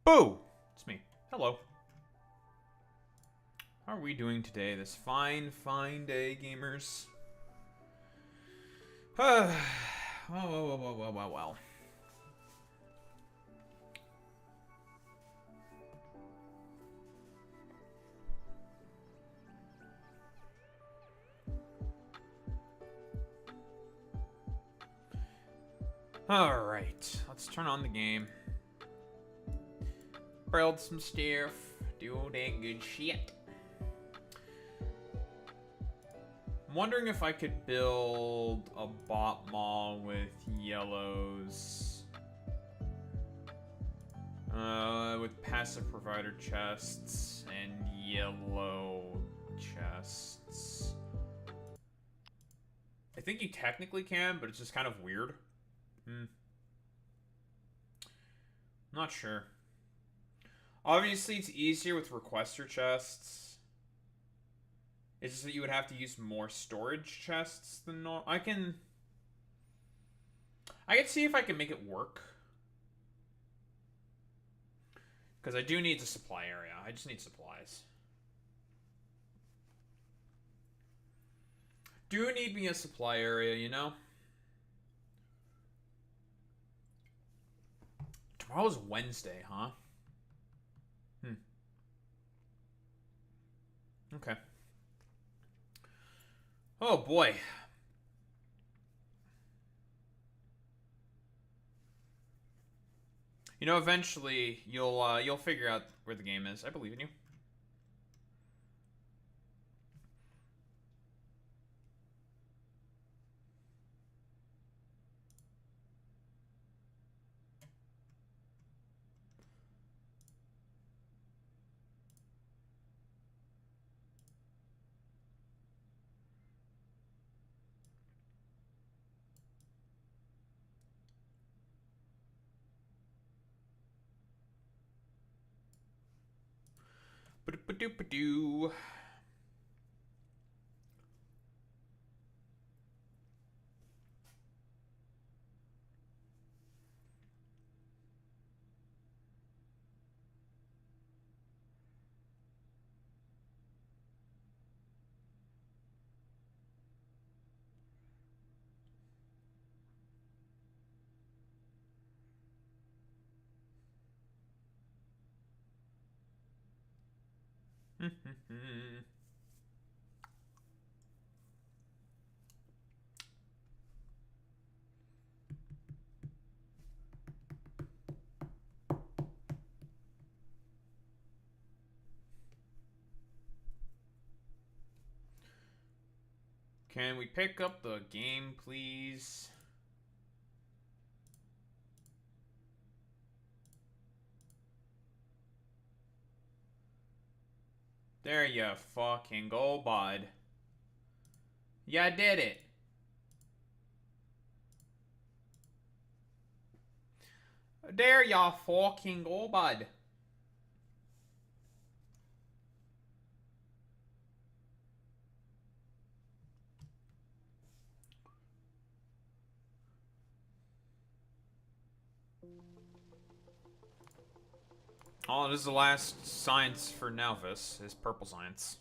Boo! It's me. Hello. How are we doing today? This fine, fine day, gamers. Well. Alright, let's turn on the game. Build some stuff. Do all that good shit. I'm wondering if I could build a bot mall with yellows. With passive provider chests and yellow chests. I think you technically can, but it's just kind of weird. Not sure. Obviously, it's easier with requester chests. It's just that you would have to use more storage chests than normal. I can see if I can make it work. Because I do need a supply area. I just need supplies. Do need me a supply area, you know? Tomorrow's Wednesday, huh? Okay. Oh boy. You know, eventually you'll figure out where the game is. I believe in you. Ba-do-ba-do-ba-do. Can we pick up the game, please? There you fucking go, bud. Yeah, I did it. There you fucking go, bud. Oh, this is the last science for Nalvis, is purple science.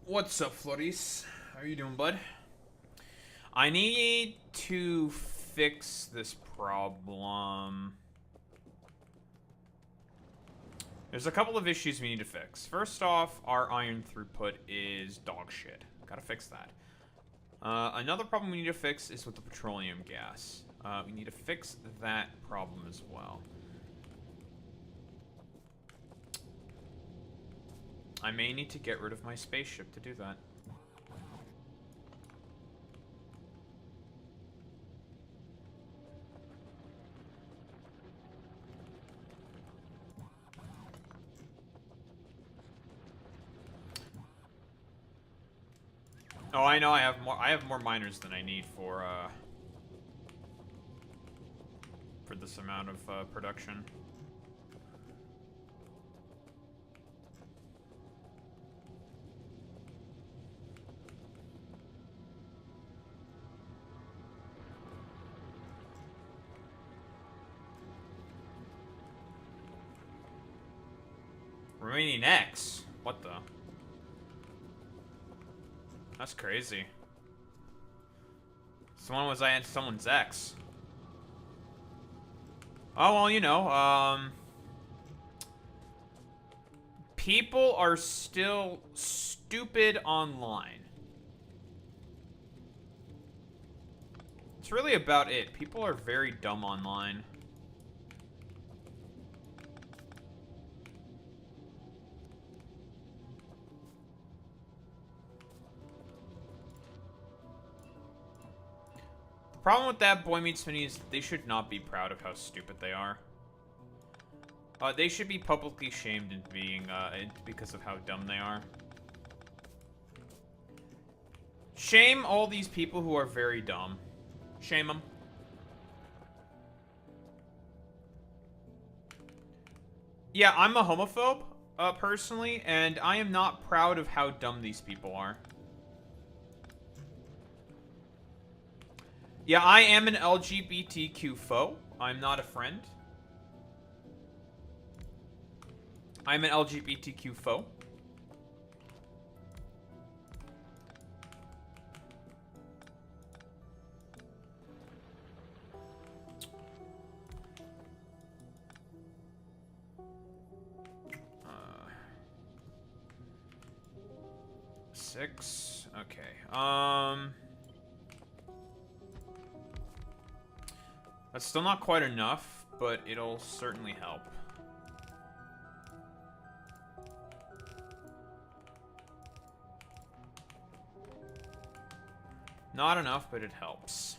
What's up, Flutties? How are you doing, bud? I need to fix this problem. There's a couple of issues we need to fix. First off, our iron throughput is dog shit. Gotta fix that. Another problem we need to fix is with the petroleum gas. We need to fix that problem as well. I may need to get rid of my spaceship to do that. Oh, I know I have more miners than I need for this amount of production. Remaining X? What the? That's crazy. So when was I at someone's X? Oh, well, you know, people are still stupid online. It's really about it. People are very dumb online. The problem with that, Boy Meets Mini, is they should not be proud of how stupid they are. They should be publicly shamed in being, because of how dumb they are. Shame all these people who are very dumb. Shame them. Yeah, I'm a homophobe, personally, and I am not proud of how dumb these people are. Yeah, I am an LGBTQ foe. I'm not a friend. I'm an LGBTQ foe. Six. Okay. That's still not quite enough, but it'll certainly help. Not enough, but it helps.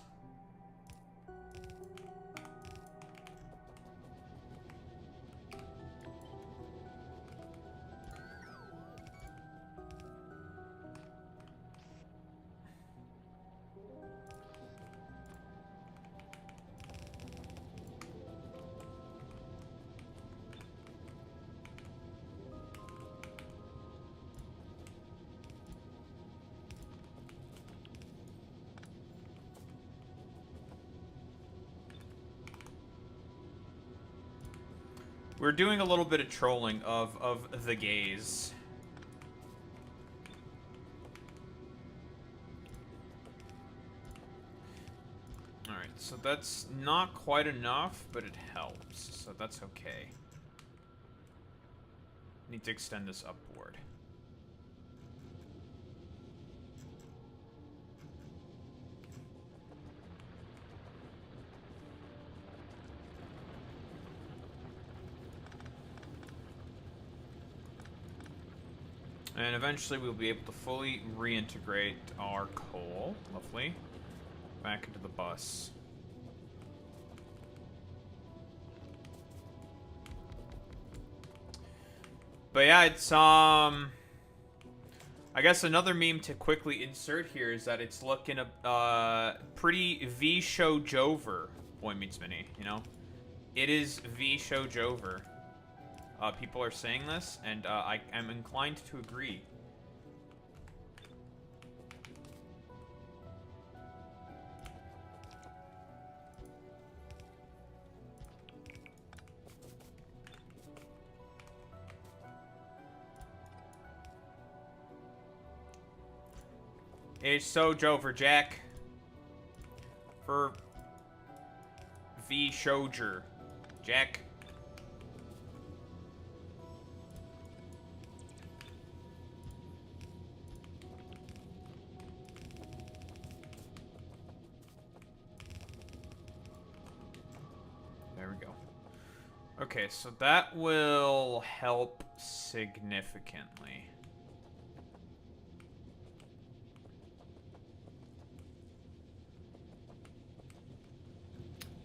We're doing a little bit of trolling of the gays. Alright, so that's not quite enough, but it helps, so that's okay. Need to extend this upward. And eventually we'll be able to fully reintegrate our coal, lovely, back into the bus. But yeah, it's, I guess another meme to quickly insert here is that it's looking, pretty V-show Jover, Boy Meets Mini, you know? It is V-show Jover. People are saying this, and I am inclined to agree. It's so Jover Jack. For V Shoger. Jack. Okay, so that will help significantly.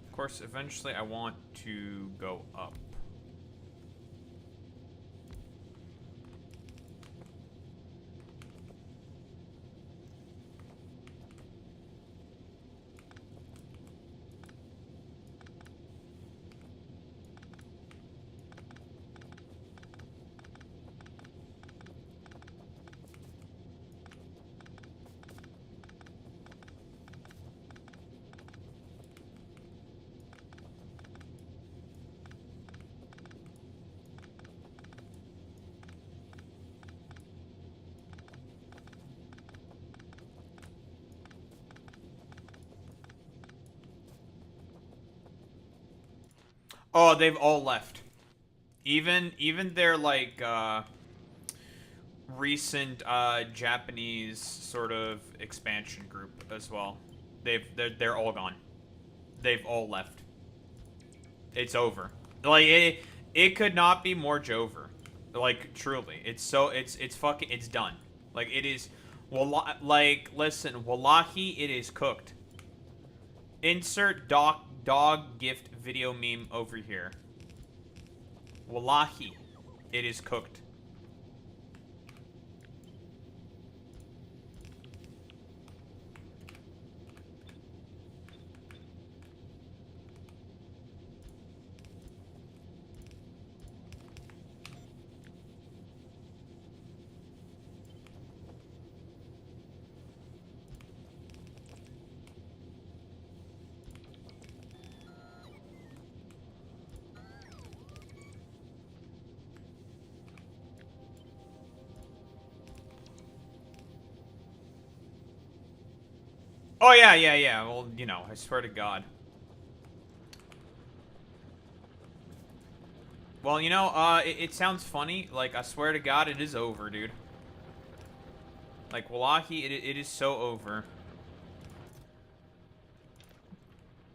Of course, eventually I want to go up. Oh, they've all left. Even their like recent Japanese sort of expansion group as well. They're all gone. They've all left. It's over. Like it could not be more Jover. Like truly, it's fucking it's done. Like it is. Well, like listen, wallahi, it is cooked. Insert dog gift video meme over here. Wallahi, it is cooked. Oh yeah. Well, you know, I swear to God. Well, you know, it sounds funny. Like, I swear to God, it is over, dude. Like, wallahi, it is so over.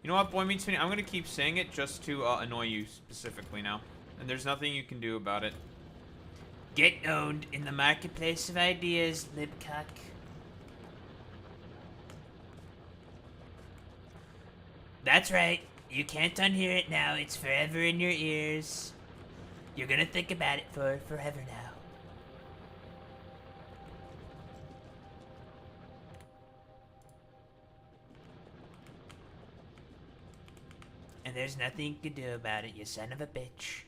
You know what, Boy Meets Me? I'm gonna keep saying it just to annoy you specifically now. And there's nothing you can do about it. Get owned in the marketplace of ideas, libcuck. That's right. You can't unhear it now. It's forever in your ears. You're gonna think about it for forever now. And there's nothing you can do about it, you son of a bitch.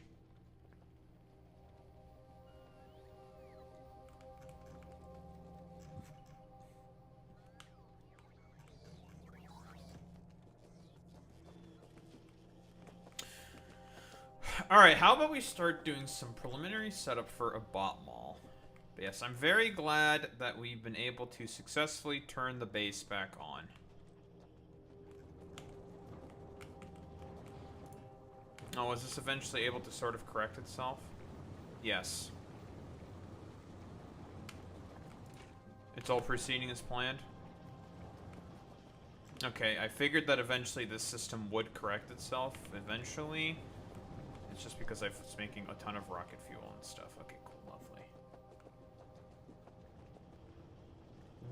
Alright, how about we start doing some preliminary setup for a bot mall? But yes, I'm very glad that we've been able to successfully turn the base back on. Oh, was this eventually able to sort of correct itself? Yes. It's all proceeding as planned? Okay, I figured that eventually this system would correct itself. Eventually. It's just because I was making a ton of rocket fuel and stuff. Okay, cool, lovely.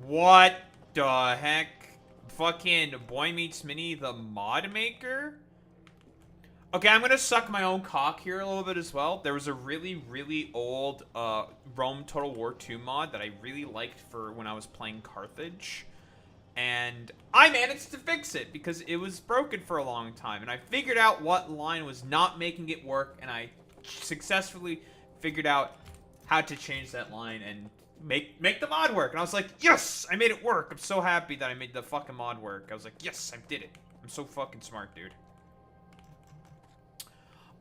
What the heck? Fucking Boy Meets Minnie, the mod maker? Okay, I'm gonna suck my own cock here a little bit as well. There was a really old Rome Total War 2 mod that I really liked for when I was playing Carthage. And I managed to fix it because it was broken for a long time. And I figured out what line was not making it work. And I successfully figured out how to change that line and make the mod work. And I was like, yes, I made it work. I'm so happy that I made the fucking mod work. I was like, yes, I did it. I'm so fucking smart, dude.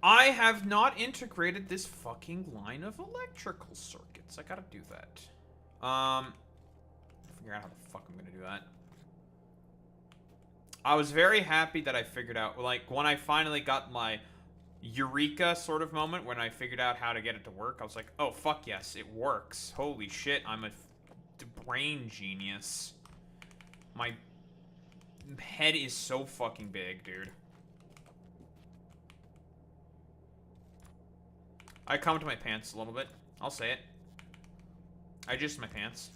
I have not integrated this fucking line of electrical circuits. I gotta do that. Figure out how the fuck I'm gonna do that. I was very happy that I figured out, like, when I finally got my eureka sort of moment, when I figured out how to get it to work, I was like, oh, fuck yes, it works. Holy shit, I'm a brain genius. My head is so fucking big, dude. I come to my pants a little bit. I'll say it. I just my pants.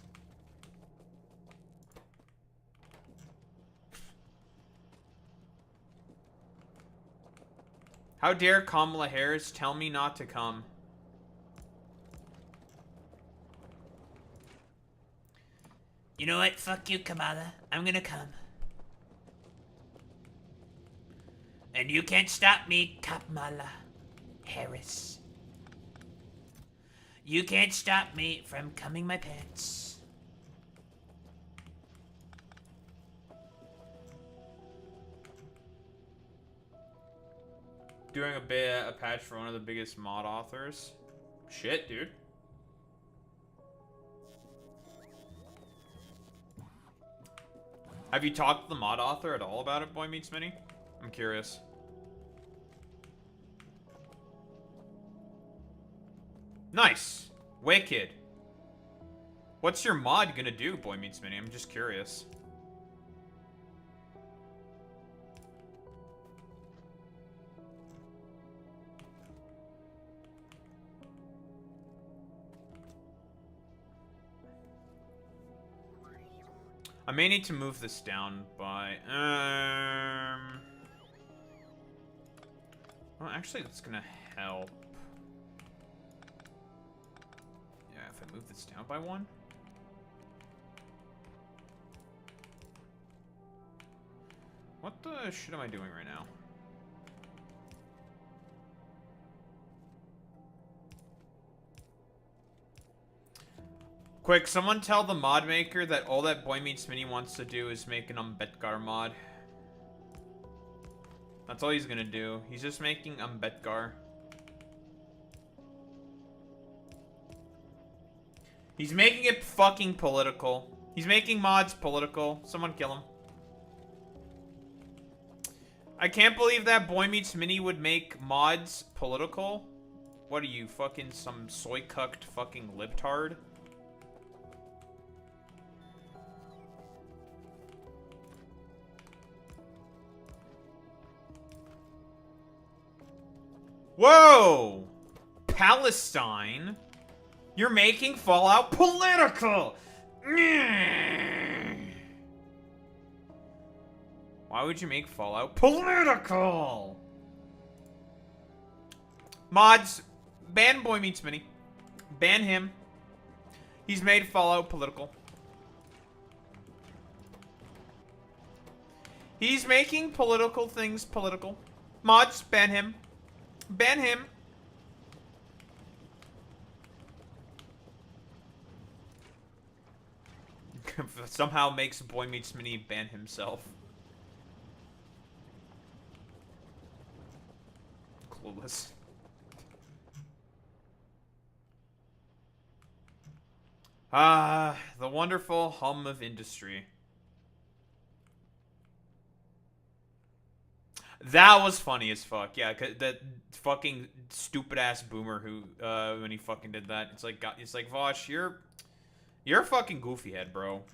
How dare Kamala Harris tell me not to come? You know what? Fuck you, Kamala. I'm gonna come. And you can't stop me, Kamala Harris. You can't stop me from coming my pants. Doing a patch for one of the biggest mod authors. Shit, dude. Have you talked to the mod author at all about it, Boy Meets Mini? I'm curious. Nice. Wicked. What's your mod gonna do, Boy Meets Mini? I'm just curious. I may need to move this down by, well, actually, that's gonna help. Yeah, if I move this down by 1. What the shit am I doing right now? Quick, someone tell the mod maker that all that Boy Meets Mini wants to do is make an Ambedkar mod. That's all he's gonna do. He's just making Ambedkar. He's making it fucking political. He's making mods political. Someone kill him. I can't believe that Boy Meets Mini would make mods political. What are you, fucking some soy-cucked fucking libtard? Whoa! Palestine? You're making Fallout political! Why would you make Fallout political? Mods, ban Boy Meets Mini. Ban him. He's made Fallout political. He's making political things political. Mods, ban him. Ban him. Somehow makes Boy Meets Mini ban himself. Clueless. Ah, the wonderful hum of industry. That was funny as fuck. Yeah, that fucking stupid ass boomer who when he fucking did that. It's like Vosh, you're a fucking goofy head, bro.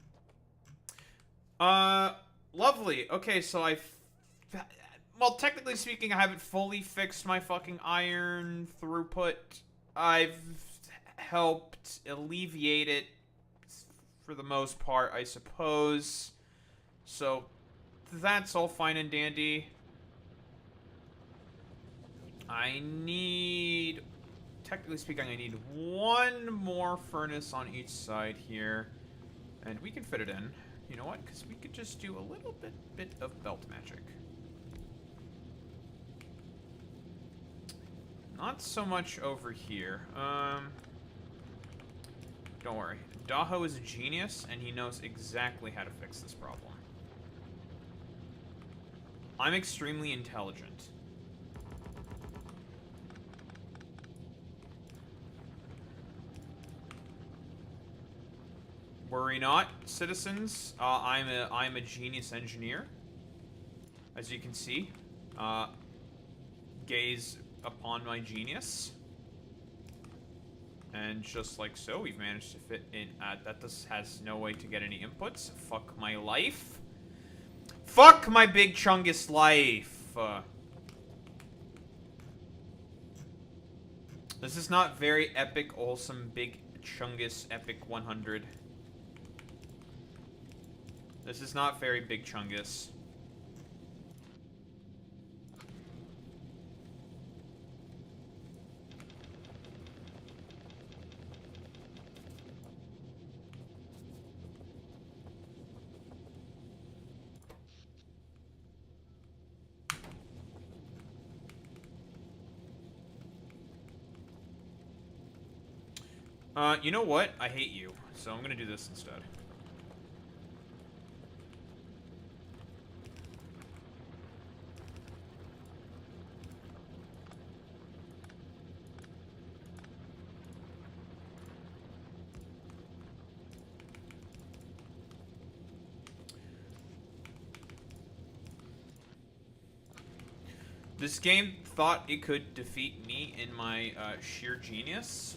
Lovely. Okay, so well, technically speaking, I haven't fully fixed my fucking iron throughput. I've helped alleviate it for the most part, I suppose. So that's all fine and dandy. Technically speaking, I need one more furnace on each side here. And we can fit it in. You know what? Because we could just do a little bit of belt magic. Not so much over here. Don't worry. Daho is a genius, and he knows exactly how to fix this problem. I'm extremely intelligent. Worry not, citizens. I'm a genius engineer. As you can see, gaze upon my genius. And just like so, we've managed to fit in. That this has no way to get any inputs. Fuck my life. Fuck my big chungus life. This is not very epic, awesome, big Chungus epic 100. This is not very big Chungus. You know what? I hate you, so I'm gonna do this instead. This game thought it could defeat me in my sheer genius.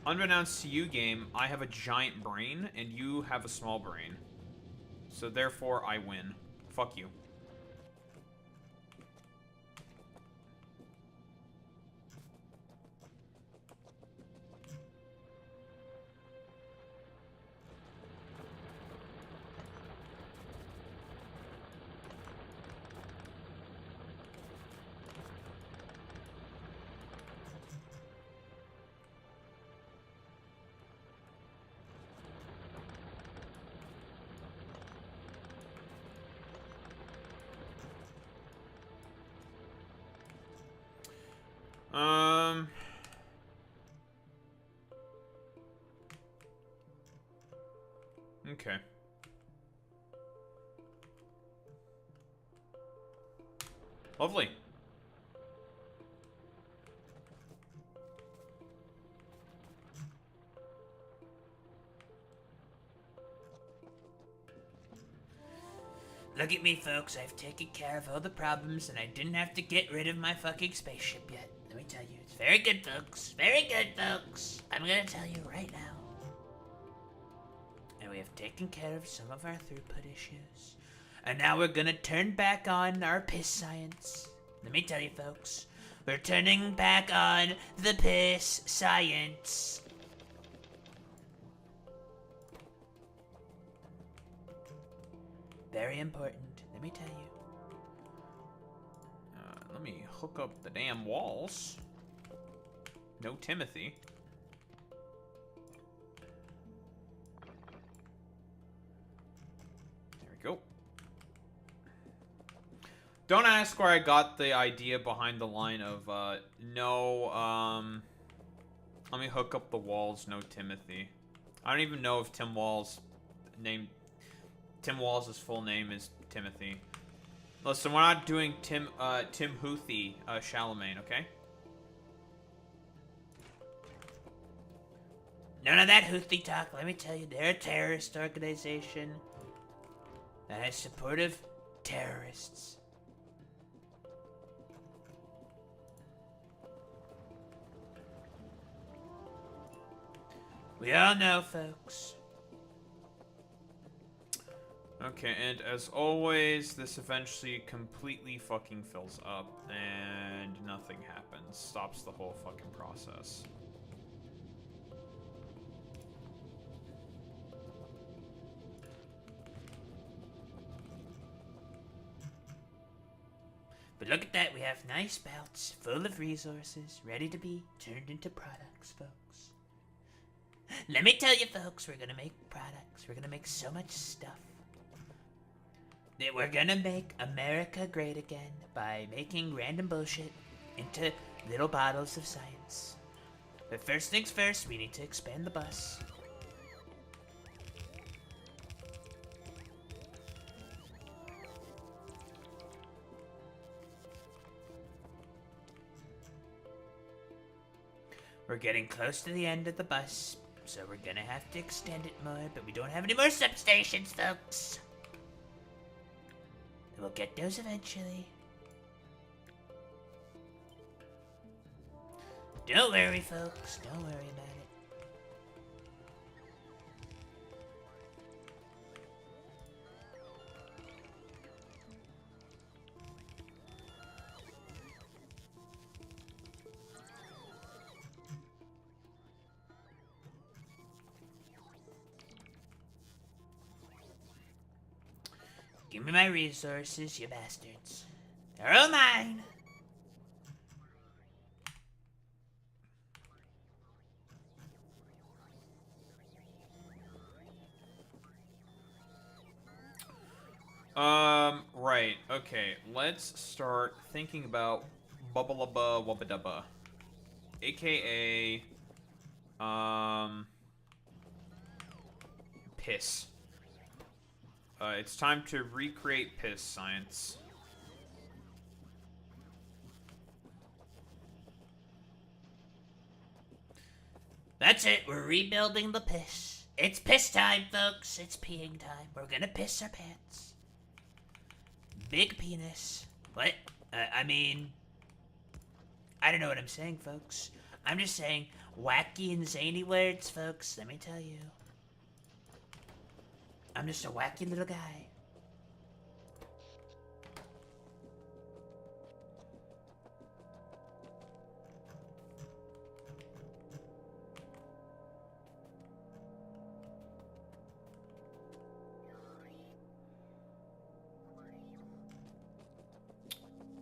Unbeknownst to you, game, I have a giant brain, and you have a small brain. So therefore, I win. Fuck you. Okay. Lovely. Look at me, folks. I've taken care of all the problems, and I didn't have to get rid of my fucking spaceship yet. Let me tell you, it's very good, folks. Very good, folks. I'm gonna tell you right now. And we have taken care of some of our throughput issues. And now we're gonna turn back on our piss science. Let me tell you, folks. We're turning back on the piss science. Very important, let me tell you. Let me hook up the damn walls. No Timothy. There we go. Don't ask where I got the idea behind the line of, let me hook up the walls, no Timothy. I don't even know if Tim Walls' full name is Timothy. Listen, we're not doing Tim Houthi, Chalamet, okay? None of that Houthi talk, let me tell you, they're a terrorist organization that has supportive terrorists. We all know, folks. Okay, and as always, this eventually completely fucking fills up, and nothing happens. Stops the whole fucking process. But look at that, we have nice belts full of resources ready to be turned into products, folks. Let me tell you, folks, we're gonna make products. We're gonna make so much stuff. That we're gonna make America great again by making random bullshit into little bottles of science. But first things first, we need to expand the bus. We're getting close to the end of the bus, so we're gonna have to extend it more, but we don't have any more substations, folks. We'll get those eventually. Don't worry, folks. Don't worry about it. Give me my resources, you bastards. They're all mine. Right. Okay. Let's start thinking about bubba wubba dubba, aka piss. It's time to recreate piss science. That's it, we're rebuilding the piss. It's piss time, folks. It's peeing time. We're gonna piss our pants. Big penis. What? I mean, I don't know what I'm saying, folks. I'm just saying wacky and zany words, folks. Let me tell you. I'm just a wacky little guy.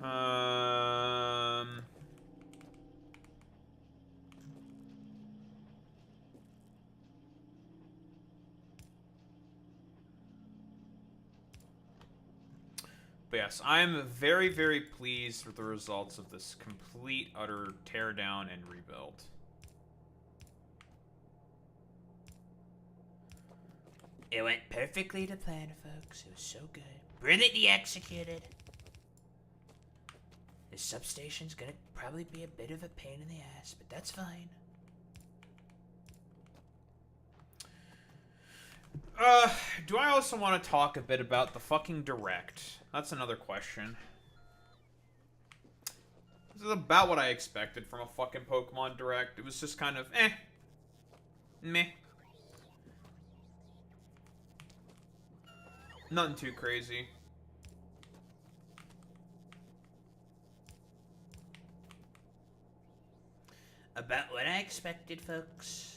Um. But yes, I'm very, very pleased with the results of this complete, utter teardown and rebuild. It went perfectly to plan, folks. It was so good. Brilliantly executed. This substation's gonna probably be a bit of a pain in the ass, but that's fine. Do I also want to talk a bit about the fucking direct? That's another question. This is about what I expected from a fucking Pokemon Direct. It was just kind of, meh. Nothing too crazy. About what I expected, folks.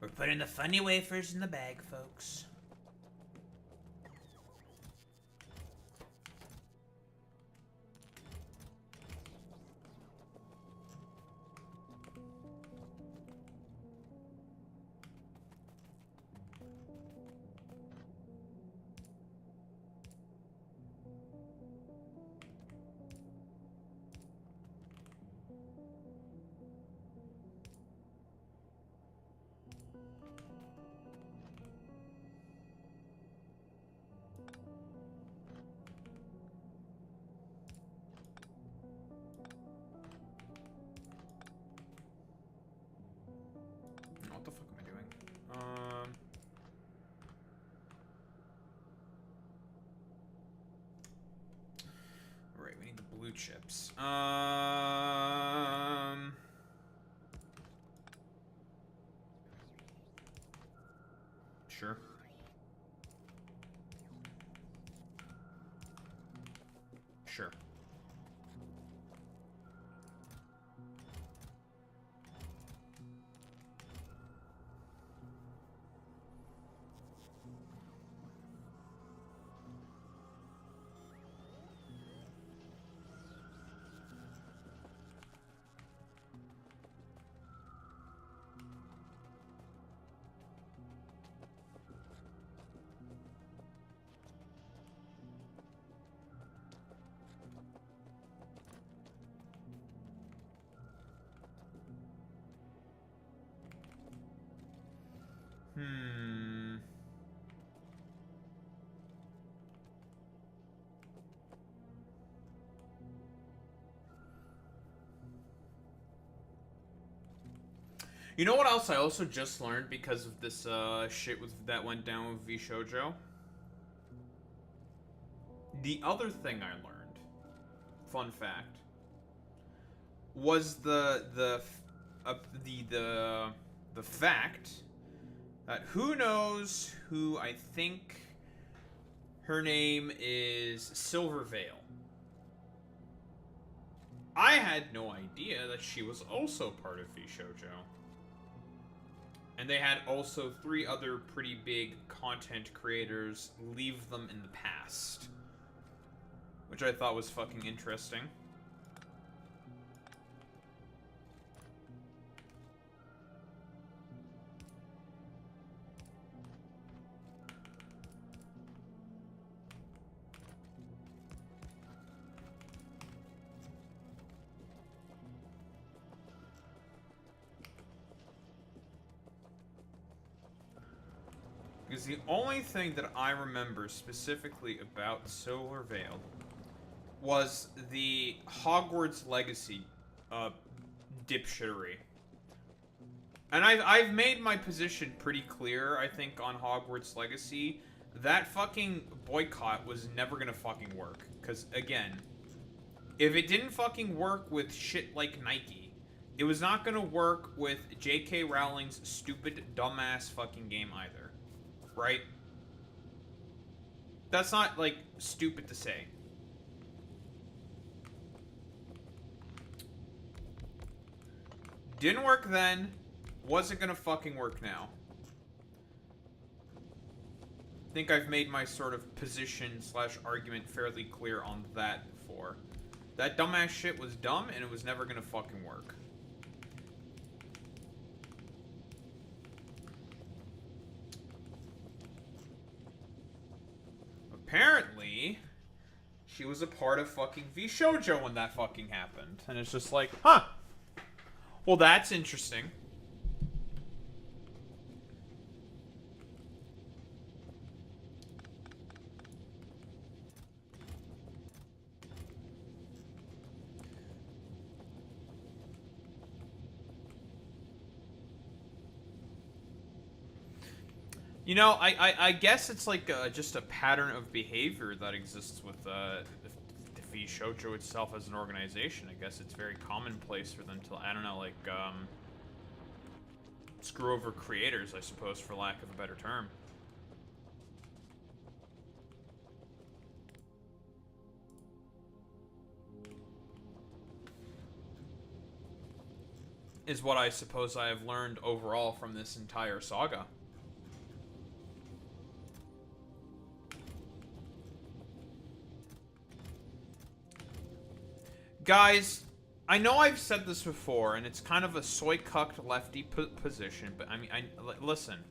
We're putting the funny wafers in the bag, folks. What the fuck am I doing? Right, we need the blue chips. Sure. Sure. Hmm. You know what else I also just learned because of this shit that went down with V Shoujo? The other thing I learned, fun fact, was the fact that who knows who I think her name is Silver Veil. I had no idea that she was also part of V Shoujo. And they had also 3 other pretty big content creators leave them in the past. Which I thought was fucking interesting. Because the only thing that I remember specifically about Silver Veil was the Hogwarts Legacy dipshittery. And I've made my position pretty clear, I think, on Hogwarts Legacy. That fucking boycott was never gonna fucking work. Because, again, if it didn't fucking work with shit like Nike, it was not gonna work with J.K. Rowling's stupid, dumbass fucking game either. Right? That's not, like, stupid to say. Didn't work then. Wasn't gonna fucking work now. I think I've made my sort of position / argument fairly clear on that before. That dumbass shit was dumb and it was never gonna fucking work. Apparently, she was a part of fucking V Shoujo when that fucking happened. And it's just like, huh. Well, that's interesting. You know, I guess it's like just a pattern of behavior that exists with the V Shoujo itself as an organization. I guess it's very commonplace for them to, I don't know, like, screw over creators, I suppose, for lack of a better term. Is what I suppose I have learned overall from this entire saga. Guys, I know I've said this before, and it's kind of a soy-cucked lefty position, but I mean, listen,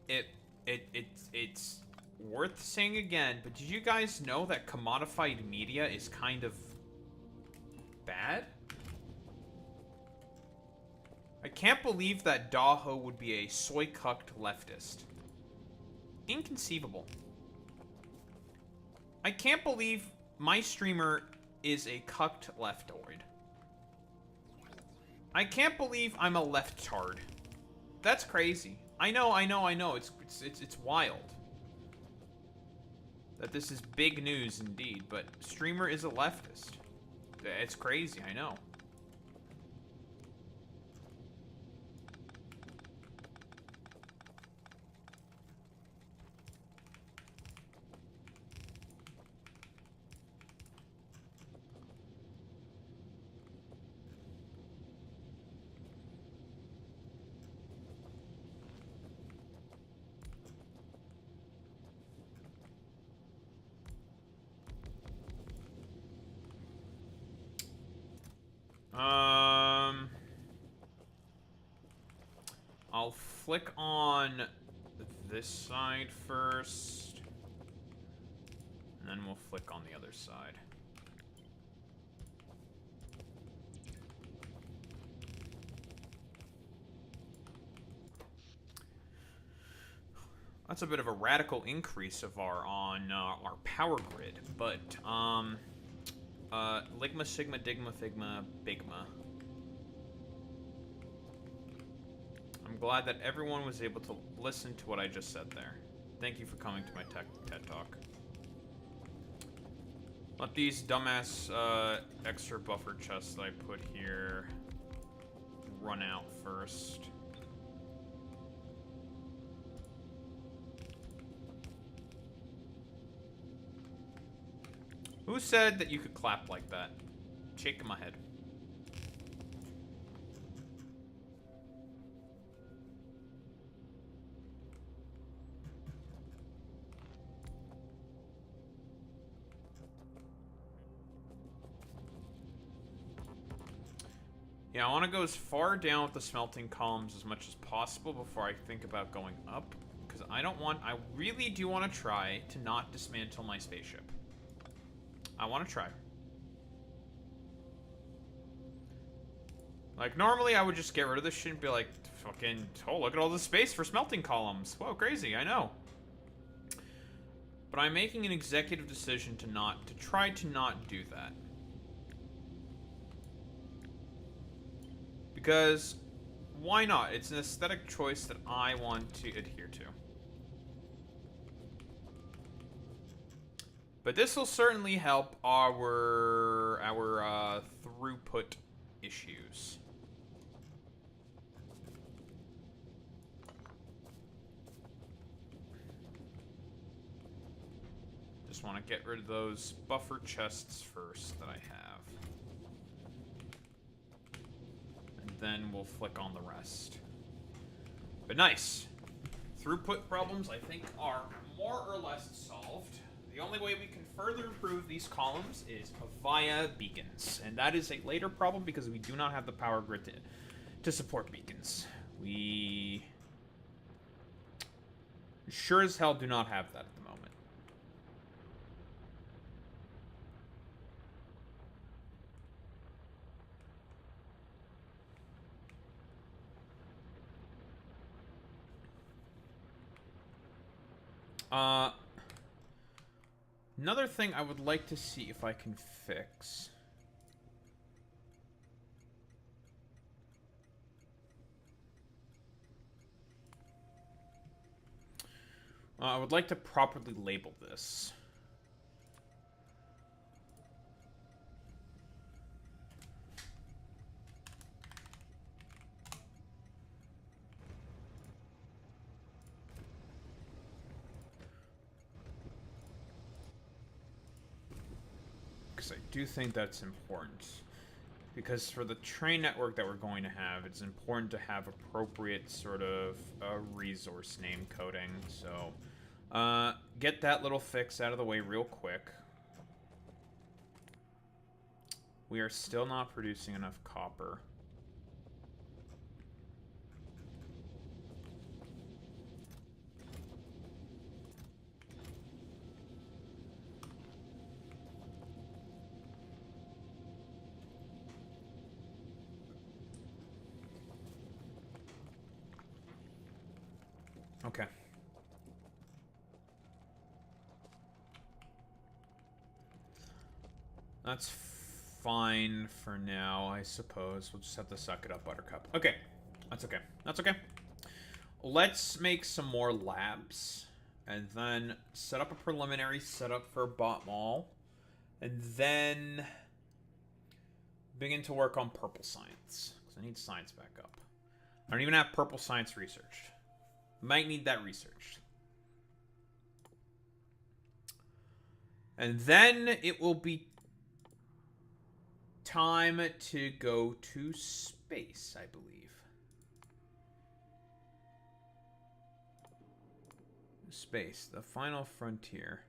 it's worth saying again. But did you guys know that commodified media is kind of bad? I can't believe that Daho would be a soy-cucked leftist. Inconceivable. I can't believe my streamer is a cucked leftoid. I can't believe I'm a leftard. That's crazy. I know. It's wild. That this is big news indeed, but streamer is a leftist. It's crazy, I know. I'll flick on this side first, and then we'll flick on the other side. That's a bit of a radical increase of our power grid, but ligma, sigma, digma, figma, bigma. I'm glad that everyone was able to listen to what I just said there. Thank you for coming to my TED Talk. Let these dumbass extra buffer chests that I put here run out first. Who said that you could clap like that? Shaking my head. Yeah, I want to go as far down with the smelting columns as much as possible before I think about going up. Because I really do want to try to not dismantle my spaceship. I want to try. Like, normally I would just get rid of this shit and be like, fucking, oh, look at all the space for smelting columns. Whoa, crazy, I know. But I'm making an executive decision to try to not do that. Because, why not? It's an aesthetic choice that I want to adhere to. But this will certainly help our throughput issues. Just want to get rid of those buffer chests first that I have. And then we'll flick on the rest. But nice. Throughput problems, I think, are more or less solved. The only way we can further improve these columns is via beacons. And that is a later problem because we do not have the power grid to support beacons. We sure as hell do not have that at the moment. Another thing I would like to see if I can fix. I would like to properly label this. Because I do think that's important. Because for the train network that we're going to have, it's important to have appropriate sort of resource name coding. So, get that little fix out of the way real quick. We are still not producing enough copper. Okay. That's fine for now, I suppose. We'll just have to suck it up, Buttercup. Okay. That's okay. That's okay. Let's make some more labs. And then set up a preliminary setup for bot mall. And then begin to work on purple science. Because I need science back up. I don't even have purple science researched. Might need that researched. And then it will be time to go to space, I believe. Space, the final frontier.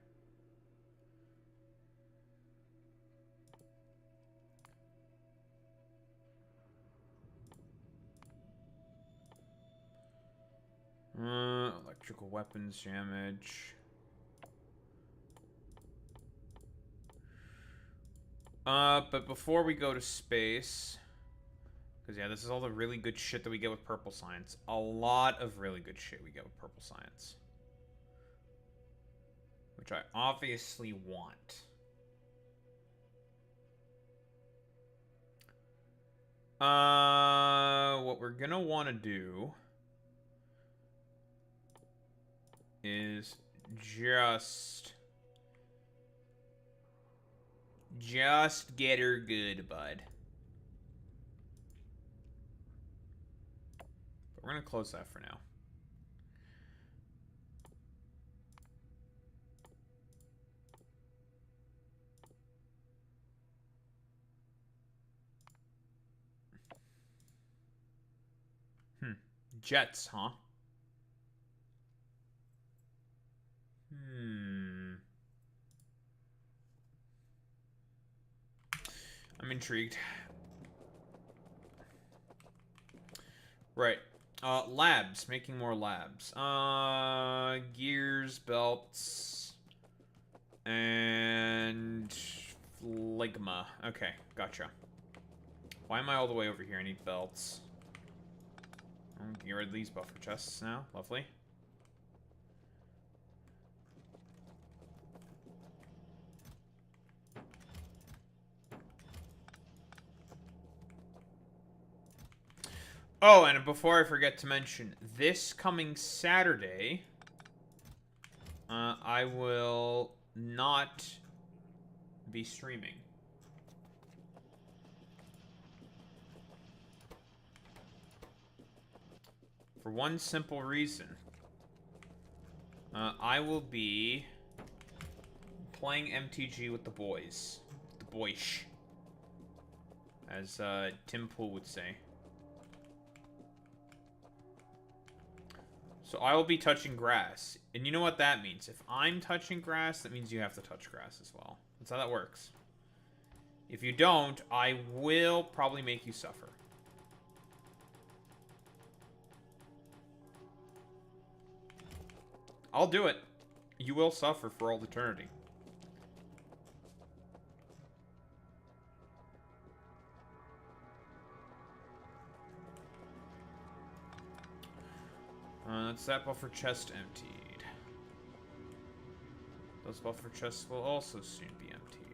Electrical weapons damage. But before we go to space, because yeah, this is all the really good shit that we get with purple science. A lot of really good shit we get with purple science. which I obviously want. What we're gonna want to do is just get her good, bud. But we're gonna close that for now. Jets, huh? I'm intrigued. Right. Labs. Making more labs. Gears, belts, and phlegma. Okay, gotcha. Why am I all the way over here? I need belts. Get rid of these buffer chests now. Lovely. Oh, and before I forget to mention, this coming Saturday, I will not be streaming. For one simple reason. I will be playing MTG with the boys. The boys. As Tim Pool would say. So I will be touching grass. And you know what that means. If I'm touching grass, that means you have to touch grass as well. That's how that works. If you don't, I will probably make you suffer. I'll do it. You will suffer for all eternity. That's that buffer chest emptied. Those buffer chests will also soon be emptied.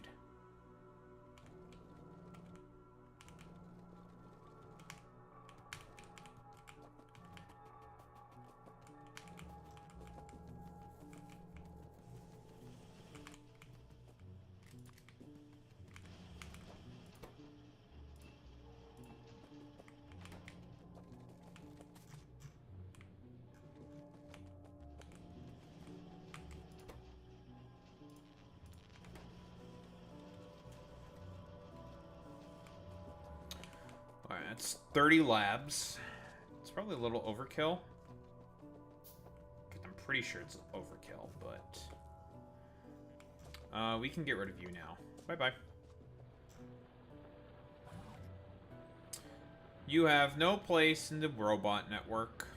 Alright, that's 30 labs. It's probably a little overkill. I'm pretty sure it's overkill, but... we can get rid of you now. Bye-bye. You have no place in the robot network.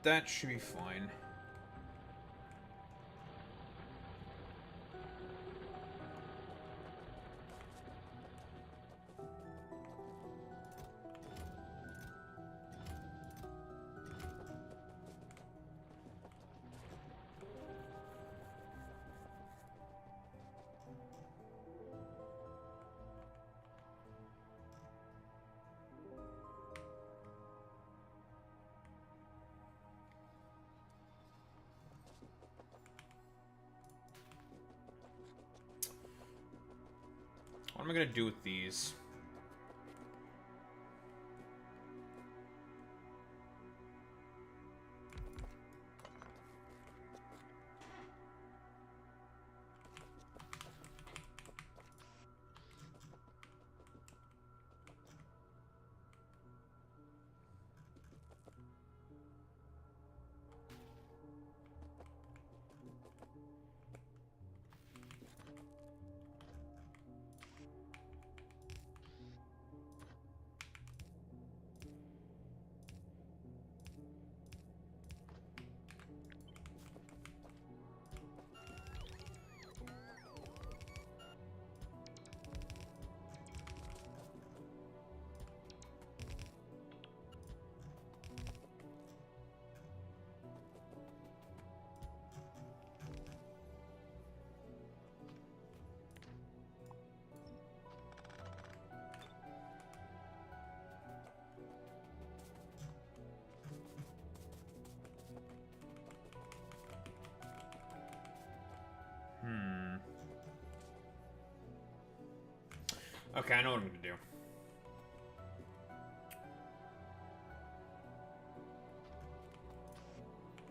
That should be fine. What am I gonna do with these? Okay, I know what I'm gonna do.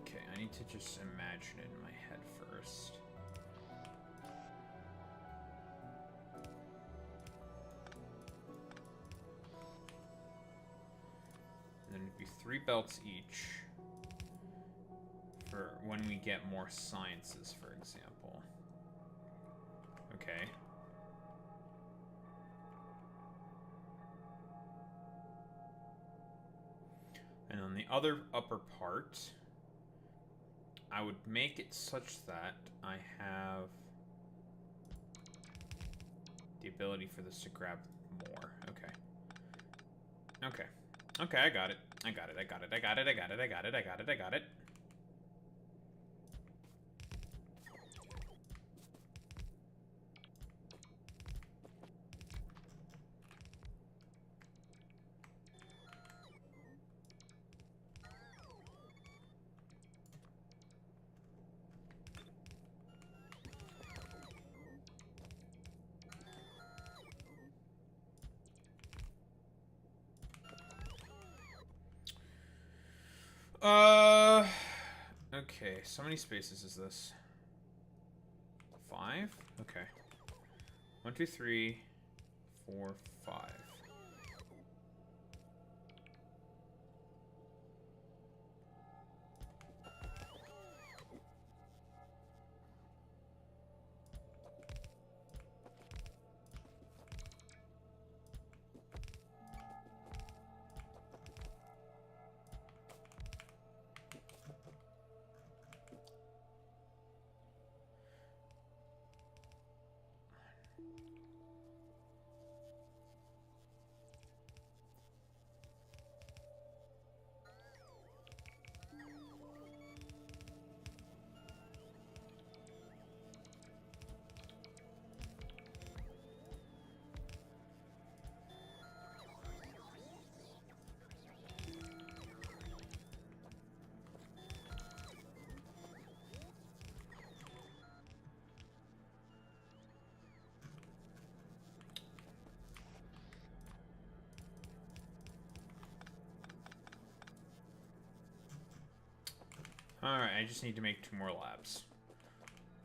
Okay, I need to just imagine it in my head first. And then it'd be 3 belts each for when we get more sciences, for example. Okay. And on the other upper part, I would make it such that I have the ability for this to grab more. Okay. Okay. Okay, I got it. I got it. I got it. I got it. I got it. I got it. I got it. I got it. Okay, so many spaces is this? 5? Okay. 1, 2, 3, 4, 5. Alright, I just need to make 2 more labs.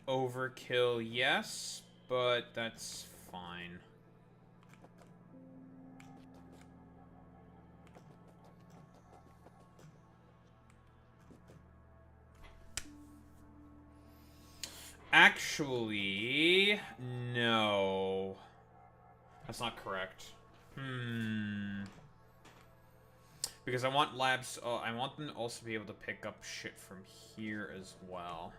Overkill, yes, but that's fine. Actually, no. That's not correct. Because I want labs, I want them to also be able to pick up shit from here as well.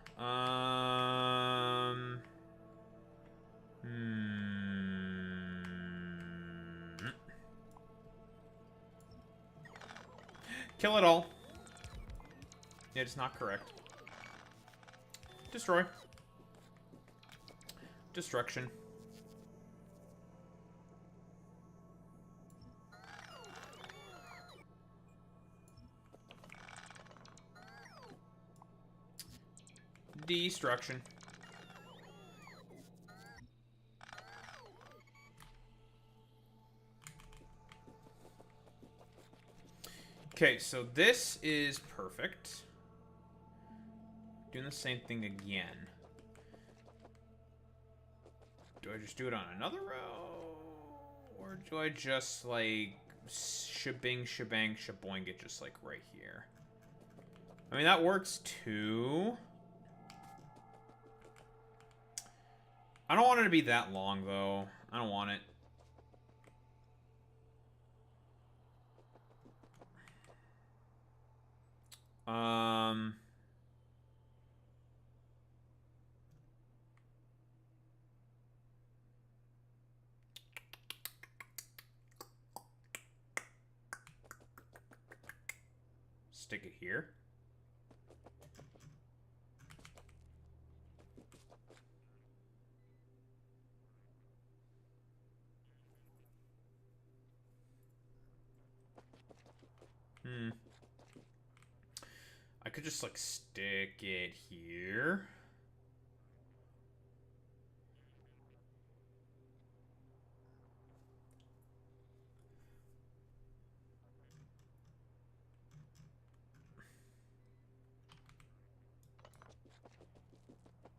Kill it all. Yeah, it's not correct. Destroy. Destruction. Destruction. Okay, so this is perfect. Doing the same thing again. Do I just do it on another row? Or do I just, like, shebang, shebang, shaboing it just, like, right here? I mean, that works, too. I don't want it to be that long, though. I don't want it. Stick it here. I could just, like, stick it here.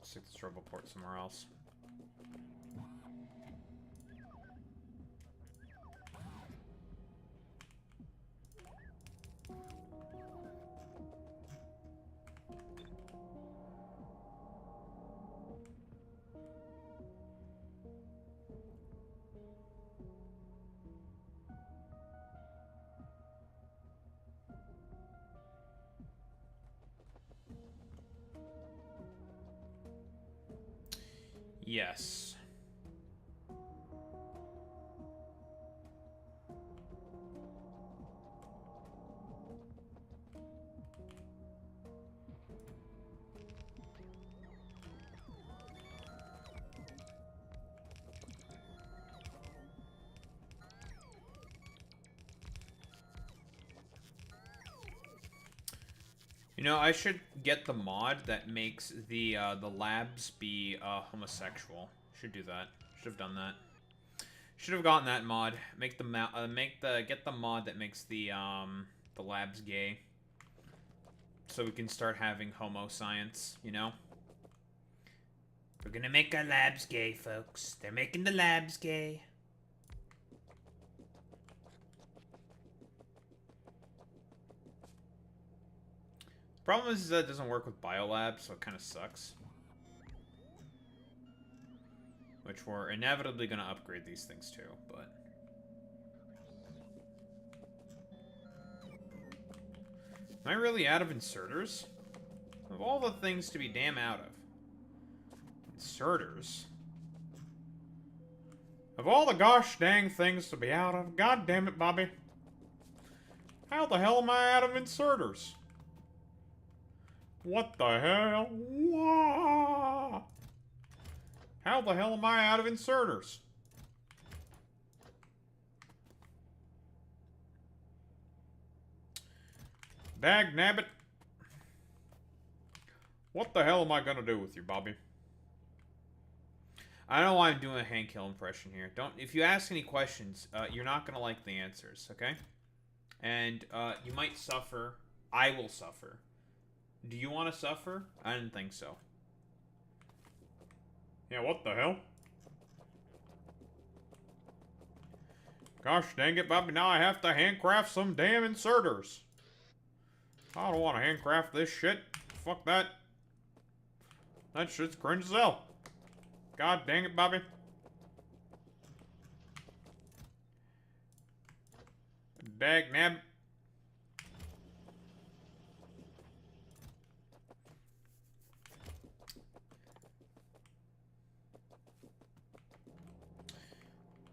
Stick the strobo port somewhere else. Yes. You know, I should get the mod that makes the labs be homosexual. Should do that. Should have done that. Should have gotten that mod. Get the mod that makes the labs gay. So we can start having homo science, you know? We're gonna make our labs gay, folks. They're making the labs gay. Problem is that it doesn't work with biolabs, so it kind of sucks. Which we're inevitably going to upgrade these things to, but... Am I really out of inserters? Of all the things to be damn out of. Inserters? Of all the gosh dang things to be out of, god damn it, Bobby. How the hell am I out of inserters? What the hell? Wah! How the hell am I out of inserters? Dag nabbit. What the hell am I gonna do with you, Bobby? I don't know why I'm doing a Hank Hill impression here. If you ask any questions, you're not gonna like the answers, okay? And you might suffer. I will suffer. Do you want to suffer? I didn't think so. Yeah, what the hell? Gosh dang it, Bobby, now I have to handcraft some damn inserters. I don't want to handcraft this shit. Fuck that. That shit's cringe as hell. God dang it, Bobby. Dag nab.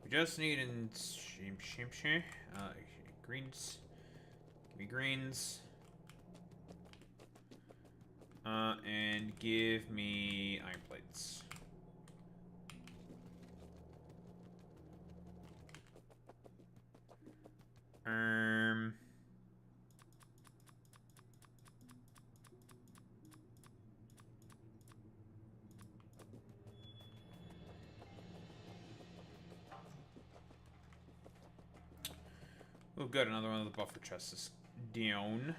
We just need greens. Give me greens. And give me iron plates. Oh, good. Another one of the buffer chests is down.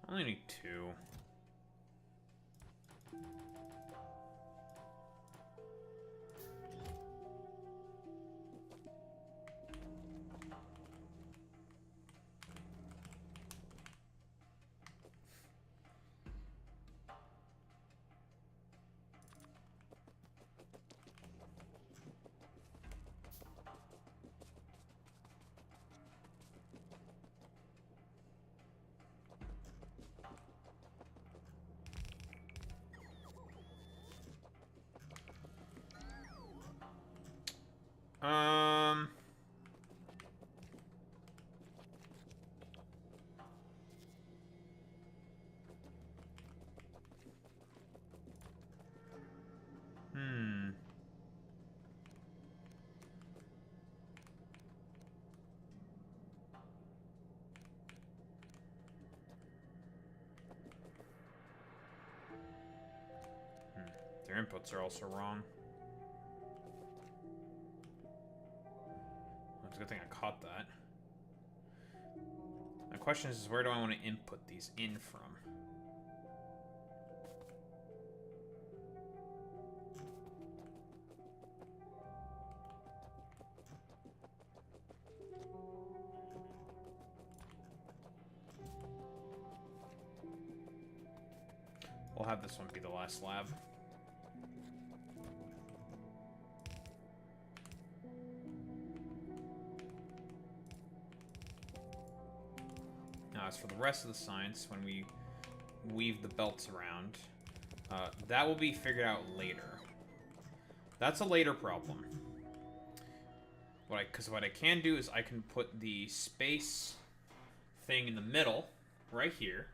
I only need 2. Um... Hmm. Their inputs are also wrong. It's a good thing I caught that. My question is where do I want to input these in from? We'll have this one be the last lab. Now, as for the rest of the science, when we weave the belts around, that will be figured out later. That's a later problem. Because what I can do is I can put the space thing in the middle, right here.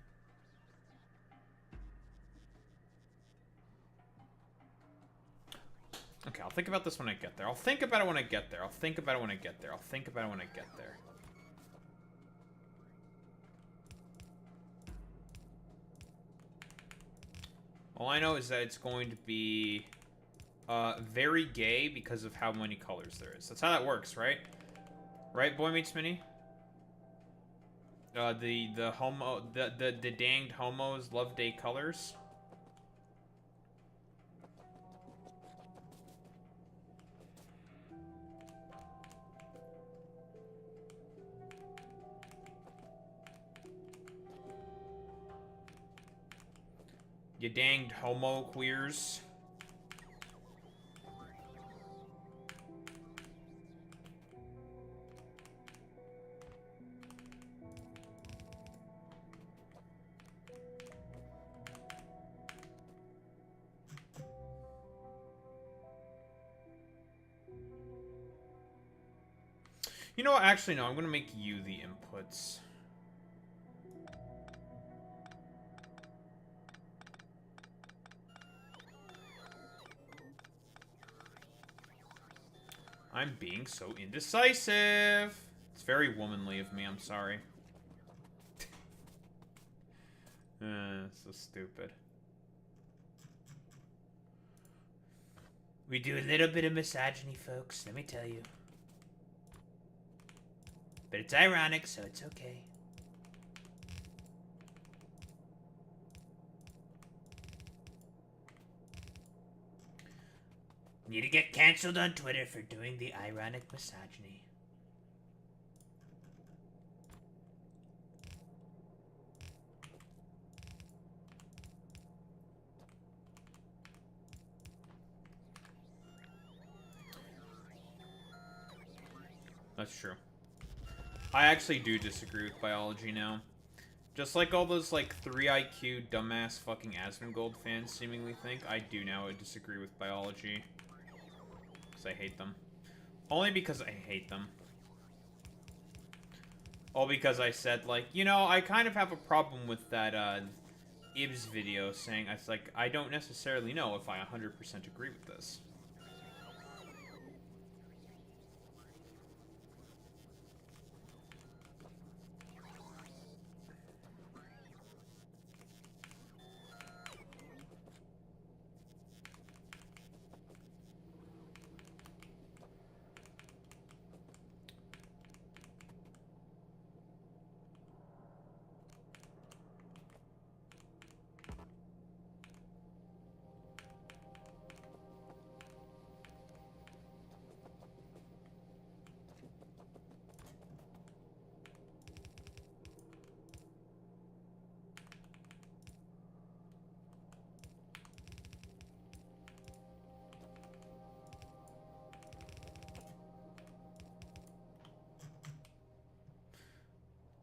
Okay, I'll think about this when I get there. I'll think about it when I get there. I'll think about it when I get there. I'll think about it when I get there. All I know is that it's going to be very gay because of how many colors there is. That's how that works, right? Right, Boy Meets Mini? The danged homos love day colors. You danged homo queers. You know what? Actually, no. I'm going to make you the inputs. I'm being so indecisive. It's very womanly of me. I'm sorry. So stupid. We do a little bit of misogyny, folks, let me tell you. But it's ironic, so it's okay. Need to get canceled on Twitter for doing the ironic misogyny. That's true. I actually do disagree with biology now. Just like all those, like, 3 IQ dumbass fucking Asmongold fans seemingly think, I do now disagree with biology. Because I hate them. Only because I hate them. All because I said, like, you know, I kind of have a problem with that, Ibs video saying, it's like, I don't necessarily know if I 100% agree with this.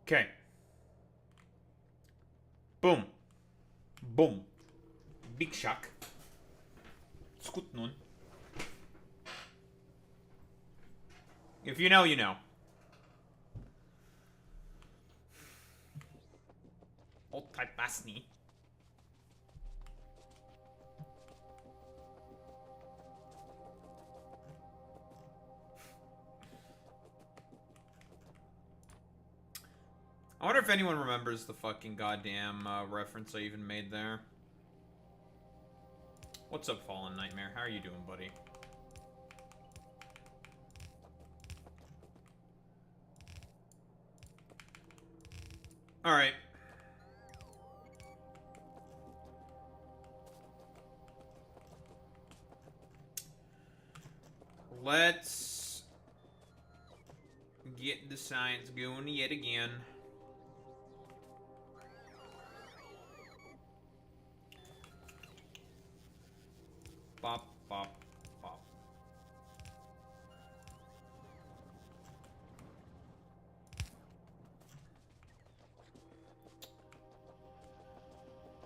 Okay. Boom. Boom. Big shock. It's good nun. If you know, you know. Old type Basni. I wonder if anyone remembers the fucking goddamn reference I even made there. What's up, Fallen Nightmare? How are you doing, buddy? Alright. Let's get the science going yet again. Bop, bop, bop.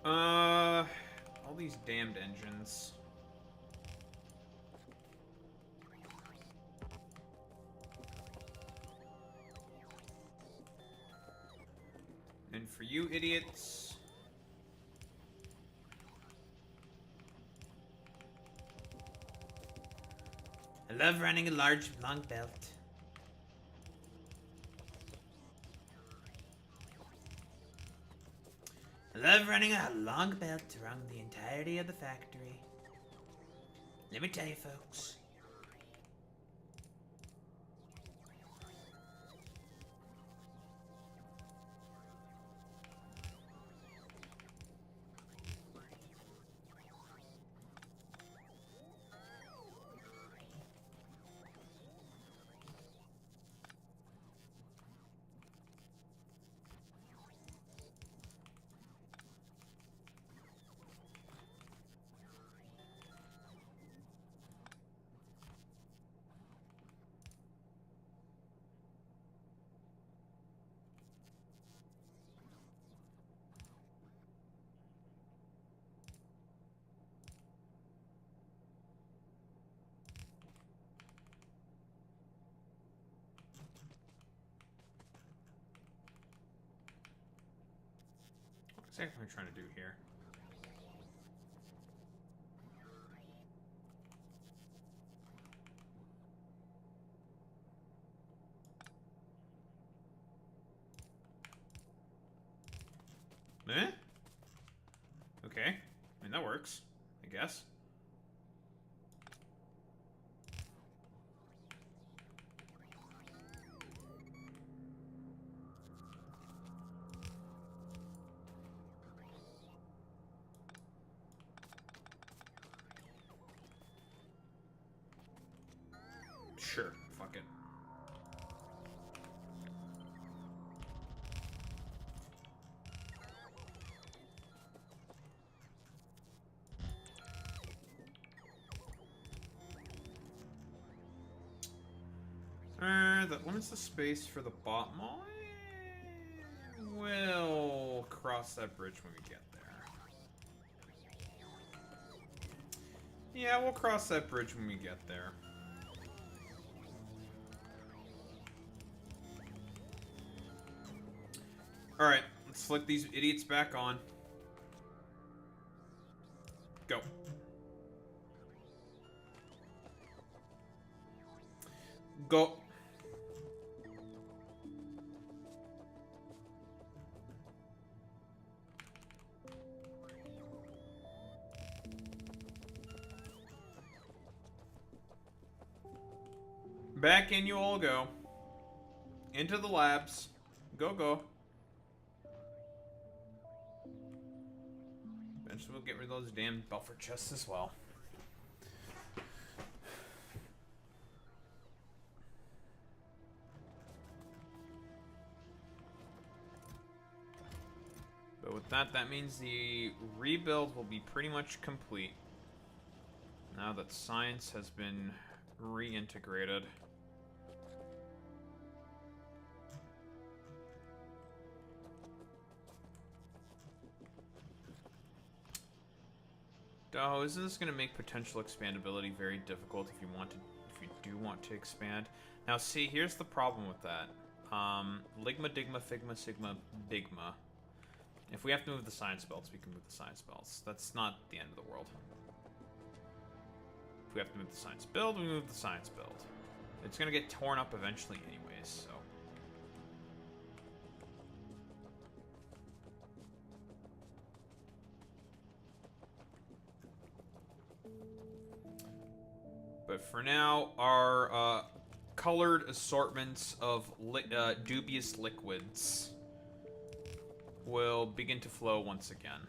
All these damned engines. And for you idiots... I love running a large, long belt. I love running a long belt around the entirety of the factory. Let me tell you, folks. What exactly am I trying to do here? Eh? Okay. I mean, that works, I guess. Sure, fuck it. That limits the space for the bot mall. We'll cross that bridge when we get there. Yeah, we'll cross that bridge when we get there. Alright, let's flick these idiots back on. Go. Go. Back in you all go. Into the labs. Go, go. Eventually we'll get rid of those damn buffer chests as well. But with that, that means the rebuild will be pretty much complete. Now that science has been reintegrated. Oh, isn't this going to make potential expandability very difficult if you do want to expand? Now, see, here's the problem with that. Ligma, Digma, Figma, Sigma, Bigma. If we have to move the science belts, we can move the science belts. That's not the end of the world. If we have to move the science build, we move the science build. It's going to get torn up eventually anyways, so... But for now, our colored assortments of dubious liquids will begin to flow once again.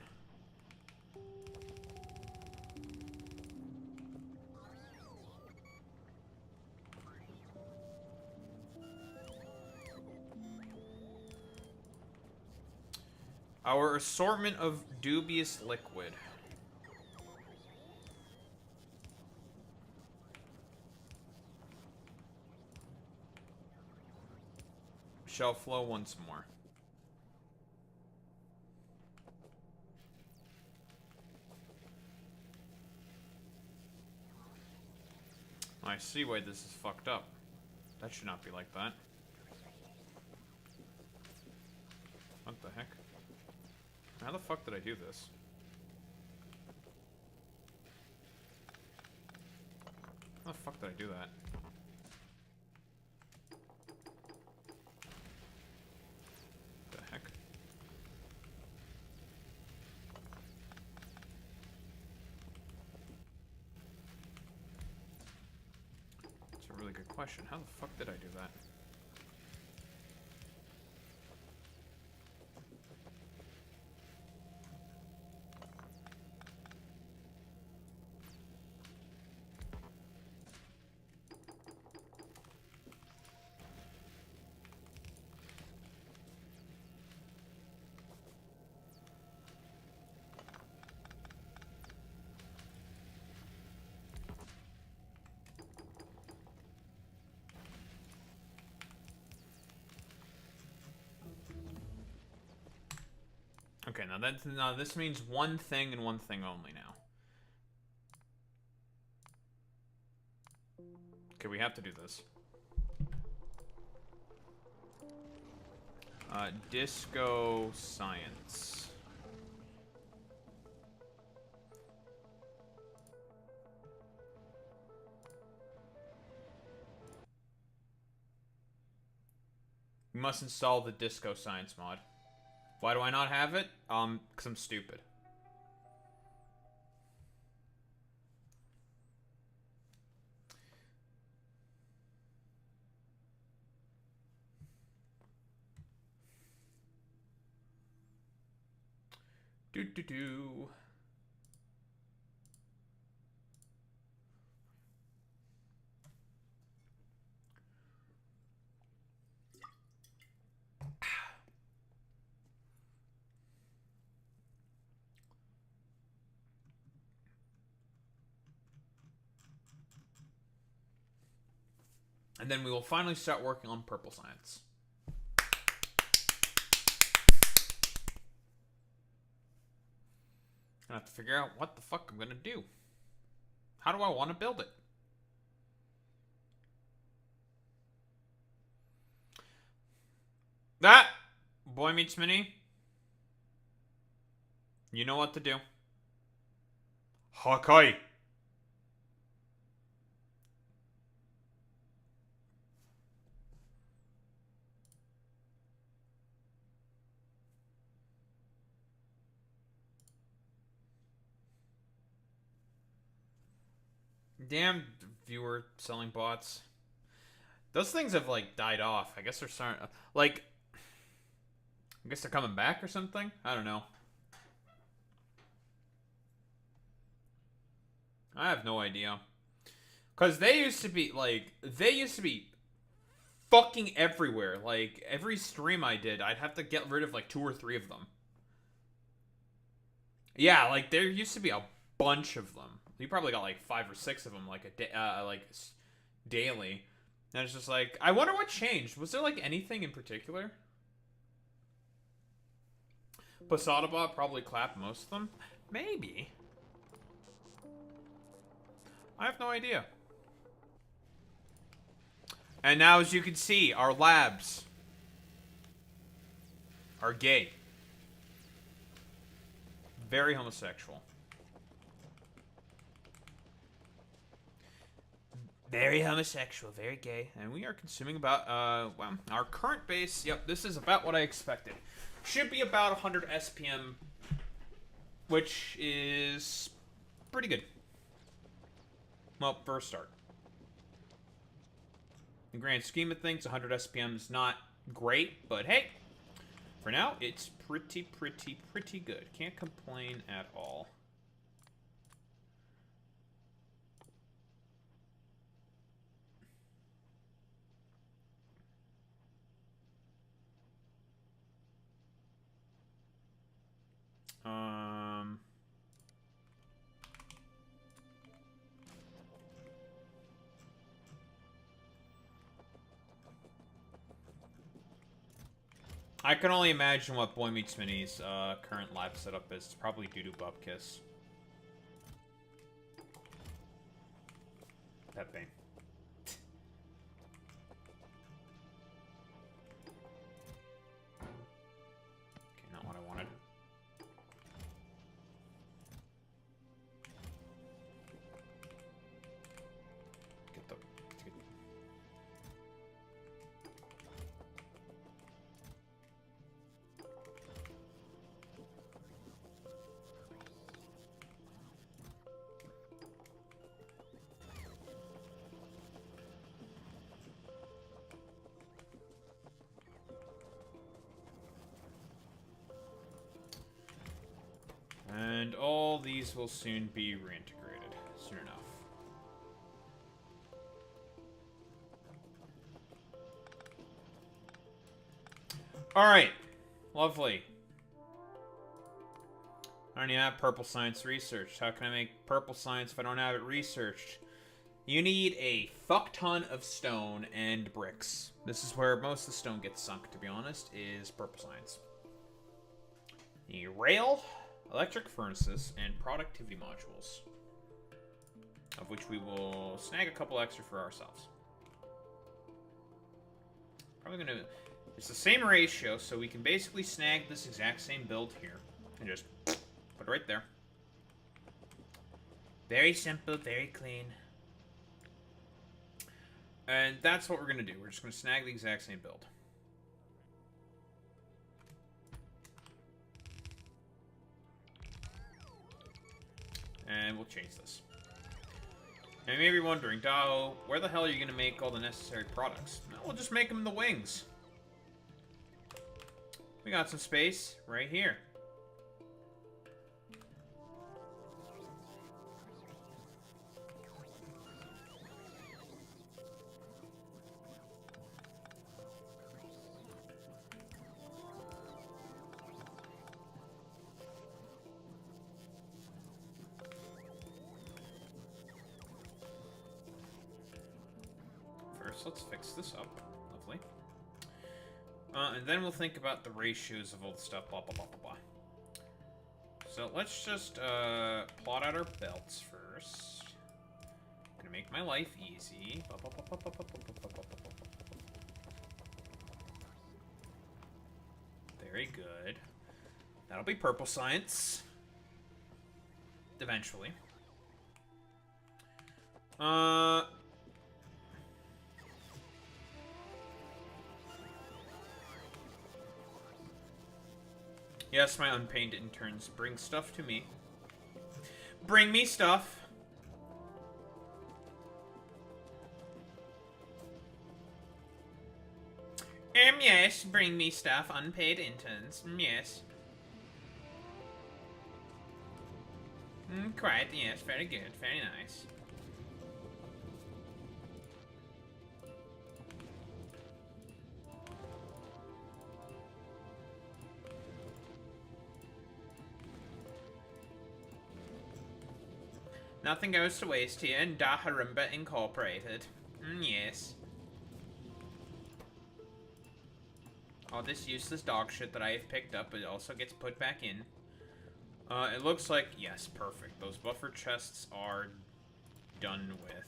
Our assortment of dubious liquid. Shall flow once more. I see why this is fucked up. That should not be like that. What the heck? How the fuck did I do this? How the fuck did I do that? The heck? That's a really good question. How the fuck did I do that? Okay, now this means one thing and one thing only now. Okay, we have to do this. Disco science. We must install the disco science mod. Why do I not have it? Because I'm stupid. Do. And then we will finally start working on purple science. I have to figure out what the fuck I'm gonna do. How do I want to build it? That boy meets mini. You know what to do. Hakai. Damn viewer selling bots. Those things have like died off. I guess they're starting like I guess they're coming back or something. I don't know. I have no idea. Cause they used to be fucking everywhere. Like every stream I did, I'd have to get rid of like 2 or 3 of them. Yeah, like there used to be a bunch of them. You probably got like 5 or 6 of them, like daily. And it's just like, I wonder what changed. Was there like anything in particular? Posadabot probably clapped most of them. Maybe. I have no idea. And now, as you can see, our labs are gay. Very homosexual. Very homosexual, very gay. And we are consuming about, well, our current base, yep, this is about what I expected. Should be about 100 SPM, which is pretty good. Well, for a start. In the grand scheme of things, 100 SPM is not great, but hey, for now, it's pretty good. Can't complain at all. I can only imagine what Boy Meets Mini's current live setup is. It's probably due to Bupkiss. Pepe. Okay, not what I wanted. Get the... And all these will soon be reintegrated. Soon enough. Alright. Lovely. I don't even have purple science researched. How can I make purple science if I don't have it researched? You need a fuck ton of stone and bricks. This is where most of the stone gets sunk, to be honest, is purple science. The rail, electric furnaces, and productivity modules. Of which we will snag a couple extra for ourselves. Probably gonna... It's the same ratio, so we can basically snag this exact same build here. And just put it right there. Very simple, very clean. And that's what we're going to do. We're just going to snag the exact same build. And we'll change this. And you may be wondering, Dao, where the hell are you going to make all the necessary products? No, we'll just make them in the wings. We got some space right here. First, let's fix this up. Lovely. And then we'll think about the ratios of all the stuff, blah, blah, blah, blah, blah. So let's just plot out our belts first. Gonna make my life easy. Very good. That'll be purple science. Eventually. Yes, my unpaid interns bring stuff to me. Bring me stuff. Yes, bring me stuff, unpaid interns. Yes. Quite, yes, very good, very nice. Nothing goes to waste here in Daharumba Incorporated. Yes. All this useless dog shit that I have picked up, it also gets put back in. It looks like, yes, perfect. Those buffer chests are done with.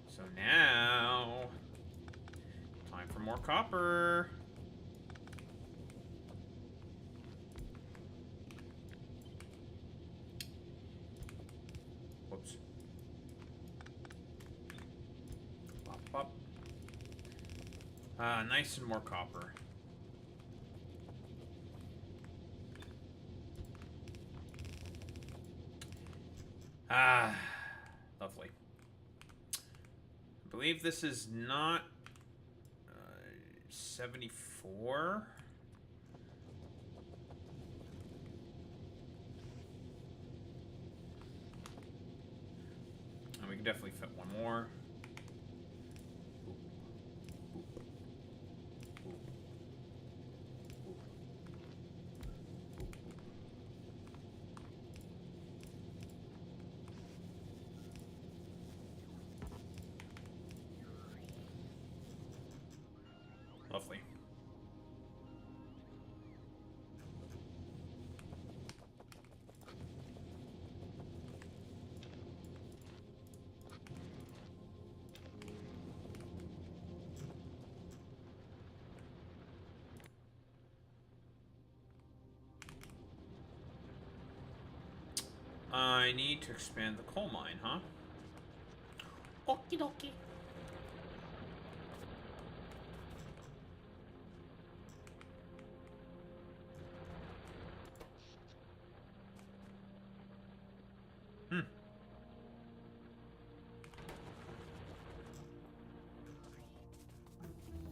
So now, time for more copper. Whoops. Pop, pop. Nice and more copper. Lovely. believe this is not 74. And we can definitely fit one more. Lovely. I need to expand the coal mine, huh? Okie dokie.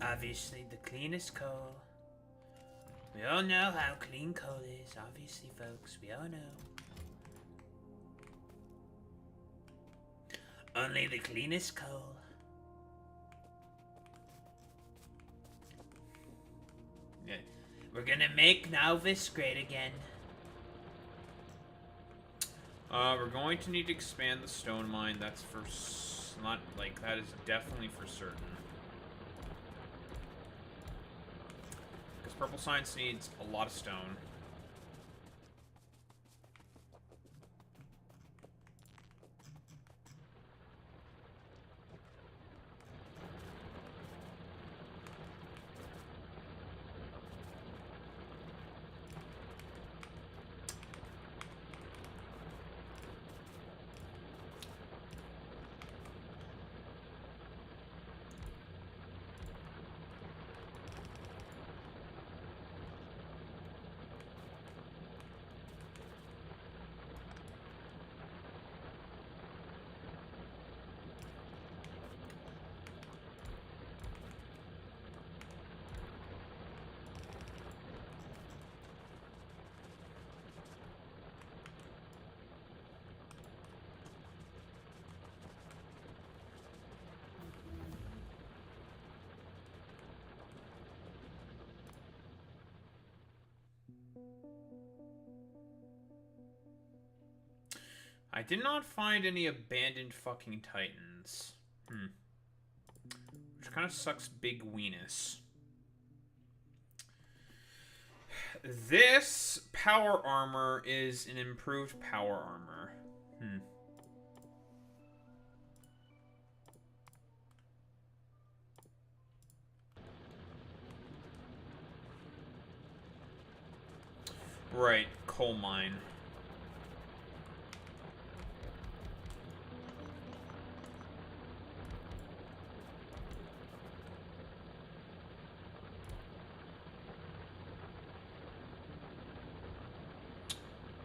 Obviously, the cleanest coal. We all know how clean coal is, obviously, folks. We all know. Only the cleanest coal. Yeah. We're gonna make Novice great again. We're going to need to expand the stone mine. That's for not like that is definitely for certain. Because Purple Science needs a lot of stone. I did not find any abandoned fucking titans. Which kind of sucks big weenus. This power armor is an improved power armor. Right, coal mine.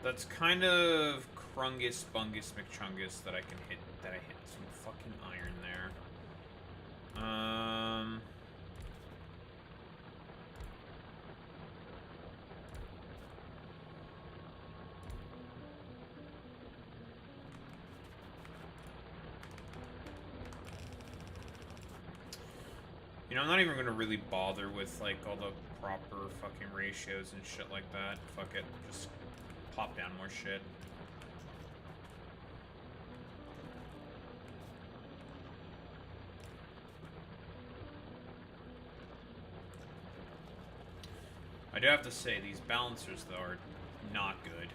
That's kind of Krungus, Bungus, McChungus that I can hit. That I hit some fucking iron there. You know, I'm not even gonna really bother with like all the proper fucking ratios and shit like that. Fuck it, just pop down more shit. I do have to say, these balancers, though, are not good.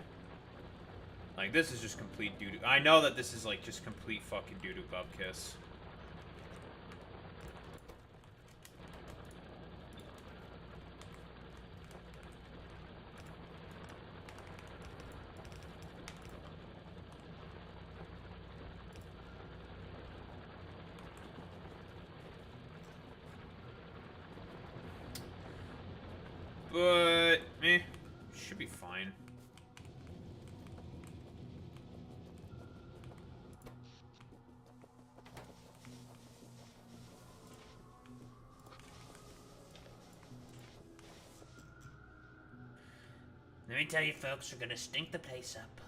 Like, this is just complete doo-doo. I know that this is, like, just complete fucking doo-doo bupkiss. But, should be fine. Let me tell you, folks, we're gonna stink the place up.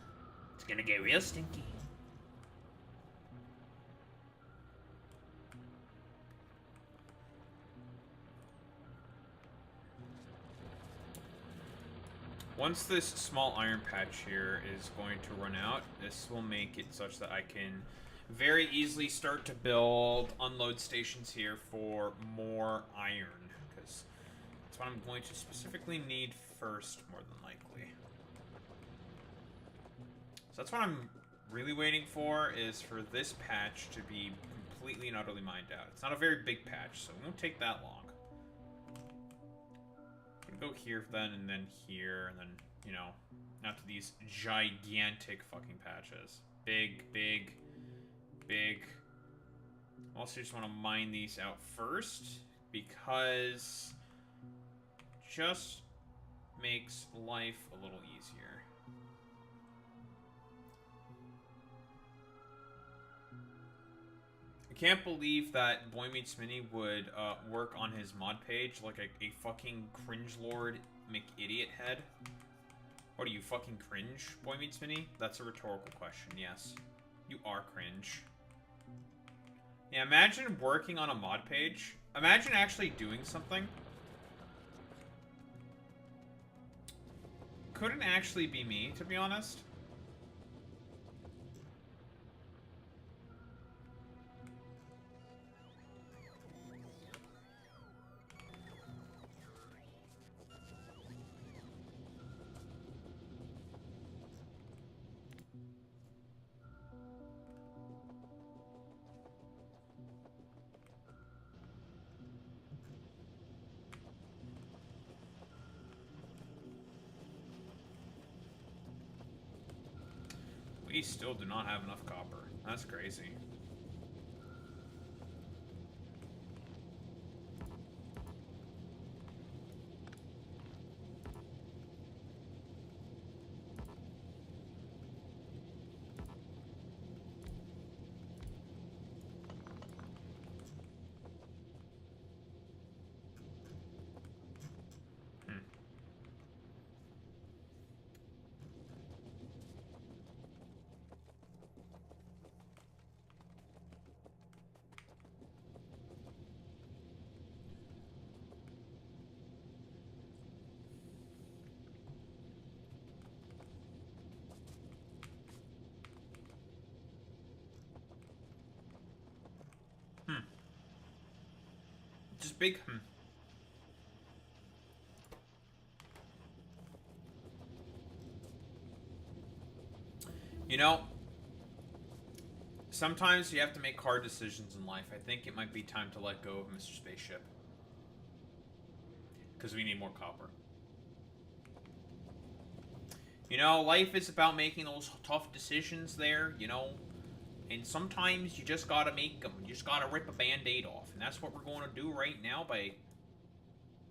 It's gonna get real stinky. Once this small iron patch here is going to run out, this will make it such that I can very easily start to build unload stations here for more iron, because that's what I'm going to specifically need first, more than likely. So that's what I'm really waiting for, is for this patch to be completely and utterly mined out. It's not a very big patch, so it won't take that long. Go here then, and then here, and then, you know, not to these gigantic fucking patches. Big, big, big. Also just want to mine these out first, because just makes life a little easier. I can't believe that Boy Meets Mini would work on his mod page like a fucking cringe lord McIdiot head. What are you, fucking cringe, Boy Meets Mini? That's a rhetorical question, yes. You are cringe. Yeah, imagine working on a mod page. Imagine actually doing something. Couldn't actually be me, to be honest. We still do not have enough copper. That's crazy. Just big. You know, sometimes you have to make hard decisions in life. I think it might be time to let go of Mr. Spaceship. Because we need more copper. You know, life is about making those tough decisions there, you know. And sometimes you just gotta make them. You just gotta rip a band-aid off. And that's what we're going to do right now by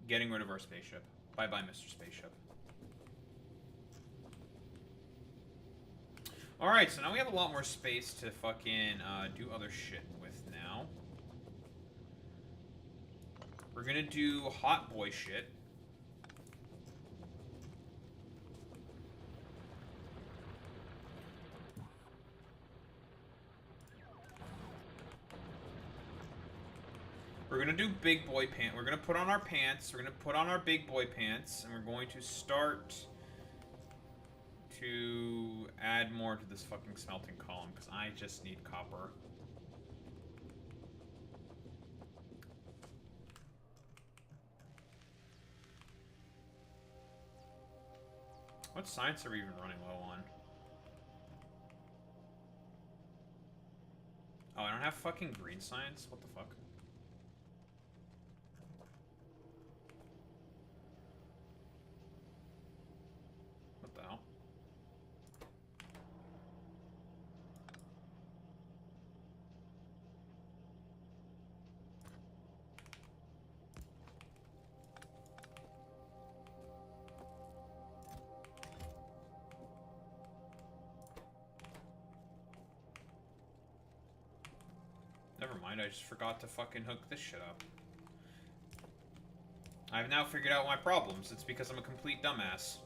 getting rid of our spaceship. Bye-bye, Mr. Spaceship. Alright, so now we have a lot more space to fucking do other shit with now. We're gonna do hot boy shit. We're gonna do big boy pants. We're gonna put on our pants. We're gonna put on our big boy pants, and we're going to start to add more to this fucking smelting column, because I just need copper. What science are we even running low on? Oh, I don't have fucking green science? What the fuck? What the hell? Never mind, I just forgot to fucking hook this shit up. I've now figured out my problems. It's because I'm a complete dumbass.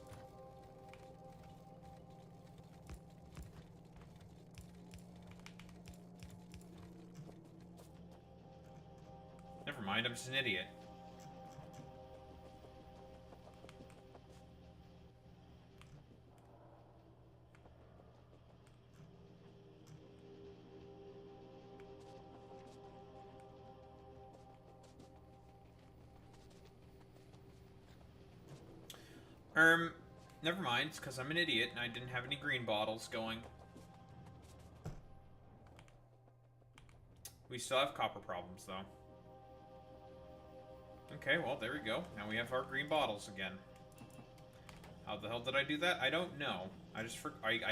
mind. I'm just an idiot. Never mind, it's because I'm an idiot and I didn't have any green bottles going. We still have copper problems, though. Okay, well, there we go. Now we have our green bottles again. How the hell did I do that? I don't know. I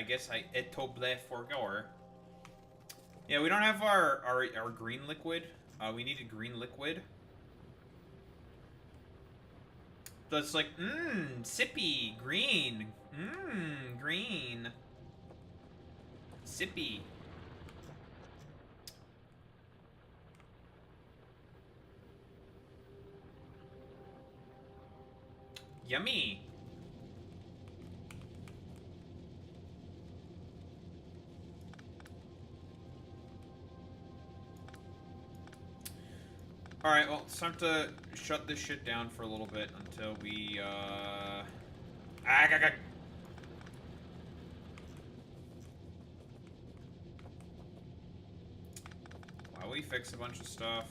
guess I etoble forgore. Yeah, we don't have our green liquid. We need a green liquid. That's like, sippy, green. Green. Sippy. Yummy. Alright, well, it's time to shut this shit down for a little bit until we, while we fix a bunch of stuff.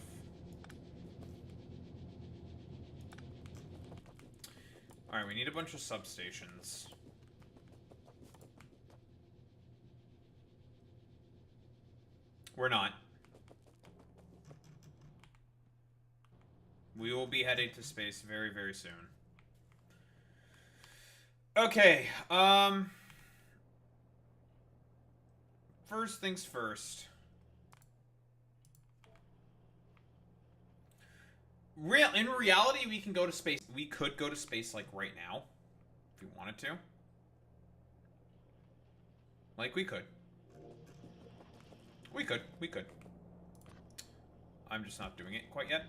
Alright, we need a bunch of substations. We're not. We will be heading to space very, very soon. Okay, first things first. In reality, we can go to space. We could go to space, like, right now. If we wanted to. Like, we could. We could. I'm just not doing it quite yet.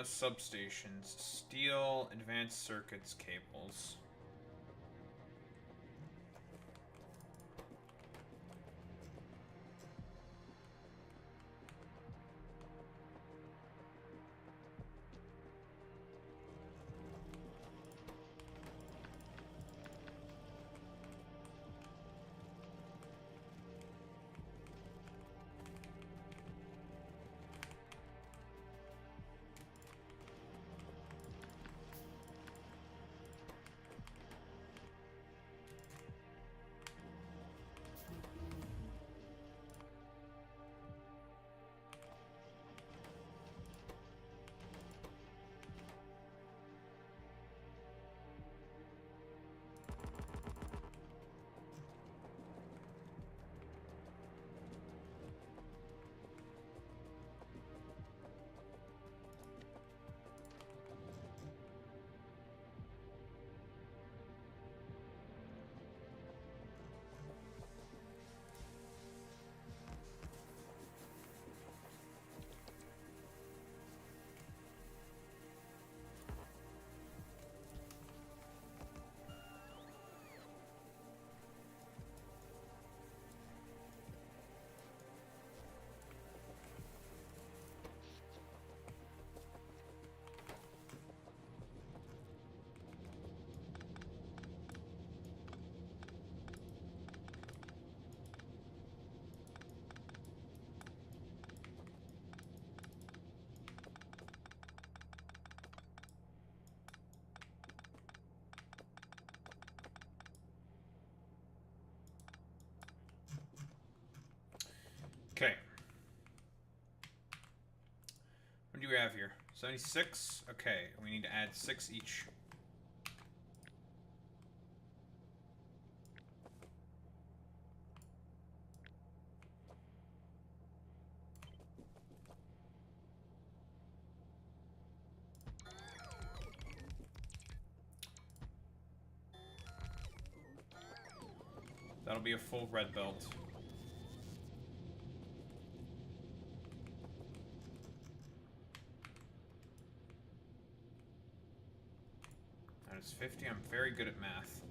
Substations. Steel, advanced circuits, cables. do we have here? 76? Okay, we need to add 6 each. That'll be a full red belt. That is 50. I'm very good at math.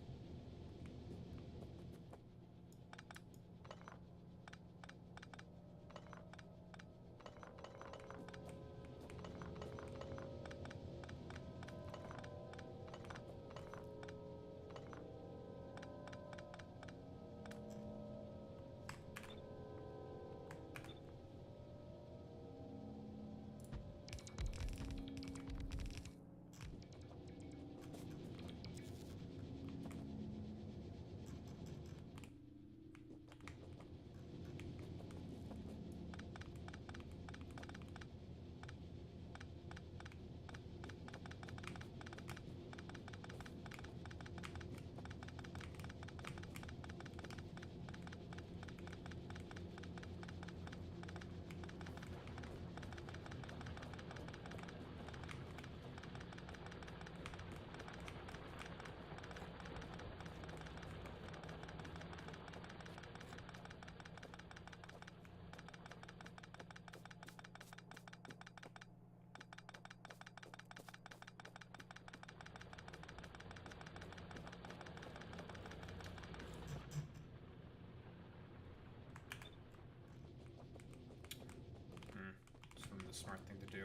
It's the smart thing to do.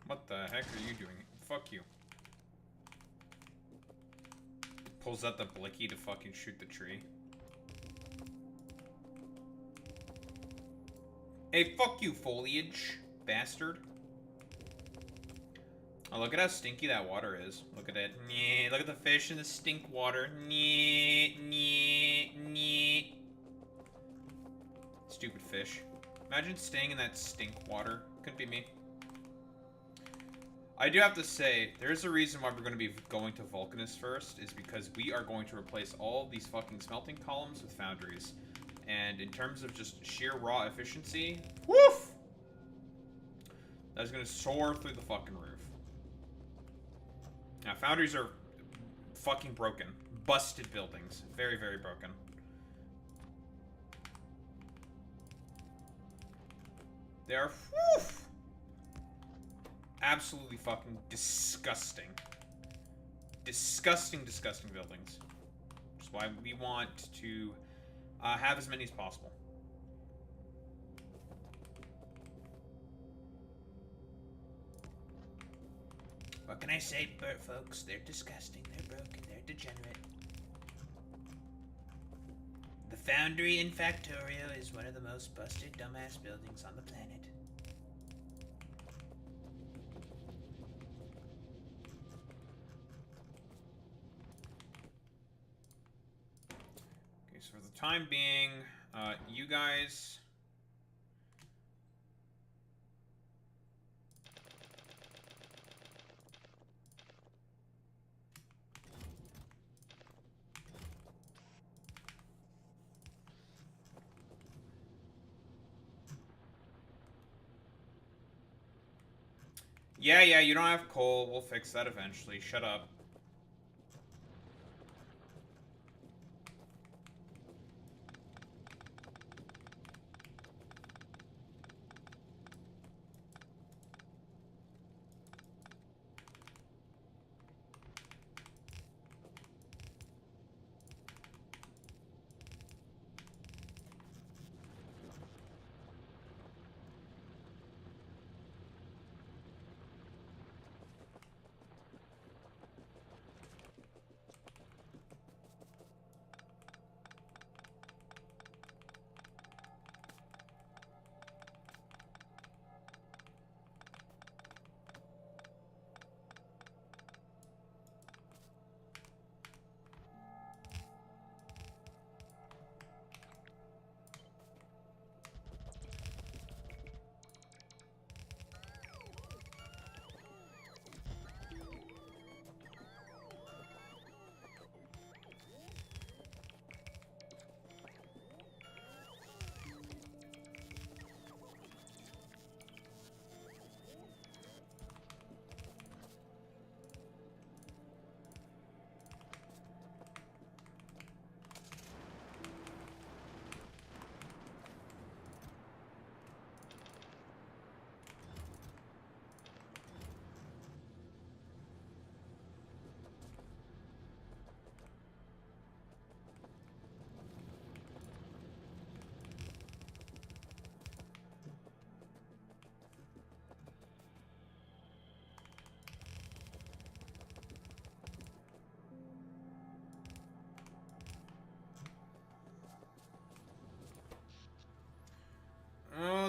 What the heck are you doing? Fuck you. Pulls out the blicky to fucking shoot the tree. Hey, fuck you, foliage, bastard. Oh, look at how stinky that water is. Look at it. Nyeh. Look at the fish in the stink water. Nyeh, nyeh, nyeh. Stupid fish. Imagine staying in that stink water. Couldn't be me. I do have to say, there's a reason why we're going to be going to Vulcanus first, is because we are going to replace all these fucking smelting columns with foundries. And in terms of just sheer raw efficiency, woof! That's going to soar through the fucking roof. Now, foundries are fucking broken. Busted buildings. Very, very broken. They are, woof! Absolutely fucking disgusting. Disgusting, disgusting buildings. Which is why we want to have as many as possible. What can I say, folks? They're disgusting, they're broken, they're degenerate. The Foundry in Factorio is one of the most busted dumbass buildings on the planet. Okay, so for the time being, you guys... Yeah, you don't have coal. We'll fix that eventually. Shut up.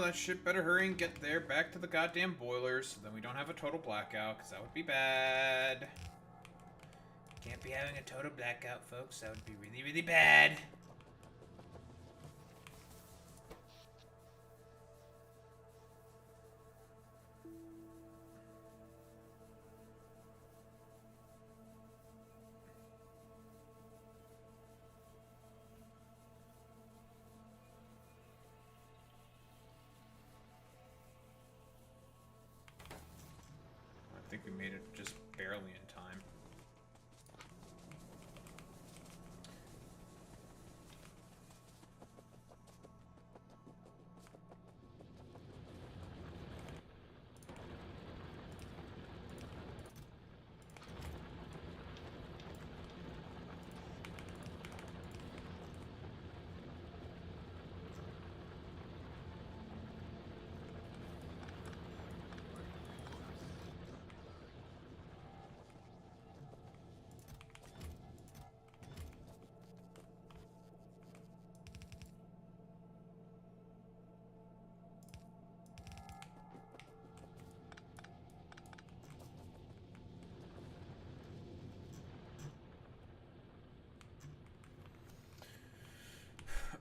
that shit better hurry and get there, back to the goddamn boilers, so then we don't have a total blackout, because that would be bad. Can't be having a total blackout, folks. That would be really, really bad. I think we made it just barely in time.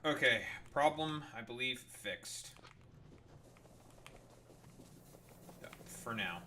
Okay, problem, I believe, fixed. For now.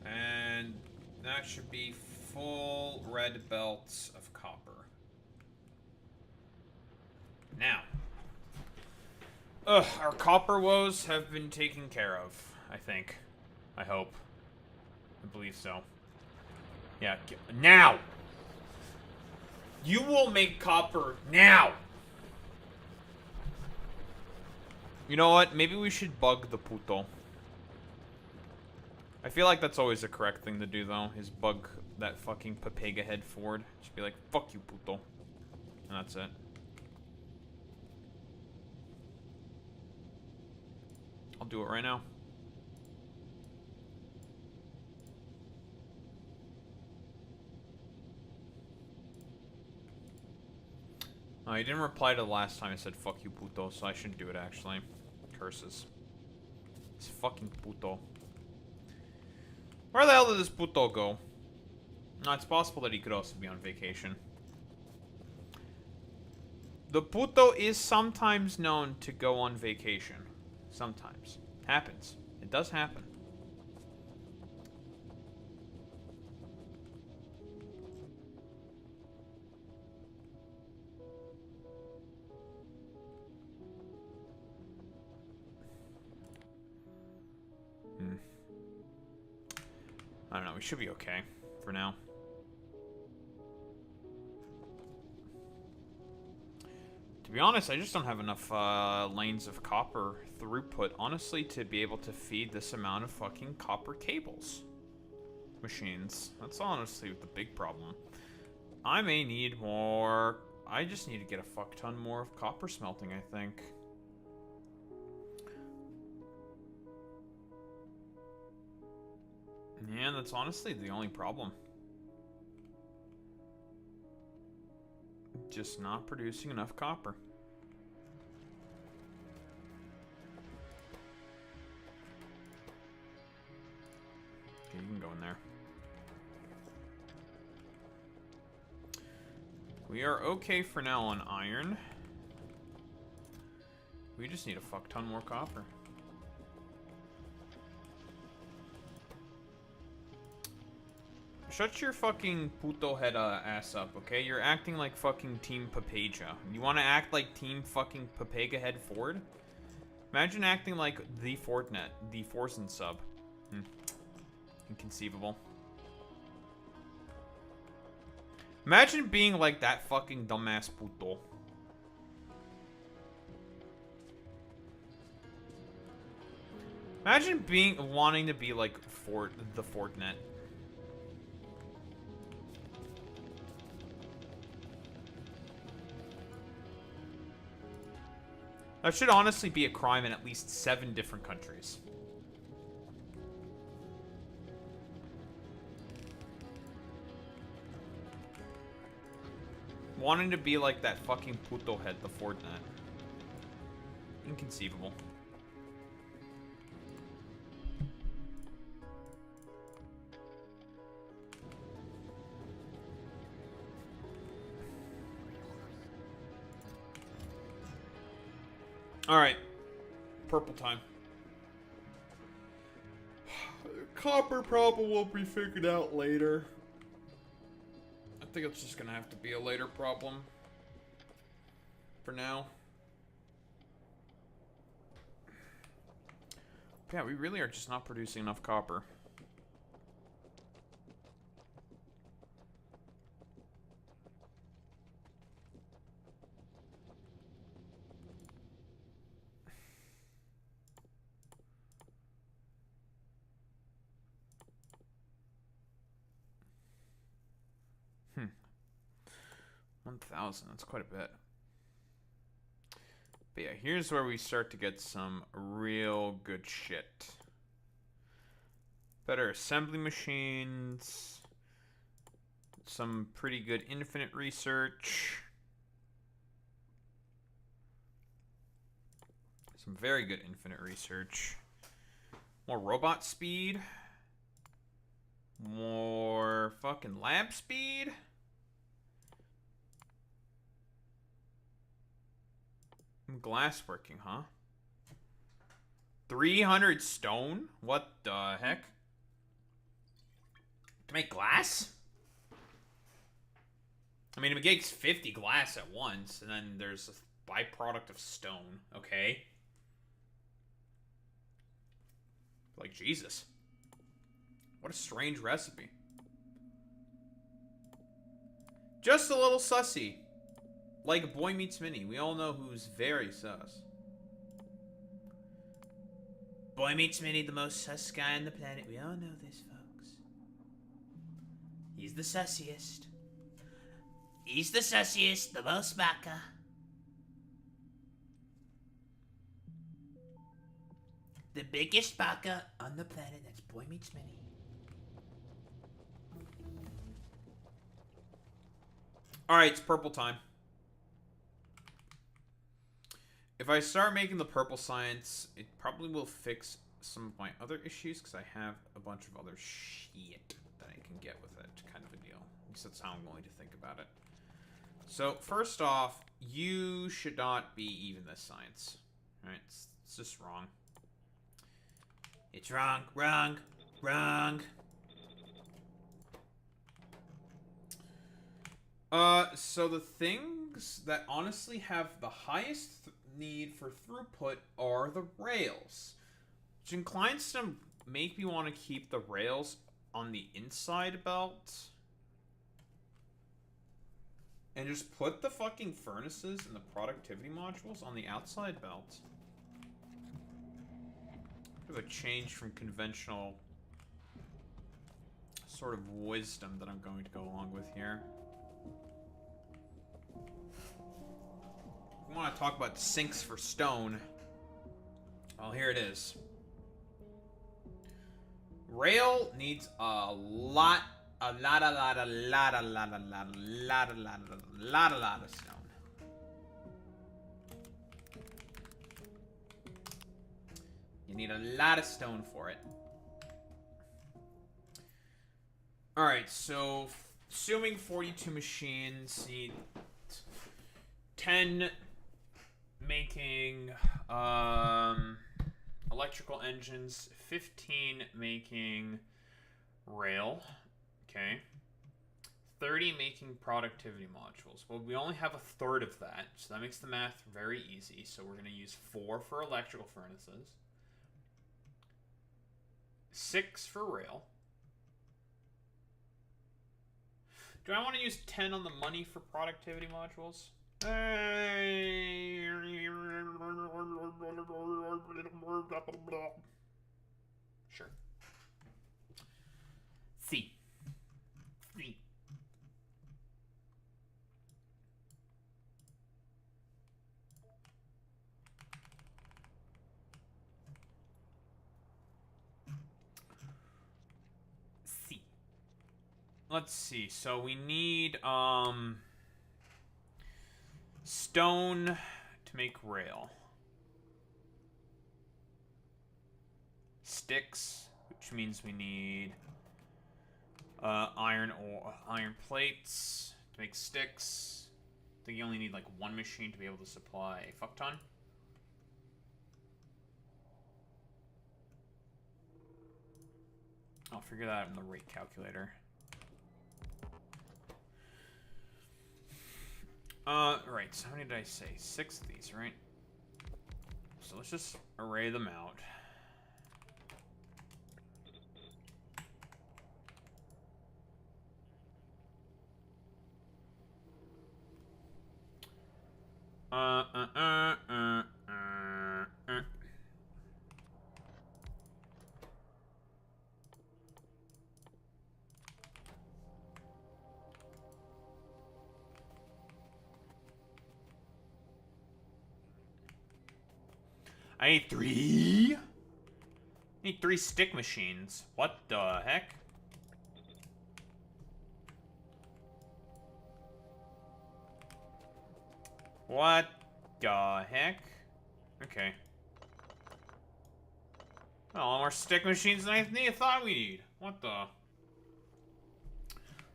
And that should be full red belts of copper. Now. Our copper woes have been taken care of, I think. I hope. I believe so. Yeah, now! You will make copper now! You know what? Maybe we should bug the puto. I feel like that's always the correct thing to do, though, is bug that fucking Papega head Ford. Just be like, fuck you, puto. And that's it. I'll do it right now. He didn't reply to the last time I said fuck you, puto, so I shouldn't do it, actually. Curses. It's fucking puto. Where the hell did this puto go? No, it's possible that he could also be on vacation. The puto is sometimes known to go on vacation. Sometimes. Happens. It does happen. I don't know, we should be okay for now. To be honest, I just don't have enough lanes of copper throughput, honestly, to be able to feed this amount of fucking copper cables. Machines. That's honestly the big problem. I may need more... I just need to get a fuck ton more of copper smelting, I think. Yeah, that's honestly the only problem. Just not producing enough copper. Okay, you can go in there. We are okay for now on iron. We just need a fuck ton more copper. Shut your fucking puto head ass up, okay? You're acting like fucking Team Papeja. You want to act like Team fucking Papega head Ford? Imagine acting like the Fortnite, the Forsen sub. Inconceivable. Imagine being like that fucking dumbass puto. Imagine wanting to be like the Fortnite. That should honestly be a crime in at least 7 different countries. Wanting to be like that fucking puto head, the Fortnite. Inconceivable. Alright. Purple time. Copper problem will be figured out later. I think it's just gonna have to be a later problem. For now. Yeah, we really are just not producing enough copper. Hmm. 1,000, that's quite a bit. But yeah, here's where we start to get some real good shit. Better assembly machines. Some pretty good infinite research. Some very good infinite research. More robot speed. More fucking lab speed. Glassworking, huh? 300 stone? What the heck? To make glass? I mean, it makes 50 glass at once, and then there's a byproduct of stone, okay? Like, Jesus. What a strange recipe. Just a little sussy. Like Boy Meets Minnie. We all know who's very sus. Boy Meets Minnie, the most sus guy on the planet. We all know this, folks. He's the sussiest. He's the sussiest, the most baka. The biggest baka on the planet. That's Boy Meets Minnie. Alright, it's purple time. If I start making the purple science, it probably will fix some of my other issues, because I have a bunch of other shit that I can get with it, kind of a deal. At least that's how I'm going to think about it. So, first off, you should not be even this science. Alright, it's just wrong. It's wrong, wrong, wrong. So the things that honestly have the highest need for throughput are the rails, which inclines to make me want to keep the rails on the inside belt and just put the fucking furnaces and the productivity modules on the outside belt. Bit of a change from conventional sort of wisdom that I'm going to go along with here. I want to talk about sinks for stone. Well, here it is. Rail needs a lot of stone. You need a lot of stone for it. Alright, so assuming 42 machines need 10 making electrical engines, 15 making rail, okay, 30 making productivity modules. Well, we only have a third of that, so that makes the math very easy. So we're going to use 4 for electrical furnaces, 6 for rail. Do I want to use 10 on the money for productivity modules? Sure. C. C. C. Let's see. So we need stone to make rail. Sticks, which means we need iron plates to make sticks. I think you only need like one machine to be able to supply a fuck ton. I'll figure that out in the rate calculator. Right, so how many did I say? 6 of these, right? So let's just array them out. I need 3? I need 3 stick machines. What the heck? What the heck? Okay. Well, more stick machines than I thought we need. What the?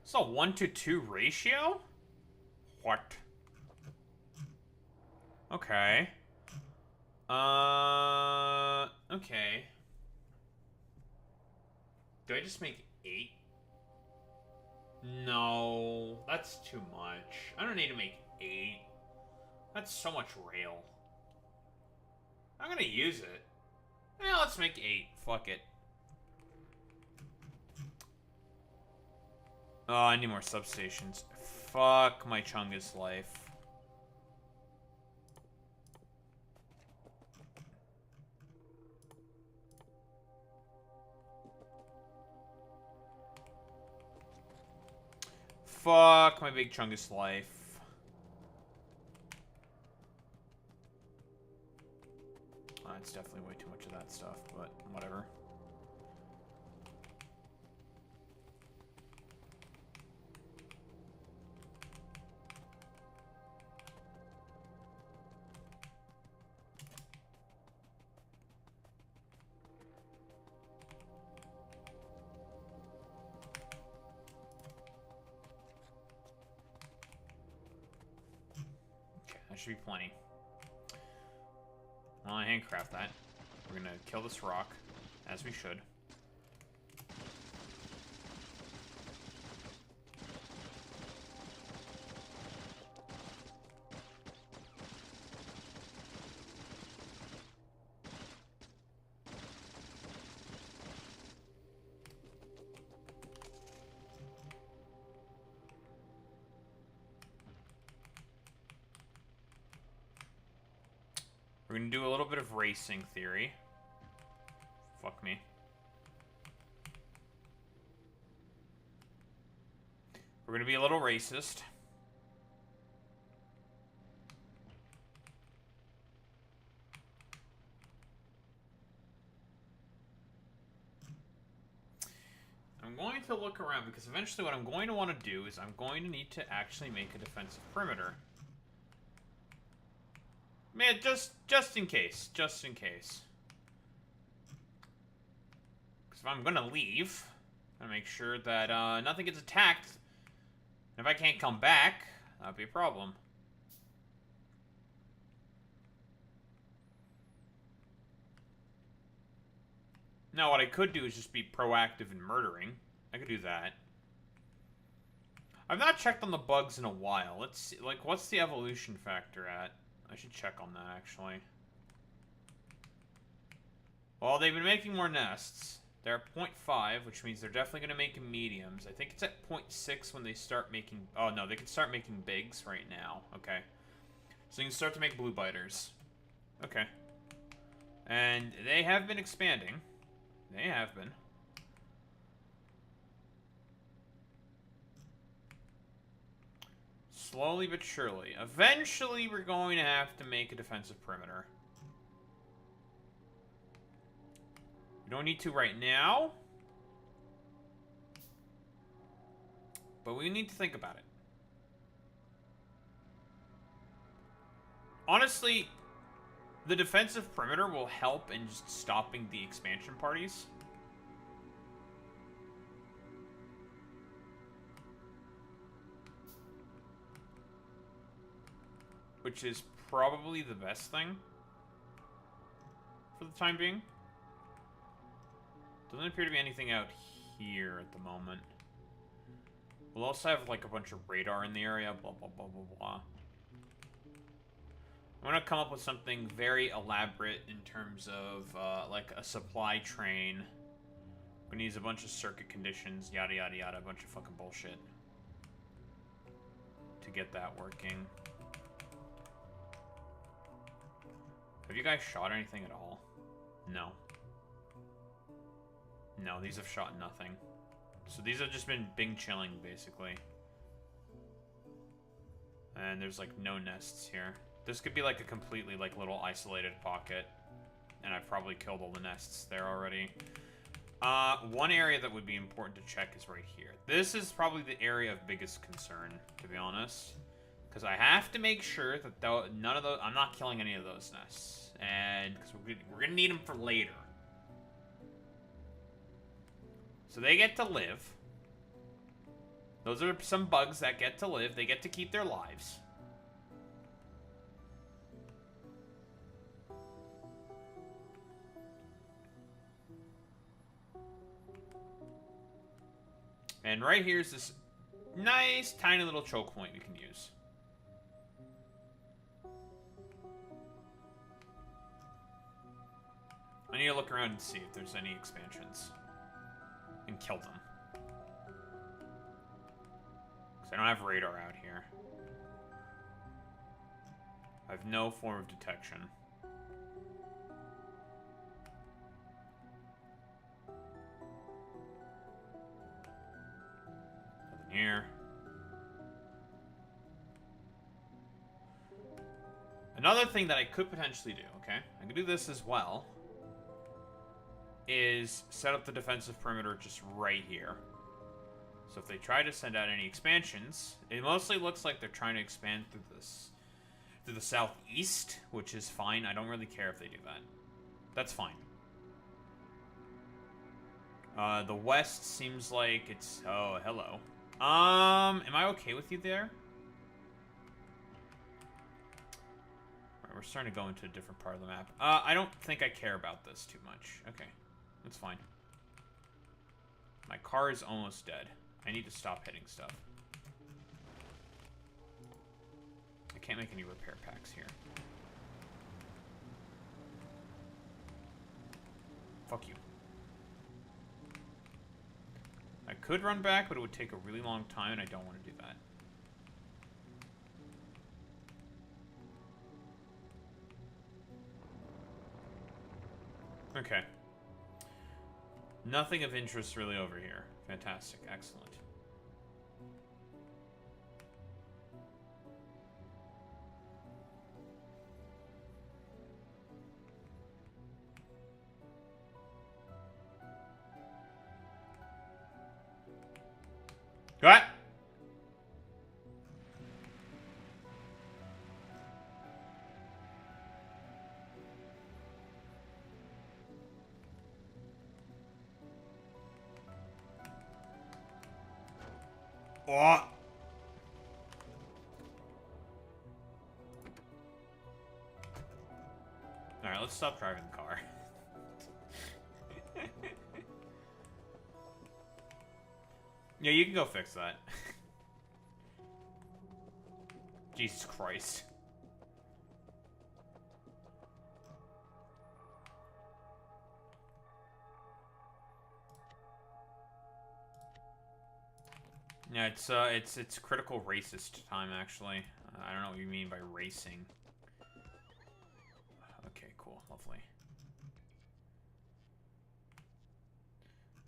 It's a 1-to-2 ratio? What? Okay. Okay. Do I just make 8? No, that's too much. I don't need to make 8. That's so much rail. I'm gonna use it. Yeah, let's make 8. Fuck it. Oh, I need more substations. Fuck my Chungus life. Fuck my big Chungus life. It's definitely way too much of that stuff, but whatever. Okay, that should be plenty. Well, I handcraft that. We're gonna kill this rock, as we should. We're gonna do a little bit of racing theory. Fuck me. We're gonna be a little racist. I'm going to look around because eventually what I'm going to want to do is I'm going to need to actually make a defensive perimeter. Man, just in case. Just in case. Because if I'm gonna leave, I'm gonna make sure that nothing gets attacked. And if I can't come back, that'd be a problem. Now, what I could do is just be proactive in murdering. I could do that. I've not checked on the bugs in a while. Let's see, like, what's the evolution factor at? I should check on that, actually. Well, they've been making more nests. They're at 0.5, which means they're definitely going to make mediums. I think it's at 0.6 when they start making... Oh, no, they can start making bigs right now. Okay. So you can start to make blue biters. Okay. And they have been expanding. They have been. Slowly but surely. Eventually, we're going to have to make a defensive perimeter. We don't need to right now. But we need to think about it. Honestly, the defensive perimeter will help in just stopping the expansion parties. Which is probably the best thing for the time being. Doesn't appear to be anything out here at the moment. We'll also have like a bunch of radar in the area, blah, blah, blah, blah, blah. I'm gonna come up with something very elaborate in terms of like a supply train. We're gonna use a bunch of circuit conditions, yada, yada, yada, a bunch of fucking bullshit to get that working. Have you guys shot anything at all? No. No, these have shot nothing. So these have just been Bing chilling, basically. And there's, like, no nests here. This could be, like, a completely, like, little isolated pocket. And I've probably killed all the nests there already. One area that would be important to check is right here. This is probably the area of biggest concern, to be honest. Because I have to make sure that none of those... I'm not killing any of those nests. And... because we're going to need them for later. So they get to live. Those are some bugs that get to live. They get to keep their lives. And right here's this nice, tiny little choke point we can use. I need to look around and see if there's any expansions. And kill them. Because I don't have radar out here. I have no form of detection. Nothing here. Another thing that I could potentially do, okay? I could do this as well. Is set up the defensive perimeter just right here. So if they try to send out any expansions, it mostly looks like they're trying to expand through the southeast, which is fine. I don't really care if they do that. That's fine. The west seems like it's... Oh, hello. Am I okay with you there? Alright, we're starting to go into a different part of the map. I don't think I care about this too much. Okay. That's fine. My car is almost dead. I need to stop hitting stuff. I can't make any repair packs here. Fuck you. I could run back, but it would take a really long time, and I don't want to do that. Okay. Nothing of interest really over here. Fantastic. Excellent. What? Oh. Alright, let's stop driving the car. Yeah, you can go fix that. Jesus Christ. Yeah, it's critical racist time actually. I don't know what you mean by racing. Okay, cool, lovely.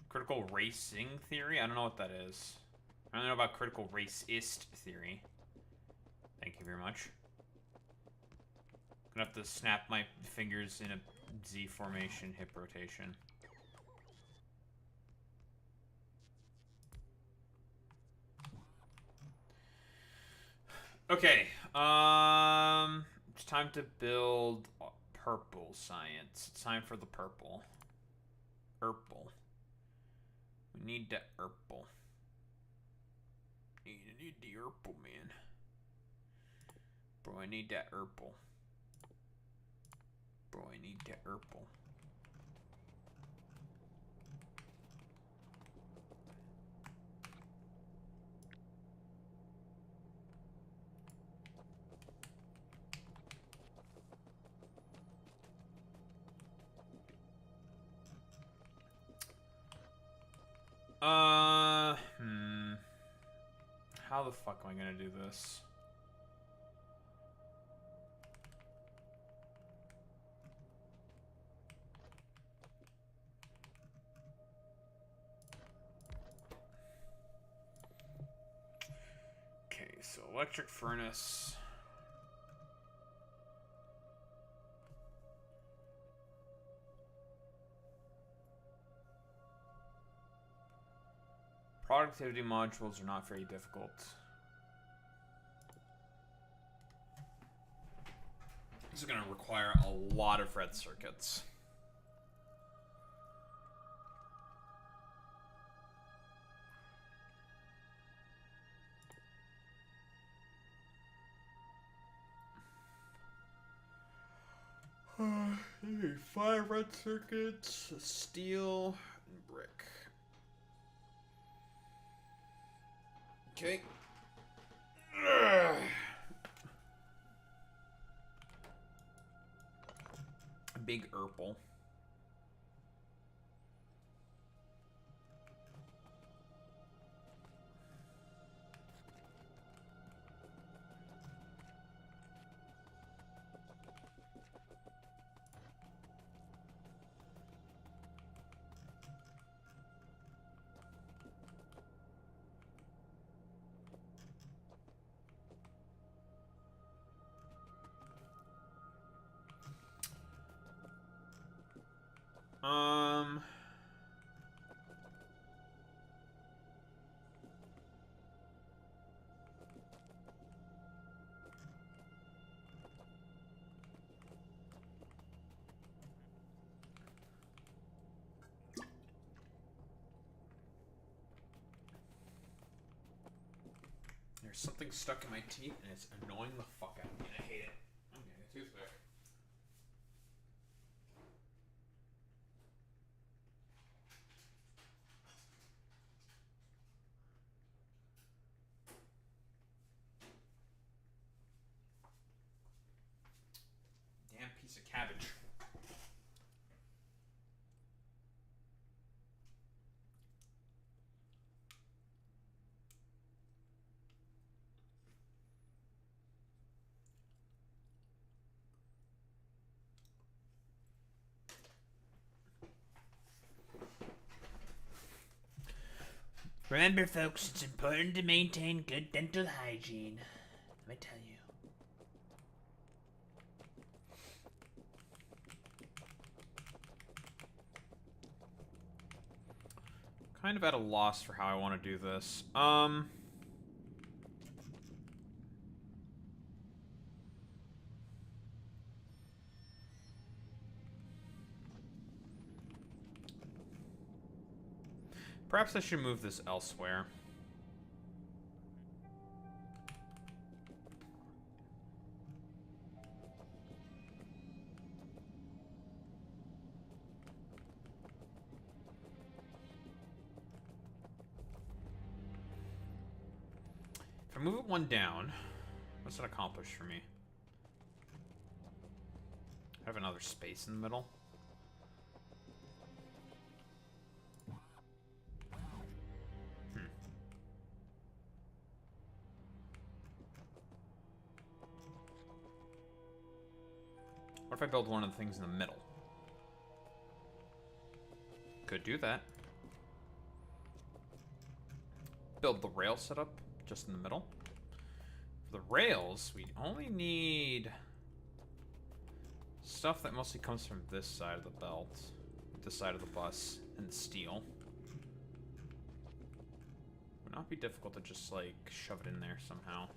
Critical racing theory? I don't know what that is. I don't know about critical racist theory. Thank you very much. Gonna have to snap my fingers in a Z formation hip rotation. Okay, it's time to build purple science. It's time for the purple. Purple. We need the purple. Need the purple, man. Bro, I need that purple. Bro, I need that purple. How the fuck am I gonna do this? Okay, so electric furnace. Productivity modules are not very difficult. This is going to require a lot of red circuits. Okay, 5 red circuits, steel, and brick. Okay. Big purple. There's something stuck in my teeth and it's annoying the fuck out of me. I hate it. I'm getting a toothpick. Damn piece of cabbage. Remember, folks, it's important to maintain good dental hygiene. Let me tell you. Kind of at a loss for how I want to do this. Perhaps I should move this elsewhere. If I move it one down, what's that accomplish for me? I have another space in the middle. What if I build one of the things in the middle? Could do that. Build the rail setup just in the middle. For the rails, we only need stuff that mostly comes from this side of the belt, this side of the bus, and steel. Would not be difficult to just, like, shove it in there somehow.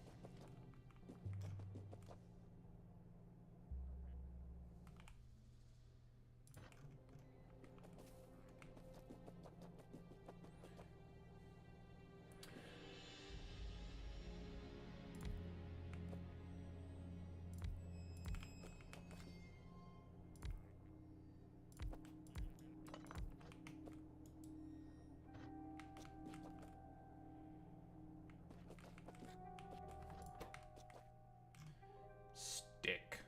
Stick.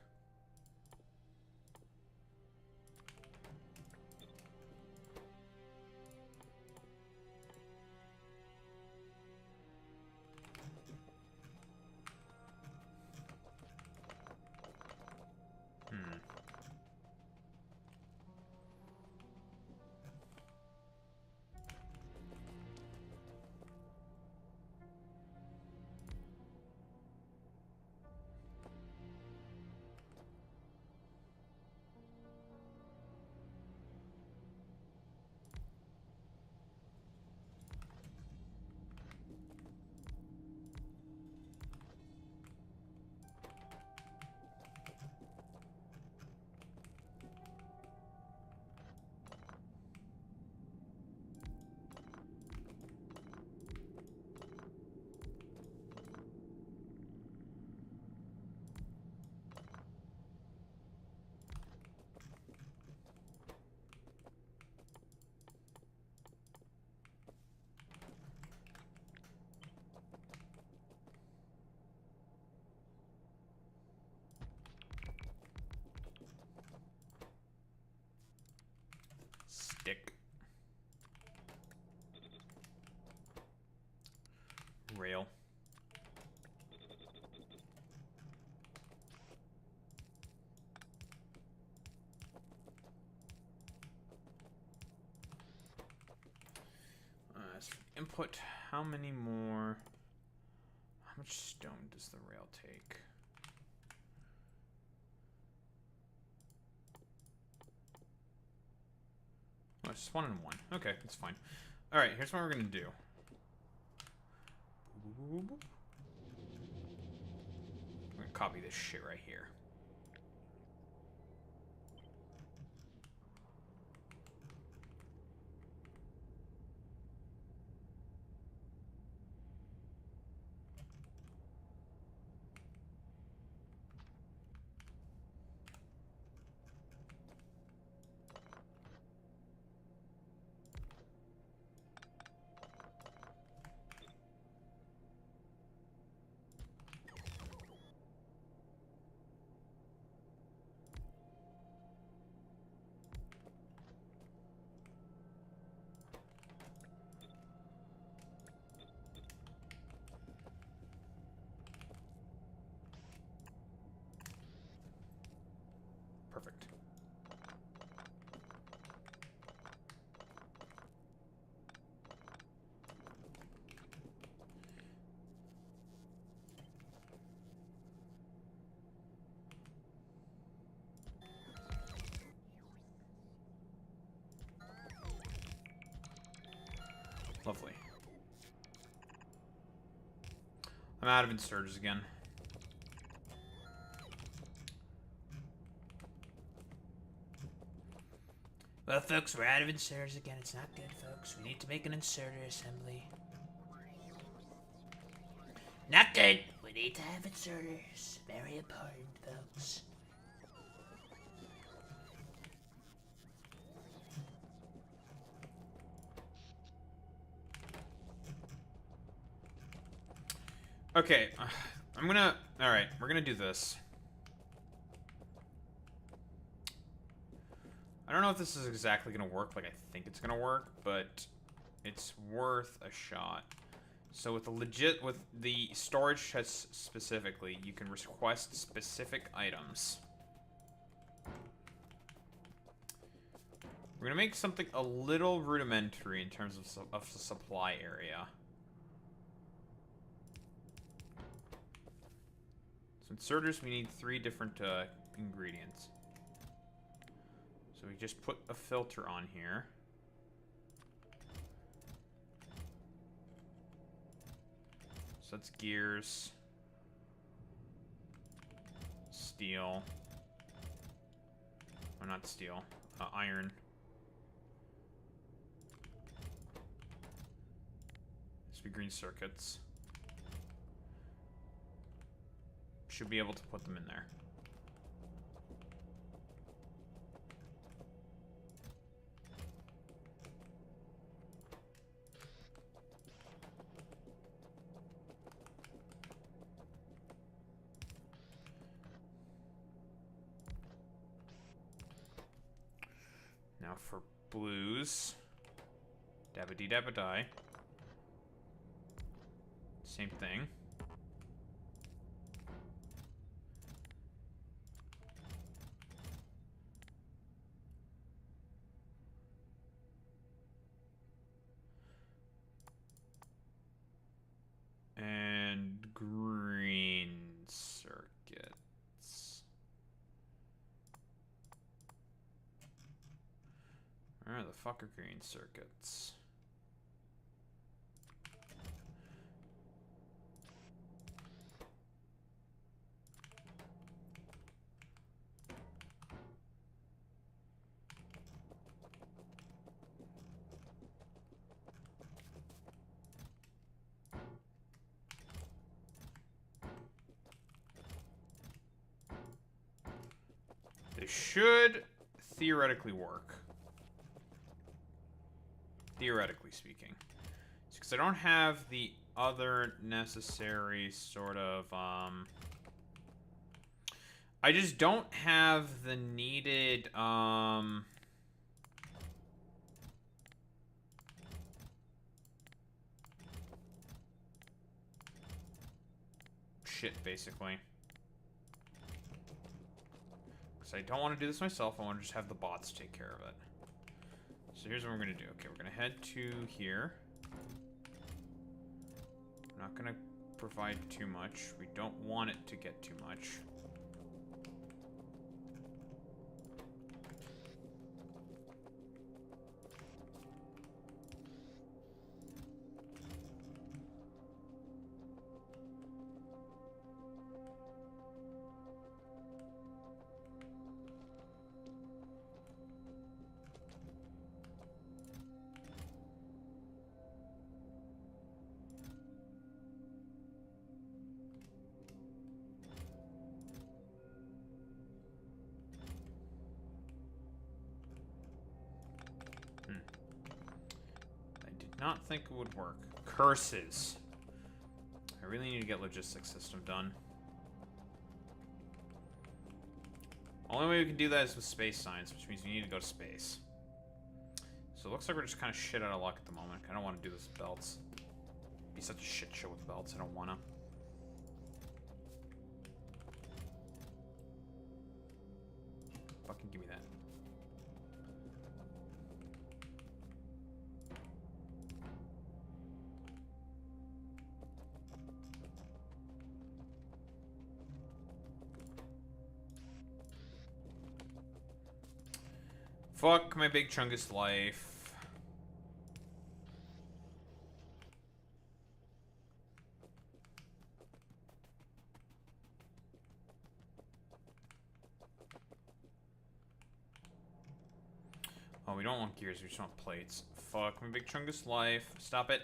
Stick. Rail. As for input, how many more? How much stone does the rail take? Oh, it's just 1 and 1. Okay, that's fine. Alright, here's what we're gonna do. I'm gonna copy this shit right here. Perfect. Lovely. I'm out of inserters again. Well, folks, we're out of inserters again. It's not good, folks. We need to make an inserter assembly. Not good. We need to have inserters. Very important, folks. Okay, I'm gonna... Alright, we're gonna do this. I don't know if this is exactly gonna work like I think it's gonna work, but it's worth a shot. So with the storage chests specifically, you can request specific items. We're gonna make something a little rudimentary in terms of the supply area. So inserters, we need 3 different ingredients. So we just put a filter on here. So that's gears. Steel. Or not steel. Iron. This would be green circuits. Should be able to put them in there. Now for blues, dabba-dee dabba-die. Same thing. And green circuits. Where the fuck are green circuits? They should theoretically work. Theoretically speaking. Because I don't have the other necessary sort of, I just don't have the needed, shit, basically. Because I don't want to do this myself, I want to just have the bots take care of it. So here's what we're going to do. Okay, we're going to head to here. I'm not going to provide too much. We don't want it to get too much. Not think it would work. Curses. I really need to get logistics system done. Only way we can do that is with space science, which means we need to go to space. So it looks like we're just kind of shit out of luck at the moment. I don't want to do this with belts. It'd be such a shit show with belts. I don't want to. Fucking give me that. Fuck my big chungus life. Oh, we don't want gears, we just want plates. Fuck my big chungus life. Stop it.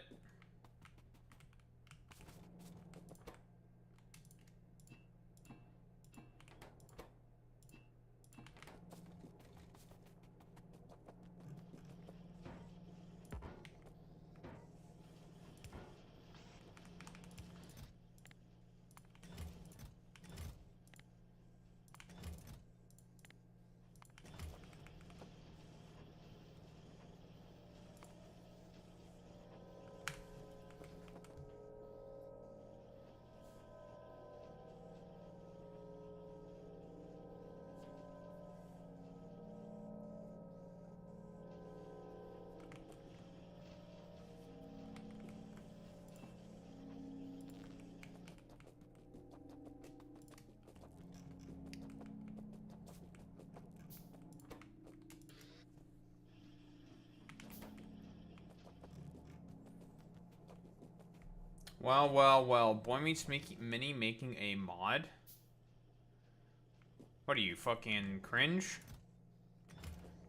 Well, well, well. Boy Meets Mini making a mod? What are you, fucking cringe?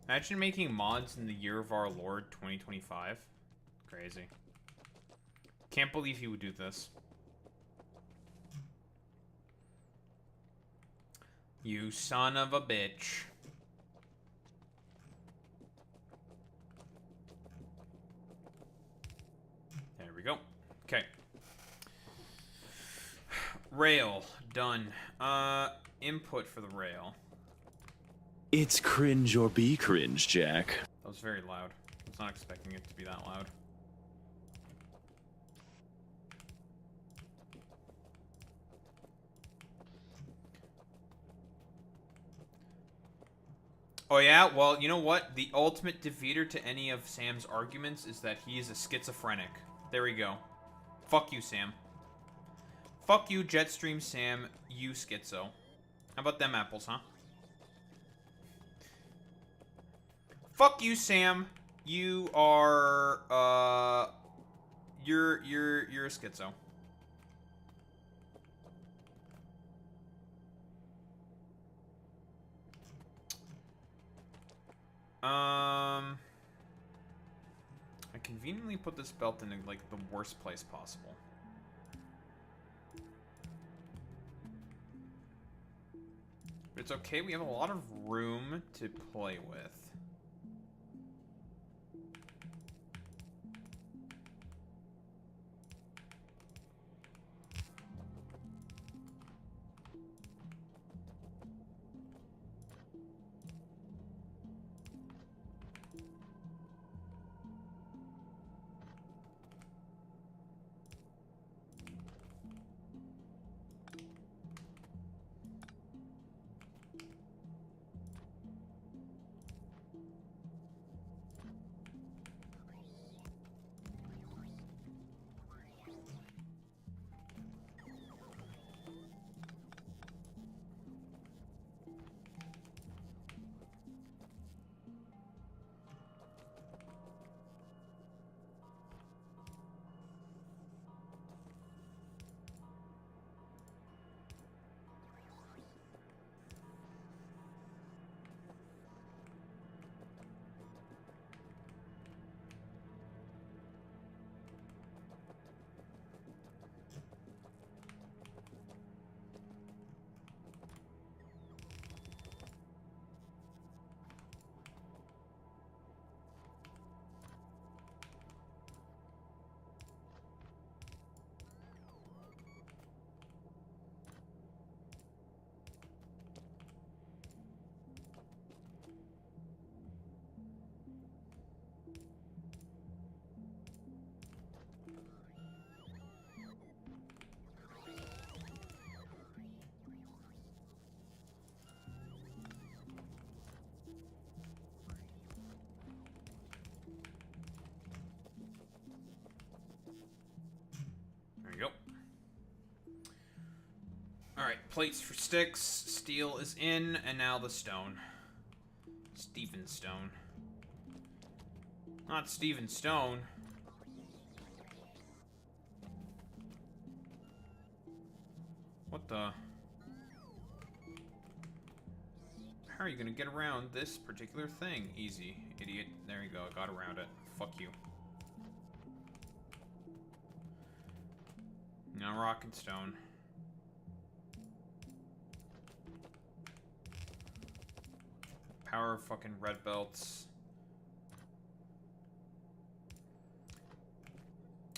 Imagine making mods in the year of our Lord 2025. Crazy. Can't believe he would do this. You son of a bitch. There we go. Okay. Rail. Done. Input for the rail. It's cringe or be cringe, Jack. That was very loud. I was not expecting it to be that loud. Oh yeah? Well, you know what? The ultimate defeater to any of Sam's arguments is that he is a schizophrenic. There we go. Fuck you, Sam. Fuck you, Jetstream Sam, you schizo. How about them apples, huh? Fuck you, Sam. You are, you're a schizo. I conveniently put this belt in, like, the worst place possible. But it's okay, we have a lot of room to play with. There you go. Alright, plates for sticks. Steel is in, and now the stone. Steven Stone. Not Steven Stone. What the? How are you gonna get around this particular thing? Easy, idiot. There you go, I got around it. Fuck you. Now rock and stone. Power of fucking red belts.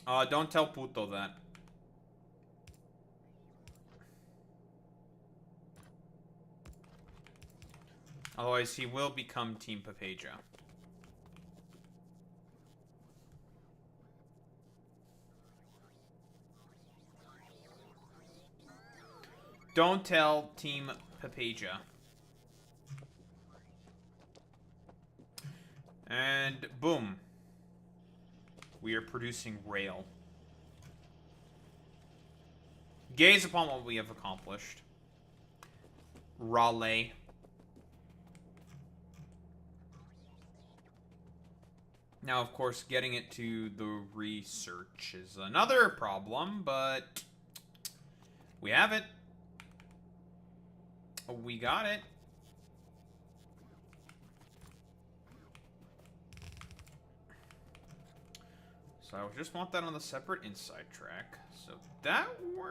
Don't tell Puto that. Otherwise, he will become Team Papeja. Don't tell Team Papeja. And boom. We are producing rail. Gaze upon what we have accomplished. Raleigh. Now, of course, getting it to the research is another problem, but we have it. We got it. So I just want that on the separate inside track. So that works.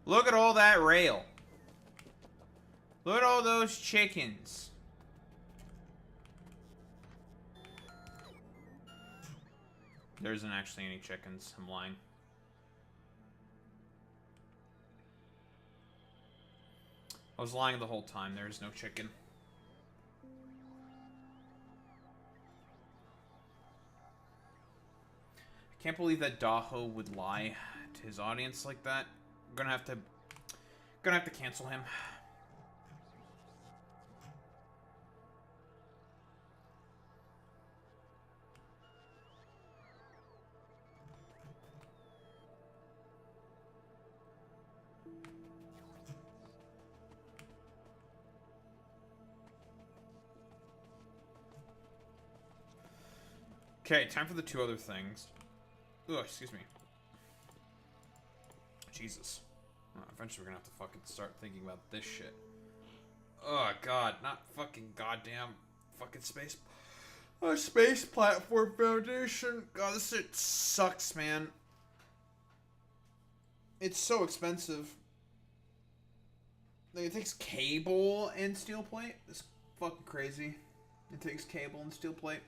Look at all that rail. Look at all those chickens. There isn't actually any chickens. I'm lying. I was lying the whole time. There is no chicken. I can't believe that Daho would lie to his audience like that. I'm gonna have to cancel him. Okay, time for the two other things. Ugh, excuse me. Jesus. Eventually we're gonna have to fucking start thinking about this shit. Oh god, not fucking goddamn fucking space. Space Platform Foundation. God, this shit sucks, man. It's so expensive. Like, it takes cable and steel plate. It's fucking crazy. It takes cable and steel plate.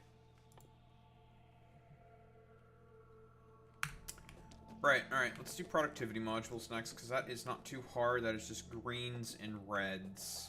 Right, alright, let's do productivity modules next, because that is not too hard. That is just greens and reds.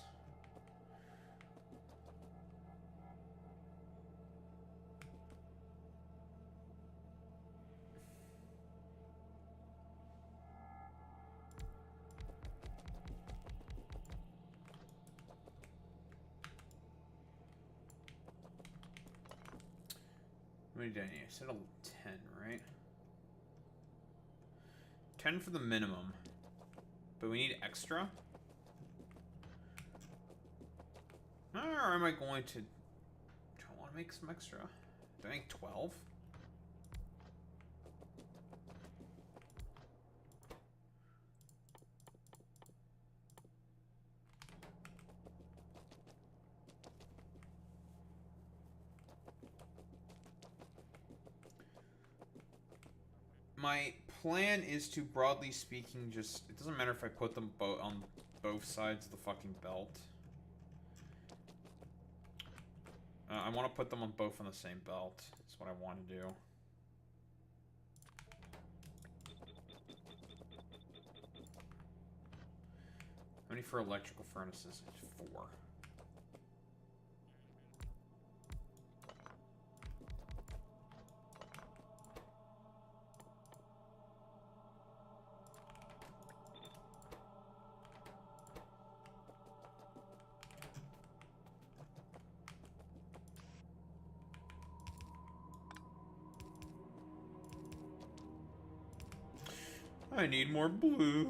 How many did I need? I said 10, right? 10 for the minimum. But we need extra? Or am I going to... Do I want to make some extra? Do I make 12? My plan is to, broadly speaking, just... It doesn't matter if I put them on both sides of the fucking belt. I want to put them on both on the same belt. That's what I want to do. How many for electrical furnaces? 4. I need more blues.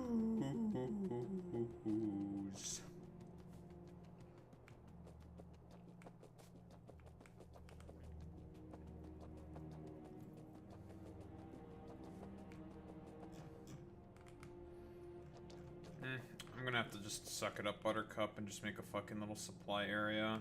I'm gonna have to just suck it up, Buttercup, and just make a fucking little supply area.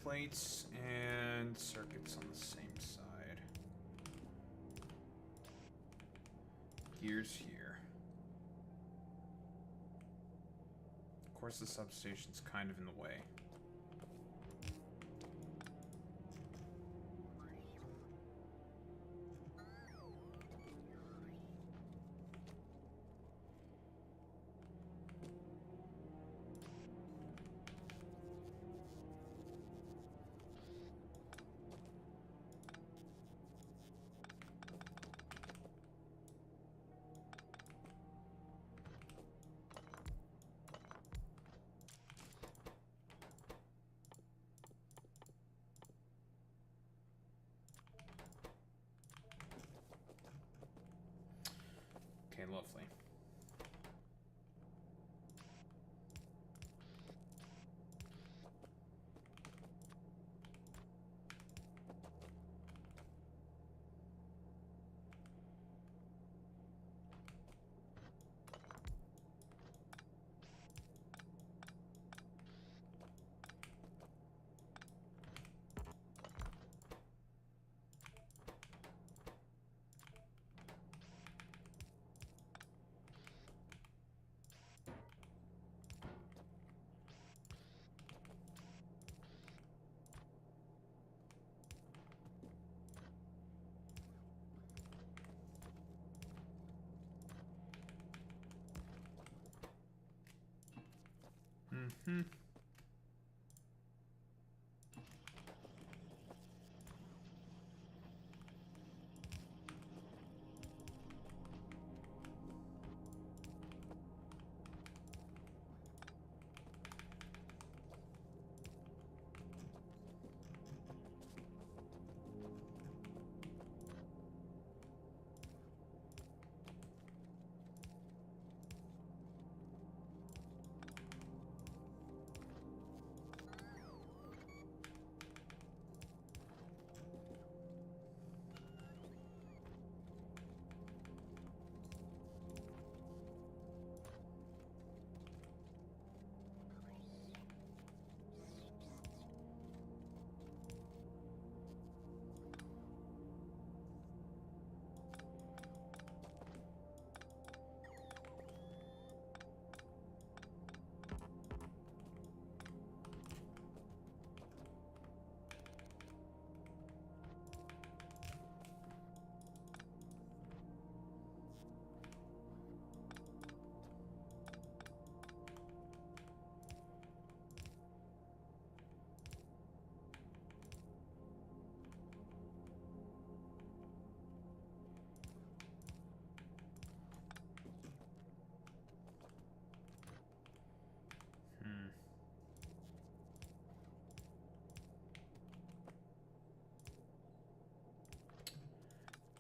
plates and circuits on the same side. Gears here. Of course, the substation's kind of in the way. Okay, lovely. Mm-hmm.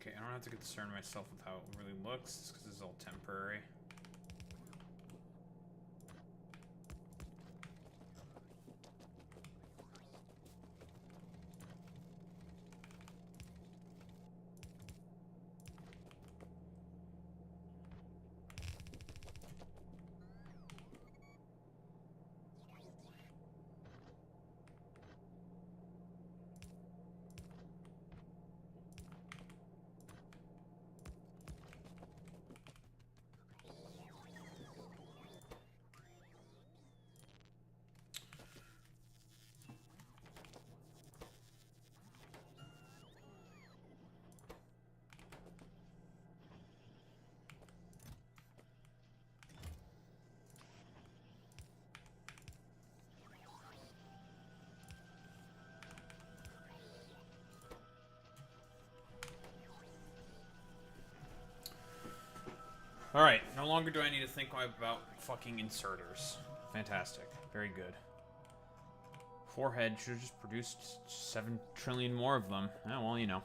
Okay, I don't have to concern myself with how it really looks, because this is all temporary. Alright, no longer do I need to think about fucking inserters. Fantastic. Very good. Forehead should have just produced 7 trillion more of them. Oh, well, you know.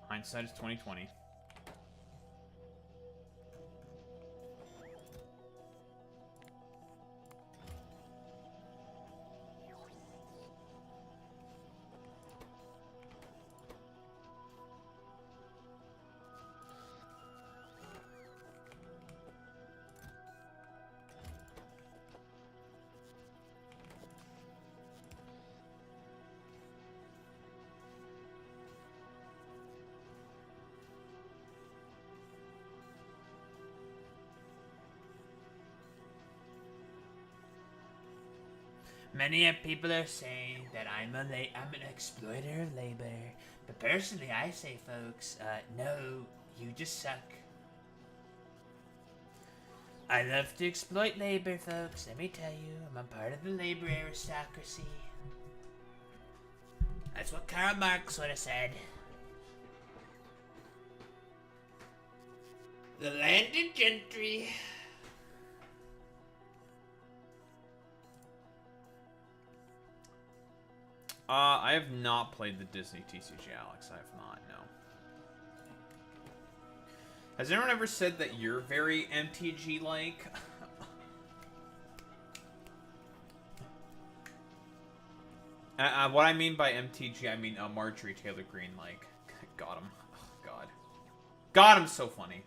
Hindsight is 2020. Many people are saying that I'm an exploiter of labor, but personally, I say, folks, no, you just suck. I love to exploit labor, folks. Let me tell you, I'm a part of the labor aristocracy. That's what Karl Marx would have said. The landed gentry. I have not played the Disney TCG, Alex. I have not, no. Has anyone ever said that you're very MTG-like? What I mean by MTG, I mean Marjorie Taylor Greene-like. Got him. Oh, God. God, I'm so funny.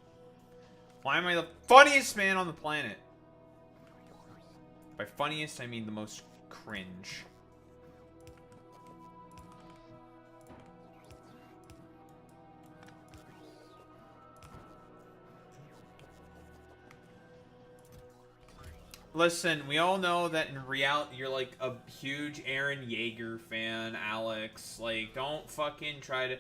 Why am I the funniest man on the planet? By funniest, I mean the most cringe. Listen, we all know that in reality, you're like a huge Aaron Yeager fan, Alex. Like, don't fucking try to...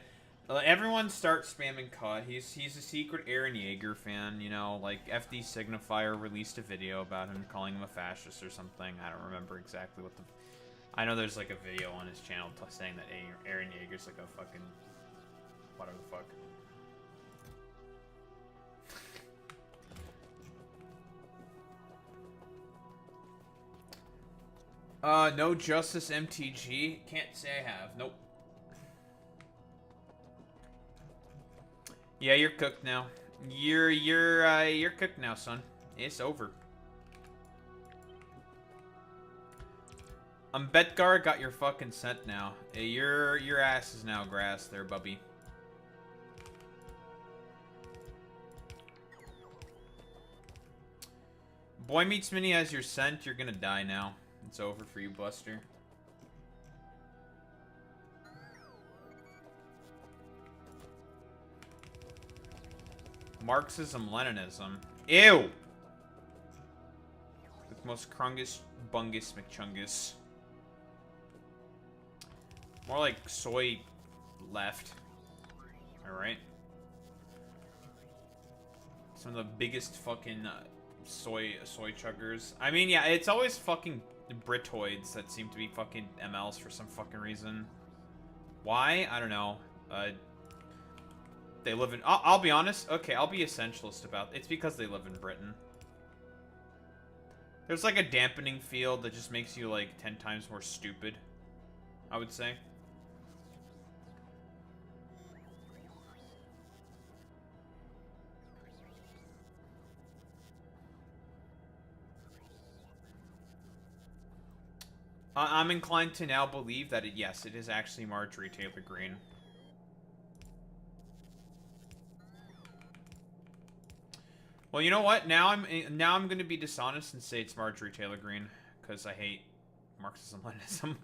everyone start spamming cut. He's a secret Aaron Yeager fan, you know, like FD Signifier released a video about him calling him a fascist or something. I don't remember exactly what the... I know there's like a video on his channel saying that Aaron Yeager's like a fucking... whatever the fuck. No Justice MTG. Can't say I have. Nope. Yeah, you're cooked now. You're cooked now, son. It's over. Betgar got your fucking scent now. Your ass is now grass there, bubby. Boy Meets Mini has your scent. You're gonna die now. It's over for you, Buster. Marxism, Leninism. Ew! The most crungus, bungus, McChungus. More like soy left. Alright. Some of the biggest fucking soy chuggers. I mean, yeah, it's always fucking Britoids that seem to be fucking MLs for some fucking reason. Why? I don't know. They live in... I'll be honest. Okay, I'll be essentialist about it. It's because they live in Britain. There's like a dampening field that just makes you like 10 times more stupid, I would say. I'm inclined to now believe that yes, it is actually Marjorie Taylor Greene. Well, you know what? Now I'm going to be dishonest and say it's Marjorie Taylor Greene because I hate Marxism-Leninism.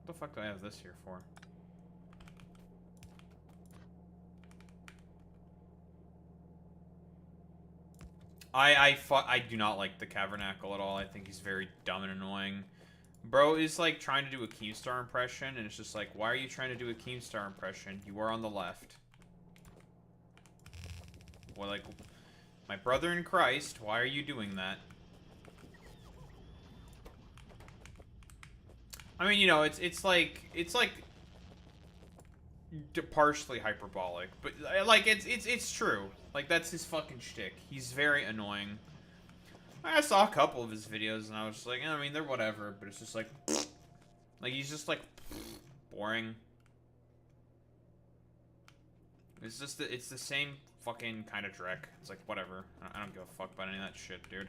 What the fuck do I have this here for? I do not like the Cavernacle at all. I think he's very dumb and annoying. Bro is like trying to do a Keemstar impression, and it's just like, why are you trying to do a Keemstar impression? You are on the left. Well, like, my brother in Christ, why are you doing that? I mean, you know, it's like partially hyperbolic, but like it's true. Like that's his fucking shtick. He's very annoying. I saw a couple of his videos and I was just like, I mean, they're whatever, but it's just like he's just like boring. It's just it's the same fucking kind of dreck. It's like whatever. I don't give a fuck about any of that shit, dude.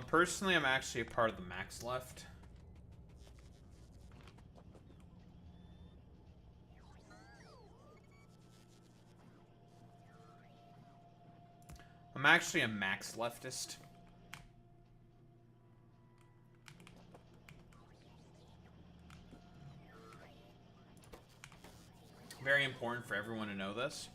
Personally, I'm actually a part of the max left. I'm actually a max leftist. Very important for everyone to know this.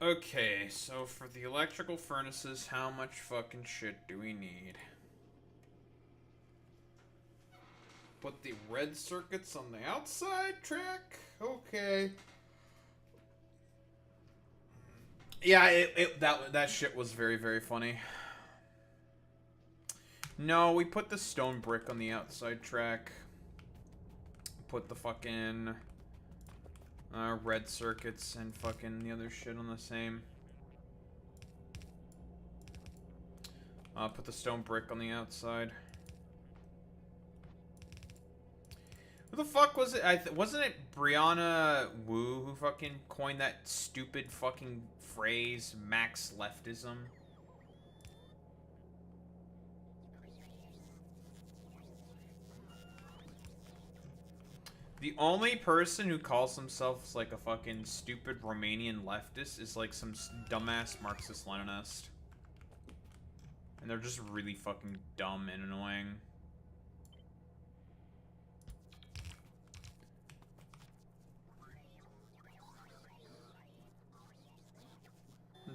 Okay, so for the electrical furnaces, how much fucking shit do we need? Put the red circuits on the outside track? Okay. Yeah, that shit was very, very funny. No, we put the stone brick on the outside track. Put the fucking red circuits and fucking the other shit on the same. Put the stone brick on the outside. Who the fuck was it? Wasn't it Brianna Wu who fucking coined that stupid fucking phrase, max leftism? The only person who calls themselves like a fucking stupid Romanian leftist is like some dumbass Marxist-Leninist. And they're just really fucking dumb and annoying.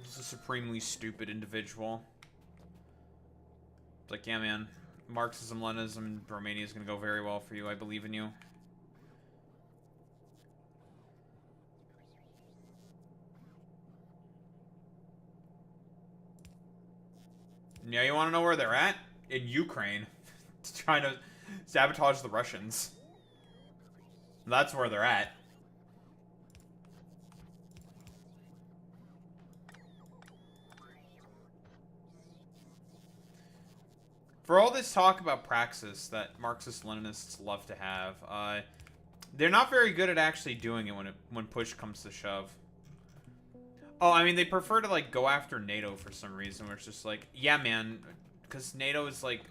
Just a supremely stupid individual. It's like, yeah, man, Marxism, Leninism in Romania is gonna go very well for you. I believe in you. Yeah, you want to know where they're at? In Ukraine. Trying to sabotage the Russians. That's where they're at. For all this talk about praxis that Marxist-Leninists love to have, they're not very good at actually doing it when push comes to shove. Oh, I mean, they prefer to, like, go after NATO for some reason, where it's just like, yeah, man, because NATO is, like,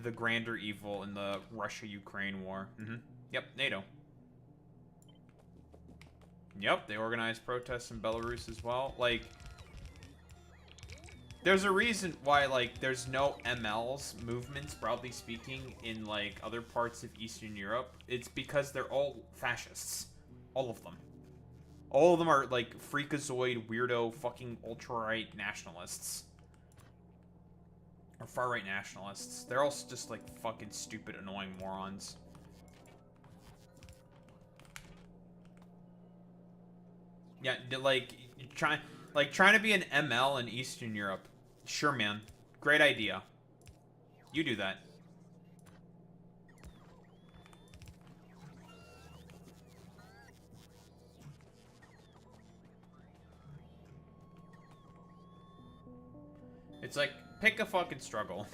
the grander evil in the Russia-Ukraine war. Yep, NATO. Yep, they organized protests in Belarus as well. Like, there's a reason why, like, there's no MLs, movements, broadly speaking, in, like, other parts of Eastern Europe. It's because they're all fascists. All of them. All of them are, like, freakazoid, weirdo, fucking ultra-right nationalists. Or far-right nationalists. They're all just, like, fucking stupid, annoying morons. Yeah, like, trying to be an ML in Eastern Europe. Sure, man. Great idea. You do that. It's like, pick a fucking struggle.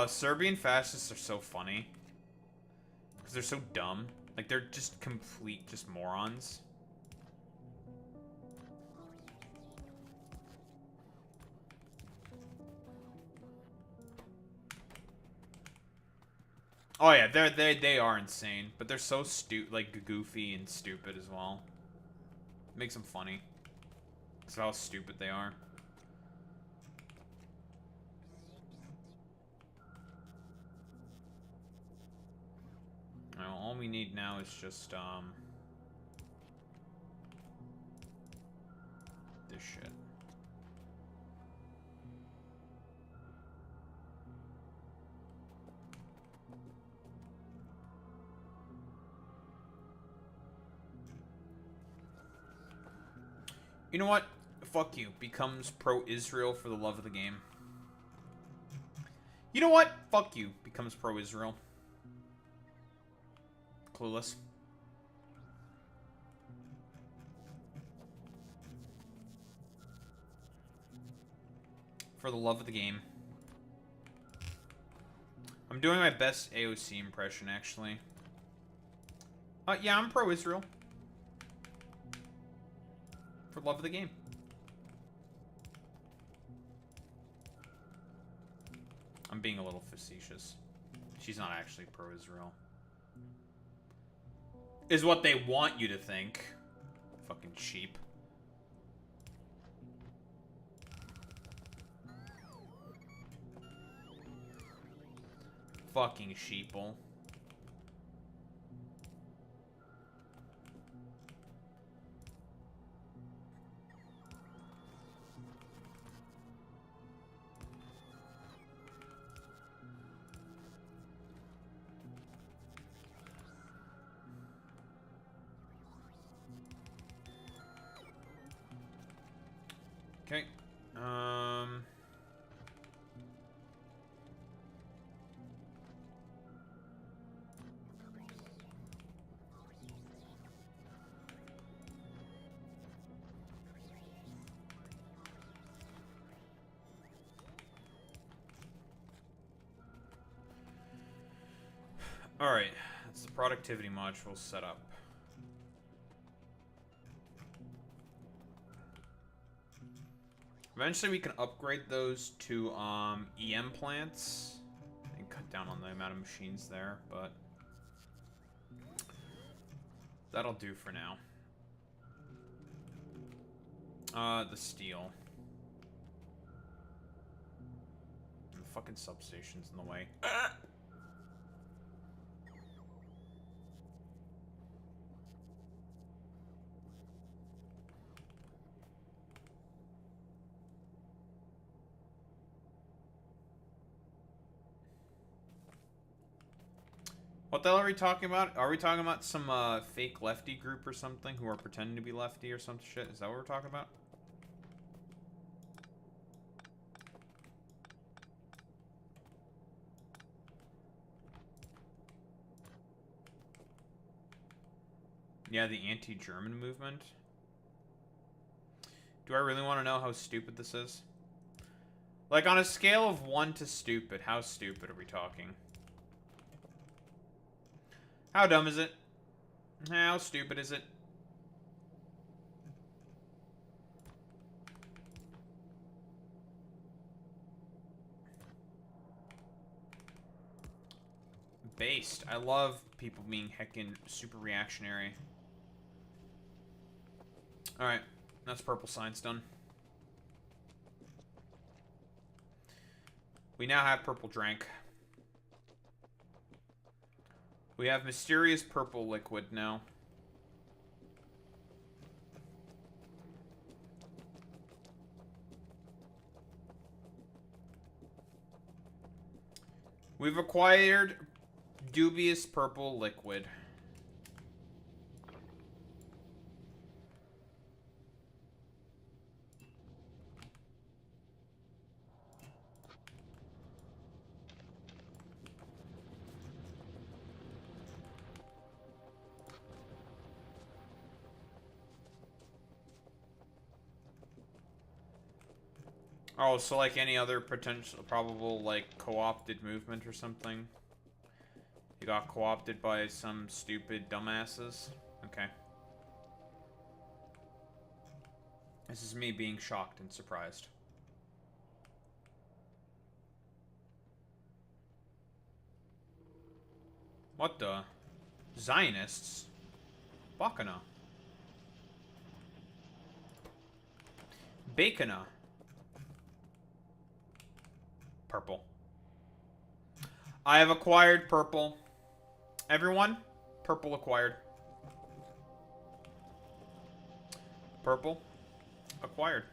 Serbian fascists are so funny. Because they're so dumb. Like, they're just complete, just morons. Oh yeah, they are insane, but they're so like goofy and stupid as well. Makes them funny. Because of how stupid they are. Well, all we need now is just this shit. You know what? Fuck you. Becomes pro-Israel for the love of the game. You know what? Fuck you. Becomes pro-Israel. Clueless. For the love of the game. I'm doing my best AOC impression, actually. Yeah, I'm pro-Israel. For the love of the game. I'm being a little facetious. She's not actually pro-Israel. Is what they want you to think. Fucking sheep. Fucking sheeple. Okay. Alright, that's the productivity module set up. Eventually we can upgrade those to EM plants and cut down on the amount of machines there, but that'll do for now. The steel. And the fucking substation's in the way. What the hell are we talking about? Are we talking about some fake lefty group or something who are pretending to be lefty or some shit? Is that what we're talking about? Yeah, the anti-German movement. Do I really want to know how stupid this is? Like, on a scale of 1 to stupid, how stupid are we talking? How dumb is it? How stupid is it? Based. I love people being heckin' super reactionary. Alright, that's purple science done. We now have purple drank. We have mysterious purple liquid now. We've acquired dubious purple liquid. Oh, so like any other potential, probable, like, co-opted movement or something? You got co-opted by some stupid dumbasses? Okay. This is me being shocked and surprised. What the? Zionists? Bacana. Bacana. Purple. I have acquired purple. Everyone, purple acquired. Purple. acquired.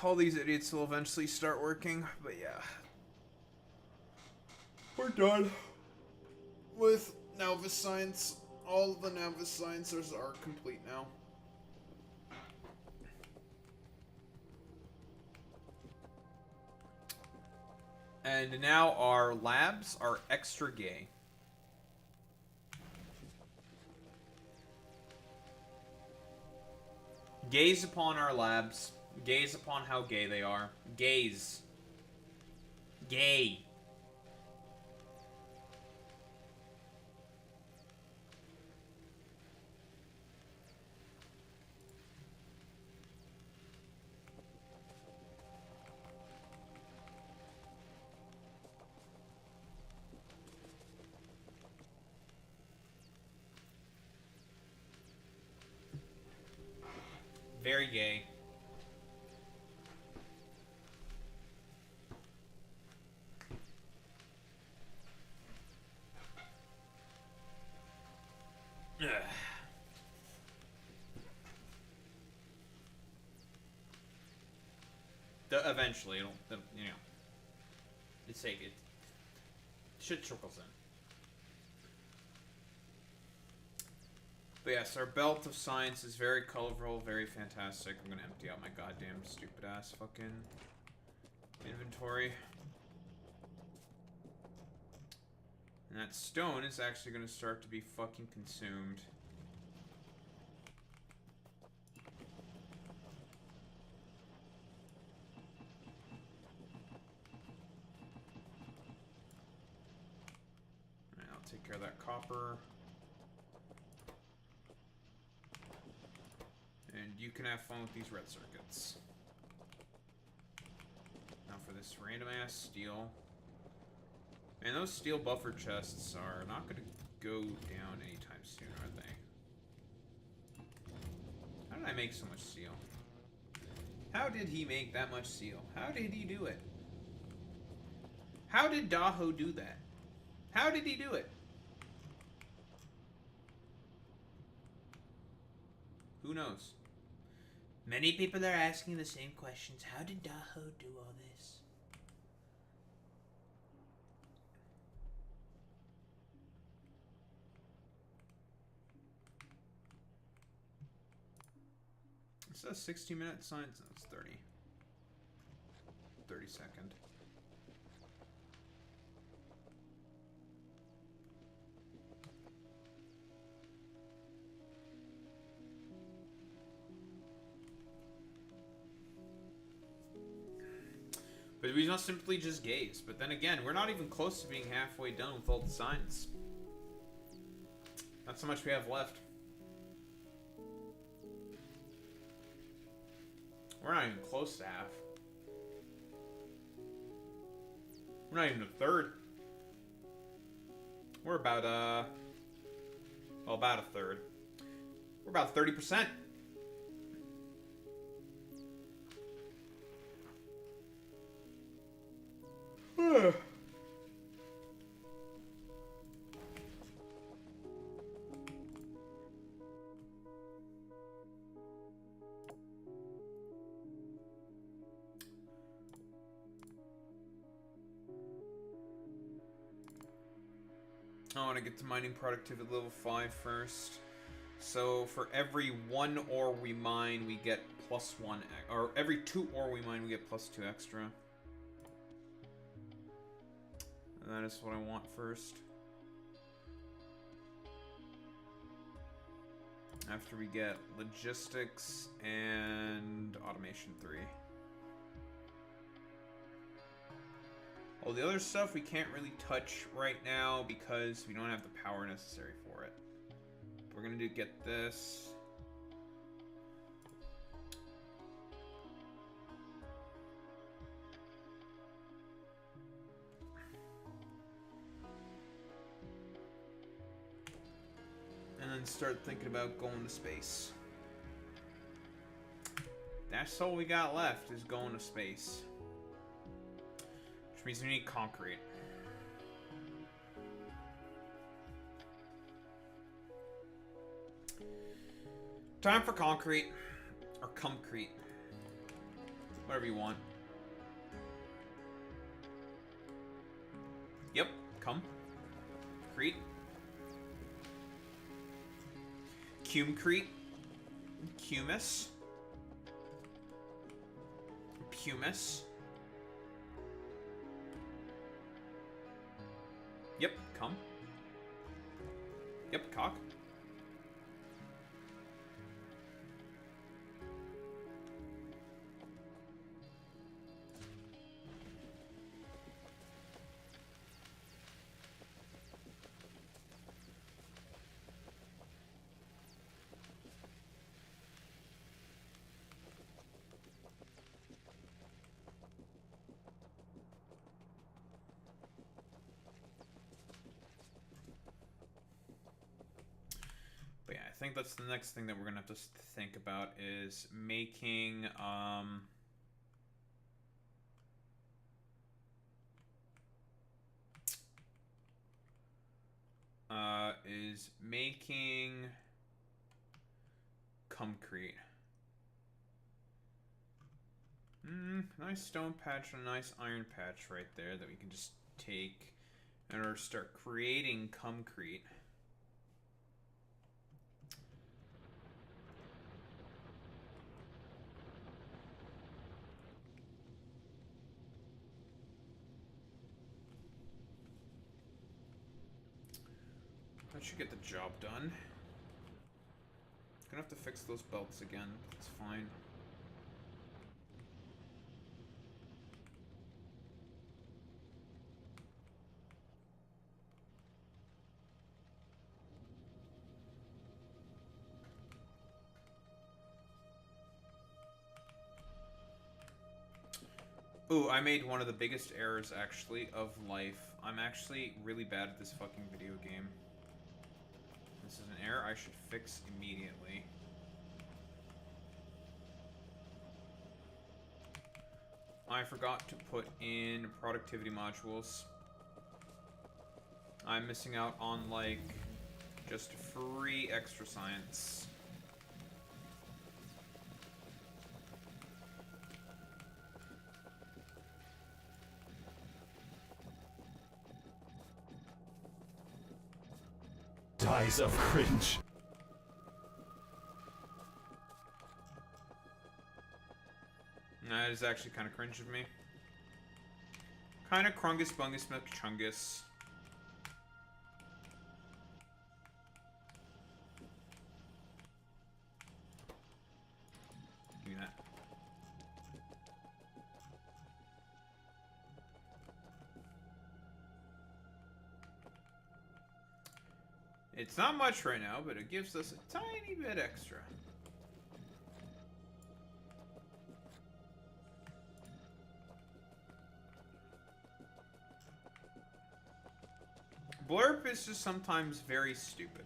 All these idiots will eventually start working, but yeah. We're done with Novice Science. All of the Novice Sciencers are complete now. And now our labs are extra gay. Gaze upon our labs. Gaze upon how gay they are. Gaze. Gay. Very gay. Ugh. Eventually, it'll, you know, it's like it. Shit trickles in. But yes, our belt of science is very colorful, very fantastic. I'm gonna empty out my goddamn stupid ass fucking inventory. And that stone is actually gonna start to be fucking consumed. Alright, I'll take care of that copper. And you can have fun with these red circuits. Now for this random ass steel. Man, those steel buffer chests are not going to go down anytime soon, are they? How did I make so much steel? How did he make that much steel? How did he do it? How did Daho do that? How did he do it? Who knows? Many people are asking the same questions. How did Daho do all this? It says 60-minute science. No, it's 30. 30-second. But we must simply just gaze. But then again, we're not even close to being halfway done with all the science. That's how much we have left. We're not even close to half. We're not even a third. We're about, well, about a third. We're about 30%. I want to get to mining productivity level 5 first. So for every 1 ore we mine, we get +1, or every 2 ore we mine, we get +2 extra. And that is what I want first. After we get logistics and automation 3. All the other stuff we can't really touch right now because we don't have the power necessary for it. We're gonna get this. and start thinking about going to space. That's all we got left is going to space. Which means we need concrete. Time for concrete. Or cumcrete. Whatever you want. Yep, cum. Crete. Cumcrete. Cumus. Pumice. Yep, cum. Yep, cock. But yeah, I think that's the next thing that we're gonna have to think about is making concrete. Nice stone patch and a nice iron patch right there that we can just take in order to start creating concrete. That should get the job done. Gonna have to fix those belts again. It's fine. Ooh, I made one of the biggest errors, actually, of life. I'm actually really bad at this fucking video game. This is an error I should fix immediately. I forgot to put in productivity modules. I'm missing out on, like, just free extra science. Dies of cringe. That is actually kind of cringe of me. Kind of crungus bungus mcchungus. Give me that. It's not much right now, but it gives us a tiny bit extra. Blurb is just sometimes very stupid.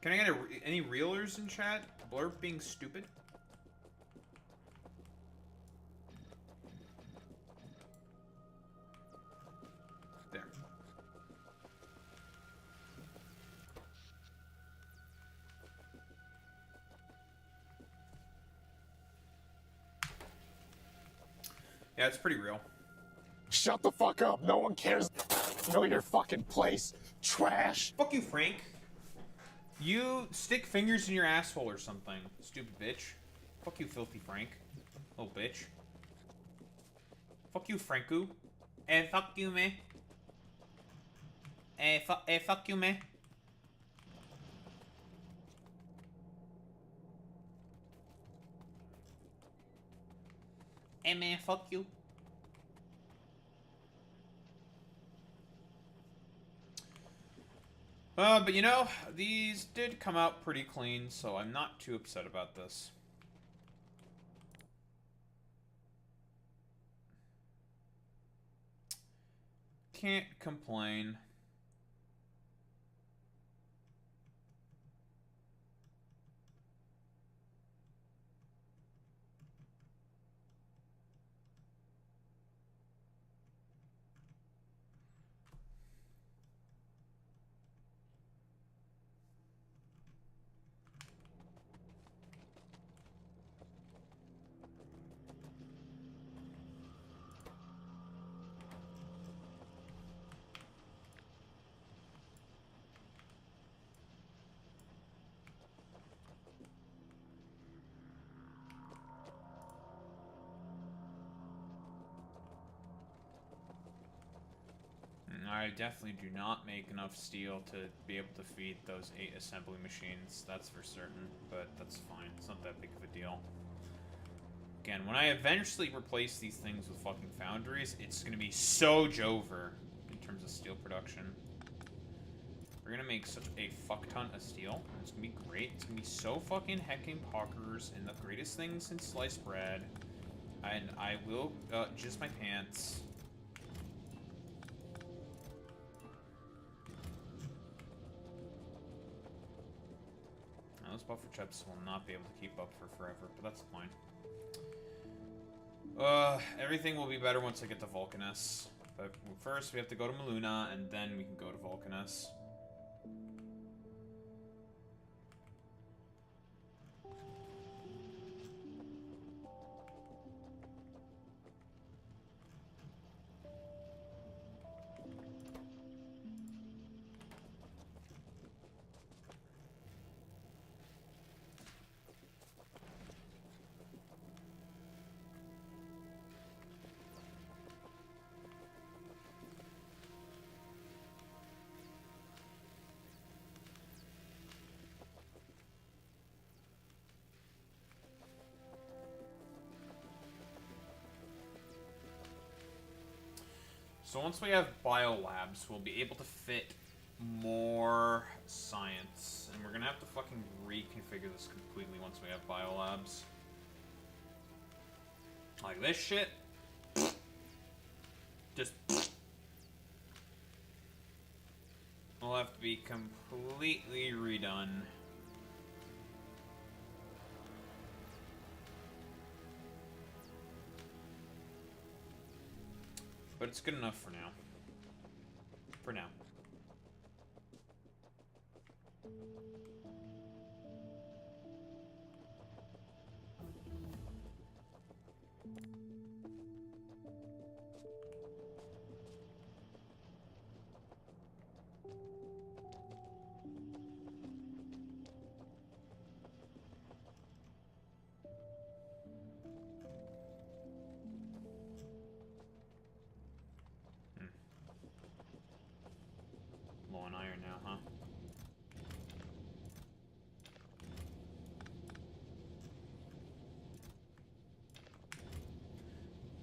Can I get any reelers in chat? Blurb being stupid? There. Yeah, it's pretty real. Shut the fuck up. No one cares. Know your fucking place. Trash. Fuck you, Frank. You stick fingers in your asshole or something, stupid bitch. Fuck you, filthy Frank. Little bitch. Fuck you, Franku. Fuck you, man. Fuck you, man. Man, fuck you. But you know, these did come out pretty clean, so I'm not too upset about this. Can't complain. I definitely do not make enough steel to be able to feed those 8 assembly machines, that's for certain, but that's fine. It's not that big of a deal. Again, when I eventually replace these things with fucking foundries, it's gonna be so Jover in terms of steel production. We're gonna make such a fuck ton of steel. It's gonna be great. It's gonna be so fucking hecking pockers and the greatest thing since sliced bread. And I will jizz my pants. Now, those buffer chips will not be able to keep up for forever, but that's fine. Everything will be better once I get to Vulcanus. But first, we have to go to Maluna, and then we can go to Vulcanus. So once we have biolabs, we'll be able to fit more science. And we're gonna have to fucking reconfigure this completely once we have biolabs. Like this shit. Just... will have to be completely redone. But it's good enough for now. For now. Low on iron now, huh?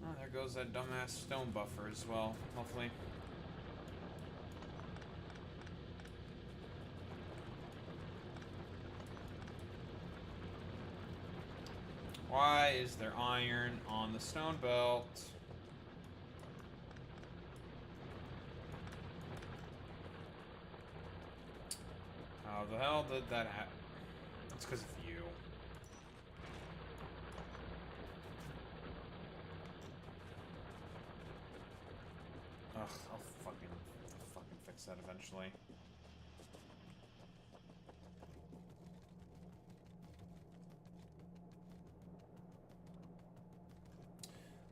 Oh, there goes that dumbass stone buffer as well, hopefully. Why is there iron on the stone belt? How the hell did that happen? It's because of you. Ugh, I'll fucking fix that eventually.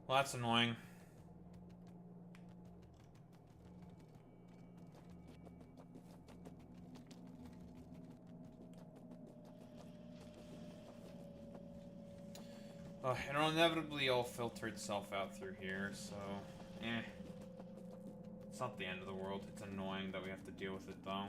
Well, that's annoying. It'll inevitably all filter itself out through here, so... eh. It's not the end of the world. It's annoying that we have to deal with it, though.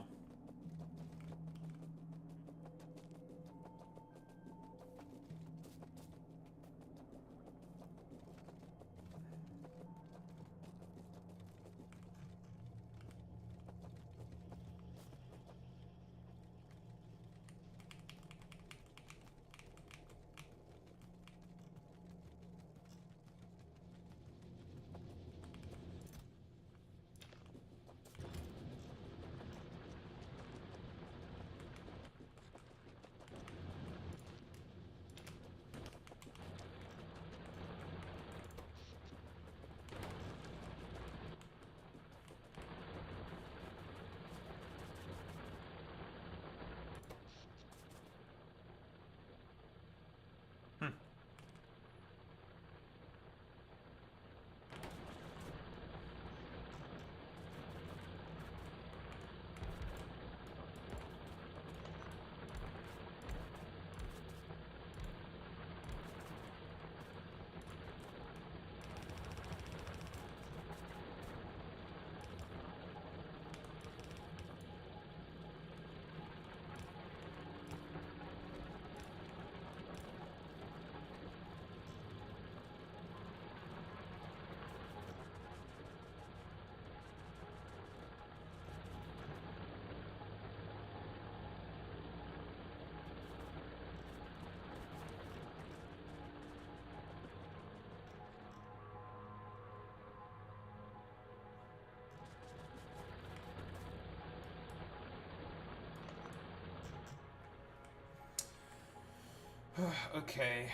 Okay.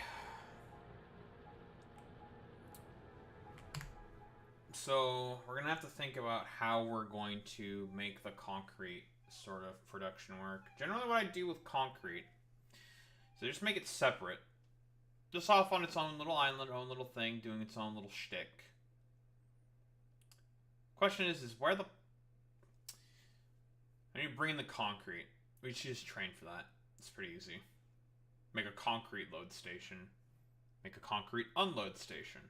So, we're gonna have to think about how we're going to make the concrete sort of production work. Generally what I do with concrete, so just make it separate. Just off on its own little island, own little thing, doing its own little shtick. Question is where the... I need to bring in the concrete. We should just train for that. It's pretty easy. Make a concrete load station. Make a concrete unload station.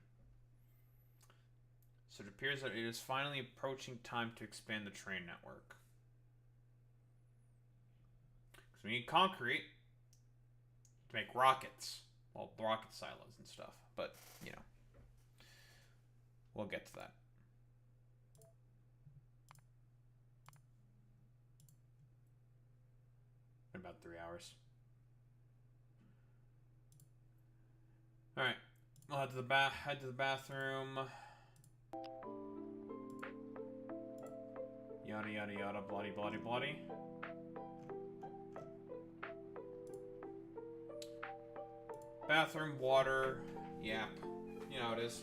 So it appears that it is finally approaching time to expand the train network. Because we need concrete to make rockets. Well, rocket silos and stuff. But, you know. We'll get to that. In about 3 hours. Alright. We'll head to the bathroom. Yada yada yada, bloody bloody bloody. Bathroom, water, yap. You know how it is.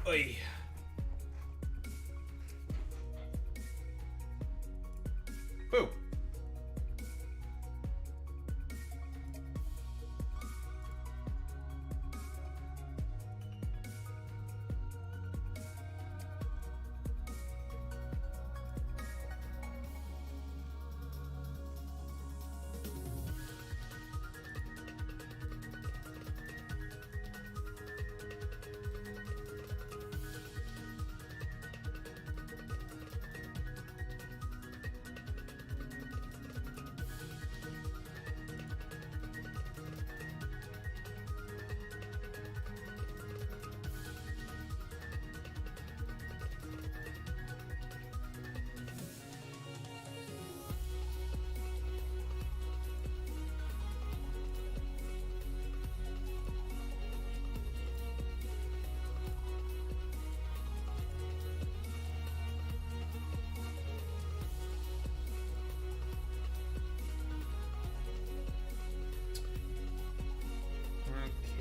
Oy. Boo.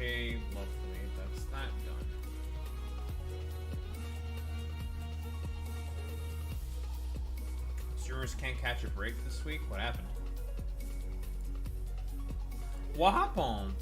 Okay, lovely. That's that done. Streamers can't catch a break this week? What happened? What happened?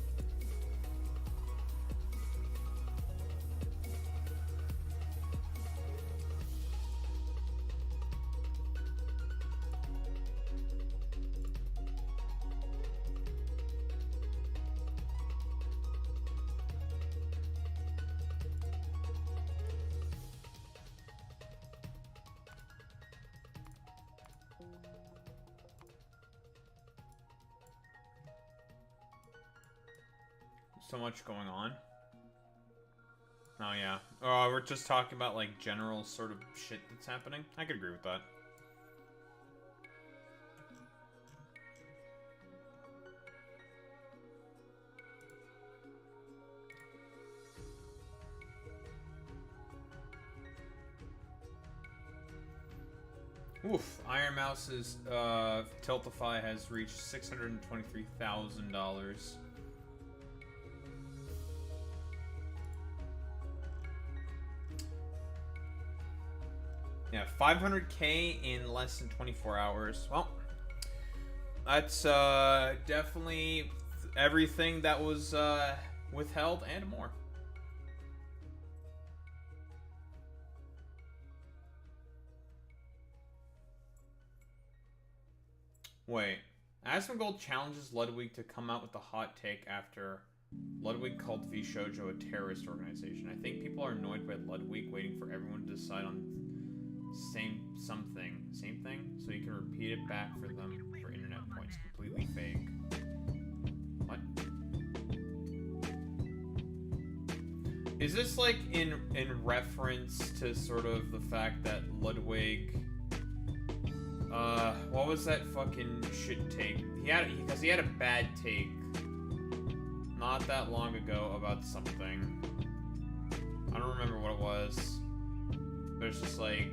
So much going on. Oh yeah. We're just talking about like general sort of shit that's happening. I could agree with that. Oof. Iron Mouse's Tiltify has reached $623,000. Yeah, 500K in less than 24 hours. Well, that's definitely everything that was withheld and more. Wait, Asmongold challenges Ludwig to come out with a hot take after Ludwig called V Shoujo a terrorist organization. I think people are annoyed by Ludwig waiting for everyone to decide on same thing, so you can repeat it back for them for internet points. Completely fake. What? Is this like in reference to sort of the fact that Ludwig, what was that fucking shit take? He had a bad take not that long ago about something. I don't remember what it was. But it's just like,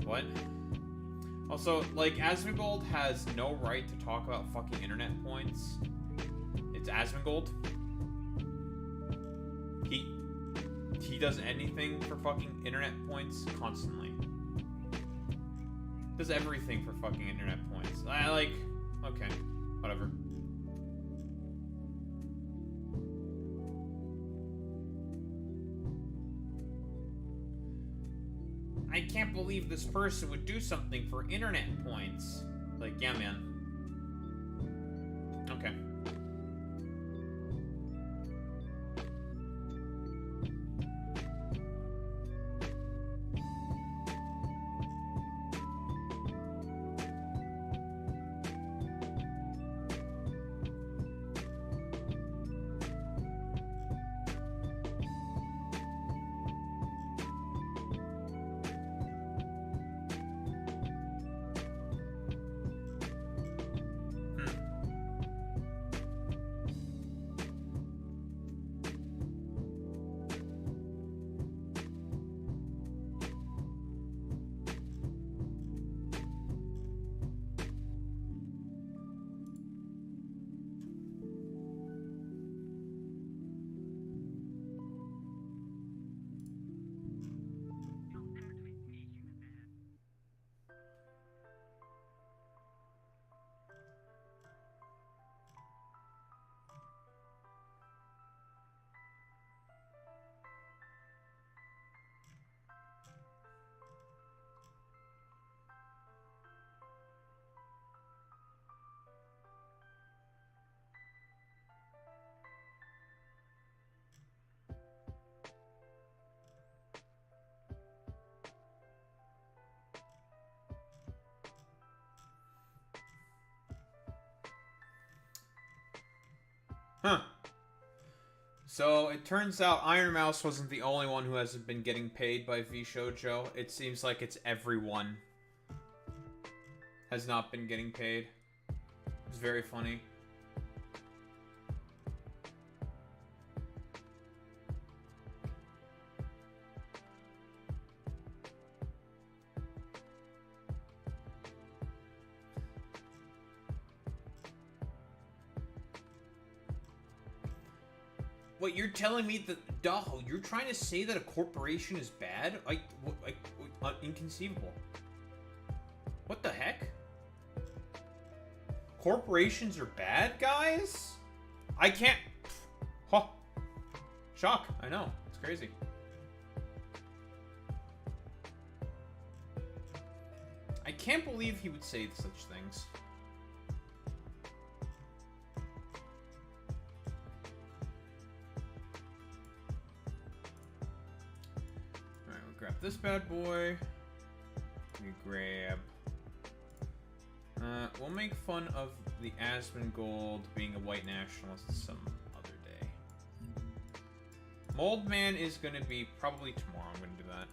what? Also, like, Asmongold has no right to talk about fucking internet points. It's Asmongold. He does anything for fucking internet points constantly. Does everything for fucking internet points. I like, okay, whatever. I can't believe this person would do something for internet points. Like, yeah, man. Okay. Huh. So it turns out Iron Mouse wasn't the only one who hasn't been getting paid by VShojo. It seems like it's everyone has not been getting paid. It's very funny. Wait, you're telling me that, Daho, you're trying to say that a corporation is bad? Inconceivable. What the heck? Corporations are bad, guys? I can't... Huh. Shock, I know. It's crazy. I can't believe he would say such things. Alright, we'll grab this bad boy. We grab... we'll make fun of the Asmongold being a white nationalist some other day. Mold Man is gonna be probably tomorrow. I'm gonna do that.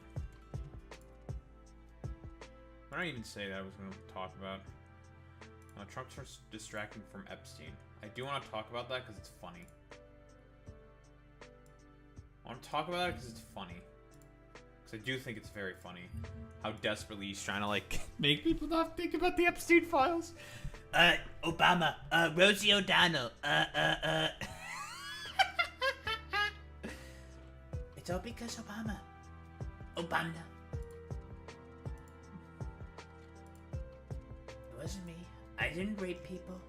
Why don't I even say that I was gonna talk about? Trump's distracting from Epstein. I do want to talk about that because it's funny. I want to talk about it because it's funny. Because I do think it's very funny how desperately he's trying to, like, make people not think about the Epstein files. Obama, Rosie O'Donnell, It's all because Obama. Obama. It wasn't me. I didn't rape people.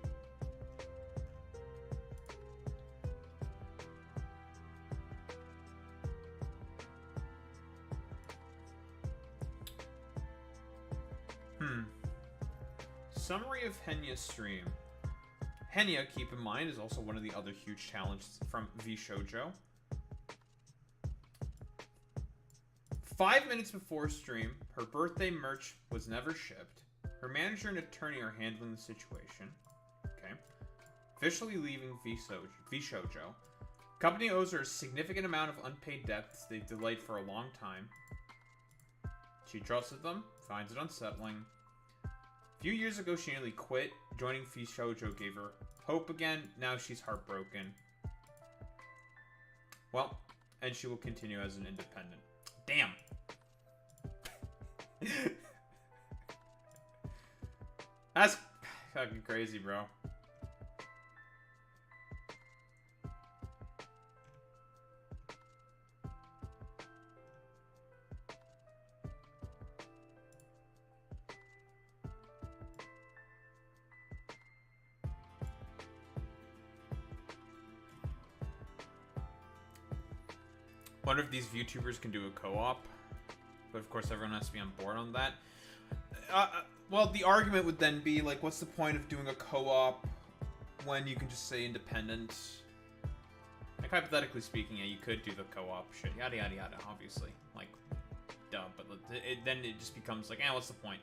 Summary of Henya's stream. Henya, keep in mind, is also one of the other huge challenges from VShojo. 5 minutes before stream, her birthday merch was never shipped. Her manager and attorney are handling the situation. Okay. Officially leaving VShojo. Company owes her a significant amount of unpaid debts they've delayed for a long time. She trusted them, finds it unsettling. A few years ago, she nearly quit. Joining VShojo gave her hope again. Now she's heartbroken. Well, and she will continue as an independent. Damn. That's fucking crazy, bro. Wonder if these VTubers can do a co-op, but of course everyone has to be on board on that. Well, the argument would then be, like, what's the point of doing a co-op when you can just say independent? Like, hypothetically speaking, yeah, you could do the co-op shit, yada yada yada, obviously. Like, duh, but then it just becomes like, what's the point?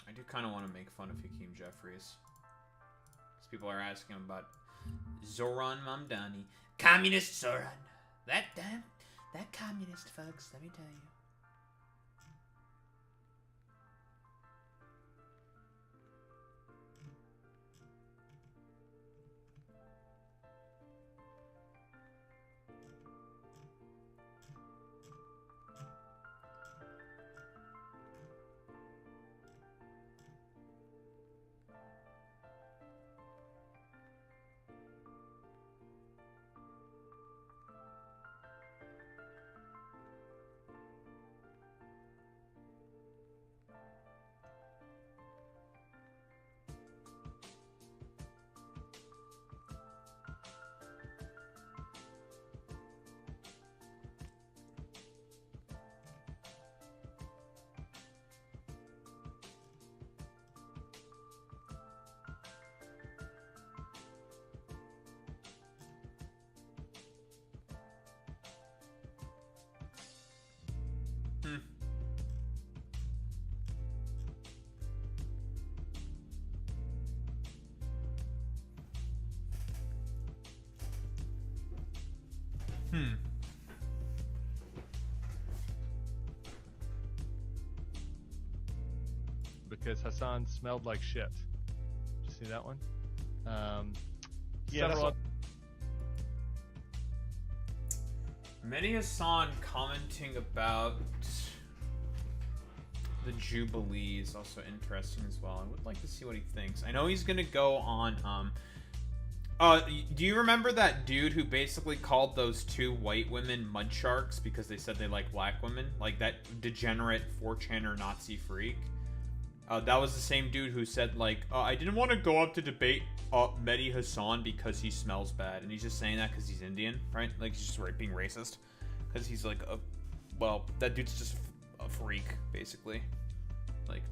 I do kind of want to make fun of Hakeem Jeffries. Because people are asking him about Zoran Mamdani. Communist Zoran. That communist, folks, let me tell you. Because Hassan smelled like shit. Did you see that one? Yeah, Several. Mehdi Hassan commenting about the Jubilee is also interesting as well. I would like to see what he thinks. I know he's gonna go on. Do you remember that dude who basically called those two white women mud sharks because they said they like black women? Like that degenerate 4chaner Nazi freak. That was the same dude who said like, I didn't want to go up to debate Mehdi Hassan because he smells bad, and he's just saying that because he's Indian, right? Like he's just being racist because he's like well, that dude's just a freak, basically. Like,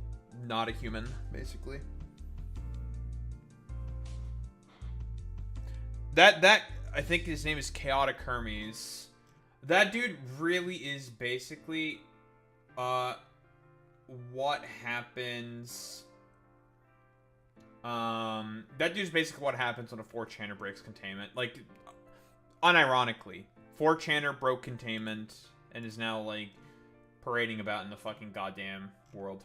not a human, basically. That I think his name is Chaotic Hermes. That dude really is basically what happens. That dude's basically what happens when a 4chaner breaks containment. Like, unironically, 4chaner broke containment and is now like parading about in the fucking goddamn world.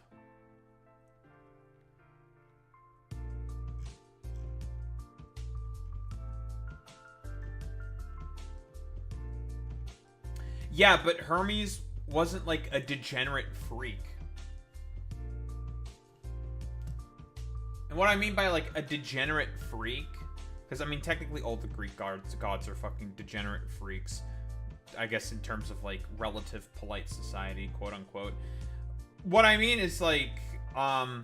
Yeah, but Hermes wasn't like a degenerate freak. And what I mean by like a degenerate freak, because I mean technically all the Greek gods are fucking degenerate freaks. I guess in terms of like relative polite society, quote unquote. What I mean is like, I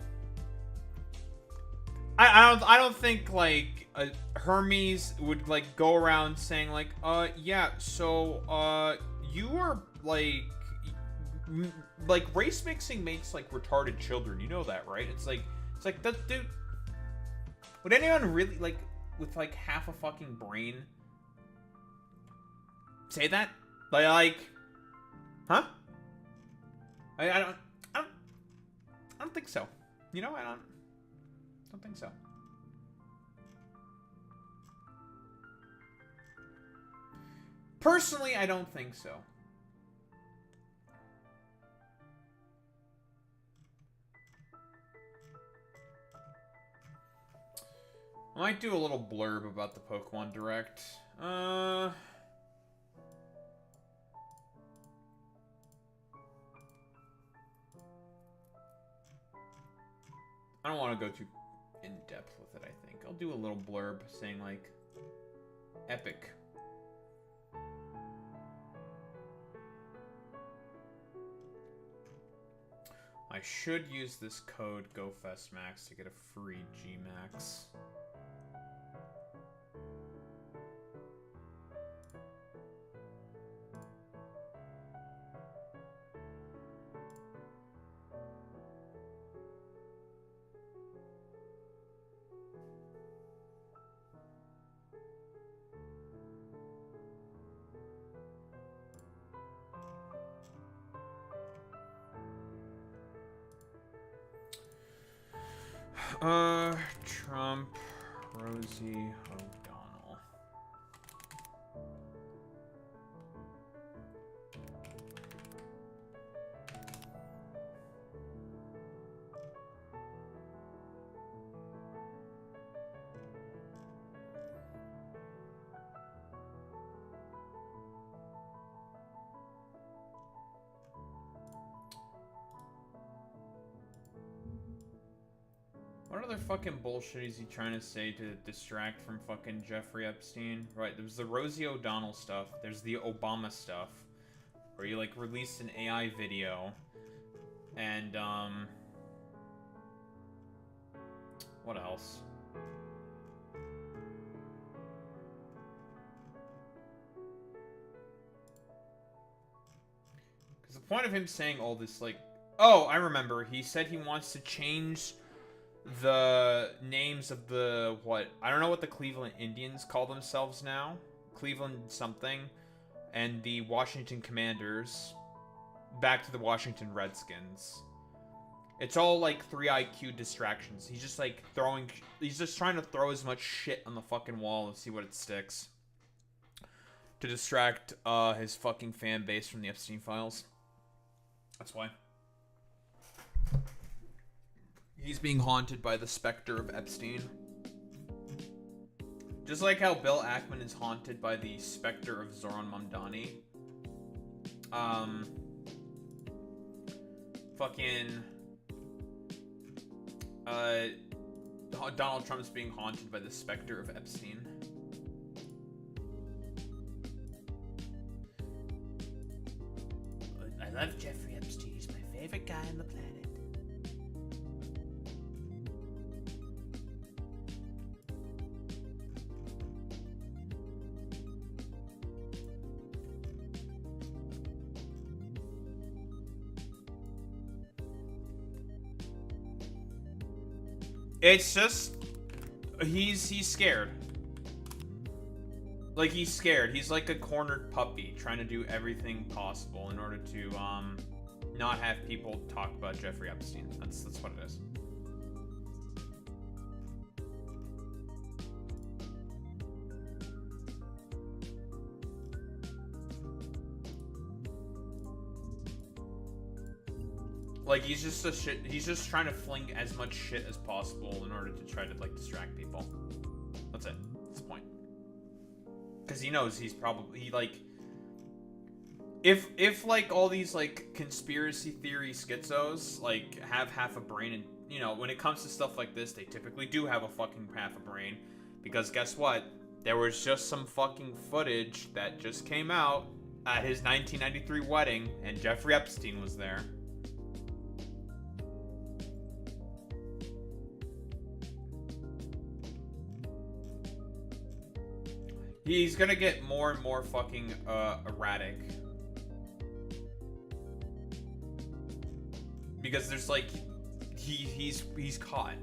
don't think like Hermes would like go around saying like, yeah, so you are like race mixing makes like retarded children. You know that, right? It's like that, dude. Would anyone really like with like half a fucking brain say that? Like, huh? I don't think so. You know, I don't think so. Personally, I don't think so. I might do a little blurb about the Pokemon Direct. I don't want to go too in-depth with it, I think. I'll do a little blurb saying, like, epic. I should use this code GoFestMax to get a free Gmax. Trump, Rosie O'Donnell. What other fucking bullshit is he trying to say to distract from fucking Jeffrey Epstein? Right, there's the Rosie O'Donnell stuff. There's the Obama stuff, where he, like, released an AI video. And, what else? Because the point of him saying all this, like... Oh, I remember. He said he wants to change the names of the, what, I don't know what the Cleveland Indians call themselves now. Cleveland something. And the Washington Commanders back to the Washington Redskins. It's all like 3 IQ distractions. He's just like he's just trying to throw as much shit on the fucking wall and see what it sticks. to distract his fucking fan base from the Epstein files. That's why. He's being haunted by the specter of Epstein. Just like how Bill Ackman is haunted by the specter of Zoran Mamdani. Donald Trump's being haunted by the specter of Epstein. I love Jeffrey Epstein. He's my favorite guy on the planet. It's just he's scared. Like, he's scared. He's like a cornered puppy trying to do everything possible in order to not have people talk about Jeffrey Epstein. That's what it is. Like, he's just trying to fling as much shit as possible in order to try to, like, distract people. That's it. That's the point. Because he knows he's probably, like... If, like, all these, like, conspiracy theory schizos, like, have half a brain, and, you know, when it comes to stuff like this, they typically do have a fucking half a brain. Because guess what? There was just some fucking footage that just came out at his 1993 wedding, and Jeffrey Epstein was there. He's gonna get more and more fucking erratic. Because there's like he's caught.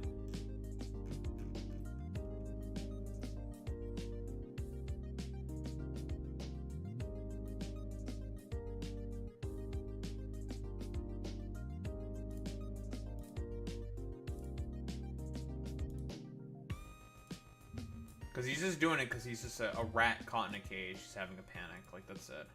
Because he's just doing it because he's just a rat caught in a cage. He's having a panic. Like, that's it.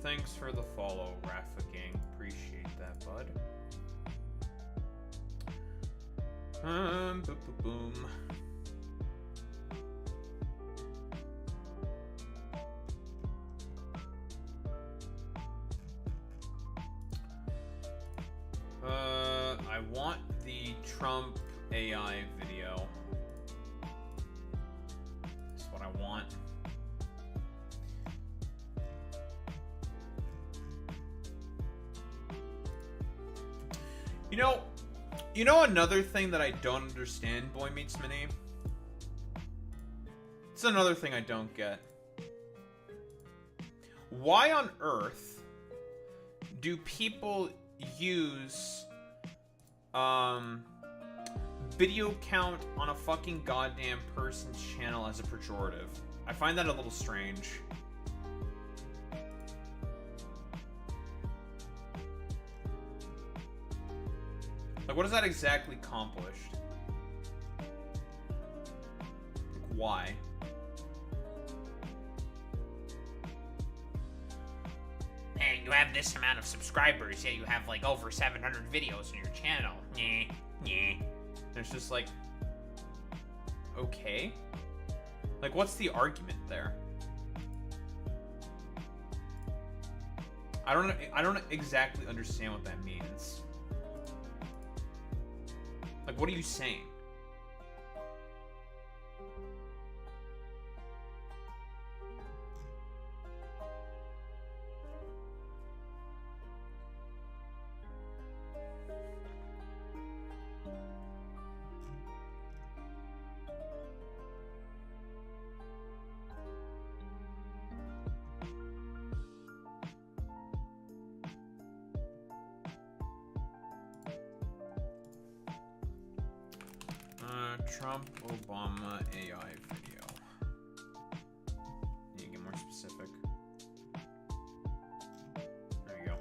Thanks for the follow, Rafa Gang. Appreciate that, bud. Boom, boom, boom. I want the Trump AI video. That's what I want. You know another thing that I don't understand, Boy Meets Mini? It's another thing I don't get. Why on earth do people use video count on a fucking goddamn person's channel as a pejorative? I find that a little strange. Like, what does that exactly accomplish? Like, why? Hey, you have this amount of subscribers, yet you have like over 700 videos on your channel. Nyeh, nyeh. And it's just like, okay. Like, what's the argument there? I don't exactly understand what that means. what are you saying? Trump Obama AI video. Need to get more specific. There you go.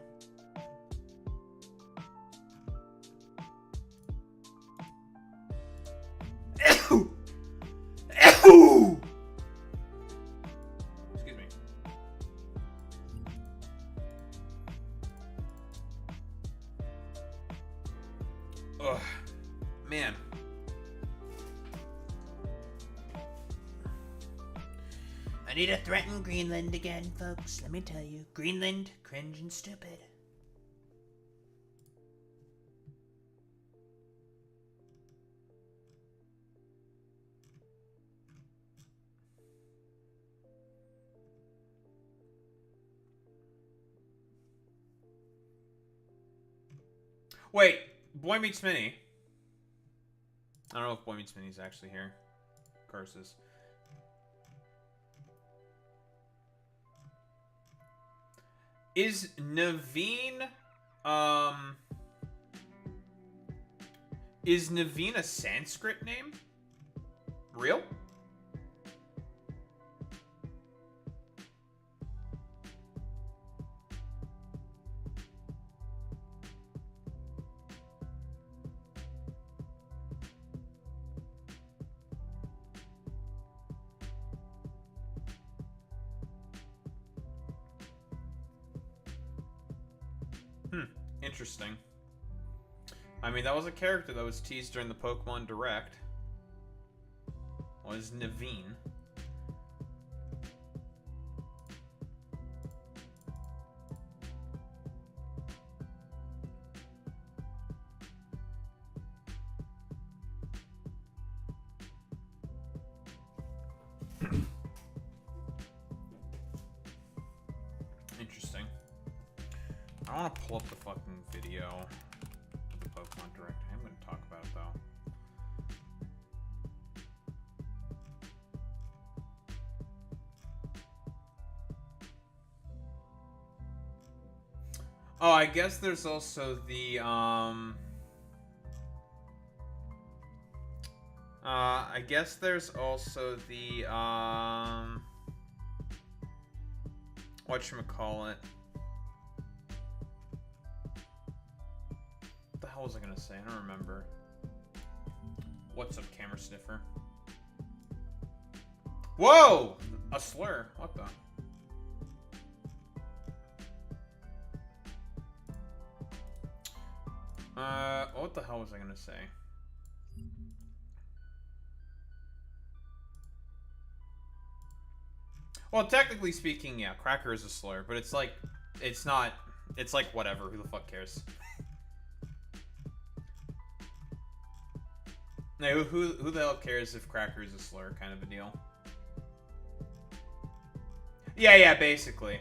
Ew! Ew! Excuse me. Ugh. Man. I need to threaten Greenland again, folks. Let me tell you. Greenland, cringe and stupid. Wait, Boy Meets Minnie. I don't know if Boy Meets Minnie's actually here. Curses. Is Naveen a Sanskrit name? Real? Interesting. I mean, that was a character that was teased during the Pokemon Direct. Was Naveen. Interesting. I want to pull up the fucking video of the Pokemon Direct. I'm going to talk about it, though. Oh, I guess there's also the, I guess there's also the, whatchamacallit. What the hell was I gonna say? I don't remember. What's up, camera sniffer? Whoa! A slur. What the? What the hell was I gonna say? Well, technically speaking, yeah, cracker is a slur, but it's like, it's not, it's like whatever, who the fuck cares? No, who the hell cares if cracker is a slur, kind of a deal? Yeah, basically.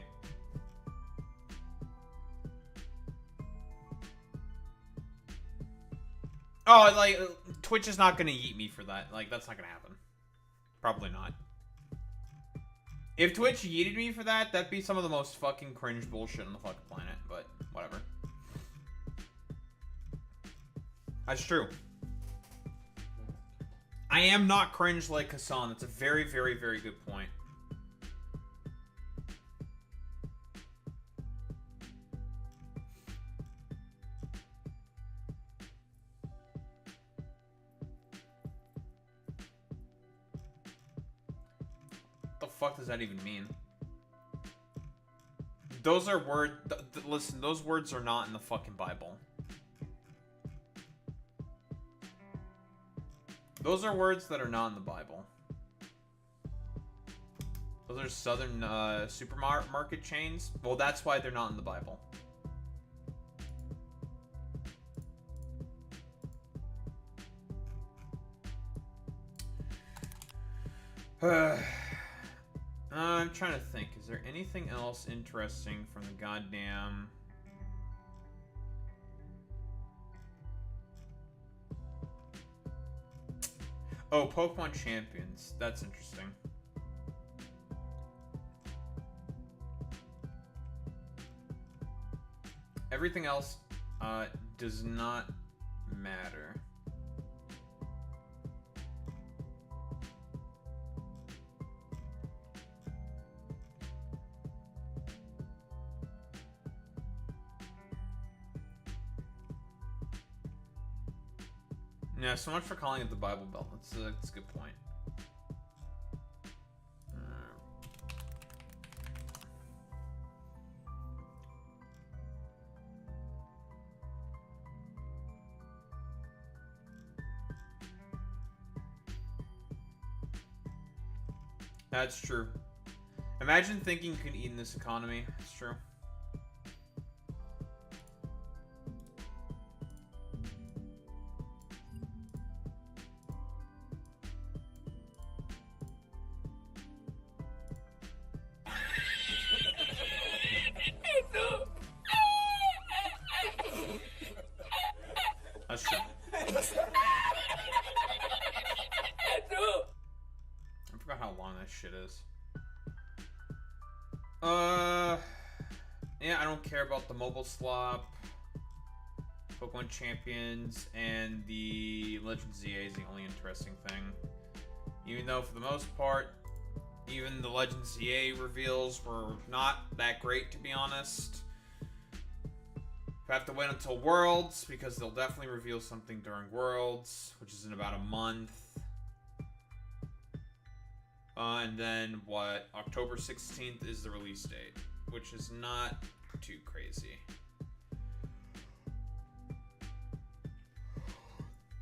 Oh, like, Twitch is not gonna yeet me for that. Like, that's not gonna happen. Probably not. If Twitch yeeted me for that, that'd be some of the most fucking cringe bullshit on the fucking planet, but whatever. That's true. I am not cringe like Hassan. That's a very, very, very good point. What the fuck does that even mean? Those are words. Listen, those words are not in the fucking Bible. Those are words that are not in the Bible. Those are southern supermarket chains. Well, that's why they're not in the Bible. I'm trying to think. Is there anything else interesting from the goddamn... Oh, Pokemon Champions. That's interesting. Everything else does not matter. Yeah, so much for calling it the Bible Belt. That's a good point. That's true. Imagine thinking you can eat in this economy. It's true. That's true. I forgot how long that shit is. Yeah, I don't care about the mobile slop, Pokemon Champions, and the Legend ZA is the only interesting thing. Even though, for the most part, even the Legend ZA reveals were not that great, to be honest. I have to wait until Worlds, because they'll definitely reveal something during Worlds, which is in about a month. And then, October 16th is the release date, which is not too crazy.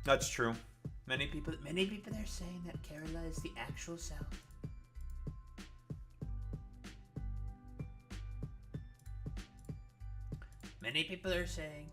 That's true. Many people are saying that Kerala is the actual South. Many people are saying.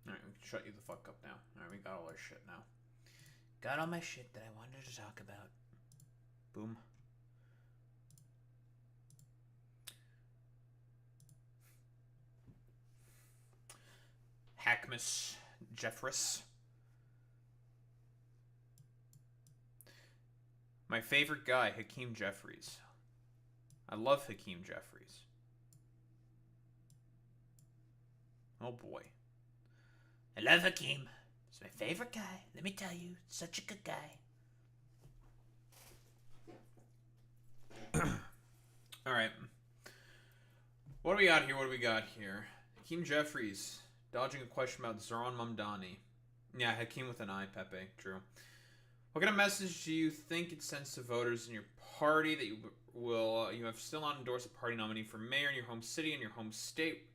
Alright, we can shut you the fuck up now. Alright, we got all our shit now. Got all my shit that I wanted to talk about. Boom. Hackmus Jeffress. My favorite guy, Hakeem Jeffries. I love Hakeem Jeffries. Oh boy. I love Hakeem. He's my favorite guy. Let me tell you, such a good guy. Alright. What do we got here? Hakeem Jeffries. Dodging a question about Zoran Mamdani. Yeah, Hakeem with an I, Pepe. True. What kind of message do you think it sends to voters in your party that you have still not endorsed a party nominee for mayor in your home city and your home state?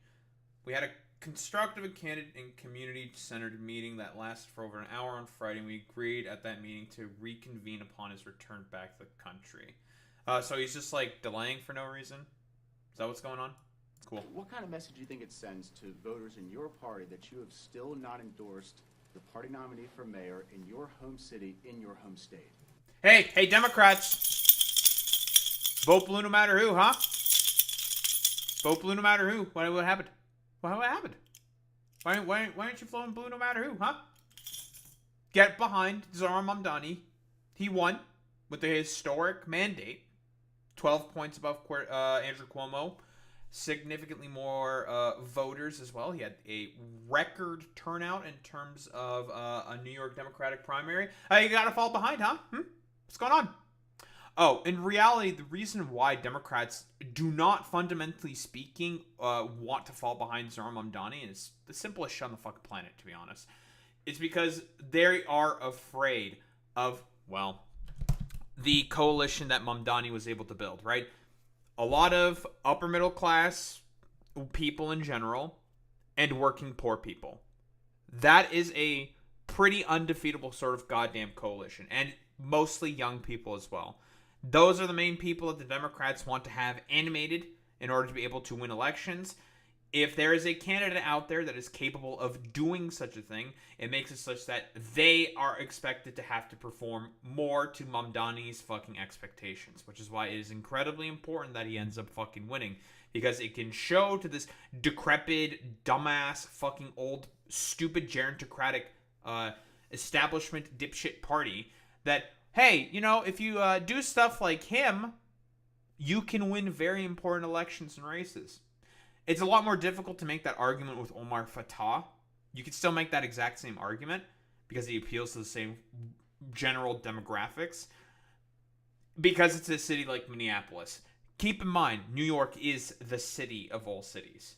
We had a constructive and candid and community-centered meeting that lasted for over an hour on Friday, and we agreed at that meeting to reconvene upon his return back to the country. So he's just, like, delaying for no reason? Is that what's going on? Cool. What kind of message do you think it sends to voters in your party that you have still not endorsed the party nominee for mayor in your home city, in your home state? Hey, Democrats! Vote blue no matter who, huh? Vote blue no matter who. What happened? What happened? Why aren't you flowing blue no matter who, huh? Get behind Zoran Mamdani. He won with the historic mandate. 12 points above Andrew Cuomo. Significantly more voters as well. He had a record turnout in terms of a New York Democratic primary. You gotta fall behind, huh? What's going on? Oh, in reality, the reason why Democrats do not, fundamentally speaking, want to fall behind Zohar Mamdani is the simplest shit on the fucking planet, to be honest. It's because they are afraid of, well, the coalition that Mamdani was able to build, right? A lot of upper middle class people in general and working poor people. That is a pretty undefeatable sort of goddamn coalition, and mostly young people as well. Those are the main people that the Democrats want to have animated in order to be able to win elections. If there is a candidate out there that is capable of doing such a thing, it makes it such that they are expected to have to perform more to Mamdani's fucking expectations, which is why it is incredibly important that he ends up fucking winning, because it can show to this decrepit, dumbass, fucking old, stupid, gerontocratic establishment dipshit party that, hey, you know, if you do stuff like him, you can win very important elections and races. It's a lot more difficult to make that argument with Omar Fatah. You could still make that exact same argument because he appeals to the same general demographics, because it's a city like Minneapolis. Keep in mind, New York is the city of all cities.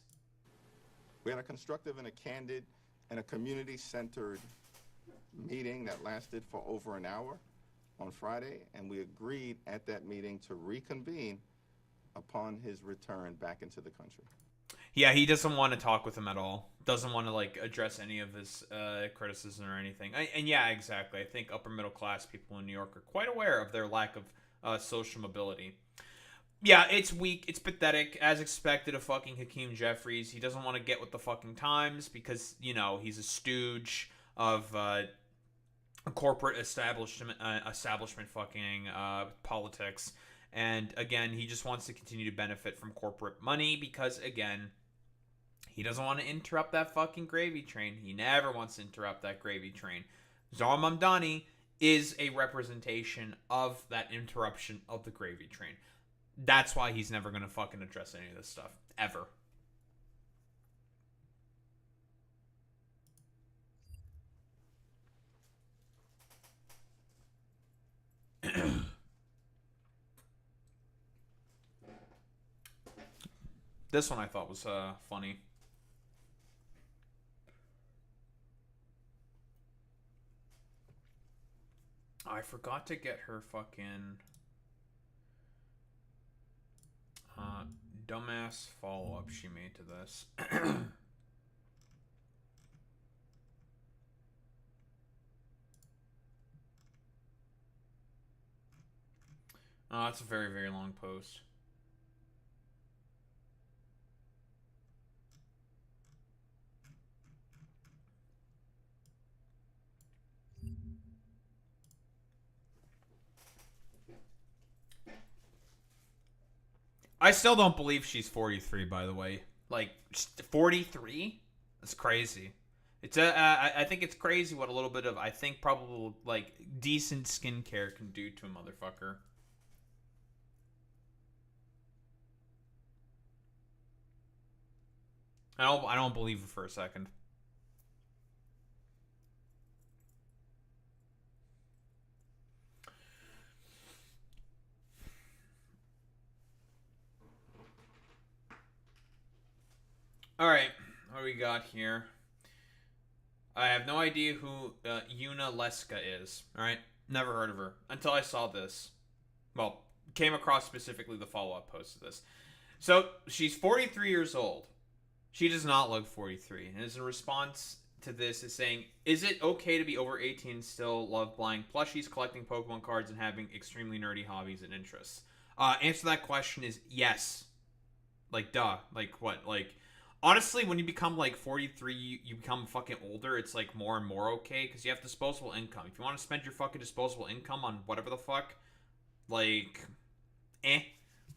We had a constructive and a candid and a community-centered meeting that lasted for over an hour on Friday, and we agreed at that meeting to reconvene upon his return back into the country. Yeah, he doesn't want to talk with him at all. Doesn't want to, like, address any of his criticism or anything. And yeah, exactly. I think upper middle class people in New York are quite aware of their lack of social mobility. Yeah, it's weak. It's pathetic. As expected of fucking Hakeem Jeffries. He doesn't want to get with the fucking times because, you know, he's a stooge of a corporate establishment fucking politics. And again, he just wants to continue to benefit from corporate money because, again, he doesn't want to interrupt that fucking gravy train. He never wants to interrupt that gravy train. Zohar Mamdani is a representation of that interruption of the gravy train. That's why he's never going to fucking address any of this stuff. Ever. This one I thought was funny. I forgot to get her fucking dumbass follow-up she made to this. Oh, that's a very, very long post. I still don't believe she's 43, by the way. Like, 43? That's crazy. It's I think it's crazy what a little bit of, I think, probably, like, decent skincare can do to a motherfucker. I don't believe her for a second. Alright, what do we got here? I have no idea who Yuna Leska is. Alright, never heard of her until I saw this. Well, came across specifically the follow-up post to this. So, she's 43 years old. She does not look 43. And as a response to this is saying, is it okay to be over 18 and still love buying plushies, collecting Pokemon cards, and having extremely nerdy hobbies and interests? Answer to that question is yes. Like, duh. Like, what? Like, honestly, when you become, like, 43, you become fucking older, it's, like, more and more okay, because you have disposable income. If you want to spend your fucking disposable income on whatever the fuck, like,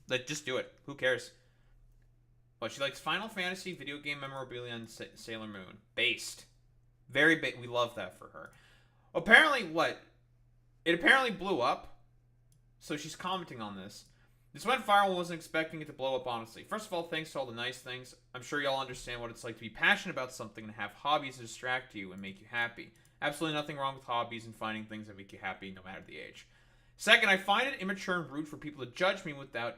like, just do it. Who cares? But she likes Final Fantasy video game memorabilia and Sailor Moon. Based. Very we love that for her. Apparently, what? It apparently blew up. So she's commenting on this. This went viral and wasn't expecting it to blow up, honestly. First of all, thanks to all the nice things. I'm sure y'all understand what it's like to be passionate about something and have hobbies that distract you and make you happy. Absolutely nothing wrong with hobbies and finding things that make you happy, no matter the age. Second, I find it immature and rude for people to judge me without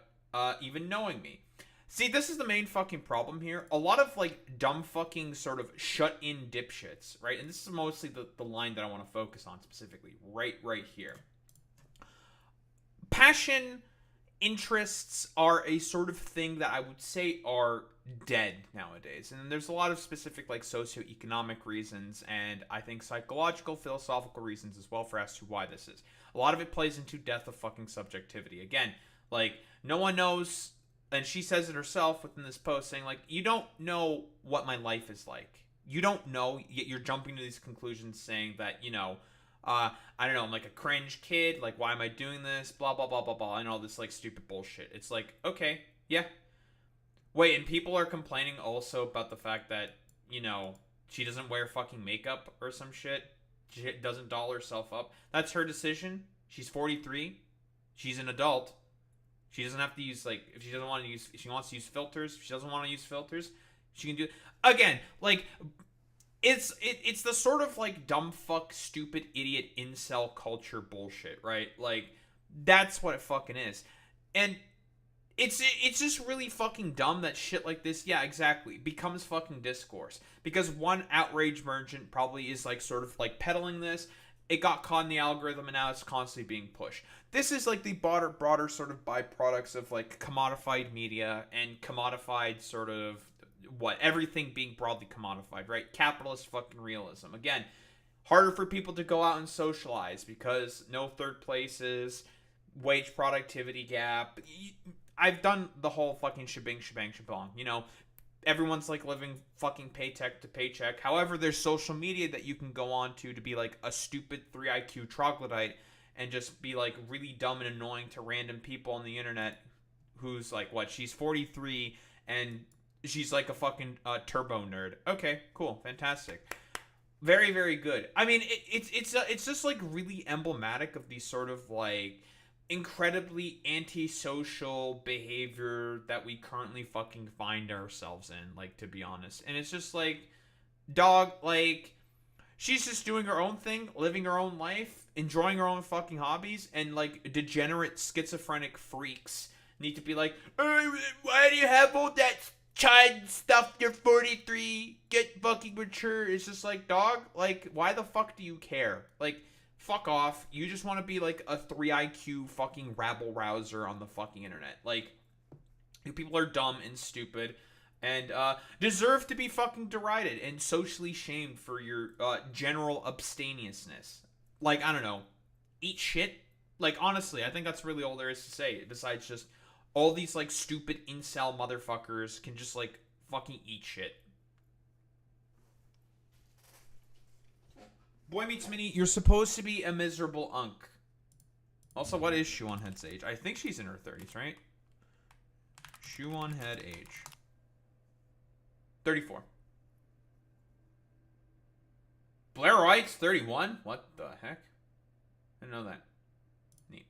even knowing me. See, this is the main fucking problem here. A lot of, like, dumb fucking sort of shut-in dipshits, right? And this is mostly the line that I want to focus on specifically, right here. Passion, interests are a sort of thing that I would say are dead nowadays. And there's a lot of specific, like, socioeconomic reasons, and I think psychological, philosophical reasons as well for as to why this is. A lot of it plays into death of fucking subjectivity. Again, like, no one knows... And she says it herself within this post, saying, like, you don't know what my life is like. You don't know, yet you're jumping to these conclusions saying that, you know, I don't know, I'm like a cringe kid, like, why am I doing this, blah, blah, blah, blah, blah, and all this, like, stupid bullshit. It's like, okay, yeah. Wait, and people are complaining also about the fact that, you know, she doesn't wear fucking makeup or some shit. She doesn't doll herself up. That's her decision. She's 43. She's an adult. She doesn't have to use, like, if she doesn't want to use, if she wants to use filters, if she doesn't want to use filters, she can do it. Again, like, it's the sort of, like, dumb fuck, stupid, idiot, incel culture bullshit, right? Like, that's what it fucking is. And it's just really fucking dumb that shit like this, yeah, exactly, becomes fucking discourse. Because one outrage merchant probably is, like, sort of, like, peddling this. It got caught in the algorithm, and now it's constantly being pushed. This is, like, the broader sort of byproducts of, like, commodified media and commodified sort of, everything being broadly commodified, right? Capitalist fucking realism. Again, harder for people to go out and socialize because no third places, wage productivity gap. I've done the whole fucking shebang, you know? Everyone's, like, living fucking paycheck to paycheck. However, there's social media that you can go on to be, like, a stupid 3 IQ troglodyte and just be, like, really dumb and annoying to random people on the internet who's, like, what, she's 43 and she's, like, a fucking turbo nerd. Okay, cool, fantastic. Very, very good. I mean, it's just, like, really emblematic of these sort of, like, incredibly antisocial behavior that we currently fucking find ourselves in, like, to be honest. And it's just like, dog, like, she's just doing her own thing, living her own life, enjoying her own fucking hobbies, and, like, degenerate schizophrenic freaks need to be like, why do you have all that child stuff? You're 43, get fucking mature. It's just like, dog, like, why the fuck do you care? Like, fuck off. You just want to be, like, a 3 IQ fucking rabble-rouser on the fucking internet. Like, you people are dumb and stupid and deserve to be fucking derided and socially shamed for your general abstemiousness. Like, I don't know. Eat shit? Like, honestly, I think that's really all there is to say. Besides just all these, like, stupid incel motherfuckers can just, like, fucking eat shit. Boy Meets Mini, you're supposed to be a miserable unk. Also, what is Shuonhead's age? I think she's in her 30s, right? Shuonhead age. 34. Blair White's 31? What the heck? I didn't know that. Neat.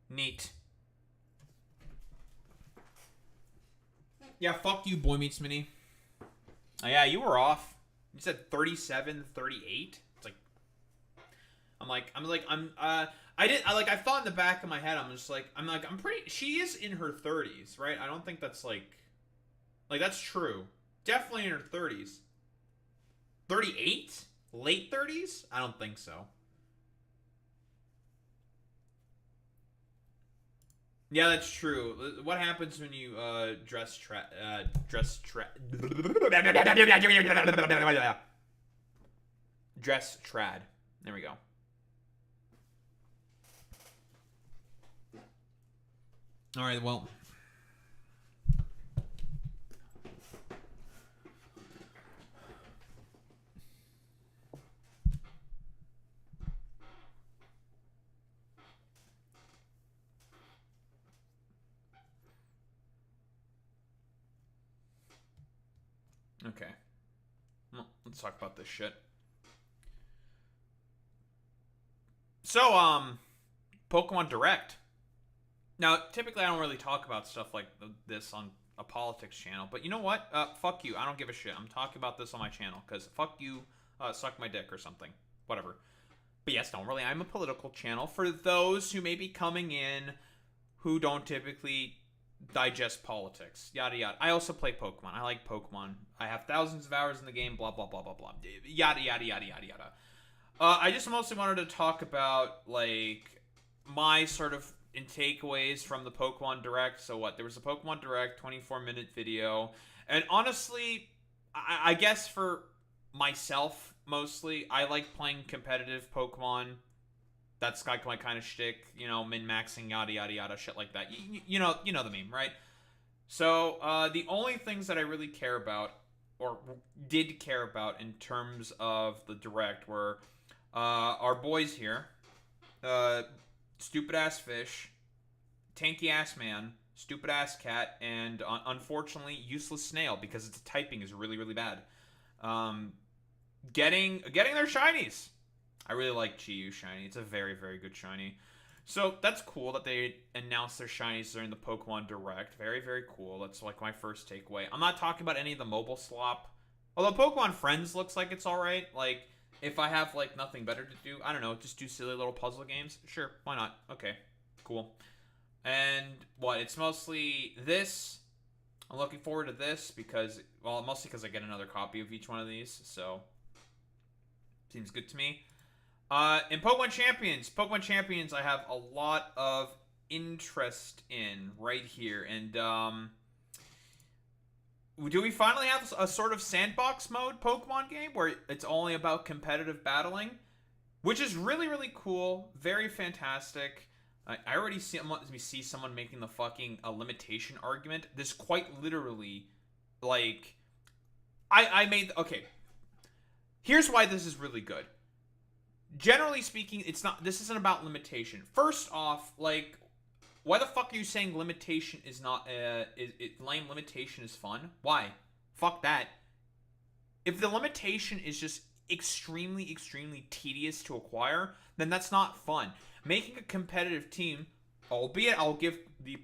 Neat. Yeah, fuck you, Boy Meets Mini. Oh, yeah, you were off. You said 37, 38? It's like, I thought in the back of my head, I'm pretty, she is in her 30s, right? I don't think that's like, that's true. Definitely in her 30s. 38? Late 30s? I don't think so. Yeah, that's true. What happens when you dress trad? Dress trad. There we go. All right, well. Okay. Well, let's talk about this shit. So, Pokemon Direct. Now, typically I don't really talk about stuff like this on a politics channel, but you know what? Fuck you. I don't give a shit. I'm talking about this on my channel, because fuck you, suck my dick or something. Whatever. But yes, don't really. I'm a political channel for those who may be coming in who don't typically digest politics. Yada yada. I also play Pokemon. I like Pokemon. I have thousands of hours in the game. Blah blah blah blah blah. Yada yada yada yada yada. I just mostly wanted to talk about like my sort of takeaways from the Pokemon Direct. So what? There was a Pokemon Direct 24-minute video, and honestly, I guess for myself mostly, I like playing competitive Pokemon. That's like my kind of shtick, you know, min-maxing, yada yada yada, shit like that. You know the meme, right? So the only things that I really care about, or did care about in terms of the Direct, were our boys here, stupid ass fish, tanky ass man, stupid ass cat, and unfortunately useless snail because its typing is really really bad. Getting their shinies. I really like Chi-Yu shiny. It's a very very good shiny. So that's cool that they announced their shinies during the Pokemon Direct. Very very cool. That's like my first takeaway. I'm not talking about any of the mobile slop. Although Pokemon Friends looks like it's alright. Like, if I have, like, nothing better to do, I don't know, just do silly little puzzle games. Sure, why not? Okay, cool. And, what, it's mostly this. I'm looking forward to this because, well, mostly because I get another copy of each one of these, so seems good to me. In Pokemon Champions, I have a lot of interest in right here, and, do we finally have a sort of sandbox mode Pokemon game where it's only about competitive battling? Which is really, really cool. Very fantastic. I already see someone making the fucking limitation argument. This quite literally, like... I made... Okay. Here's why this is really good. Generally speaking, this isn't about limitation. First off, like... Why the fuck are you saying limitation is not, lame limitation is fun? Why? Fuck that. If the limitation is just extremely, extremely tedious to acquire, then that's not fun. Making a competitive team, albeit I'll give the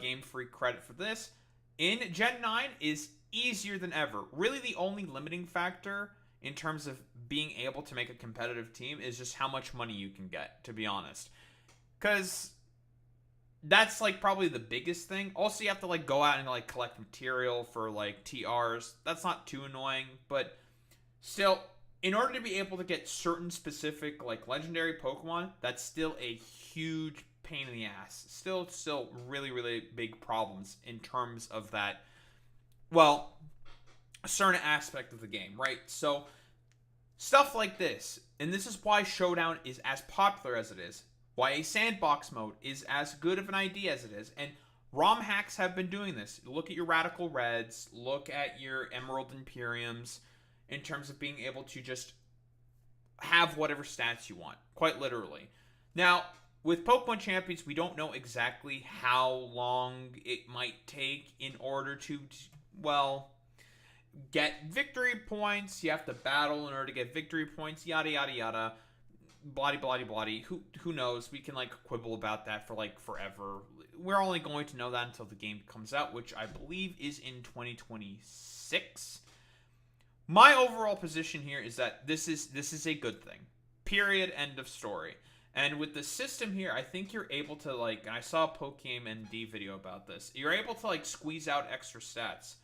Game Freak credit for this, in Gen 9 is easier than ever. Really the only limiting factor in terms of being able to make a competitive team is just how much money you can get, to be honest. Because... that's, like, probably the biggest thing. Also, you have to, like, go out and, like, collect material for, like, TRs. That's not too annoying, but still, in order to be able to get certain specific, like, legendary Pokemon, that's still a huge pain in the ass. Still really, really big problems in terms of that, well, a certain aspect of the game, right? So, stuff like this, and this is why Showdown is as popular as it is. Why a sandbox mode is as good of an idea as it is. And ROM hacks have been doing this. Look at your Radical Reds. Look at your Emerald Imperiums. In terms of being able to just have whatever stats you want. Quite literally. Now, with Pokemon Champions, we don't know exactly how long it might take in order to, well, get victory points. You have to battle in order to get victory points. Yada, yada, yada. Bloody, bloody, bloody. Who knows? We can, like, quibble about that for, like, forever. We're only going to know that until the game comes out, which I believe is in 2026. My overall position here is that this is a good thing. Period. End of story. And with the system here, I think you're able to, like, and I saw a Pokemon ND video about this. You're able to, like, squeeze out extra stats.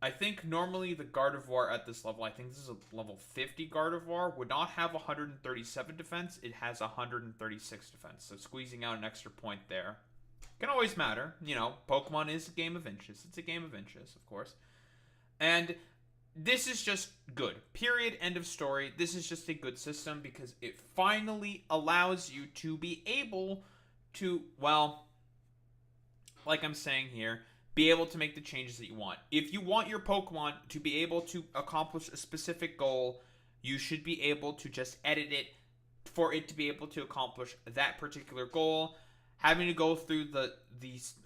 I think normally the Gardevoir at this level, I think this is a level 50 Gardevoir, would not have 137 defense. It has 136 defense. So squeezing out an extra point there can always matter. You know, Pokemon is a game of inches. It's a game of inches, of course. And this is just good. Period. End of story. This is just a good system because it finally allows you to be able to, well, like I'm saying here, be able to make the changes that you want. If you want your Pokemon to be able to accomplish a specific goal, you should be able to just edit it for it to be able to accomplish that particular goal. Having to go through the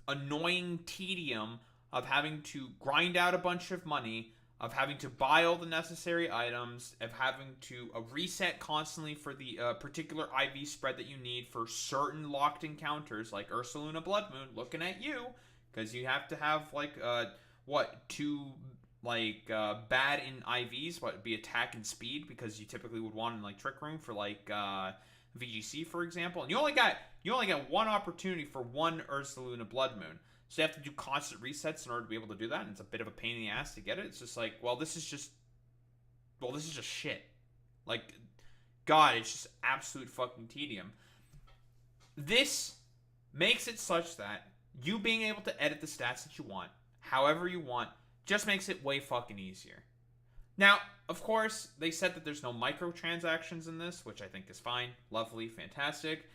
annoying tedium of having to grind out a bunch of money, of having to buy all the necessary items, of having to reset constantly for the particular IV spread that you need for certain locked encounters, like Ursaluna Blood Moon, looking at you. Because you have to have, like, 2 bad in IVs, what would be attack and speed, because you typically would want in like Trick Room for like VGC, for example. And you only get one opportunity for one Ursa Luna Blood Moon. So you have to do constant resets in order to be able to do that, and it's a bit of a pain in the ass to get it. It's just like, this is just shit. Like, God, it's just absolute fucking tedium. This makes it such that you being able to edit the stats that you want, however you want, just makes it way fucking easier. Now, of course, they said that there's no microtransactions in this, which I think is fine, lovely, fantastic.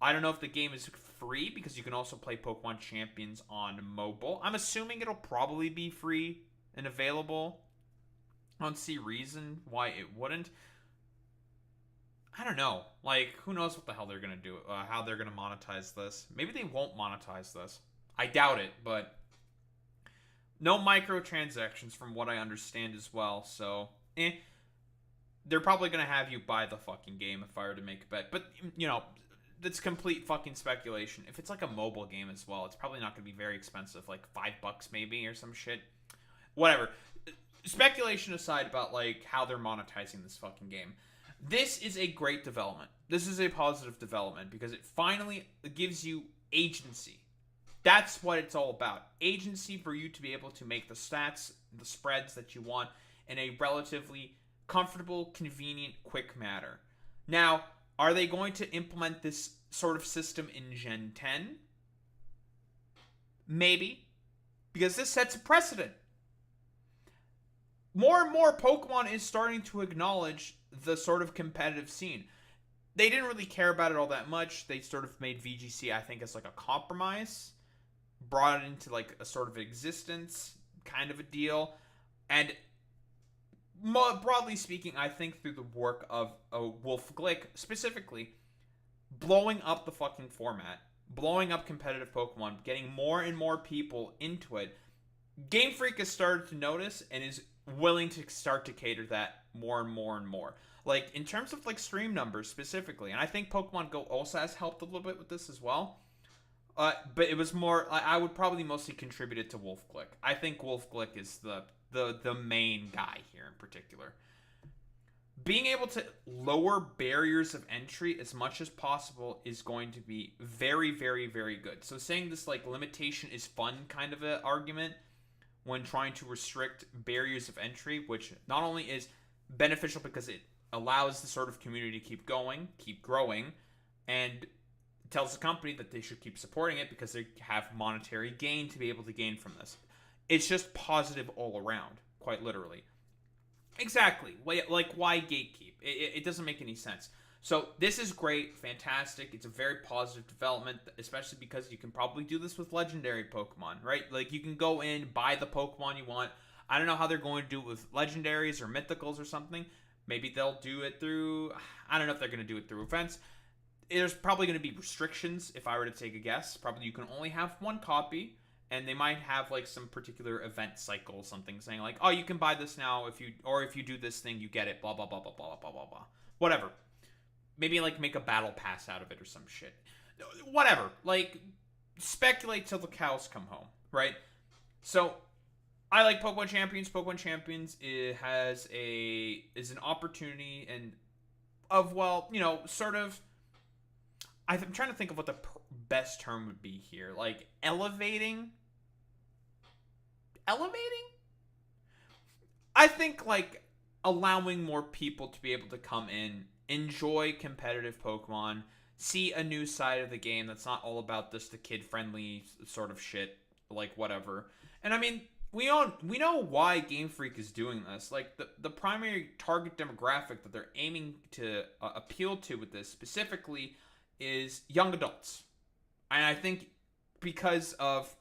I don't know if the game is free, because you can also play Pokemon Champions on mobile. I'm assuming it'll probably be free and available. I don't see reason why it wouldn't. I don't know. Like, who knows what the hell they're going to do, how they're going to monetize this. Maybe they won't monetize this. I doubt it, but no microtransactions from what I understand as well, so, they're probably going to have you buy the fucking game if I were to make a bet. But, that's complete fucking speculation. If it's like a mobile game as well, it's probably not going to be very expensive, like $5 maybe or some shit. Whatever. Speculation aside about like how they're monetizing this fucking game. This is a great development. This is a positive development because it finally gives you agency. That's what it's all about. Agency for you to be able to make the stats, the spreads that you want in a relatively comfortable, convenient, quick manner. Now, are they going to implement this sort of system in Gen 10? Maybe. Because this sets a precedent. More and more Pokemon is starting to acknowledge the sort of competitive scene. They didn't really care about it all that much. They sort of made VGC, I think, as like a compromise. Brought it into like a sort of existence kind of a deal. And broadly speaking, I think through the work of Wolf Glick, specifically, blowing up the fucking format, blowing up competitive Pokemon, getting more and more people into it, Game Freak has started to notice and is willing to start to cater that more and more and more. Like, in terms of, like, stream numbers specifically, and I think Pokemon Go also has helped a little bit with this as well, but it was more, I would probably mostly contribute it to Wolf Glick. I think Wolf Glick is the main guy here in particular. Being able to lower barriers of entry as much as possible is going to be very, very, very good. So saying this like limitation is fun kind of an argument when trying to restrict barriers of entry, which not only is beneficial because it allows the sort of community to keep going, keep growing, and tells the company that they should keep supporting it because they have monetary gain to be able to gain from this. It's just positive all around, quite literally. Exactly. Like, why gatekeep? It doesn't make any sense. So this is great, fantastic. It's a very positive development, especially because you can probably do this with legendary Pokemon, right? Like, you can go in, buy the Pokemon you want. I don't know how they're going to do it with legendaries or mythicals or something. Maybe they'll do it through, I don't know if they're going to do it through events. There's probably going to be restrictions, if I were to take a guess. Probably you can only have one copy. And they might have like some particular event cycle, something saying like, oh, you can buy this now if you do this thing, you get it, blah, blah, blah, blah, blah, blah, blah, blah. Whatever. Maybe like make a battle pass out of it or some shit. Whatever. Like, speculate till the cows come home, right? So, I like Pokemon Champions. Pokemon Champions is an opportunity and of, well, sort of, I'm trying to think of what the best term would be here. Like, elevating? I think, like, allowing more people to be able to come in, enjoy competitive Pokemon, see a new side of the game that's not all about this the kid-friendly sort of shit, like, whatever. And, I mean, we know why Game Freak is doing this. Like, the primary target demographic that they're aiming to appeal to with this specifically is young adults. And I think because of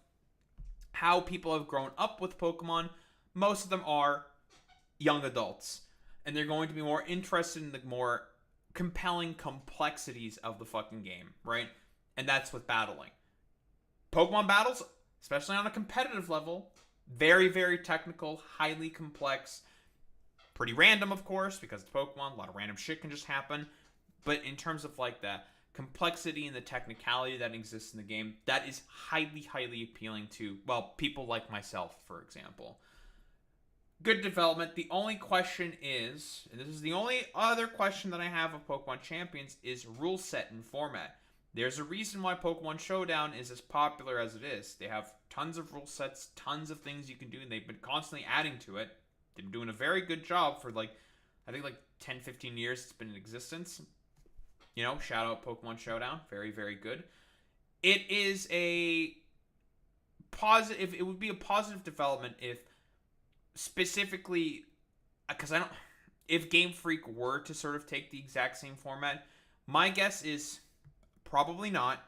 how people have grown up with Pokemon, most of them are young adults. And they're going to be more interested in the more compelling complexities of the fucking game, right? And that's with battling. Pokemon battles, especially on a competitive level, very, very technical, highly complex, pretty random, of course, because it's Pokemon. A lot of random shit can just happen. But in terms of like that complexity and the technicality that exists in the game, that is highly, highly appealing to, well, people like myself, for example. Good development. The only question is, and this is the only other question that I have of Pokemon Champions, is rule set and format. There's a reason why Pokemon Showdown is as popular as it is. They have tons of rule sets, tons of things you can do, and they've been constantly adding to it. They've been doing a very good job for, like, I think, like, 10, 15 years it's been in existence. You know, shout out Pokemon Showdown. Very, very good. It is a positive, it would be a positive development if specifically, because if Game Freak were to sort of take the exact same format, my guess is probably not,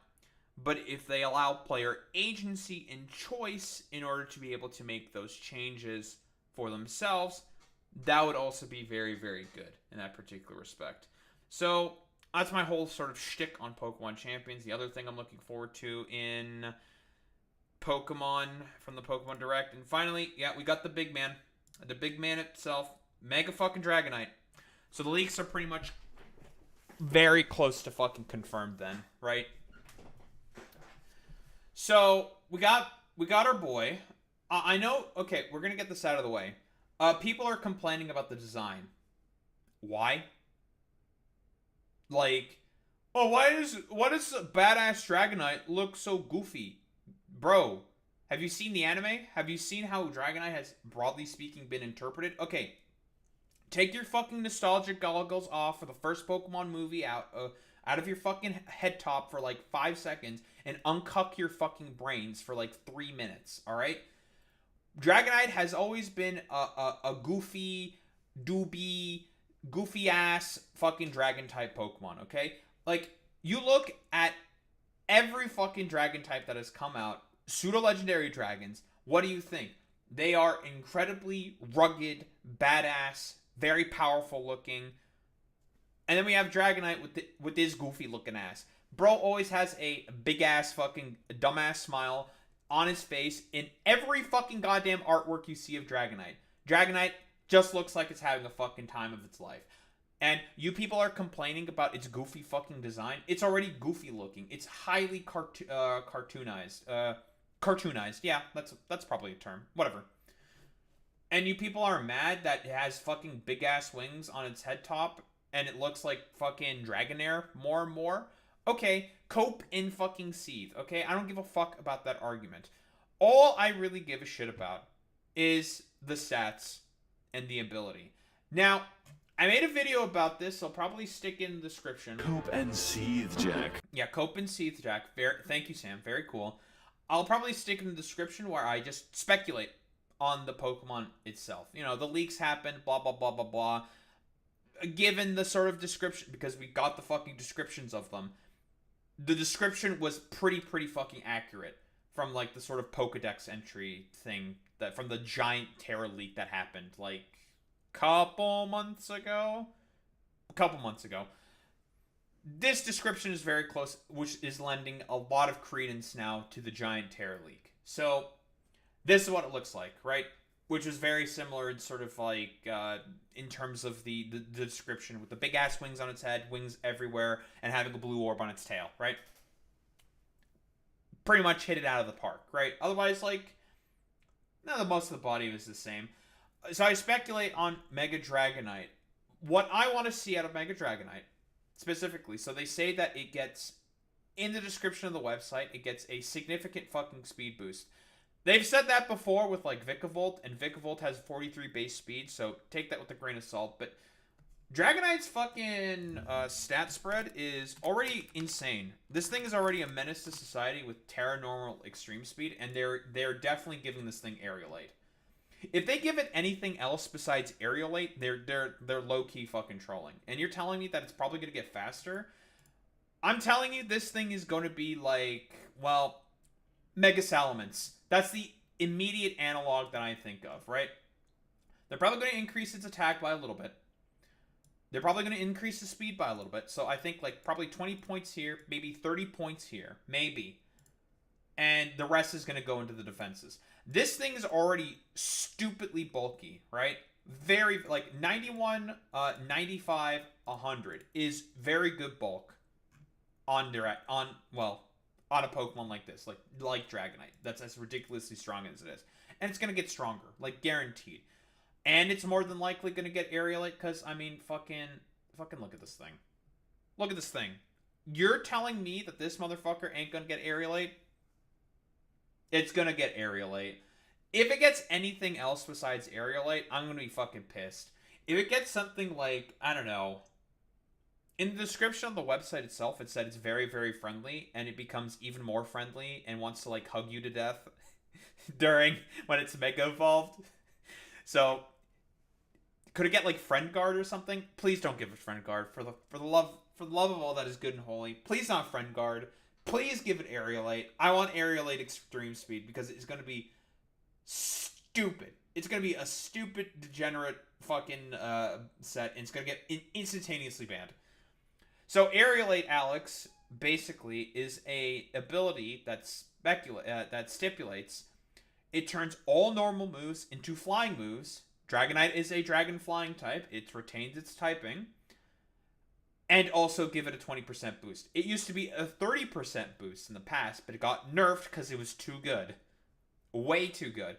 but if they allow player agency and choice in order to be able to make those changes for themselves, that would also be very, very good in that particular respect. So that's my whole sort of shtick on Pokemon Champions. The other thing I'm looking forward to in Pokemon from the Pokemon Direct. And finally, yeah, we got the big man. The big man itself, Mega fucking Dragonite. So the leaks are pretty much very close to fucking confirmed then, right? So we got our boy. I know, okay, we're going to get this out of the way. People are complaining about the design. Why? Like, oh, why does badass Dragonite look so goofy? Bro, have you seen the anime? Have you seen how Dragonite has, broadly speaking, been interpreted? Okay, take your fucking nostalgic goggles off for the first Pokemon movie out of your fucking head top for like 5 seconds and uncuck your fucking brains for like 3 minutes, alright? Dragonite has always been a goofy, doobie, goofy-ass fucking dragon-type Pokemon, okay? Like, you look at every fucking dragon type that has come out, pseudo-legendary dragons, what do you think? They are incredibly rugged, badass, very powerful looking. And then we have Dragonite with his goofy looking ass. Bro always has a big ass fucking dumbass smile on his face in every fucking goddamn artwork you see of Dragonite. Dragonite just looks like it's having a fucking time of its life. And you people are complaining about its goofy fucking design. It's already goofy looking. It's highly cartoonized. Cartoonized. Yeah, that's probably a term. Whatever. And you people are mad that it has fucking big ass wings on its head top and it looks like fucking Dragonair more and more. Okay, cope in fucking seethe. Okay, I don't give a fuck about that argument. All I really give a shit about is the stats and the ability. Now, I made a video about this. I'll probably stick in the description. Cope and seethe, Jack. Yeah, Cope and seethe, Jack. Thank you, Sam. Very cool. I'll probably stick in the description where I just speculate on the Pokemon itself. You know, the leaks happened, blah, blah, blah, blah, blah. Given the sort of description, because we got the fucking descriptions of them, the description was pretty fucking accurate from, like, the sort of Pokedex entry thing that from the giant Terra leak that happened, like, a couple months ago. This description is very close, which is lending a lot of credence now to the giant Terra leak. So, this is what it looks like, right? Which is very similar in sort of like, in terms of the description with the big ass wings on its head, wings everywhere, and having a blue orb on its tail, right? Pretty much hit it out of the park, right? Otherwise, like, no, most of the body was the same. So I speculate on Mega Dragonite. What I want to see out of Mega Dragonite, specifically, so they say that it gets, in the description of the website, it gets a significant fucking speed boost. They've said that before with, like, Vikavolt, and Vikavolt has 43 base speed, so take that with a grain of salt, but Dragonite's fucking stat spread is already insane. This thing is already a menace to society with Terra Normal Extreme Speed, and they're definitely giving this thing Aerialate. If they give it anything else besides Aerialate, they're low-key fucking trolling. And you're telling me that it's probably going to get faster? I'm telling you this thing is going to be like, well, Mega Salamence. That's the immediate analog that I think of, right? They're probably going to increase its attack by a little bit. They're probably going to increase the speed by a little bit. So I think like probably 20 points here, maybe 30 points here, maybe. And the rest is going to go into the defenses. This thing is already stupidly bulky, right? Very, like 91, 95, 100 is very good bulk on a Pokemon like this, like Dragonite. That's as ridiculously strong as it is. And it's going to get stronger, like guaranteed. And it's more than likely going to get aerialate because, I mean, fucking look at this thing. Look at this thing. You're telling me that this motherfucker ain't going to get aerialate? It's going to get aerialate. If it gets anything else besides aerialate, I'm going to be fucking pissed. If it gets something like, I don't know, in the description on the website itself, it said it's very, very friendly, and it becomes even more friendly and wants to, like, hug you to death during when it's mega evolved. So, could it get, like, Friend Guard or something? Please don't give it Friend Guard. For the love of all that is good and holy. Please not Friend Guard. Please give it Aerialate. I want Aerialate Extreme Speed because it's going to be stupid. It's going to be a stupid, degenerate fucking set, and it's going to get instantaneously banned. So Aerialate, Alex, basically is a ability that stipulates it turns all normal moves into flying moves. Dragonite is a dragon flying type. It retains its typing. And also give it a 20% boost. It used to be a 30% boost in the past, but it got nerfed because it was too good. Way too good.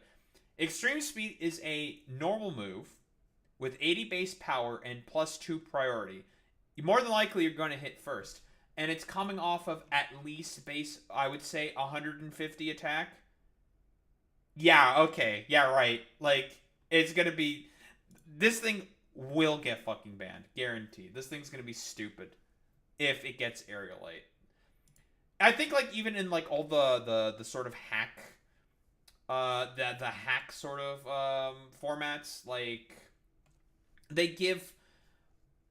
Extreme Speed is a normal move with 80 base power and +2 priority. More than likely, you're going to hit first. And it's coming off of at least base, I would say, 150 attack. Yeah, okay. Yeah, right. Like, it's going to be... This thing will get fucking banned. Guaranteed. This thing's going to be stupid if it gets Aerialate. I think, like, even in, like, all the sort of hack... the hack sort of formats, like... They give...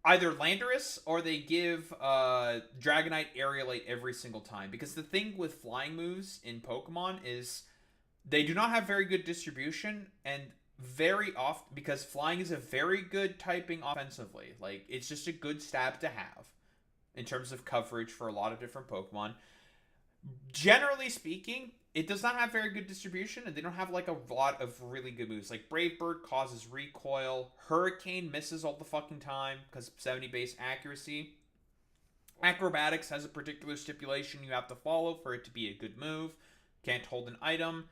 either Landorus or they give Dragonite Aerialate every single time. Because the thing with flying moves in Pokemon is they do not have very good distribution, and very often, because flying is a very good typing offensively. Like, it's just a good stab to have in terms of coverage for a lot of different Pokemon. Generally speaking, it does not have very good distribution, and they don't have, like, a lot of really good moves. Like, Brave Bird causes recoil. Hurricane misses all the fucking time because of 70 base accuracy. Acrobatics has a particular stipulation you have to follow for it to be a good move. Can't hold an item.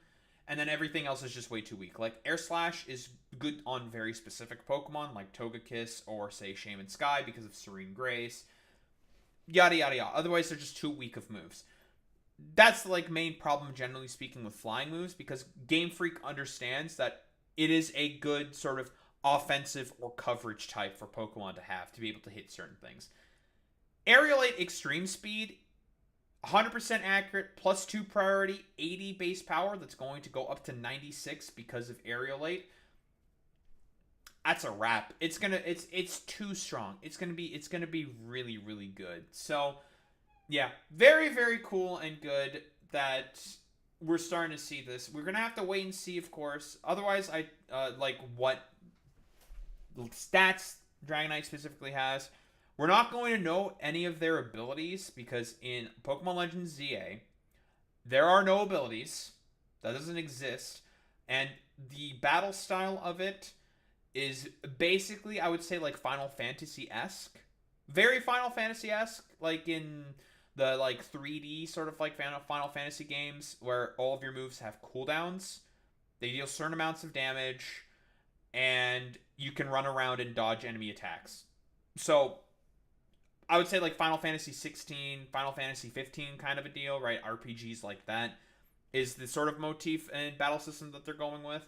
And then everything else is just way too weak. Like, Air Slash is good on very specific Pokemon, like Togekiss or, say, Shaman Sky because of Serene Grace. Yada, yada, yada. Otherwise, they're just too weak of moves. That's the, like, main problem, generally speaking, with flying moves, because Game Freak understands that it is a good sort of offensive or coverage type for Pokemon to have to be able to hit certain things. Aerialate Extreme Speed, 100% accurate, +2 priority, 80 base power, that's going to go up to 96 because of Aerialate. That's a wrap. It's too strong. It's gonna be really, really good. So yeah, very, very cool and good that we're starting to see this. We're gonna have to wait and see, of course. Otherwise, like what stats Dragonite specifically has. We're not going to know any of their abilities because in Pokemon Legends ZA, there are no abilities. That doesn't exist. And the battle style of it is basically, I would say, like Final Fantasy-esque. Very Final Fantasy-esque, like in the like 3D sort of like Final Fantasy games where all of your moves have cooldowns. They deal certain amounts of damage, and you can run around and dodge enemy attacks. So I would say like Final Fantasy 16, Final Fantasy 15 kind of a deal, right? RPGs like that is the sort of motif and battle system that they're going with.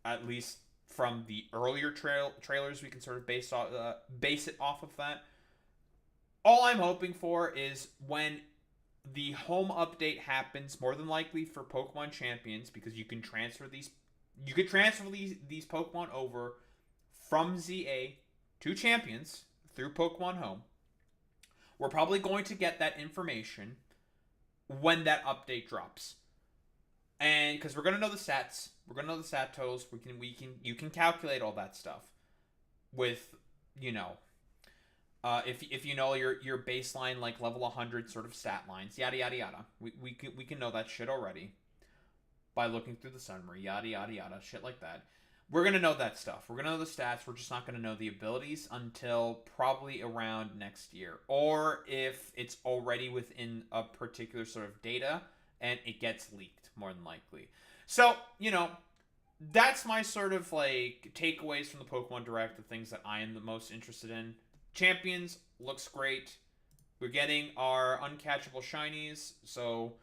At least from the earlier trailers, we can sort of base it off of that. All I'm hoping for is when the home update happens, more than likely for Pokemon Champions, because you can transfer these Pokemon over from ZA to Champions through Pokemon Home. We're probably going to get that information when that update drops. And because we're going to know the stats, we're going to know the stat totals, you can calculate all that stuff with, you know, if you know your baseline, like level 100 sort of stat lines, yada yada yada. We can know that shit already by looking through the summary, yada yada yada, shit like that. We're gonna know that stuff. We're gonna know the stats. We're just not gonna know the abilities until probably around next year, or if it's already within a particular sort of data and it gets leaked, more than likely. So, you know, that's my sort of like takeaways from the Pokemon Direct, the things that I am the most interested in. Champions looks great. We're getting our uncatchable shinies, so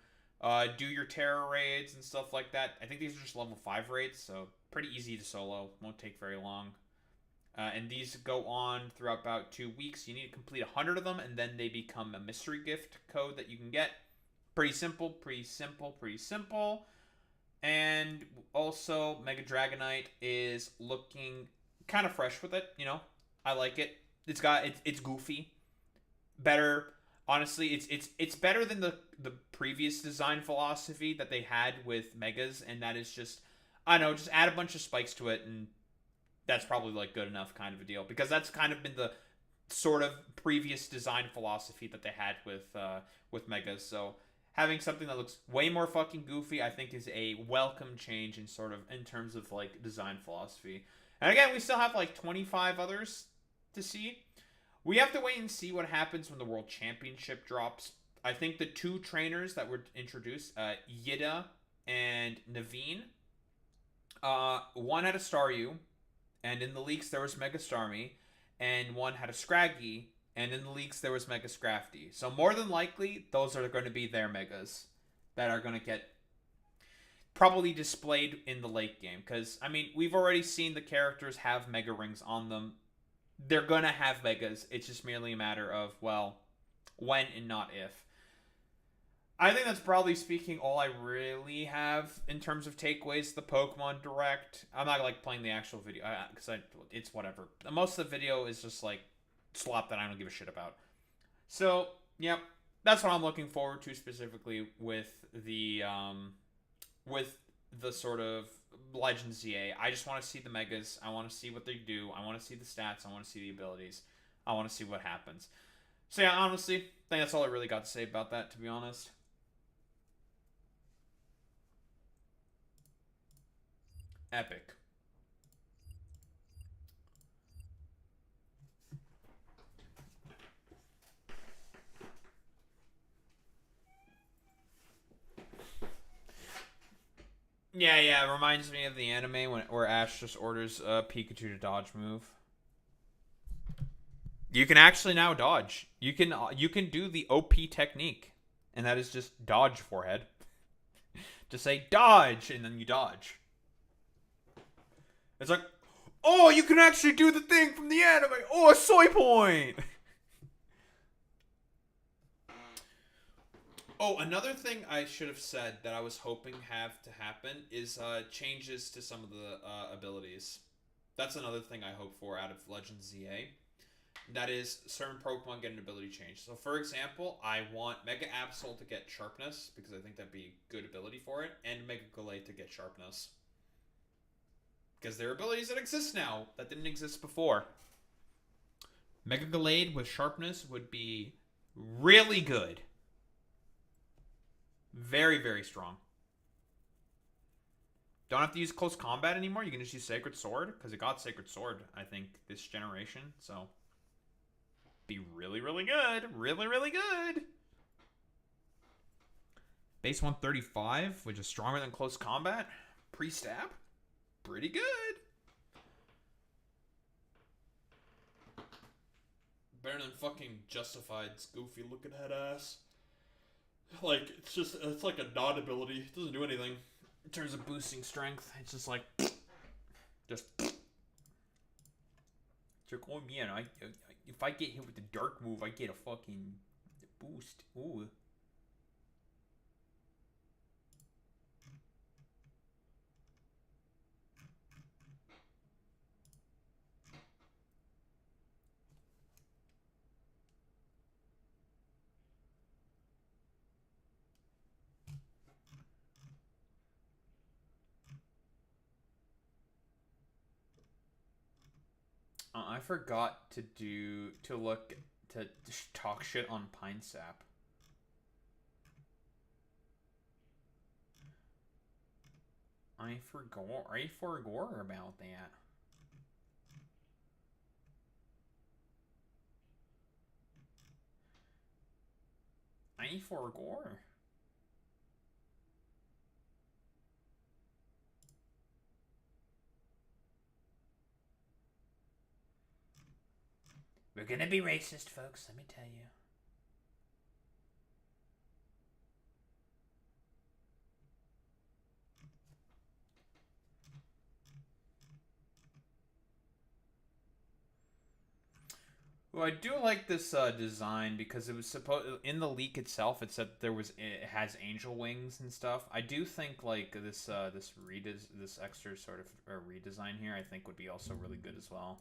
do your Terra raids and stuff like that. I think these are just level 5 raids, so pretty easy to solo. Won't take very long. And these go on throughout about 2 weeks. You need to complete 100 of them, and then they become a mystery gift code that you can get. Pretty simple, pretty simple, pretty simple. And also, Mega Dragonite is looking kind of fresh with it. You know, I like it. It's goofy. Better, honestly, it's better than the previous design philosophy that they had with Megas, and that is just, I don't know, just add a bunch of spikes to it, and that's probably like good enough kind of a deal, because that's kind of been the sort of previous design philosophy that they had with Megas. So having something that looks way more fucking goofy, I think, is a welcome change in sort of in terms of like design philosophy. And again, we still have like 25 others to see. We have to wait and see what happens when the World Championship drops. I think the 2 trainers that were introduced, Yida and Naveen, one had a Staryu, and in the leaks there was Mega Starmie, and one had a Scraggy, and in the leaks there was Mega Scrafty. So more than likely, those are going to be their Megas that are going to get probably displayed in the late game. Because, I mean, we've already seen the characters have Mega Rings on them. They're going to have Megas. It's just merely a matter of, well, when and not if. I think that's probably speaking all I really have in terms of takeaways. The Pokemon Direct. I'm not like playing the actual video because it's whatever. Most of the video is just like slop that I don't give a shit about. So yep, that's what I'm looking forward to specifically with the sort of Legends ZA. I just want to see the Megas. I want to see what they do. I want to see the stats. I want to see the abilities. I want to see what happens. So yeah, honestly, I think that's all I really got to say about that, to be honest. Epic. Yeah, it reminds me of the anime where Ash just orders Pikachu to dodge move. You can actually now dodge. You can do the OP technique, and that is just dodge forehead. Just say dodge, and then you dodge. It's like, oh, you can actually do the thing from the anime. Oh, a soy point. Oh, another thing I should have said that I was hoping have to happen is changes to some of the abilities. That's another thing I hope for out of Legends ZA. That is, certain Pokemon get an ability change. So, for example, I want Mega Absol to get Sharpness, because I think that'd be a good ability for it, and Mega Gallade to get Sharpness. Because there are abilities that exist now that didn't exist before. Mega Gallade with Sharpness would be really good. Very, very strong. Don't have to use close combat anymore. You can just use Sacred Sword, because it got Sacred Sword, I think, this generation. So, be really, really good. Really, really good. Base 135, which is stronger than close combat. Pre-stab. Pretty good. Better than fucking Justified's goofy looking head ass. Like, it's like a dot ability. It doesn't do anything in terms of boosting strength. It's just like, just. It's like, oh man, if I get hit with the dark move, I get a fucking boost. Ooh. I forgot to talk shit on Pine Sap. I forgot about that. I forgot. We're gonna be racist, folks, let me tell you. Well, I do like this design because it was supposed in the leak itself. It said it has angel wings and stuff. I do think like this extra sort of redesign here, I think would be also really good as well.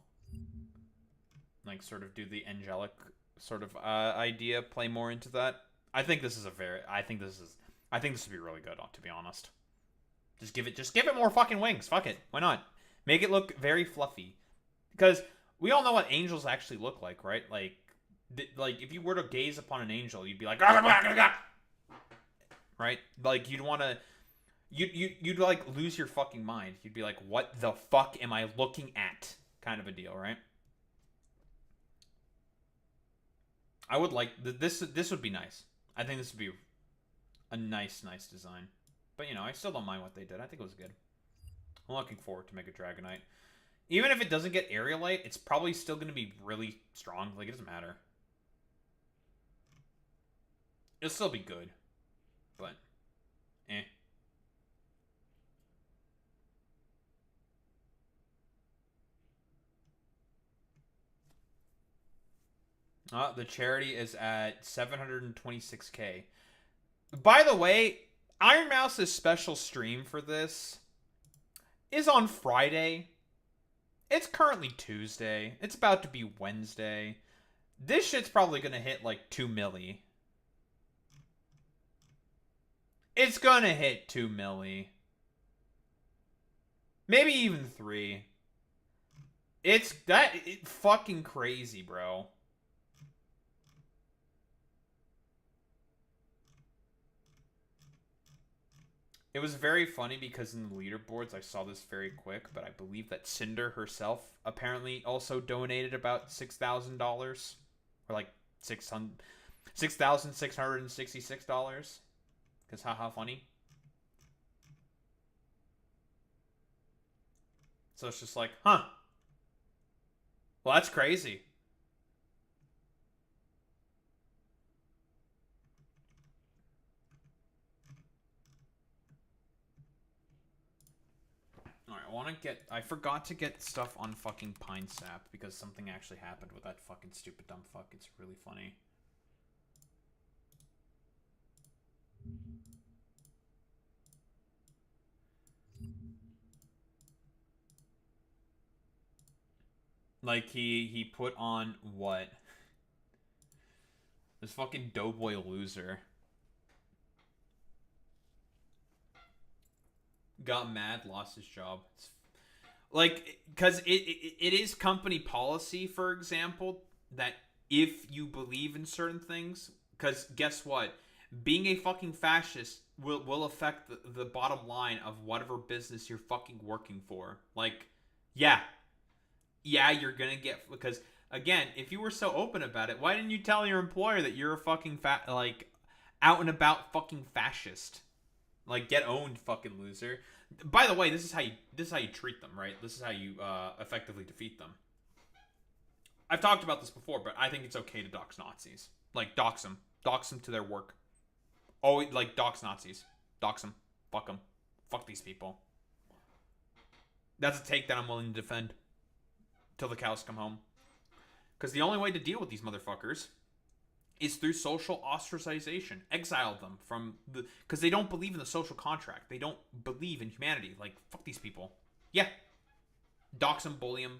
Like sort of do the angelic sort of idea, play more into that. I think this would be really good, to be honest. Just give it more fucking wings. Fuck it. Why not? Make it look very fluffy. Because we all know what angels actually look like, right? Like if you were to gaze upon an angel, you'd be like, right? Like you'd want to, you'd like lose your fucking mind. You'd be like, what the fuck am I looking at? Kind of a deal, right? I would like this. This would be nice. I think this would be a nice design. But you know, I still don't mind what they did. I think it was good. I'm looking forward to Mega Dragonite. Even if it doesn't get Aerialite, it's probably still going to be really strong. Like, it doesn't matter. It'll still be good. But, eh. The charity is at 726k. By the way, Iron Mouse's special stream for this is on Friday. It's currently Tuesday. It's about to be Wednesday. This shit's probably gonna hit like 2 milli. It's gonna hit 2 milli. Maybe even 3. It's fucking crazy, bro. It was very funny because in the leaderboards I saw this very quick, but I believe that Cinder herself apparently also donated about $6,000 or like $6,666. Because haha funny. So it's just like, huh. Well, that's crazy. Alright, I forgot to get stuff on fucking Pine Sap because something actually happened with that fucking stupid dumb fuck. It's really funny. Like, he put on what? This fucking doughboy loser got mad, lost his job. Like, because it is company policy, for example, that if you believe in certain things, because guess what? Being a fucking fascist will affect the bottom line of whatever business you're fucking working for. Like, yeah, you're gonna get, because again, if you were so open about it, why didn't you tell your employer that you're a fucking out and about fucking fascist? Like, get owned, fucking loser. By the way, this is how you treat them, right? This is how you effectively defeat them. I've talked about this before, but I think it's okay to dox Nazis. Like, dox them to their work. Oh, like, dox Nazis. Dox them. Fuck them. Fuck these people. That's a take that I'm willing to defend till the cows come home. Because the only way to deal with these motherfuckers is through social ostracization. Exile them from the... Because they don't believe in the social contract. They don't believe in humanity. Like, fuck these people. Yeah. Dox them, bully them.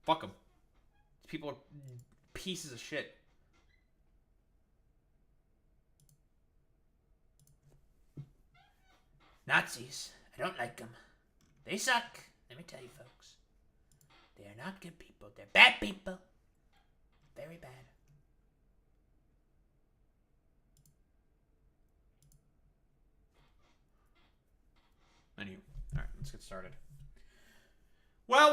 Fuck them. These people are pieces of shit. Nazis. I don't like them. They suck. Let me tell you, folks. They are not good people. They're bad people. Very bad. Anywho, alright, let's get started. Well.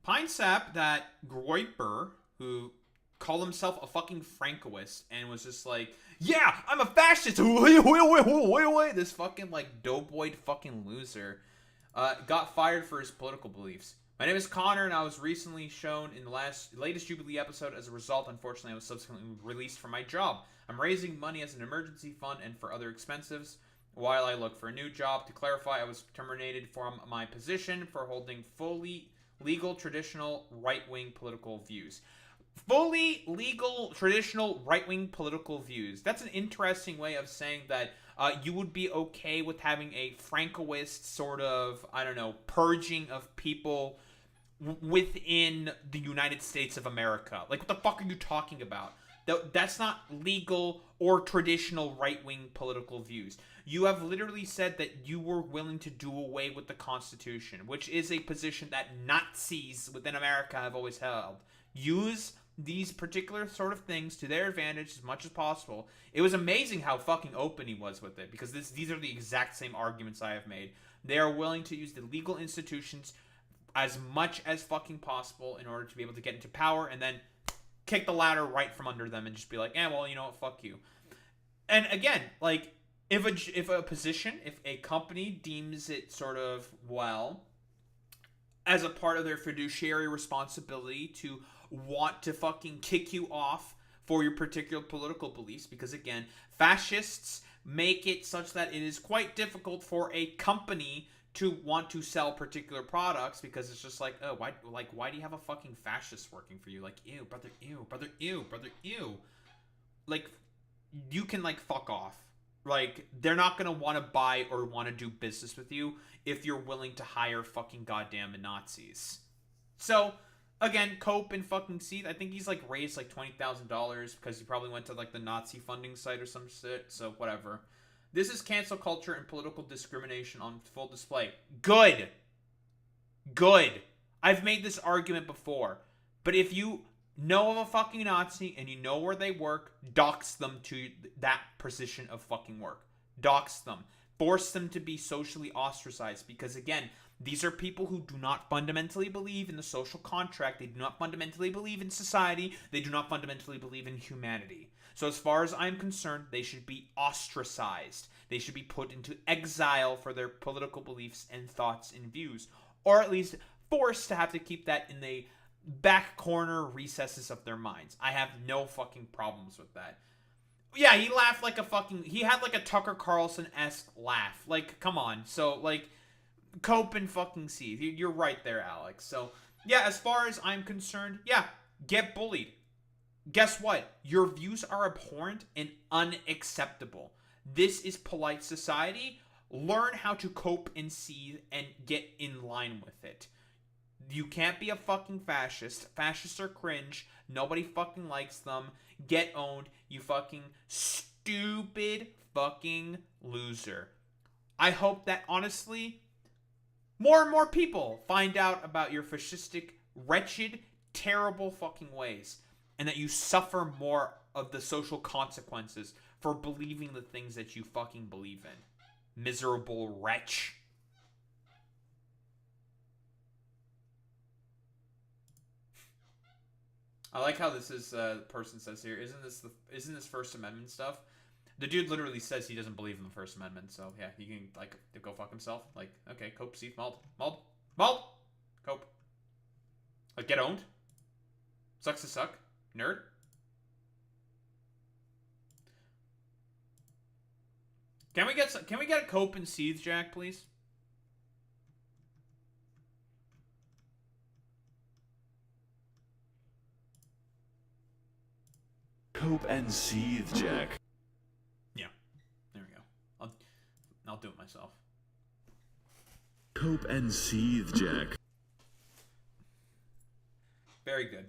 Pine Sap, that Groiper, who called himself a fucking Francoist and was just like, yeah, I'm a fascist! This fucking, like, doughboy fucking loser, got fired for his political beliefs. My name is Connor, and I was recently shown in the latest Jubilee episode. As a result, unfortunately, I was subsequently released from my job. I'm raising money as an emergency fund and for other expenses while I look for a new job. To clarify, I was terminated from my position for holding fully legal, traditional, right-wing political views. Fully legal, traditional, right-wing political views. That's an interesting way of saying that you would be okay with having a Francoist sort of, I don't know, purging of people within the United States of America. Like, what the fuck are you talking about? That's not legal or traditional right-wing political views. You have literally said that you were willing to do away with the Constitution, which is a position that Nazis within America have always held. Use these particular sort of things to their advantage as much as possible. It was amazing how fucking open he was with it, because these are the exact same arguments I have made. They are willing to use the legal institutions as much as fucking possible in order to be able to get into power, and then kick the ladder right from under them and just be like, well, you know what, fuck you. And again, like, if a company deems it sort of, well, as a part of their fiduciary responsibility to want to fucking kick you off for your particular political beliefs, because again, fascists make it such that it is quite difficult for a company to want to sell particular products, because it's just like, oh, why do you have a fucking fascist working for you? Like, ew, brother, ew, brother, ew, brother, ew. Like, you can, like, fuck off. Like, they're not gonna want to buy or want to do business with you if you're willing to hire fucking goddamn Nazis. So, again, Cope and fucking Seed, I think he's, like, raised, like, $20,000 because he probably went to, like, the Nazi funding site or some shit, so whatever. This is cancel culture and political discrimination on full display. Good. Good. I've made this argument before. But if you know of a fucking Nazi and you know where they work, dox them to that position of fucking work. Dox them. Force them to be socially ostracized. Because again, these are people who do not fundamentally believe in the social contract. They do not fundamentally believe in society. They do not fundamentally believe in humanity. So as far as I'm concerned, they should be ostracized. They should be put into exile for their political beliefs and thoughts and views. Or at least forced to have to keep that in the back corner recesses of their minds. I have no fucking problems with that. Yeah, he laughed like a fucking... He had like a Tucker Carlson-esque laugh. Like, come on. So, like, Cope and fucking Seed. You're right there, Alex. So, yeah, as far as I'm concerned, yeah, get bullied. Guess what? Your views are abhorrent and unacceptable. This is polite society. Learn how to cope and seethe and get in line with it. You can't be a fucking fascist. Fascists are cringe. Nobody fucking likes them. Get owned, you fucking stupid fucking loser. I hope that, honestly, more and more people find out about your fascistic, wretched, terrible fucking ways. And that you suffer more of the social consequences for believing the things that you fucking believe in. Miserable wretch. I like how this is, the person says here, isn't this First Amendment stuff? The dude literally says he doesn't believe in the First Amendment, so yeah, he can, like, go fuck himself. Like, okay, Cope, Seed, Cope. Like, get owned. Sucks to suck. Nerd. Can we get a Cope and Seed, Jack, please? Cope and Seethe, Jack. Yeah. There we go. I'll do it myself. Cope and Seethe, Jack. Very good.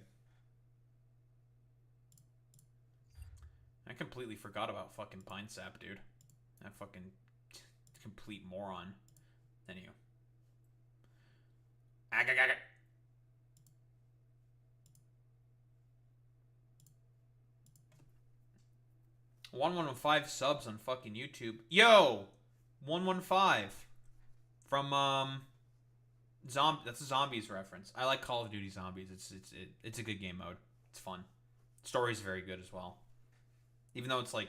I completely forgot about fucking Pine Sap, dude. That fucking complete moron. Anywho. 115 subs on fucking YouTube. Yo! 115. From, that's a Zombies reference. I like Call of Duty Zombies. It's a good game mode. It's fun. Story's very good as well. Even though it's like...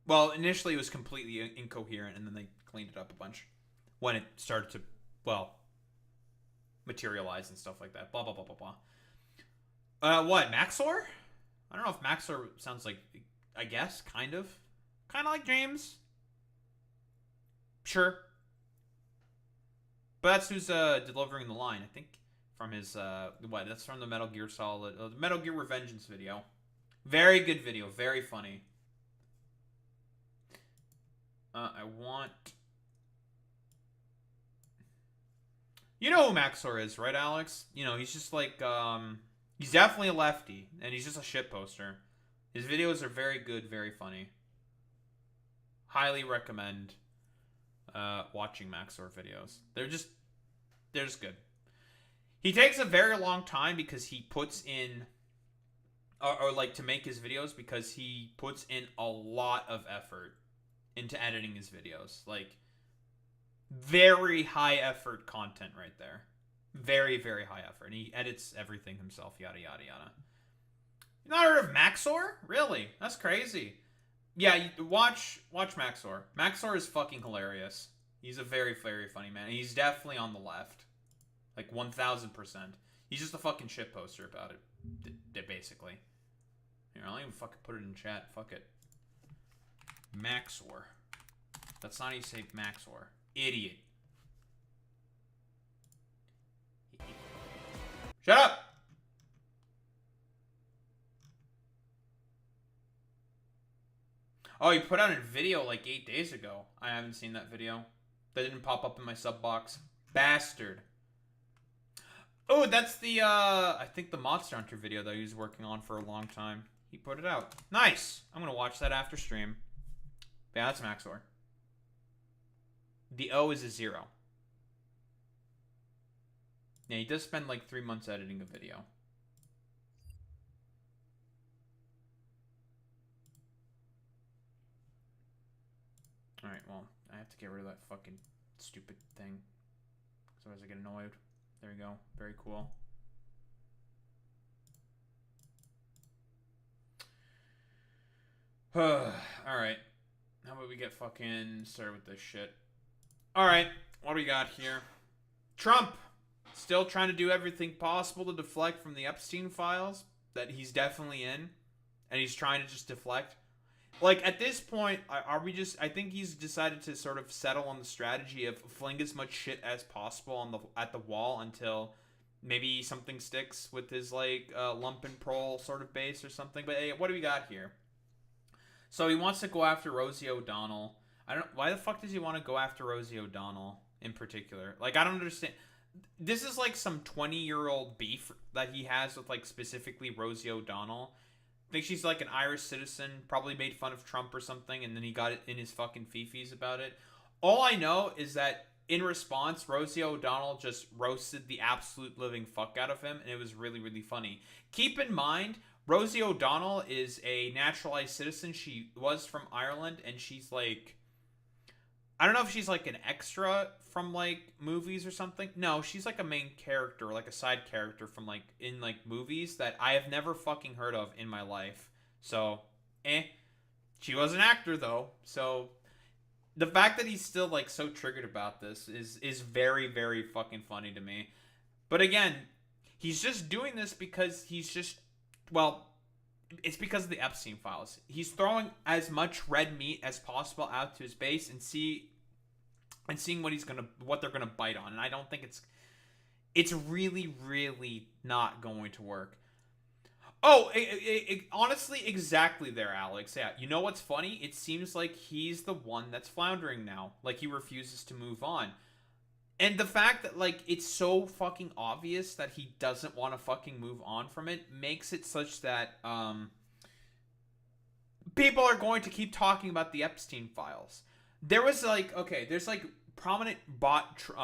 Well, initially it was completely incoherent, and then they cleaned it up a bunch. When it started to... Well... materialize and stuff like that. Blah blah blah blah blah. What Maxor? I don't know if Maxor sounds like. I guess kind of like James. Sure. But that's who's delivering the line, I think, from his that's from the Metal Gear Solid, the Metal Gear Revengeance video. Very good video, very funny. I want. You know who Maxor is, right, Alex? You know, he's just like he's definitely a lefty, and he's just a shit poster. His videos are very good, very funny. Highly recommend watching Maxor videos. They're just good. He takes a very long time because he puts in, or like to make his videos, because he puts in a lot of effort into editing his videos. Like, very high effort content right there. Very, very high effort. And he edits everything himself, yada, yada, yada. You not heard of Maxor? Really? That's crazy. Yeah, watch Maxor. Maxor is fucking hilarious. He's a very, very funny man. He's definitely on the left. Like 1000%. He's just a fucking shit poster about it, basically. Here, I'll even fucking put it in chat. Fuck it. Maxor. That's not how you say Maxor. Idiot. Shut up! Oh, he put out a video like 8 days ago. I haven't seen that video. That didn't pop up in my sub box. Bastard. Oh, that's the, I think the Monster Hunter video that he was working on for a long time. He put it out. Nice! I'm gonna watch that after stream. Yeah, that's Maxor. The O is a 0. Yeah, he does spend like 3 months editing a video. Alright, well, I have to get rid of that fucking stupid thing. Otherwise I get annoyed. There you go. Very cool. Alright. How about we get fucking started with this shit? Alright, what do we got here? Trump! Still trying to do everything possible to deflect from the Epstein files that he's definitely in. And he's trying to just deflect. Like, at this point, are we just... I think he's decided to sort of settle on the strategy of fling as much shit as possible at the wall until maybe something sticks with his, like, lump and prole sort of base or something. But, hey, what do we got here? So he wants to go after Rosie O'Donnell. I don't... Why the fuck does he want to go after Rosie O'Donnell in particular? Like, I don't understand... This is, like, some 20-year-old beef that he has with, like, specifically Rosie O'Donnell. I think she's like an Irish citizen, probably made fun of Trump or something, and then he got it in his fucking fifis about it. All I know is that in response, Rosie O'Donnell just roasted the absolute living fuck out of him, and it was really, really funny. Keep in mind, Rosie O'Donnell is a naturalized citizen. She was from Ireland, and she's like... I don't know if she's like an extra from like movies or something. No, she's like a main character, like a side character from like in like movies that I have never fucking heard of in my life. So, she was an actor though. So, the fact that he's still like so triggered about this is very, very fucking funny to me. But again, he's just doing this because he's just, well, it's because of the Epstein files. He's throwing as much red meat as possible out to his base and seeing what they're gonna bite on. And I don't think it's really, really not going to work. Oh, honestly, exactly there, Alex. Yeah, you know what's funny? It seems like he's the one that's floundering now. Like, he refuses to move on. And the fact that, like, it's so fucking obvious that he doesn't want to fucking move on from it makes it such that, people are going to keep talking about the Epstein files. There was, like, okay, there's, like, prominent botnet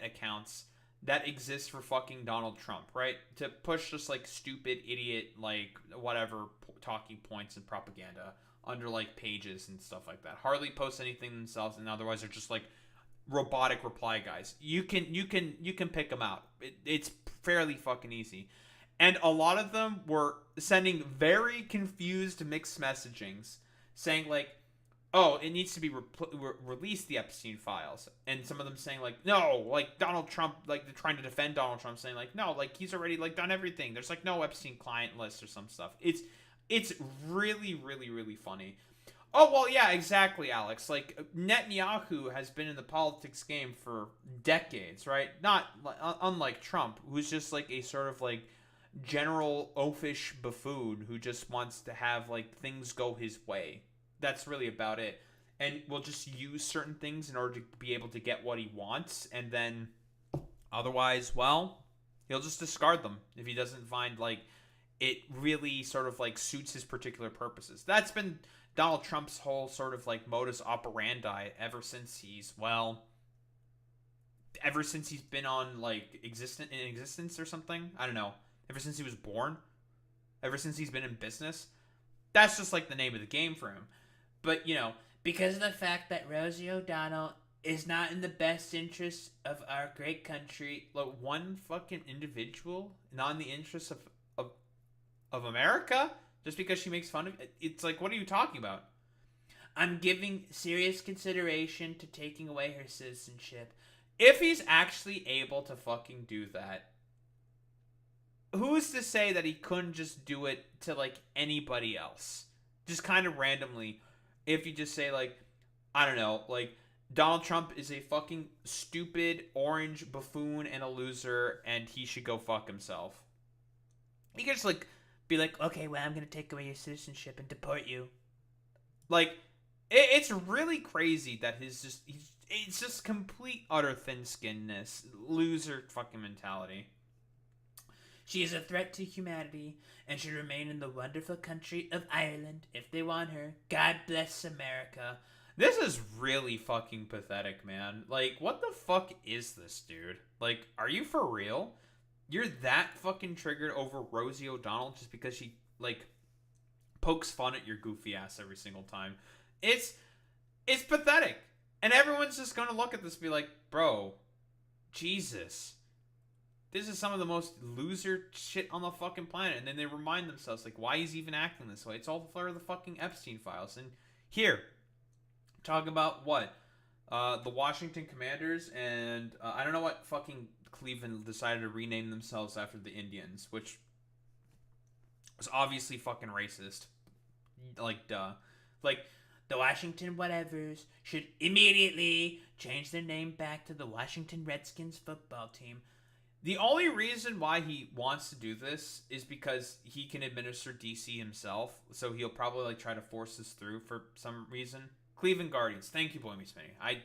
accounts that exist for fucking Donald Trump, right? To push just, like, stupid, idiot, like, whatever talking points and propaganda under, like, pages and stuff like that. Hardly post anything themselves, and otherwise they're just, like, robotic reply guys. You can pick them out. It's fairly fucking easy. And a lot of them were sending very confused mixed messagings saying like, oh, it needs to be released, the Epstein files, and some of them saying like, no, like Donald Trump, like they're trying to defend Donald Trump, saying like, no, like he's already like done everything. There's like no Epstein client list or some stuff. It's really really really funny. Oh well, yeah, exactly, Alex. Like Netanyahu has been in the politics game for decades, right? Not unlike Trump, who's just like a sort of like general oafish buffoon who just wants to have like things go his way. That's really about it. And will just use certain things in order to be able to get what he wants, and then otherwise, well, he'll just discard them if he doesn't find like it really sort of like suits his particular purposes. That's been Donald Trump's whole sort of like modus operandi ever since he's been on like existence or something. I don't know. Ever since he was born, ever since he's been in business, that's just like the name of the game for him. But you know, Because of the fact that Rosie O'Donnell is not in the best interest of our great country. like one fucking individual, not in the interest of America, just because she makes fun of it. It's like, what are you talking about? I'm giving serious consideration to taking away her citizenship. If he's actually able to fucking do that, who's to say that he couldn't just do it to like anybody else? Just kind of randomly. If you just say like, I don't know, like Donald Trump is a fucking stupid orange buffoon and a loser, and he should go fuck himself. He could just like be like, Okay, well, I'm gonna take away your citizenship and deport you. like it's really crazy that it's just complete utter thin-skinnedness, loser fucking mentality. She is a threat to humanity and should remain in the wonderful country of Ireland if they want her. God bless America. This is really fucking pathetic, man. Like, what the fuck is this, dude? Like, are you for real? You're that fucking triggered over Rosie O'Donnell just because she, like, pokes fun at your goofy ass every single time. It's pathetic. And everyone's just gonna look at this and be like, bro, Jesus. This is some of the most loser shit on the fucking planet. And then they remind themselves, like, why he's even acting this way. It's all for the fucking Epstein files. And here, talk about what? The Washington Commanders, and I don't know what fucking Cleveland decided to rename themselves after the Indians, which was obviously fucking racist. Like, duh. Like, The Washington whatevers should immediately change their name back to the Washington Redskins football team. the only reason why he wants to do this is because he can administer DC himself, so he'll probably like try to force this through for some reason. Cleveland Guardians. Thank you, Boyme Smitty.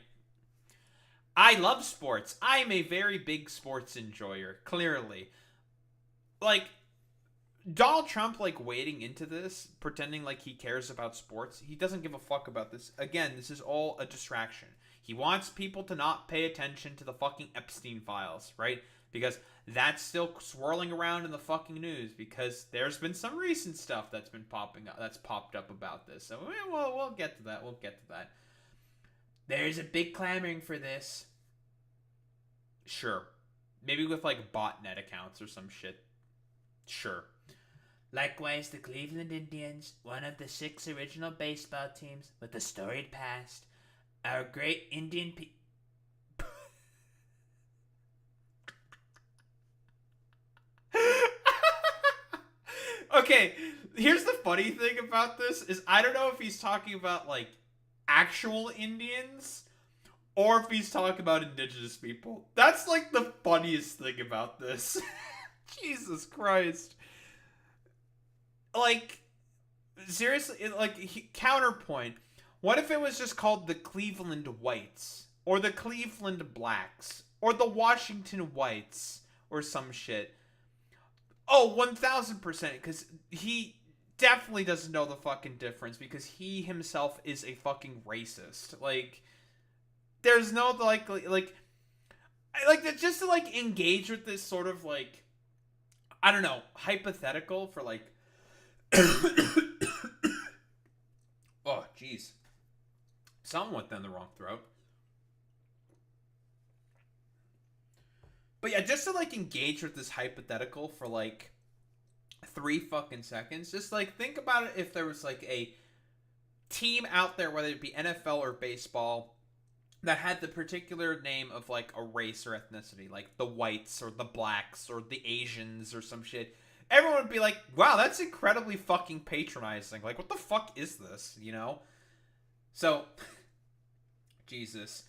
I love sports. I'm a very big sports enjoyer, clearly. Like, Donald Trump, like, wading into this, pretending like he cares about sports, he doesn't give a fuck about this. Again, this is all a distraction. He wants people to not pay attention to the fucking Epstein files, right? Because that's still swirling around in the fucking news, because there's been some recent stuff that's been popping up, that's popped up about this. So, we'll get to that. We'll get to that. There's a big clamoring for this. Sure. Maybe with, like, botnet accounts or some shit. Sure. Likewise, the Cleveland Indians, one of the 6 original baseball teams with a storied past, our great Indian Okay, here's the funny thing about this is I don't know if he's talking about like actual Indians or if he's talking about indigenous people. That's like the funniest thing about this. Jesus Christ. Like, seriously, like, counterpoint. What if it was just called the Cleveland Whites? Or the Cleveland Blacks? Or the Washington Whites? Or some shit. Oh, 1000%, because he definitely doesn't know the fucking difference, because he himself is a fucking racist. Like, there's no, like, just to, like, engage with this sort of, like, I don't know, hypothetical for, like, oh, jeez. Something went down the wrong throat. But yeah, just to, like, engage with this hypothetical for, like, 3 fucking seconds. Just, like, think about it if there was, like, a team out there, whether it be NFL or baseball, that had the particular name of like a race or ethnicity, like the whites or the blacks or the Asians or some shit, everyone would be like, wow, that's incredibly fucking patronizing. Like, what the fuck is this, you know? So, Jesus.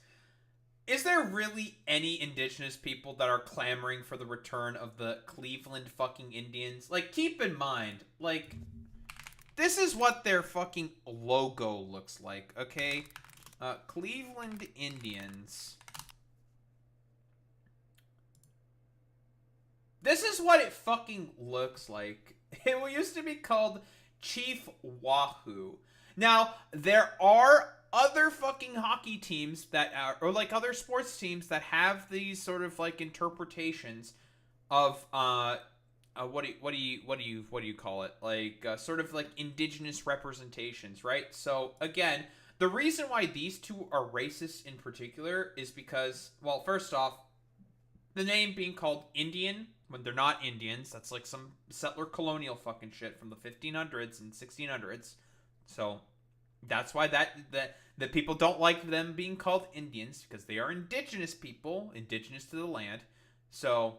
Is there really any indigenous people that are clamoring for the return of the Cleveland fucking Indians? Like, keep in mind, like, this is what their fucking logo looks like, okay? Cleveland Indians. This is what it fucking looks like. It used to be called Chief Wahoo. Now, there are other fucking hockey teams that are, or like other sports teams that have these sort of like interpretations of what do you call it, like sort of like indigenous representations, right? So again, the reason why these two are racist in particular is because, well, first off, the name being called Indian when they're not Indians, that's like some settler colonial fucking shit from the 1500s and 1600s. So that's why that people don't like them being called Indians, because they are indigenous people, indigenous to the land. So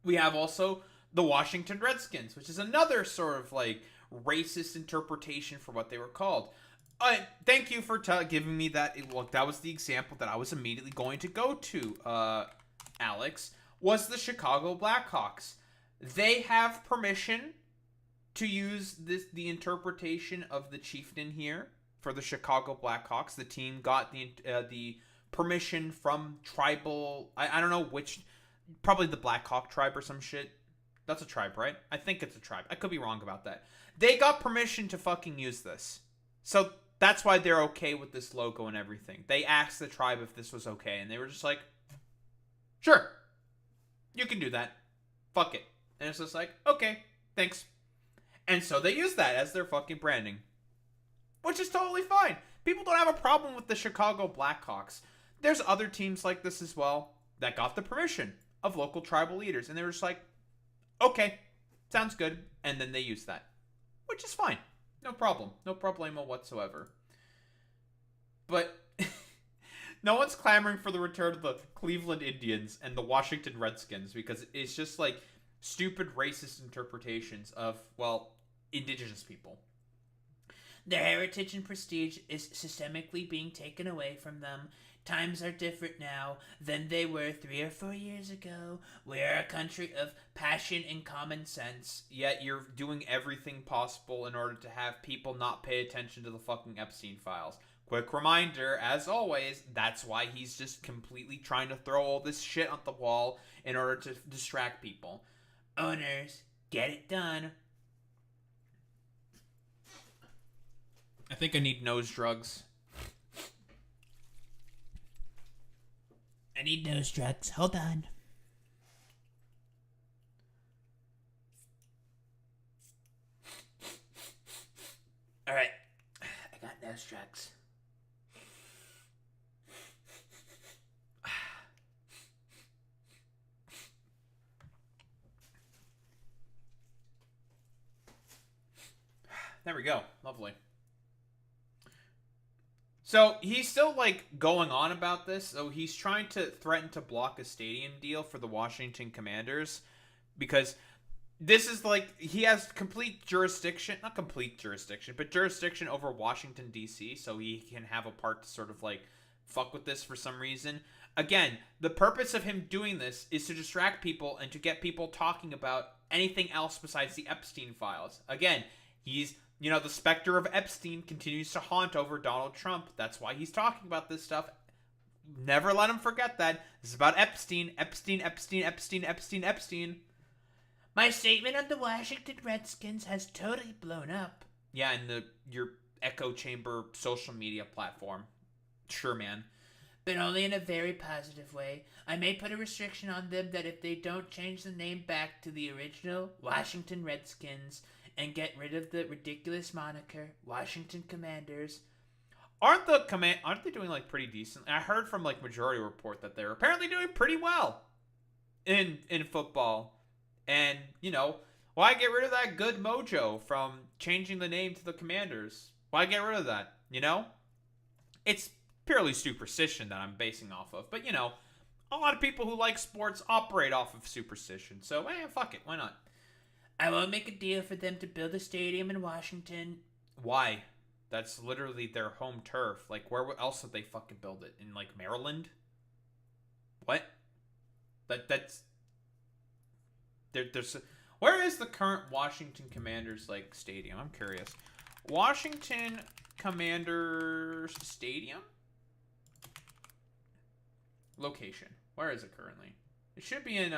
we have also the Washington Redskins, which is another sort of like racist interpretation for what they were called. Thank you for giving me that. Look, that was the example that I was immediately going to go to, Alex, was the Chicago Blackhawks. They have permission to use the interpretation of the chieftain here for the Chicago Blackhawks. The team got the permission from tribal, I don't know which, probably the Blackhawk tribe or some shit. That's a tribe, right? I think it's a tribe. I could be wrong about that. They got permission to fucking use this. So that's why they're okay with this logo and everything. They asked the tribe if this was okay, and they were just like, sure, you can do that. Fuck it. And it's just like, okay, thanks. And so they use that as their fucking branding, which is totally fine. People don't have a problem with the Chicago Blackhawks. There's other teams like this as well that got the permission of local tribal leaders, and they were just like, okay, sounds good. And then they use that, which is fine. No problem. No problemo whatsoever. But no one's clamoring for the return of the Cleveland Indians and the Washington Redskins because it's just like stupid racist interpretations of, well, indigenous people. Their heritage and prestige is systemically being taken away from them. Times are different now than they were 3 or 4 years ago. We're a country of passion and common sense. Yet you're doing everything possible in order to have people not pay attention to the fucking Epstein files. Quick reminder, as always, that's why he's just completely trying to throw all this shit on the wall in order to distract people. Owners, get it done. I think I need nose drugs. I need nose drugs. Hold on. Alright. I got nose drugs. There we go. Lovely. So he's still like going on about this. So he's trying to threaten to block a stadium deal for the Washington Commanders because this is like he has complete jurisdiction, not complete jurisdiction, but jurisdiction over Washington D.C. So he can have a part to sort of like fuck with this for some reason. Again, the purpose of him doing this is to distract people and to get people talking about anything else besides the Epstein files. Again, he's, you know, the specter of Epstein continues to haunt over Donald Trump. That's why he's talking about this stuff. Never let him forget that. This is about Epstein, Epstein, Epstein, Epstein, Epstein, Epstein. My statement on the Washington Redskins has totally blown up. Yeah, in your echo chamber social media platform. Sure, man. But only in a very positive way. I may put a restriction on them that if they don't change the name back to the original Washington Redskins and get rid of the ridiculous moniker Washington Commanders. Aren't they doing like pretty decent? I heard from like Majority Report that they're apparently doing pretty well in football. And, you know, why get rid of that good mojo from changing the name to the Commanders? Why get rid of that? You know? It's purely superstition that I'm basing off of. But, you know, a lot of people who like sports operate off of superstition. So, fuck it. Why not? I won't make a deal for them to build a stadium in Washington. Why? That's literally their home turf. Like, where else would they fucking build it? In, like, Maryland? What? That's... There's... Where is the current Washington Commanders, like, stadium? I'm curious. Washington Commanders Stadium? Location. Where is it currently? It should be in,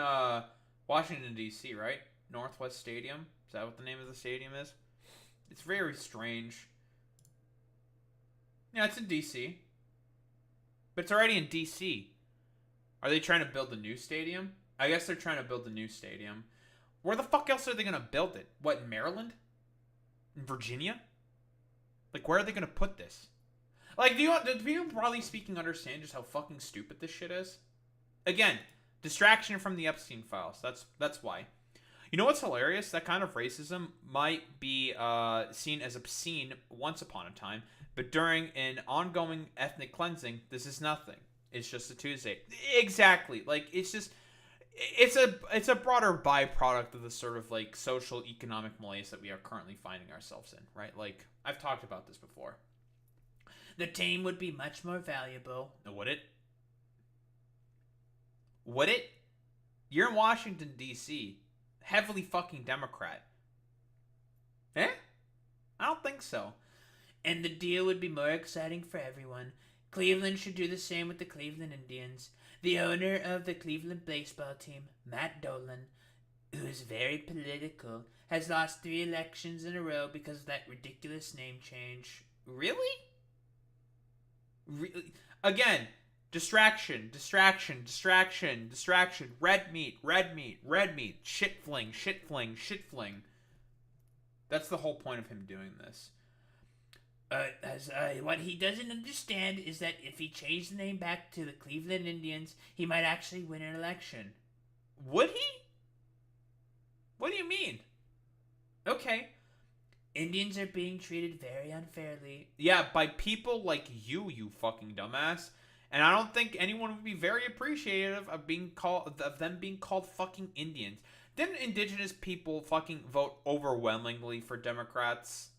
Washington, D.C., right? Northwest Stadium? Is that what the name of the stadium is? It's very strange. Yeah, it's in D.C. But it's already in D.C. Are they trying to build a new stadium? I guess they're trying to build a new stadium. Where the fuck else are they going to build it? What, in Maryland? In Virginia? Like, where are they going to put this? Like, do people, broadly speaking, understand just how fucking stupid this shit is? Again, distraction from the Epstein files. That's why. You know what's hilarious? That kind of racism might be seen as obscene once upon a time, but during an ongoing ethnic cleansing, this is nothing. It's just a Tuesday. Exactly. Like, it's just... It's a broader byproduct of the sort of, like, social economic malaise that we are currently finding ourselves in, right? Like, I've talked about this before. The team would be much more valuable. Would it? Would it? You're in Washington, D.C., heavily fucking Democrat. Eh? I don't think so. And the deal would be more exciting for everyone. Cleveland should do the same with the Cleveland Indians. The owner of the Cleveland baseball team, Matt Dolan, who is very political, has lost 3 elections in a row because of that ridiculous name change. Really? Again, distraction, distraction, distraction, distraction, red meat, red meat, red meat, shit fling, shit fling, shit fling. That's the whole point of him doing this. What he doesn't understand is that if he changed the name back to the Cleveland Indians, he might actually win an election. Would he? What do you mean? Okay. Indians are being treated very unfairly. Yeah, by people like you fucking dumbass. And I don't think anyone would be very appreciative of them being called fucking Indians. Didn't indigenous people fucking vote overwhelmingly for Democrats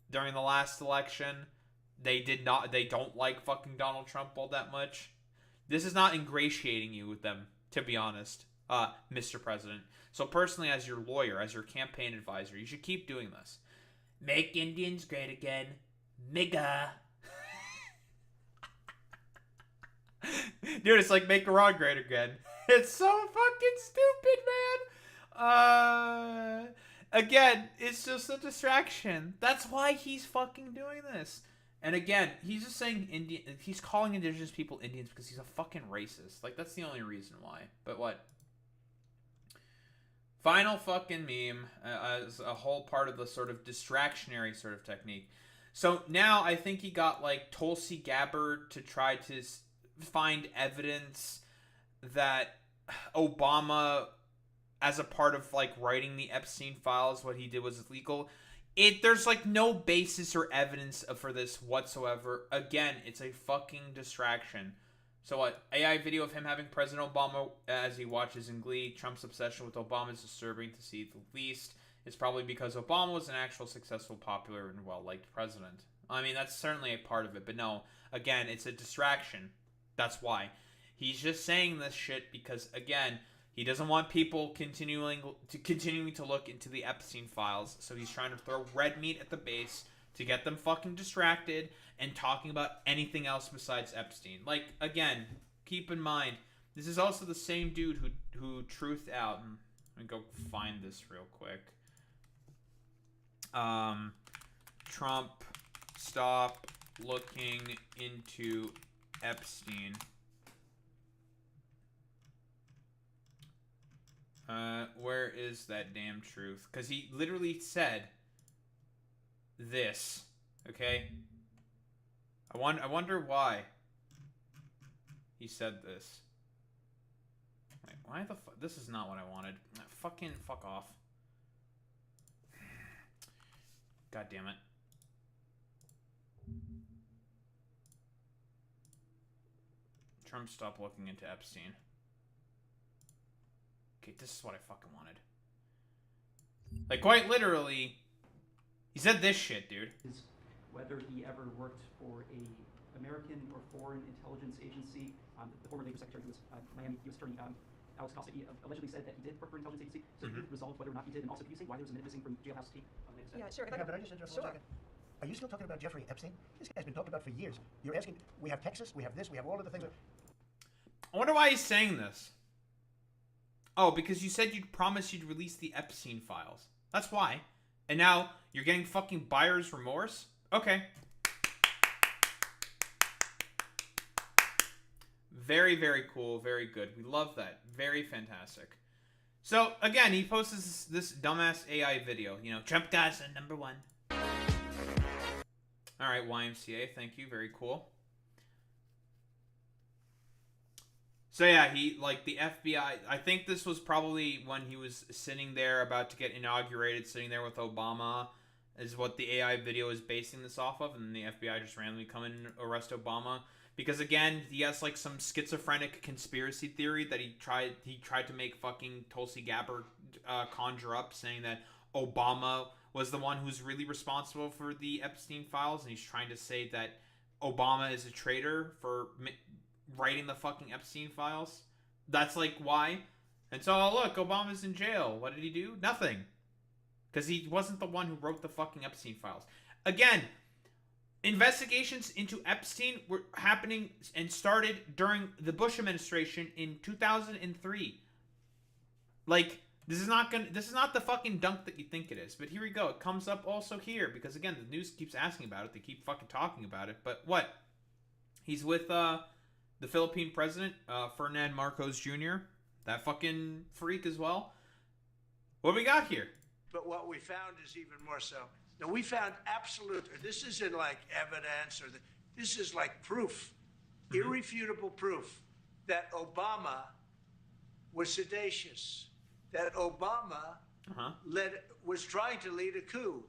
during the last election? They don't like fucking Donald Trump all that much. This is not ingratiating you with them, to be honest, Mr. President. So personally, as your lawyer, as your campaign advisor, you should keep doing this. Make Indians great again. MIGA. Dude, it's like make Iran great again. It's so fucking stupid, man. Again, it's just a distraction. That's why he's fucking doing this. And again, he's just saying he's calling indigenous people Indians because he's a fucking racist. Like, that's the only reason why. But what? Final fucking meme as a whole part of the sort of distractionary sort of technique. So now I think he got, like, Tulsi Gabbard to try to find evidence that Obama, as a part of, like, writing the Epstein files, what he did was illegal. There's, like, no basis or evidence for this whatsoever. Again, it's a fucking distraction. So what? AI video of him having President Obama as he watches in glee. Trump's obsession with Obama is disturbing to see the least. It's probably because Obama was an actual successful, popular, and well-liked president. I mean, that's certainly a part of it. But no, again, it's a distraction. That's why. He's just saying this shit because, again, he doesn't want people continuing to look into the Epstein files. So he's trying to throw red meat at the base to get them fucking distracted and talking about anything else besides Epstein. Like, again, keep in mind, this is also the same dude who truthed out. Let me go find this real quick. Trump, stop looking into Epstein. Where is that damn truth? Because he literally said this. Okay? I wonder why he said this. Wait, why the fuck? This is not what I wanted. Fucking fuck off. God damn it. Trump stop looking into Epstein. Okay, this is what I fucking wanted. Like, quite literally, he said this shit, dude. Is whether he ever worked for a American or foreign intelligence agency. The former Labor Secretary, who was Miami U.S. Attorney Alex Costa, he allegedly said that he did work for an intelligence agency. So you resolved whether or not he did, and also can you say why there was a minute missing from jailhouse tape on the latest? Yeah, sure. Yeah, but I just interrupt for a second. Are you still talking about Jeffrey Epstein? This guy's been talked about for years. You're asking, we have Texas, we have this, we have all of the things. I wonder why he's saying this. Oh, because you said you'd promise you'd release the Epstein files. That's why. And now you're getting fucking buyer's remorse? Okay. Very, very cool. Very good. We love that. Very fantastic. So, again, he posts this dumbass AI video. You know, Trump guys are number one. Alright, YMCA. Thank you. Very cool. So, yeah, he, like, the FBI... I think this was probably when he was sitting there about to get inaugurated, sitting there with Obama, is what the AI video is basing this off of, and the FBI just randomly come in and arrest Obama. Because, again, he has, like, some schizophrenic conspiracy theory that he tried to make fucking Tulsi Gabbard conjure up, saying that Obama was the one who's really responsible for the Epstein files, and he's trying to say that Obama is a traitor for writing the fucking Epstein files. That's, like, why. And so, oh, look, Obama's in jail. What did he do? Nothing. Because he wasn't the one who wrote the fucking Epstein files. Again... Investigations into Epstein were happening and started during the Bush administration in 2003. Like, this is not the fucking dunk that you think it is. But here we go. It comes up also here because, again, the news keeps asking about it. They keep fucking talking about it. But what? He's with the Philippine president, Ferdinand Marcos Jr. That fucking freak as well. What do we got here? But what we found is even more so. Now, we found absolute, this isn't like evidence, this is like proof, irrefutable proof, that Obama was seditious, that Obama was trying to lead a coup.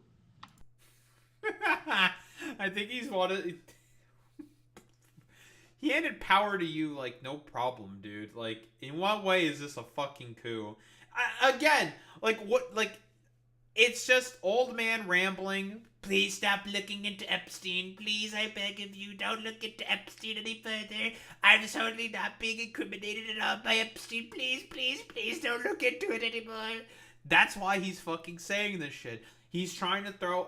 I think he's wanted... He handed power to you, like, no problem, dude. Like, in what way is this a fucking coup? Again, like, what, like... It's just old man rambling. Please stop looking into Epstein. Please, I beg of you, don't look into Epstein any further. I'm totally not being incriminated at all by Epstein. Please, please, please don't look into it anymore. That's why he's fucking saying this shit. He's trying to throw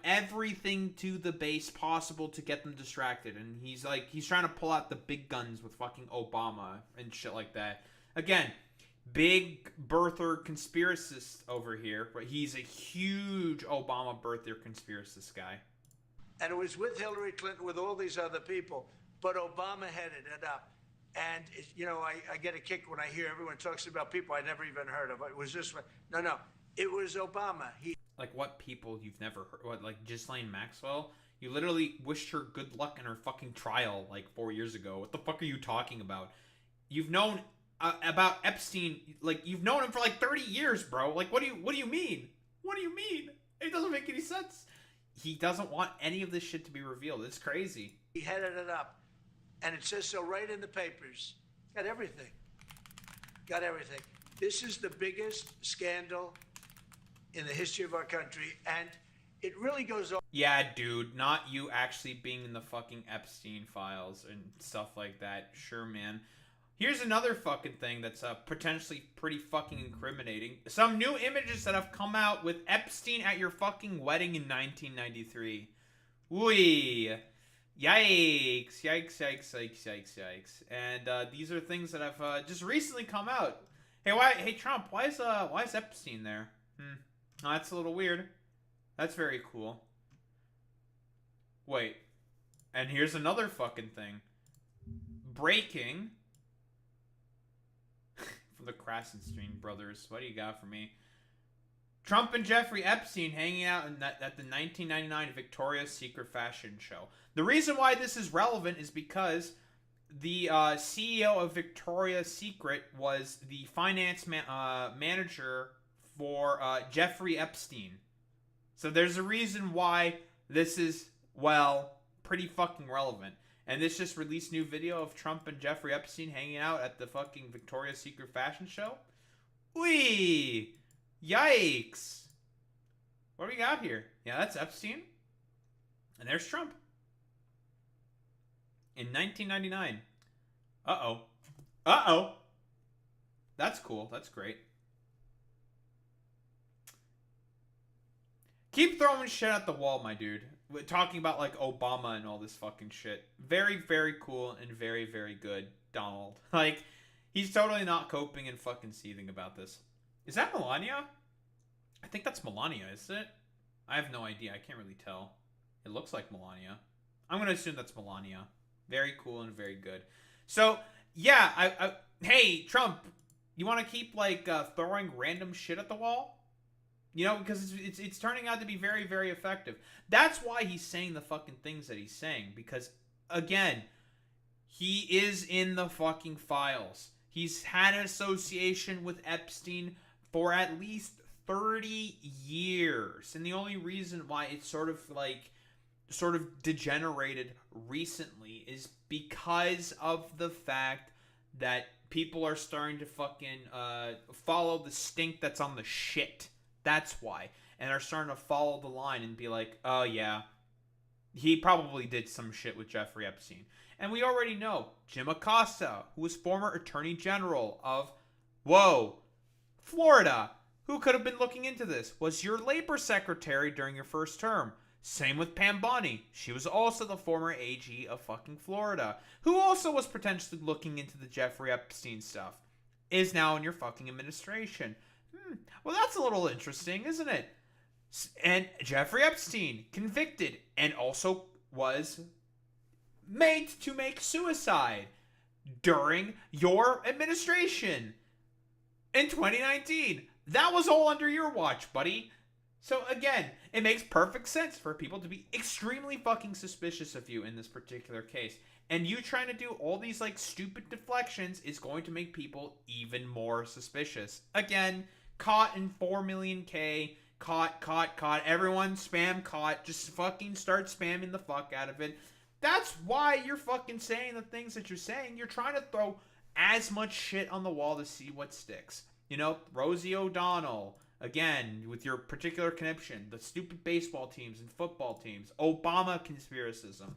everything to the base possible to get them distracted. And he's trying to pull out the big guns with fucking Obama and shit like that. Again, big birther conspiracist over here, but he's a huge Obama birther conspiracist guy. And it was with Hillary Clinton, with all these other people, but Obama headed it up. And, you know, I get a kick when I hear everyone talks about people I never even heard of. It was this way. No, it was Obama. Like what people you've never heard? What, like Ghislaine Maxwell? You literally wished her good luck in her fucking trial like 4 years ago. What the fuck are you talking about? You've known... about Epstein, like, you've known him for like 30 years, bro. Like, what do you mean? What do you mean? It doesn't make any sense. He doesn't want any of this shit to be revealed. It's crazy. He headed it up. And it says so right in the papers. Got everything. Got everything. This is the biggest scandal in the history of our country, and it really goes on. Yeah, dude, not you actually being in the fucking Epstein files and stuff like that. Sure, man. Here's another fucking thing that's potentially pretty fucking incriminating. Some new images that have come out with Epstein at your fucking wedding in 1993. Whee! Yikes. Yikes, yikes, yikes, yikes, yikes. And these are things that have just recently come out. Hey, Trump, why is Epstein there? Oh, that's a little weird. That's very cool. Wait. And here's another fucking thing. Breaking... From the Krasenstein brothers. What do you got for me? Trump and Jeffrey Epstein hanging out at the 1999 Victoria's Secret fashion show. The reason why this is relevant is because the CEO of Victoria's Secret was the finance manager for Jeffrey Epstein. So there's a reason why this is, well, pretty fucking relevant. And this just released new video of Trump and Jeffrey Epstein hanging out at the fucking Victoria's Secret fashion show. Whee! Yikes! What do we got here? Yeah, that's Epstein. And there's Trump. In 1999. Uh-oh. Uh-oh! That's cool. That's great. Keep throwing shit at the wall, my dude. We're talking about, like, Obama and all this fucking shit. Very, very cool and very, very good, Donald. Like, he's totally not coping and fucking seething about this. Is that Melania? I think that's Melania, isn't it? I have no idea. I can't really tell. It looks like Melania. I'm going to assume that's Melania. Very cool and very good. So, yeah, hey, Trump, you want to keep, like, throwing random shit at the wall? You know, because it's turning out to be very, very effective. That's why he's saying the fucking things that he's saying. Because, again, he is in the fucking files. He's had an association with Epstein for at least 30 years. And the only reason why it's sort of degenerated recently is because of the fact that people are starting to fucking follow the stink that's on the shit. That's why. And are starting to follow the line and be like, oh yeah, he probably did some shit with Jeffrey Epstein. And we already know Jim Acosta, who was former Attorney General of, Florida, who could have been looking into this, was your labor secretary during your first term. Same with Pam Bondi. She was also the former AG of fucking Florida, who also was potentially looking into the Jeffrey Epstein stuff. Is now in your fucking administration. Well, that's a little interesting, isn't it? And Jeffrey Epstein, convicted, and also was made to make suicide during your administration in 2019. That was all under your watch, buddy. So again, it makes perfect sense for people to be extremely fucking suspicious of you in this particular case. And you trying to do all these like stupid deflections is going to make people even more suspicious. Again, caught in 4 million K. Caught. Everyone spam caught. Just fucking start spamming the fuck out of it. That's why you're fucking saying the things that you're saying. You're trying to throw as much shit on the wall to see what sticks. You know, Rosie O'Donnell, again, with your particular connection, the stupid baseball teams and football teams, Obama conspiracism.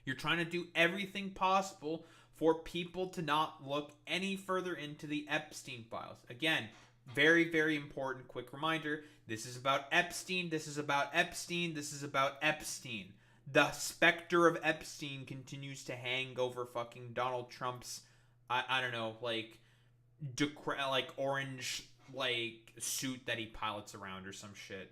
You're trying to do everything possible for people to not look any further into the Epstein files. Again, very, very important quick reminder. This is about Epstein. This is about Epstein. This is about Epstein. The specter of Epstein continues to hang over fucking Donald Trump's, I don't know, like orange, like, suit that he pilots around or some shit.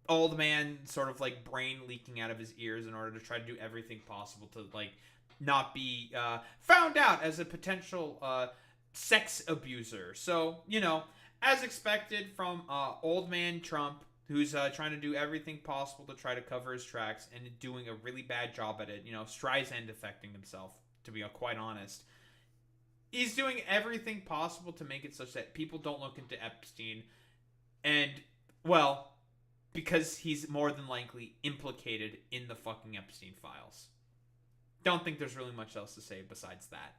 Old man sort of, like, brain leaking out of his ears in order to try to do everything possible to, like, not be found out as a potential sex abuser. So, you know, as expected from old man Trump, who's trying to do everything possible to try to cover his tracks and doing a really bad job at it. You know, Streisand affecting himself, to be quite honest. He's doing everything possible to make it such that people don't look into Epstein. And, well, because he's more than likely implicated in the fucking Epstein files. Don't think there's really much else to say besides that.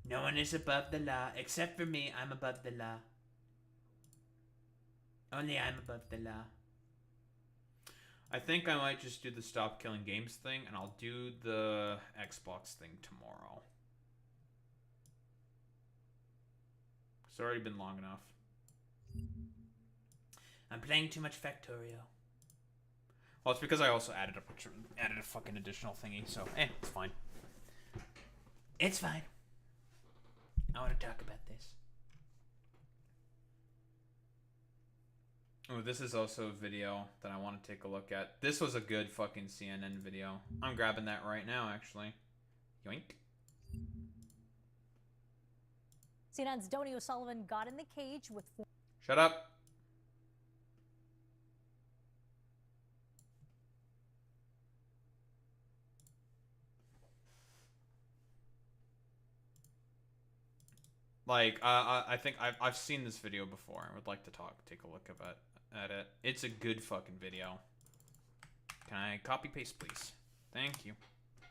No one is above the law, except for me. I'm above the law. Only I'm above the law. I think I might just do the stop killing games thing, and I'll do the Xbox thing tomorrow. It's already been long enough. I'm playing too much Factorio. Well, it's because I also added a fucking additional thingy, so it's fine. It's fine. I want to talk about this. Oh, this is also a video that I want to take a look at. This was a good fucking CNN video. I'm grabbing that right now, actually. Yoink. CNN's Donny O'Sullivan got in the cage with... Shut up. Like, I think I've seen this video before. I would like to take a look at it. It's a good fucking video. Can I copy paste, please? Thank you.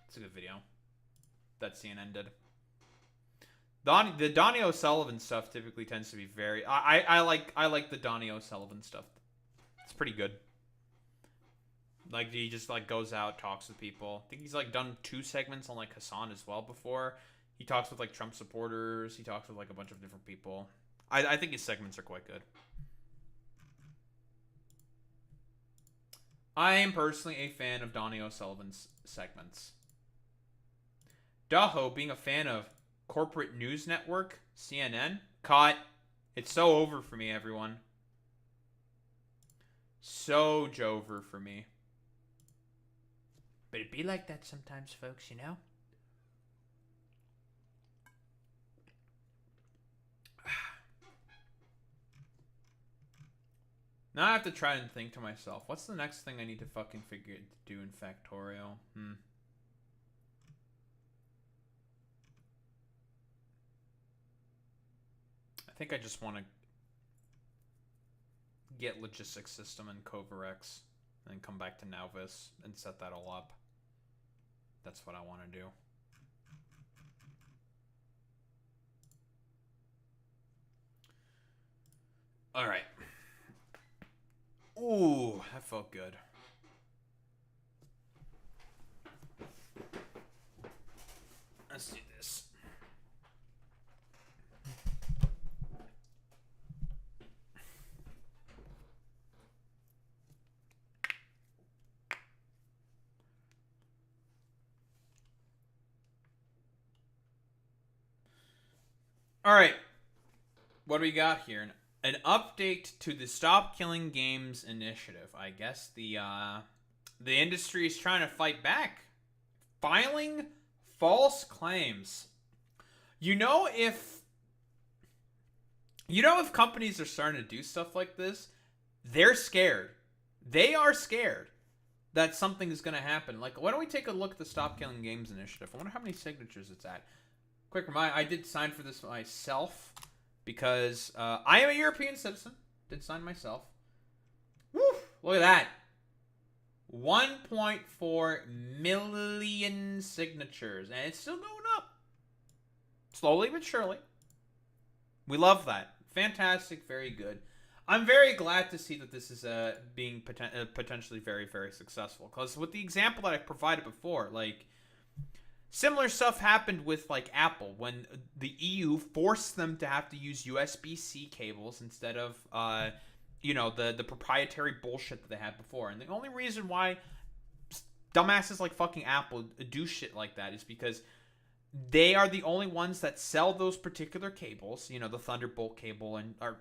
It's a good video. That CNN did. The Donnie O'Sullivan stuff typically tends to be very. I like the Donnie O'Sullivan stuff. It's pretty good. Like, he just like goes out, talks with people. I think he's like done 2 segments on like Hassan as well before. He talks with like Trump supporters. He talks with like a bunch of different people. I think his segments are quite good. I am personally a fan of Donnie O'Sullivan's segments. Daho being a fan of corporate news network, CNN, caught. It's so over for me, everyone. So Jover for me. But it be like that sometimes, folks, you know? Now I have to try and think to myself, what's the next thing I need to fucking figure to do in Factorio? I think I just want to get logistics system and Covarex, and then come back to Nauvis and set that all up. That's what I want to do. All right. Ooh, that felt good. Let's do this. All right. What do we got here? An update to the Stop Killing Games initiative. I guess the industry is trying to fight back, filing false claims. You know if companies are starting to do stuff like this, they're scared. They are scared that something is going to happen. Like, why don't we take a look at the Stop Killing Games initiative? I wonder how many signatures it's at. Quick reminder, I did sign for this myself. Because I am a European citizen. Did sign myself. Woo! Look at that. 1.4 million signatures. And it's still going up. Slowly but surely. We love that. Fantastic. Very good. I'm very glad to see that this is being potentially very, very successful. Because with the example that I provided before, like, similar stuff happened with like Apple when the EU forced them to have to use USB-C cables instead of the proprietary bullshit that they had before. And the only reason why dumbasses like fucking Apple do shit like that is because they are the only ones that sell those particular cables, you know, the Thunderbolt cable or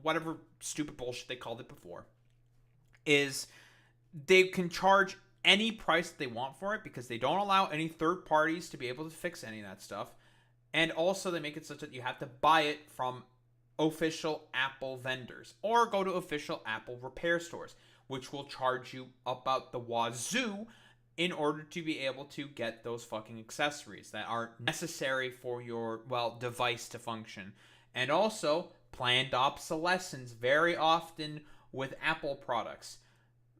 whatever stupid bullshit they called it before, is they can charge any price that they want for it because they don't allow any third parties to be able to fix any of that stuff. And also they make it such that you have to buy it from official Apple vendors or go to official Apple repair stores, which will charge you about the wazoo in order to be able to get those fucking accessories that are necessary for your, device to function. And also planned obsolescence very often with Apple products.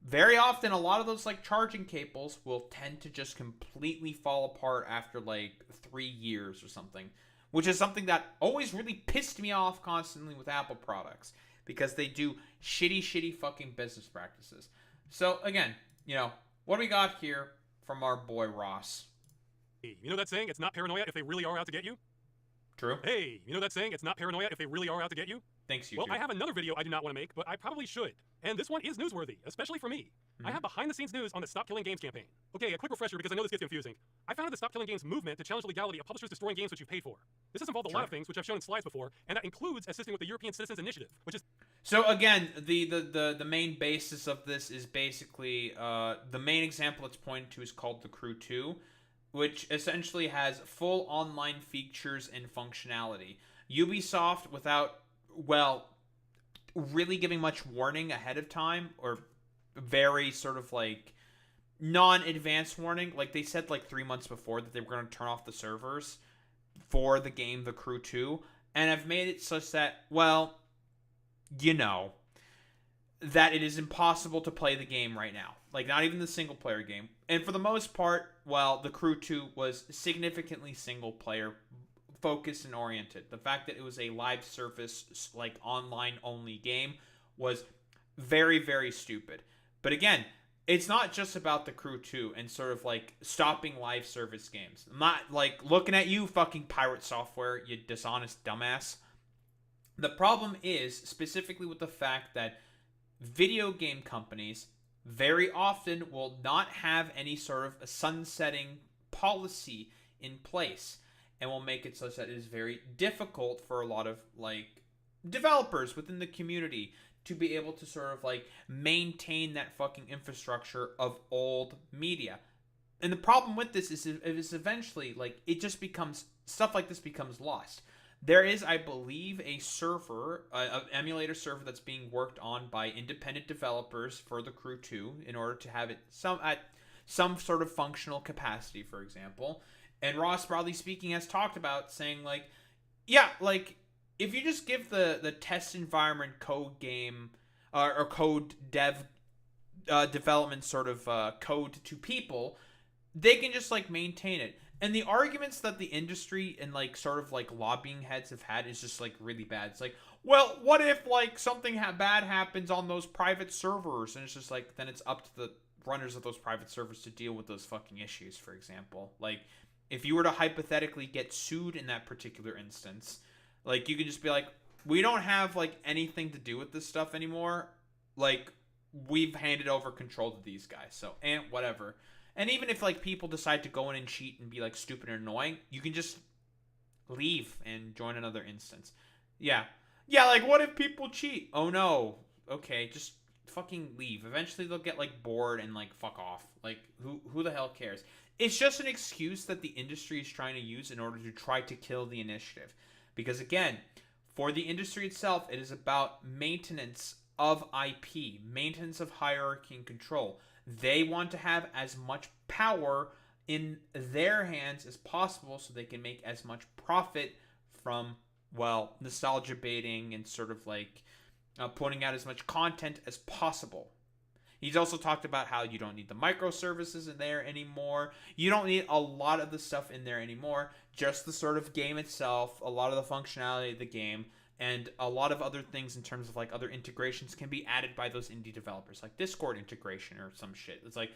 Very often, a lot of those like charging cables will tend to just completely fall apart after like 3 years or something, which is something that always really pissed me off constantly with Apple products because they do shitty fucking business practices. So again, what do we got here from our boy Ross? Hey, you know that saying, it's not paranoia if they really are out to get you? True. Hey, you know that saying, it's not paranoia if they really are out to get you? Thanks, YouTube. Well, I have another video I do not want to make, but I probably should. And this one is newsworthy, especially for me. I have behind-the-scenes news on the Stop Killing Games campaign. Okay, a quick refresher because I know this gets confusing. I founded the Stop Killing Games movement to challenge the legality of publishers destroying games which you paid for. This has involved a lot of things, which I've shown in slides before, and that includes assisting with the European Citizens Initiative, which is... So again, the main basis of this is basically, the main example it's pointed to is called the Crew 2, which essentially has full online features and functionality. Ubisoft, without, really giving much warning ahead of time, or very sort of like non-advanced warning, like they said like 3 months before that they were going to turn off the servers for the game The Crew 2, and have made it such that, well, you know, that it is impossible to play the game right now. Like, not even the single player game. And for the most part, well, The Crew 2 was significantly single player focused and oriented. The fact that it was a live service, like online only game, was very, very stupid. But again, it's not just about The Crew 2 and sort of like stopping live service games. I'm not like looking at you, fucking Pirate Software, you dishonest dumbass. The problem is specifically with the fact that video game companies very often will not have any sort of a sunsetting policy in place, and will make it such that it is very difficult for a lot of like developers within the community to be able to sort of like maintain that fucking infrastructure of old media. And the problem with this is eventually like it just becomes stuff like this becomes lost. There is, I believe, a server, an emulator server that's being worked on by independent developers for The Crew 2 in order to have it at some sort of functional capacity, for example. And Ross, broadly speaking, has talked about saying, like, yeah, like, if you just give the test environment code game or code dev development sort of code to people, they can just, like, maintain it. And the arguments that the industry and, like, sort of, like, lobbying heads have had is just, like, really bad. It's like, well, what if, like, something bad happens on those private servers? And it's just, like, then it's up to the runners of those private servers to deal with those fucking issues, for example. Like, if you were to hypothetically get sued in that particular instance, like, you can just be like, we don't have, like, anything to do with this stuff anymore. Like, we've handed over control to these guys. So, whatever. And even if, like, people decide to go in and cheat and be, like, stupid and annoying, you can just leave and join another instance. Yeah. Yeah, like, what if people cheat? Oh, no. Okay, just fucking leave. Eventually they'll get, like, bored and, like, fuck off. Like, who the hell cares? It's just an excuse that the industry is trying to use in order to try to kill the initiative. Because, again, for the industry itself, it is about maintenance of IP, maintenance of hierarchy and control. They want to have as much power in their hands as possible so they can make as much profit from, well, nostalgia baiting and sort of like putting out as much content as possible. He's also talked about how you don't need the microservices in there anymore. You don't need a lot of the stuff in there anymore. Just the sort of game itself, a lot of the functionality of the game, and a lot of other things in terms of like other integrations can be added by those indie developers, like Discord integration or some shit. It's like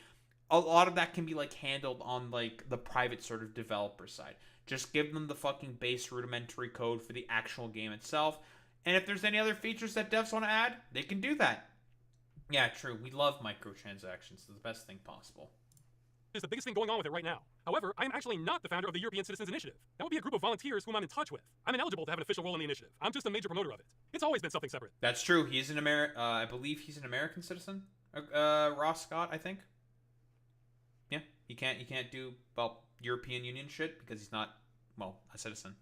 a lot of that can be like handled on like the private sort of developer side. Just give them the fucking base rudimentary code for the actual game itself. And if there's any other features that devs want to add, they can do that. Yeah, true. We love microtransactions. It's the best thing possible. Is the biggest thing going on with it right now. However, I am actually not the founder of the European Citizens Initiative. That would be a group of volunteers whom I'm in touch with. I'm ineligible to have an official role in the initiative. I'm just a major promoter of it. It's always been something separate. That's true. He's an I believe he's an American citizen. Ross Scott, I think. Yeah, he can't do, well, European Union shit because he's not, well, a citizen.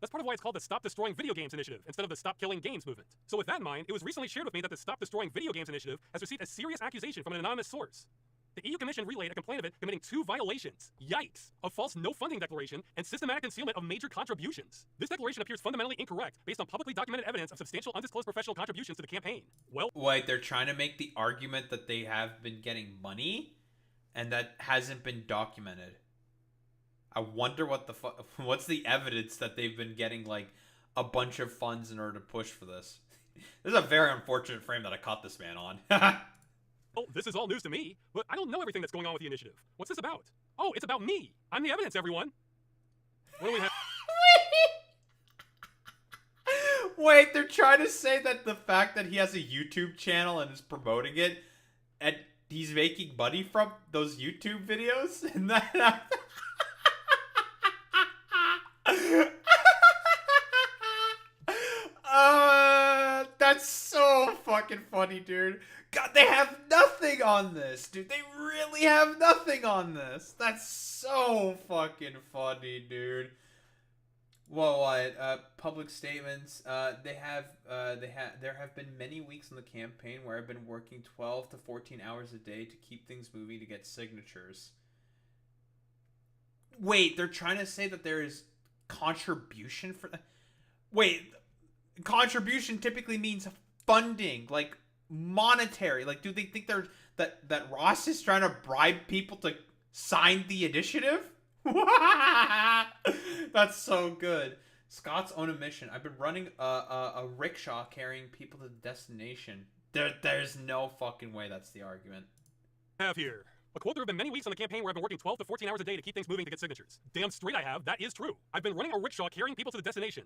That's part of why it's called the Stop Destroying Video Games Initiative instead of the Stop Killing Games movement. So with that in mind, it was recently shared with me that the Stop Destroying Video Games Initiative has received a serious accusation from an anonymous source. The EU Commission relayed a complaint of it committing 2 violations, yikes, of false no-funding declaration and systematic concealment of major contributions. This declaration appears fundamentally incorrect based on publicly documented evidence of substantial undisclosed professional contributions to the campaign. Well, wait, they're trying to make the argument that they have been getting money and that hasn't been documented. I wonder what the what's the evidence that they've been getting like a bunch of funds in order to push for this. This is a very unfortunate frame that I caught this man on. Oh, this is all news to me, but I don't know everything that's going on with the initiative. What's this about? Oh, it's about me. I'm the evidence, everyone. What do we have? Wait, they're trying to say that the fact that he has a YouTube channel and is promoting it, and he's making money from those YouTube videos? And that... that's so fucking funny, dude. God, they have nothing on this, dude. They really have nothing on this. That's so fucking funny, dude. Well, what? Public statements. There have been many weeks in the campaign where I've been working 12 to 14 hours a day to keep things moving to get signatures. Wait, they're trying to say that there is contribution for that? Wait, contribution typically means funding, like monetary. Like, do they think that Ross is trying to bribe people to sign the initiative? That's so good. Scott's own admission. I've been running a rickshaw carrying people to the destination. There's no fucking way that's the argument. Have here. A quote, there have been many weeks on the campaign where I've been working 12 to 14 hours a day to keep things moving to get signatures. Damn straight I have. That is true. I've been running a rickshaw carrying people to the destination.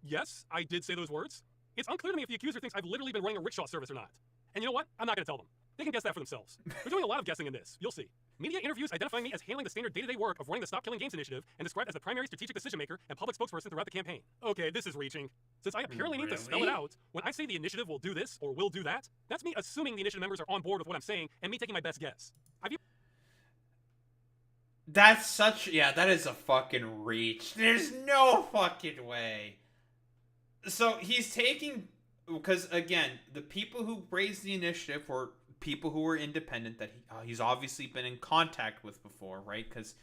Yes, I did say those words. It's unclear to me if the accuser thinks I've literally been running a rickshaw service or not. And you know what? I'm not going to tell them. They can guess that for themselves. They're doing a lot of guessing in this. You'll see. Media interviews identifying me as handling the standard day-to-day work of running the Stop Killing Games initiative and described as the primary strategic decision-maker and public spokesperson throughout the campaign. Okay, this is reaching. Since I apparently need to spell it out, when I say the initiative will do this or will do that, that's me assuming the initiative members are on board with what I'm saying and me taking my best guess. That's such... Yeah, that is a fucking reach. There's no fucking way. So he's taking... Because, again, the people who raised the initiative were people who were independent that he's obviously been in contact with before, right? Because,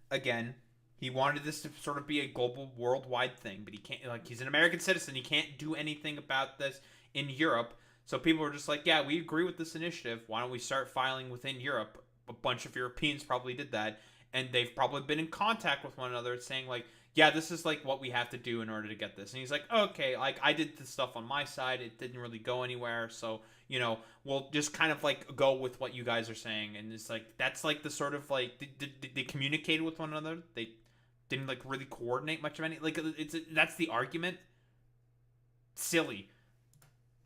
again, he wanted this to sort of be a global, worldwide thing, but he can't... Like, he's an American citizen. He can't do anything about this in Europe. So people were just like, yeah, we agree with this initiative. Why don't we start filing within Europe? A bunch of Europeans probably did that. And they've probably been in contact with one another saying, like, yeah, this is, like, what we have to do in order to get this. And he's like, okay, like, I did this stuff on my side. It didn't really go anywhere. So, you know, we'll just kind of, like, go with what you guys are saying. And it's, like, that's, like, the sort of, like, they communicated with one another. They didn't, like, really coordinate much of any. Like, that's the argument. Silly.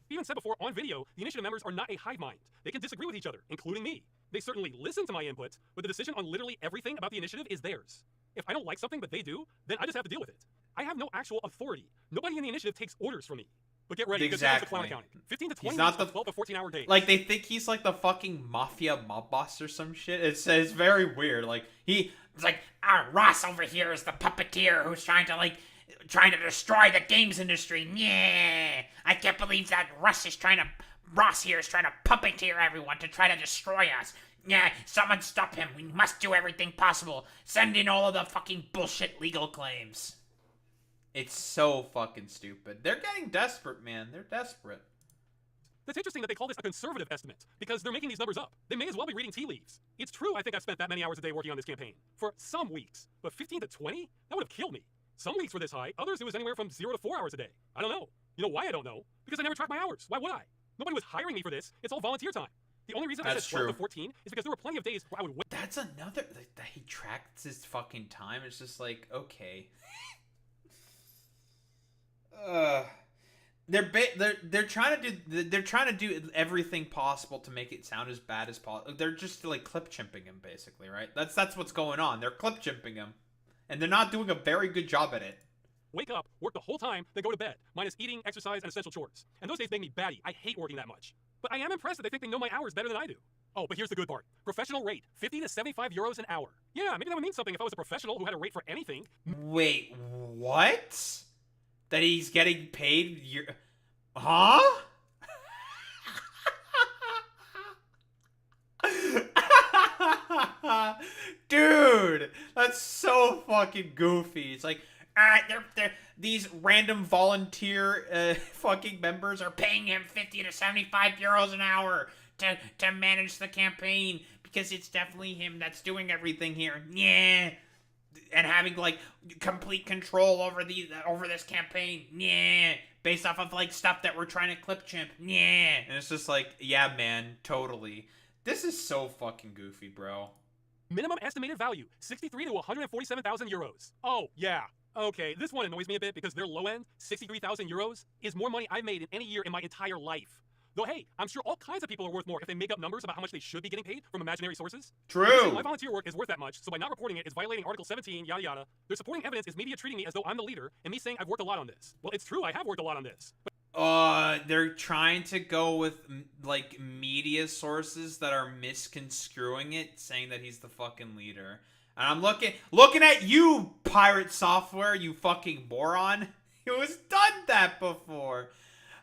Even said before on video, the initiative members are not a hive mind. They can disagree with each other, including me. They certainly listen to my input, but the decision on literally everything about the initiative is theirs. If I don't like something but they do, then I just have to deal with it. I have no actual authority. Nobody in the initiative takes orders from me. But get ready, because here's the clown accounting. 15 to 20 He's not minutes, 12 to 14-hour days. Like, they think he's, like, the fucking mafia mob boss or some shit. It's very weird. Like, it's like, Ross over here is the puppeteer who's trying to destroy the games industry. Yeah, I can't believe that Ross here is trying to puppeteer everyone to try to destroy us. Yeah, someone stop him. We must do everything possible. Send in all of the fucking bullshit legal claims. It's so fucking stupid. They're getting desperate, man. They're desperate. That's interesting that they call this a conservative estimate, because they're making these numbers up. They may as well be reading tea leaves. It's true I think I've spent that many hours a day working on this campaign. For some weeks. But 15 to 20? That would have killed me. Some weeks were this high, others it was anywhere from 0 to 4 hours a day. I don't know. You know why I don't know? Because I never tracked my hours. Why would I? Nobody was hiring me for this. It's all volunteer time. The only reason I said 12 to 14 is because there were plenty of days where I would wait. That's another... That he tracks his fucking time. It's just like, okay. They're trying to do everything possible to make it sound as bad as possible. They're just like clip chimping him, basically, right? That's what's going on. They're clip chimping him, and they're not doing a very good job at it. Wake up, work the whole time, then go to bed, minus eating, exercise, and essential chores. And those days make me batty. I hate working that much. But I am impressed that they think they know my hours better than I do. Oh, but here's the good part. Professional rate, 50 to 75 euros an hour. Yeah, maybe that would mean something if I was a professional who had a rate for anything. Wait, what? That he's getting paid? Huh? Dude, that's so fucking goofy. It's like, these random volunteer fucking members are paying him 50 to 75 euros an hour to manage the campaign because it's definitely him that's doing everything here. Yeah. And having, like, complete control over this campaign. Yeah. Based off of, like, stuff that we're trying to clip chimp. Yeah. And it's just like, yeah, man, totally. This is so fucking goofy, bro. Minimum estimated value, 63 to 147,000 euros. Oh, yeah. Okay, this one annoys me a bit because their low end, 63,000 euros, is more money I've made in any year in my entire life. Though, hey, I'm sure all kinds of people are worth more if they make up numbers about how much they should be getting paid from imaginary sources. True. My volunteer work is worth that much, so by not reporting it, it's violating Article 17, yada yada. Their supporting evidence is media treating me as though I'm the leader, and me saying I've worked a lot on this. Well, it's true, I have worked a lot on this. They're trying to go with, like, media sources that are misconstruing it, saying that he's the fucking leader. And I'm looking at you, Pirate Software, you fucking moron. Who's done that before?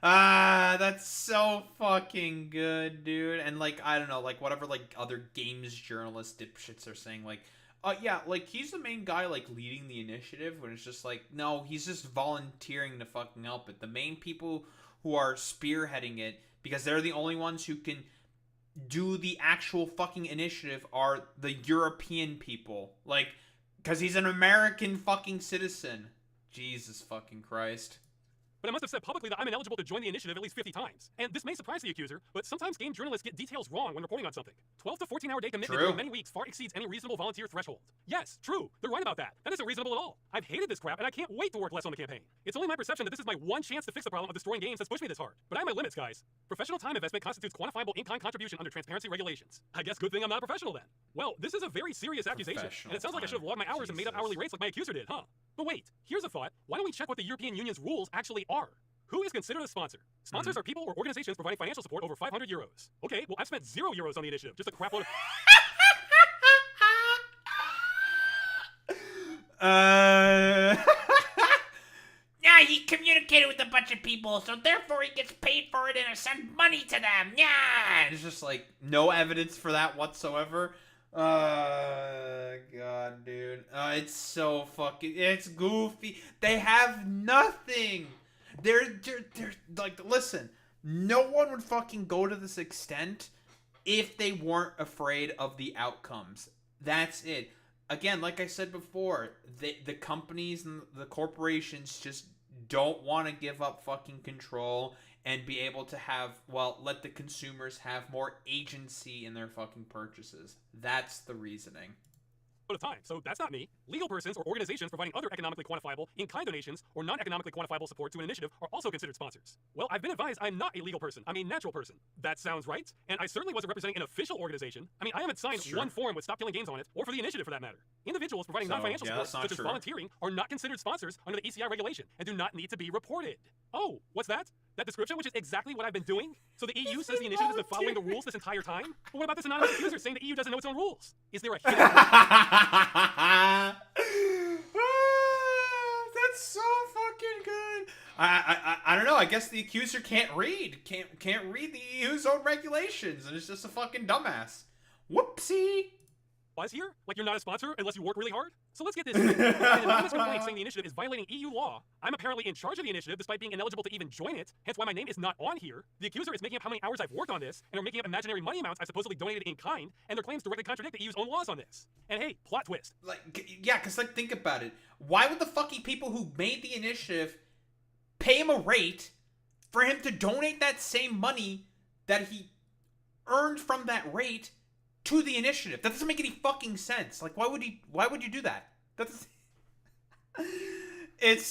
That's so fucking good, dude. And, like, I don't know, like, whatever, like, other games journalist dipshits are saying, like, Yeah, like, he's the main guy, like, leading the initiative, when it's just like, no, he's just volunteering to fucking help it. The main people who are spearheading it, because they're the only ones who can do the actual fucking initiative, are the European people. Like, because he's an American fucking citizen. Jesus fucking Christ. But I must have said publicly that I'm ineligible to join the initiative at least 50 times. And this may surprise the accuser, but sometimes game journalists get details wrong when reporting on something. 12 to 14-hour day commitment during many weeks far exceeds any reasonable volunteer threshold. Yes, true, they're right about that. That isn't reasonable at all. I've hated this crap, and I can't wait to work less on the campaign. It's only my perception that this is my one chance to fix the problem of destroying games that's pushed me this hard. But I have my limits, guys. Professional time investment constitutes quantifiable in-kind contribution under transparency regulations. I guess good thing I'm not a professional then. Well, this is a very serious accusation, and it sounds like I should have logged my hours and made up hourly rates like my accuser did, huh? But wait, here's a thought. Why don't we check what the European Union's rules actually are? Who is considered a sponsor? Sponsors are people or organizations providing financial support over 500 euros. Okay, well, I've spent 0 euros on the initiative. Just a crap load of... Yeah, he communicated with a bunch of people, so therefore he gets paid for it and I send money to them. Yeah! It's just like, no evidence for that whatsoever. God, dude. It's so fucking... It's goofy. They have nothing. They're like, listen, no one would fucking go to this extent if they weren't afraid of the outcomes. That's it. Again, like I said before, the companies and the corporations just don't want to give up fucking control and be able to have, well, let the consumers have more agency in their fucking purchases. That's the reasoning. of time, so that's not me. Legal persons or organizations providing other economically quantifiable, in-kind donations, or non-economically quantifiable support to an initiative are also considered sponsors. Well, I've been advised I'm not a legal person. I'm a natural person. That sounds right, and I certainly wasn't representing an official organization. I mean, I haven't signed one form with Stop Killing Games on it, or for the initiative for that matter. Individuals providing non-financial support, such as volunteering, are not considered sponsors under the ECI regulation, and do not need to be reported. Oh, what's that? That description, which is exactly what I've been doing? So the EU says the initiative has been following the rules this entire time? But what about this anonymous accuser saying the EU doesn't know its own rules? Is there a hidden... That's so fucking good. I don't know. I guess the accuser can't read. Can't read the EU's own regulations, and it's just a fucking dumbass. Whoopsie. Was here? Like you're not a sponsor unless you work really hard? So let's get this straight. An anonymous complaint saying the initiative is violating EU law. I'm apparently in charge of the initiative despite being ineligible to even join it, hence why my name is not on here. The accuser is making up how many hours I've worked on this, and are making up imaginary money amounts I supposedly donated in kind, and their claims directly contradict the EU's own laws on this. And hey, plot twist. Yeah, because like, think about it. Why would the fucking people who made the initiative pay him a rate for him to donate that same money that he earned from that rate to the initiative? That doesn't make any fucking sense. Like, why would you do that? That's it's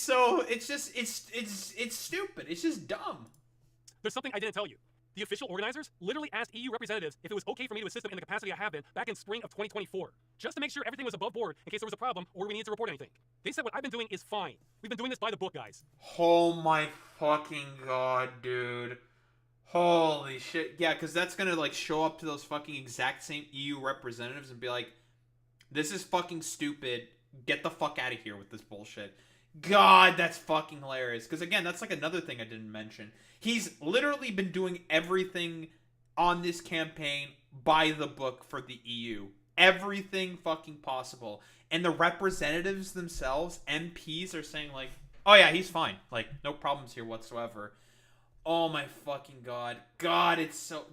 stupid. It's just dumb. There's something I didn't tell you. The official organizers literally asked EU representatives if it was okay for me to assist them in the capacity I have been back in spring of 2024, just to make sure everything was above board in case there was a problem or we needed to report anything. They said what I've been doing is fine. We've been doing this by the book, guys. Oh my fucking god, dude. Holy shit. Yeah, because that's going to, like, show up to those fucking exact same EU representatives and be like, this is fucking stupid. Get the fuck out of here with this bullshit. God, that's fucking hilarious. Because, again, that's, like, another thing I didn't mention. He's literally been doing everything on this campaign by the book for the EU. Everything fucking possible. And the representatives themselves, MPs, are saying, like, oh, yeah, he's fine. Like, no problems here whatsoever. Oh my fucking god. God, it's so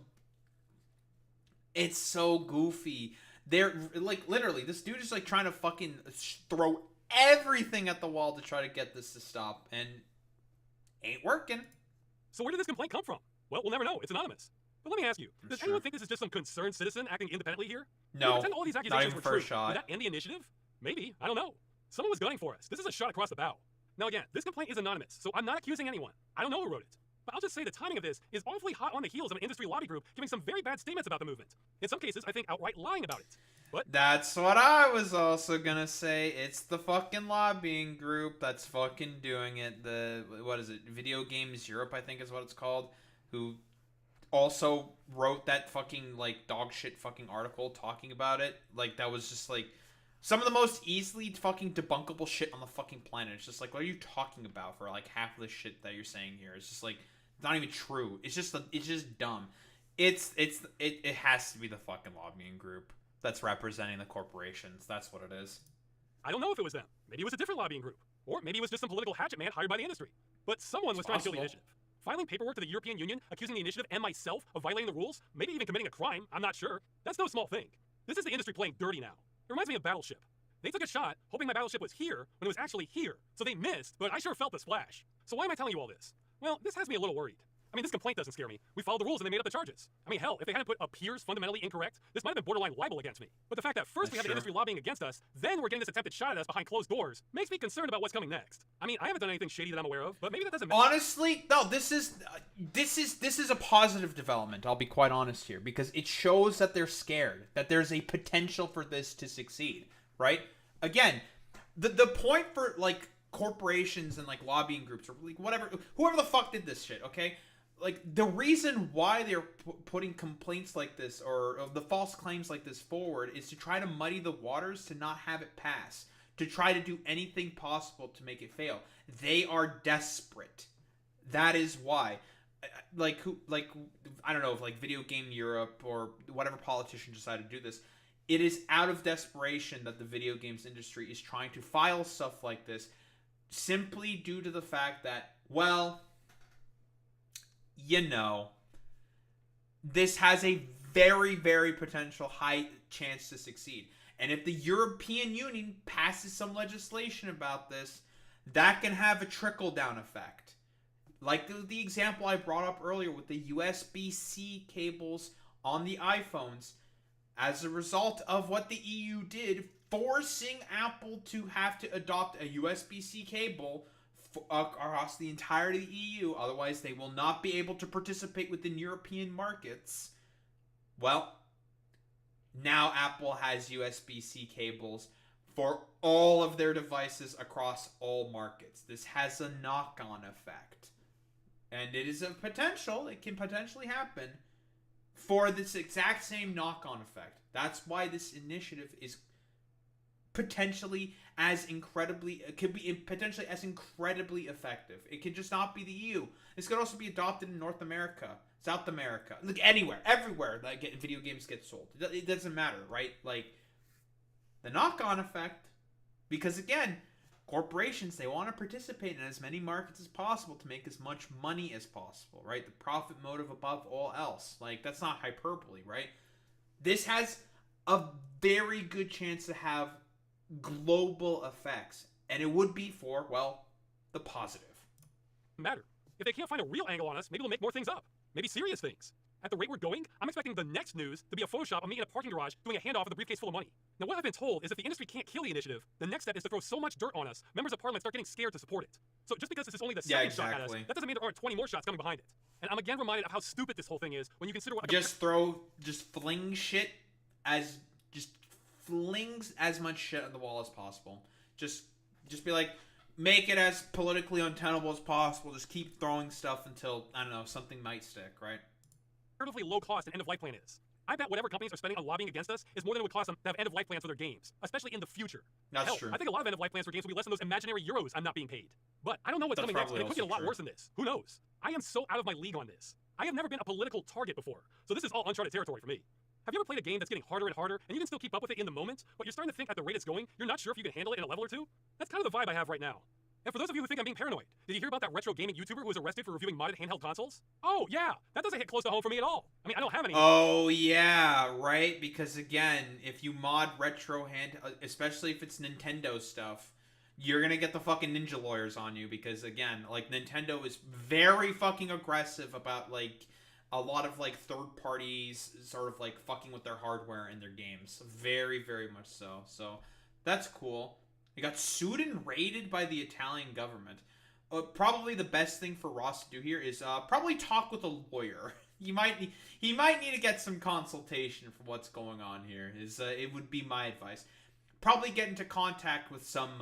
goofy. They're, like, literally, this dude is, like, trying to fucking throw everything at the wall to try to get this to stop, and ain't working. So where did this complaint come from? Well, we'll never know. It's anonymous. But let me ask you, does anyone think this is just some concerned citizen acting independently here? No, pretend all these not accusations even were for true. a shot. Would that end the initiative? Maybe. I don't know. Someone was gunning for us. This is a shot across the bow. Now again, this complaint is anonymous, so I'm not accusing anyone. I don't know who wrote it. But I'll just say the timing of this is awfully hot on the heels of an industry lobby group giving some very bad statements about the movement. In some cases, I think outright lying about it. But that's what I was also gonna say. It's the fucking lobbying group that's fucking doing it. The, what is it? Video Games Europe, I think is what it's called. Who also wrote that fucking, like, dog shit fucking article talking about it. Like, that was just, like, some of the most easily fucking debunkable shit on the fucking planet. It's just like, what are you talking about for, like, half of the shit that you're saying here? It's just, like, it's not even true. It's just dumb. It has to be the fucking lobbying group. that's representing the corporations. That's what it is. I don't know if it was them. Maybe it was a different lobbying group. Or maybe it was just some political hatchet man hired by the industry. But someone was trying to kill the initiative. Filing paperwork to the European Union accusing the initiative and myself of violating the rules, maybe even committing a crime, I'm not sure. That's no small thing. This is the industry playing dirty now. It reminds me of Battleship. They took a shot hoping my battleship was here when it was actually here. So they missed, but I sure felt the splash. So why am I telling you all this? Well, this has me a little worried. I mean, this complaint doesn't scare me. We followed the rules and they made up the charges. I mean, hell, if they hadn't put appears fundamentally incorrect, this might have been borderline libel against me. But the fact that first we have the industry lobbying against us, then we're getting this attempted shot at us behind closed doors, makes me concerned about what's coming next. I mean, I haven't done anything shady that I'm aware of, but maybe that doesn't matter. Honestly, no, this is a positive development, I'll be quite honest here, because it shows that they're scared, that there's a potential for this to succeed, right? Again, the point for, like, corporations and, like, lobbying groups, or, like, whatever, whoever the fuck did this shit, okay? Like, the reason why they're putting complaints like this, or the false claims like this forward, is to try to muddy the waters, to not have it pass, to try to do anything possible to make it fail. They are desperate. That is why. Like, I don't know, if, like, Video Game Europe, or whatever politician decided to do this, it is out of desperation that the video games industry is trying to file stuff like this, simply due to the fact that, well, you know, this has a very, very potential high chance to succeed. And if the European Union passes some legislation about this, that can have a trickle-down effect. Like the example I brought up earlier with the USB-C cables on the iPhones, as a result of what the EU did, forcing Apple to have to adopt a USB-C cable across the entirety of the EU, otherwise they will not be able to participate within European markets. Well, now Apple has USB-C cables for all of their devices across all markets. This has a knock-on effect. And it is a potential, it can potentially happen for this exact same knock-on effect. That's why this initiative is potentially as incredibly, it could be potentially as incredibly effective. It could just not be the EU. This could also be adopted in North America, South America, like anywhere, everywhere that video games get sold. It doesn't matter, right? Like, the knock-on effect, because again, corporations, they want to participate in as many markets as possible to make as much money as possible, right? The profit motive above all else. Like, that's not hyperbole, right? This has a very good chance to have global effects, and it would be for, well, the positive. Matter. If they can't find a real angle on us, maybe they'll make more things up. Maybe serious things. At the rate we're going, I'm expecting the next news to be a Photoshop of me in a parking garage doing a handoff with a briefcase full of money. Now, what I've been told is if the industry can't kill the initiative, the next step is to throw so much dirt on us, members of parliament start getting scared to support it. So just because this is only the second shot at us, that doesn't mean there aren't 20 more shots coming behind it. And I'm again reminded of how stupid this whole thing is when you consider what... Just fling shit as... Just flings as much shit at the wall as possible. Just be like, make it as politically untenable as possible. Just keep throwing stuff until, I don't know, something might stick, right? Comparatively low cost an end-of-life plan is. I bet whatever companies are spending on lobbying against us is more than it would cost them to have end-of-life plans for their games, especially in the future. That's true. I think a lot of end-of-life plans for games will be less than those imaginary euros I'm not being paid. But I don't know what's coming next, and it could get a lot worse than this. Who knows? I am so out of my league on this. I have never been a political target before, so this is all uncharted territory for me. Have you ever played a game that's getting harder and harder, and you can still keep up with it in the moment, but you're starting to think at the rate it's going, you're not sure if you can handle it in a level or two? That's kind of the vibe I have right now. And for those of you who think I'm being paranoid, did you hear about that retro gaming YouTuber who was arrested for reviewing modded handheld consoles? Oh, yeah, that doesn't hit close to home for me at all. I mean, I don't have any. Oh, yeah, right? Because, again, if you mod retro especially if it's Nintendo stuff, you're gonna get the fucking ninja lawyers on you because, again, like, Nintendo is very fucking aggressive about, like, a lot of, like, third parties sort of, like, fucking with their hardware in their games. Very, very much so. So, that's cool. He got sued and raided by the Italian government. Probably the best thing for Ross to do here is probably talk with a lawyer. He might need to get some consultation for what's going on here. It would be my advice. Probably get into contact with some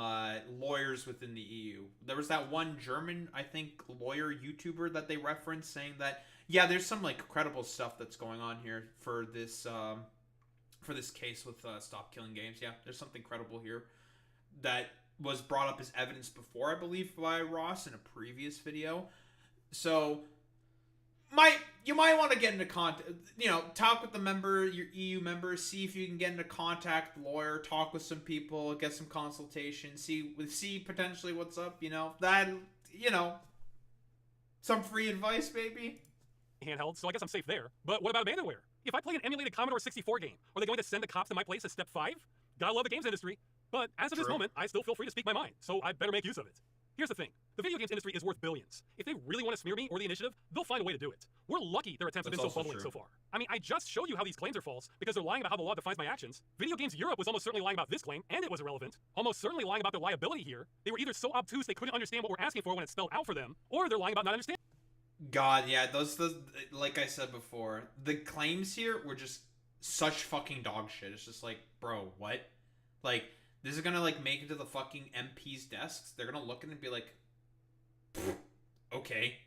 lawyers within the EU. There was that one German, I think, lawyer YouTuber that they referenced saying that, yeah, there's some, like, credible stuff that's going on here for this case with Stop Killing Games. Yeah, there's something credible here that was brought up as evidence before, I believe, by Ross in a previous video. So, you might want to get into contact, talk with your EU members, see if you can get into contact lawyer, talk with some people, get some consultation, see potentially what's up, some free advice, maybe. Handheld, so I guess I'm safe there. But what about abandonware? If I play an emulated Commodore 64 game, are they going to send the cops to my place as step 5? Gotta love the games industry. But as of this moment, I still feel free to speak my mind, so I better make use of it. Here's the thing. The video games industry is worth billions. If they really want to smear me or the initiative, they'll find a way to do it. We're lucky their attempts have been so bubbling so far. I mean, I just showed you how these claims are false because they're lying about how the law defines my actions. Video Games Europe was almost certainly lying about this claim, and it was irrelevant. Almost certainly lying about their liability here. They were either so obtuse they couldn't understand what we're asking for when it's spelled out for them, or they're lying about not understanding. God, yeah, those like I said before, the claims here were just such fucking dog shit. It's just like, bro, what? Like, this is gonna make it to the fucking MP's desks. They're gonna look at it and be like, okay,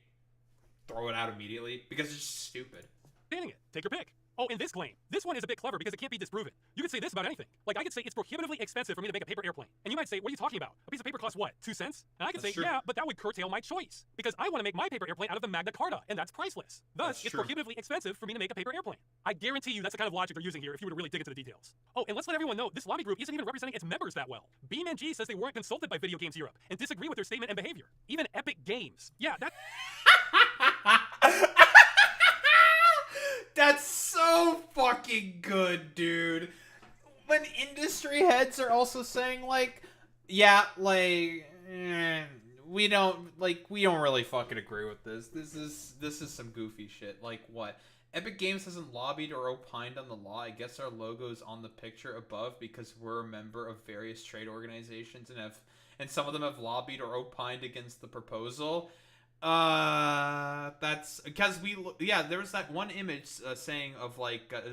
throw it out immediately because it's just stupid. It. Take your pick. Oh, and this claim. This one is a bit clever because it can't be disproven. You could say this about anything. Like, I could say it's prohibitively expensive for me to make a paper airplane. And you might say, what are you talking about? A piece of paper costs what, 2 cents? And I could say, yeah, but that would curtail my choice. Because I want to make my paper airplane out of the Magna Carta, and that's priceless. Thus, it's prohibitively expensive for me to make a paper airplane. I guarantee you that's the kind of logic they're using here if you were to really dig into the details. Oh, and let's let everyone know, this lobby group isn't even representing its members that well. BeamNG says they weren't consulted by Video Games Europe and disagree with their statement and behavior. Even Epic Games. Yeah, that... That's so fucking good, dude. When industry heads are also saying we don't really fucking agree with this. This is some goofy shit. Like what? Epic Games hasn't lobbied or opined on the law. I guess our logo's on the picture above because we're a member of various trade organizations and some of them have lobbied or opined against the proposal. That's because there was that one image saying of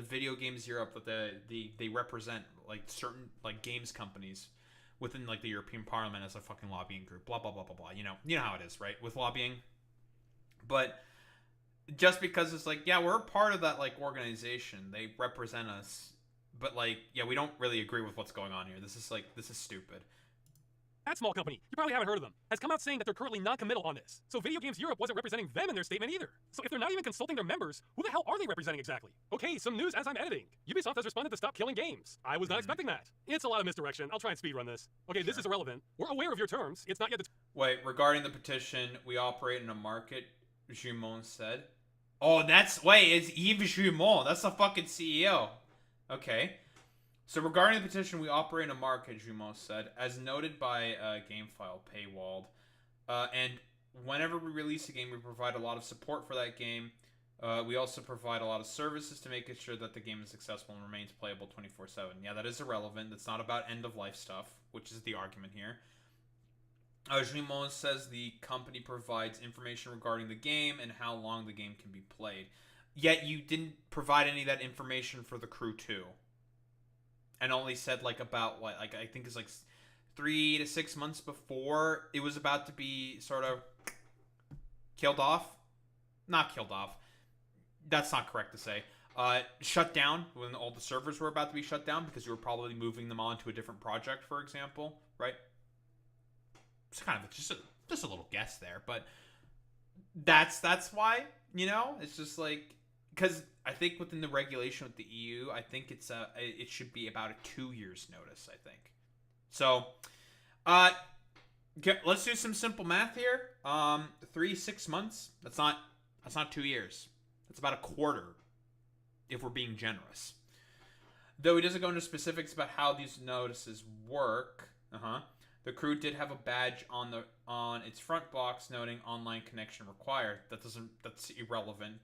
Video Games Europe that they represent certain games companies within the European Parliament as a fucking lobbying group, blah blah blah blah blah. You know how it is, right, with lobbying. But just because it's we're a part of that organization, they represent us, but we don't really agree with what's going on here. This is stupid. That small company, you probably haven't heard of them, has come out saying that they're currently non-committal on this. So Video Games Europe wasn't representing them in their statement either. So if they're not even consulting their members, who the hell are they representing exactly? Okay, some news as I'm editing. Ubisoft has responded to stop killing games. I was not expecting that. It's a lot of misdirection. I'll try and speedrun this. Okay, this is irrelevant. We're aware of your terms. It's not yet Wait, regarding the petition, we operate in a market, Jumon said. Oh, it's Yves Jumon. That's the fucking CEO. Okay. So regarding the petition, we operate in a market, Jumon said, as noted by GameFile paywalled. And whenever we release a game, we provide a lot of support for that game. We also provide a lot of services to make sure that the game is successful and remains playable 24/7. Yeah, that is irrelevant. That's not about end-of-life stuff, which is the argument here. Jumon says the company provides information regarding the game and how long the game can be played. Yet you didn't provide any of that information for The Crew 2. And only said about I think it's 3 to 6 months before it was about to be sort of killed off. Not killed off. That's not correct to say. Shut down when all the servers were about to be shut down because you were probably moving them on to a different project, for example, right? It's kind of just a little guess there, but that's why, it's just because I think within the regulation with the EU, I think it should be about a 2 years notice, I think. So, let's do some simple math here. 6 months. That's not 2 years. That's about a quarter, if we're being generous. Though he doesn't go into specifics about how these notices work. The Crew did have a badge on its front box noting online connection required. That's irrelevant.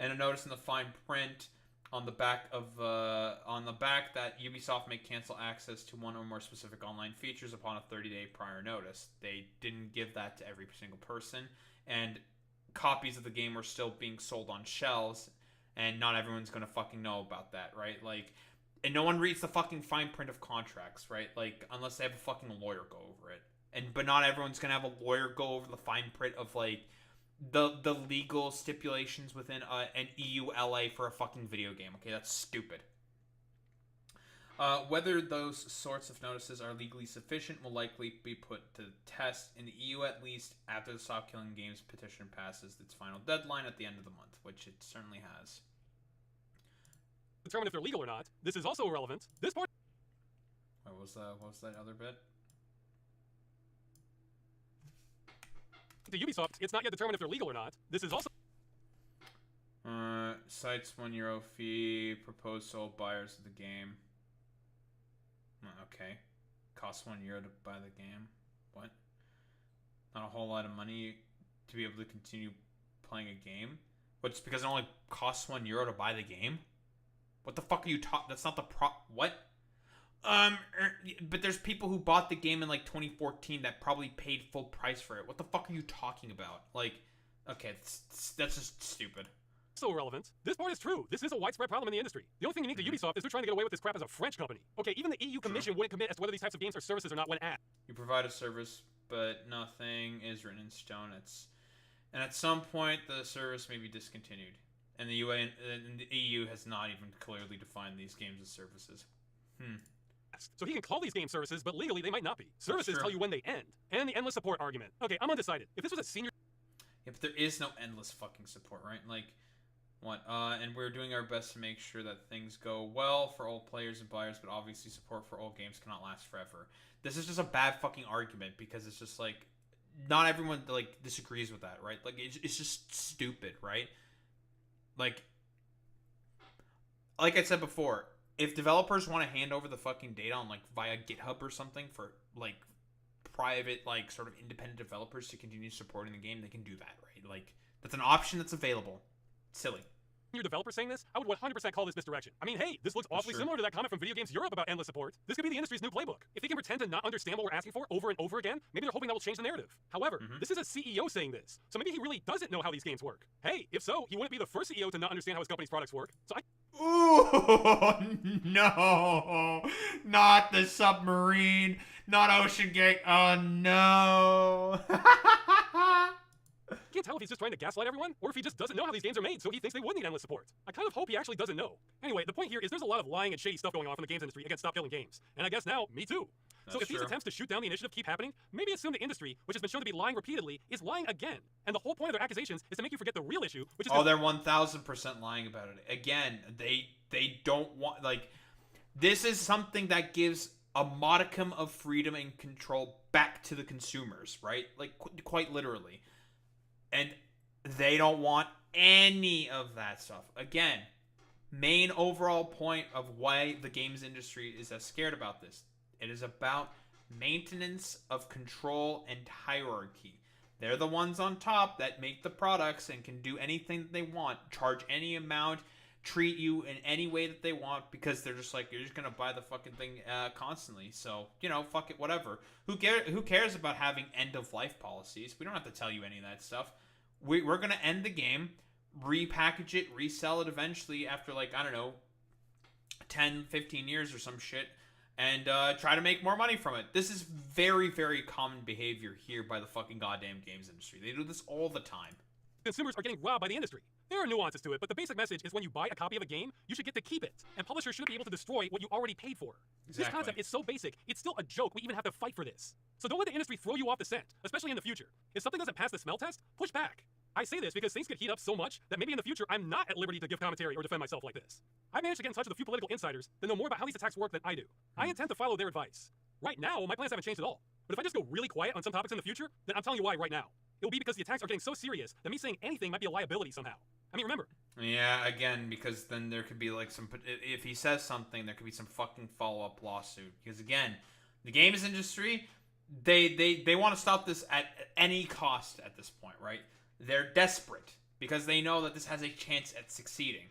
And a notice in the fine print on the back that Ubisoft may cancel access to one or more specific online features upon a 30-day prior notice. They didn't give that to every single person, and copies of the game are still being sold on shelves, and not everyone's gonna fucking know about that, right? And no one reads the fucking fine print of contracts, right? Unless they have a fucking lawyer go over it. But not everyone's gonna have a lawyer go over the fine print of the legal stipulations within an EU LA for a fucking video game. Okay, that's stupid. Whether those sorts of notices are legally sufficient will likely be put to the test in the EU, at least after the Stop Killing Games petition passes its final deadline at the end of the month, which it certainly has. Determine if they're legal or not. This is also irrelevant. This part. What was that other bit? To Ubisoft, it's not yet determined if they're legal or not. This is also. Cites €1 fee proposed to all buyers of the game. Okay. Costs €1 to buy the game. What? Not a whole lot of money to be able to continue playing a game? But just because it only costs €1 to buy the game? What the fuck are you talking? That's not the what? But there's people who bought the game in like 2014 that probably paid full price for it. What the fuck are you talking about? Like, okay, that's just stupid. So irrelevant. This part is true. This is a widespread problem in the industry. The only thing unique to Ubisoft is they're trying to get away with this crap as a French company. Okay, even the EU Commission wouldn't commit as to whether these types of games are services or not when asked. You provide a service, but nothing is written in stone. And at some point, the service may be discontinued. And the EU has not even clearly defined these games as services. So he can call these games services, but legally they might not be. Services tell you when they end. And the endless support argument. Okay, I'm undecided. If this was a senior... Yeah, but there is no endless fucking support, right? Like, what? And we're doing our best to make sure that things go well for all players and buyers, but obviously support for all games cannot last forever. This is just a bad fucking argument because it's just like, not everyone like disagrees with that, right? Like, it's just stupid, right? Like I said before, if developers want to hand over the fucking data on like via GitHub or something for like private, like sort of independent developers to continue supporting the game, they can do that, right? Like, that's an option that's available. Silly. Your developer saying this, I would 100% call this misdirection. I mean, hey, this looks awfully similar to that comment from Video Games Europe about endless support. This could be the industry's new playbook. If they can pretend to not understand what we're asking for over and over again, maybe they're hoping that will change the narrative. However, this is a CEO saying this, so maybe he really doesn't know how these games work. Hey, if so, he wouldn't be the first CEO to not understand how his company's products work. So Ooh, no, not the submarine, not Ocean Gate. Oh no. I can't tell if he's just trying to gaslight everyone, or if he just doesn't know how these games are made, so he thinks they would need endless support. I kind of hope he actually doesn't know. Anyway, the point here is there's a lot of lying and shady stuff going on from the games industry against Stop Killing Games. And I guess now, me too. So if these attempts to shoot down the initiative keep happening, maybe assume the industry, which has been shown to be lying repeatedly, is lying again. And the whole point of their accusations is to make you forget the real issue, which is... Oh, they're 1,000% lying about it. Again, they don't want... Like, this is something that gives a modicum of freedom and control back to the consumers, right? Like, quite literally. And they don't want any of that stuff. Again, main overall point of why the games industry is as scared about this. It is about maintenance of control and hierarchy. They're the ones on top that make the products and can do anything that they want, charge any amount, treat you in any way that they want, because they're just like, you're just gonna buy the fucking thing constantly. So, you know, fuck it, whatever. Who cares about having end-of-life policies? We don't have to tell you any of that stuff. We're gonna end the game, repackage it, resell it eventually after, like, I don't know, 10, 15 years or some shit, and try to make more money from it. This is very, very common behavior here by the fucking goddamn games industry. They do this all the time. Consumers are getting robbed by the industry. There are nuances to it, but the basic message is when you buy a copy of a game, you should get to keep it, and publishers shouldn't be able to destroy what you already paid for. Exactly. This concept is so basic, it's still a joke we even have to fight for this. So don't let the industry throw you off the scent, especially in the future. If something doesn't pass the smell test, push back. I say this because things could heat up so much that maybe in the future I'm not at liberty to give commentary or defend myself like this. I managed to get in touch with a few political insiders that know more about how these attacks work than I do. I intend to follow their advice. Right now, my plans haven't changed at all. But if I just go really quiet on some topics in the future, then I'm telling you why right now. It will be because the attacks are getting so serious that me saying anything might be a liability somehow. I mean, remember. Yeah, again, because then there could be like some... If he says something, there could be some fucking follow-up lawsuit. Because again, the games industry, they want to stop this at any cost at this point, right? They're desperate because they know that this has a chance at succeeding.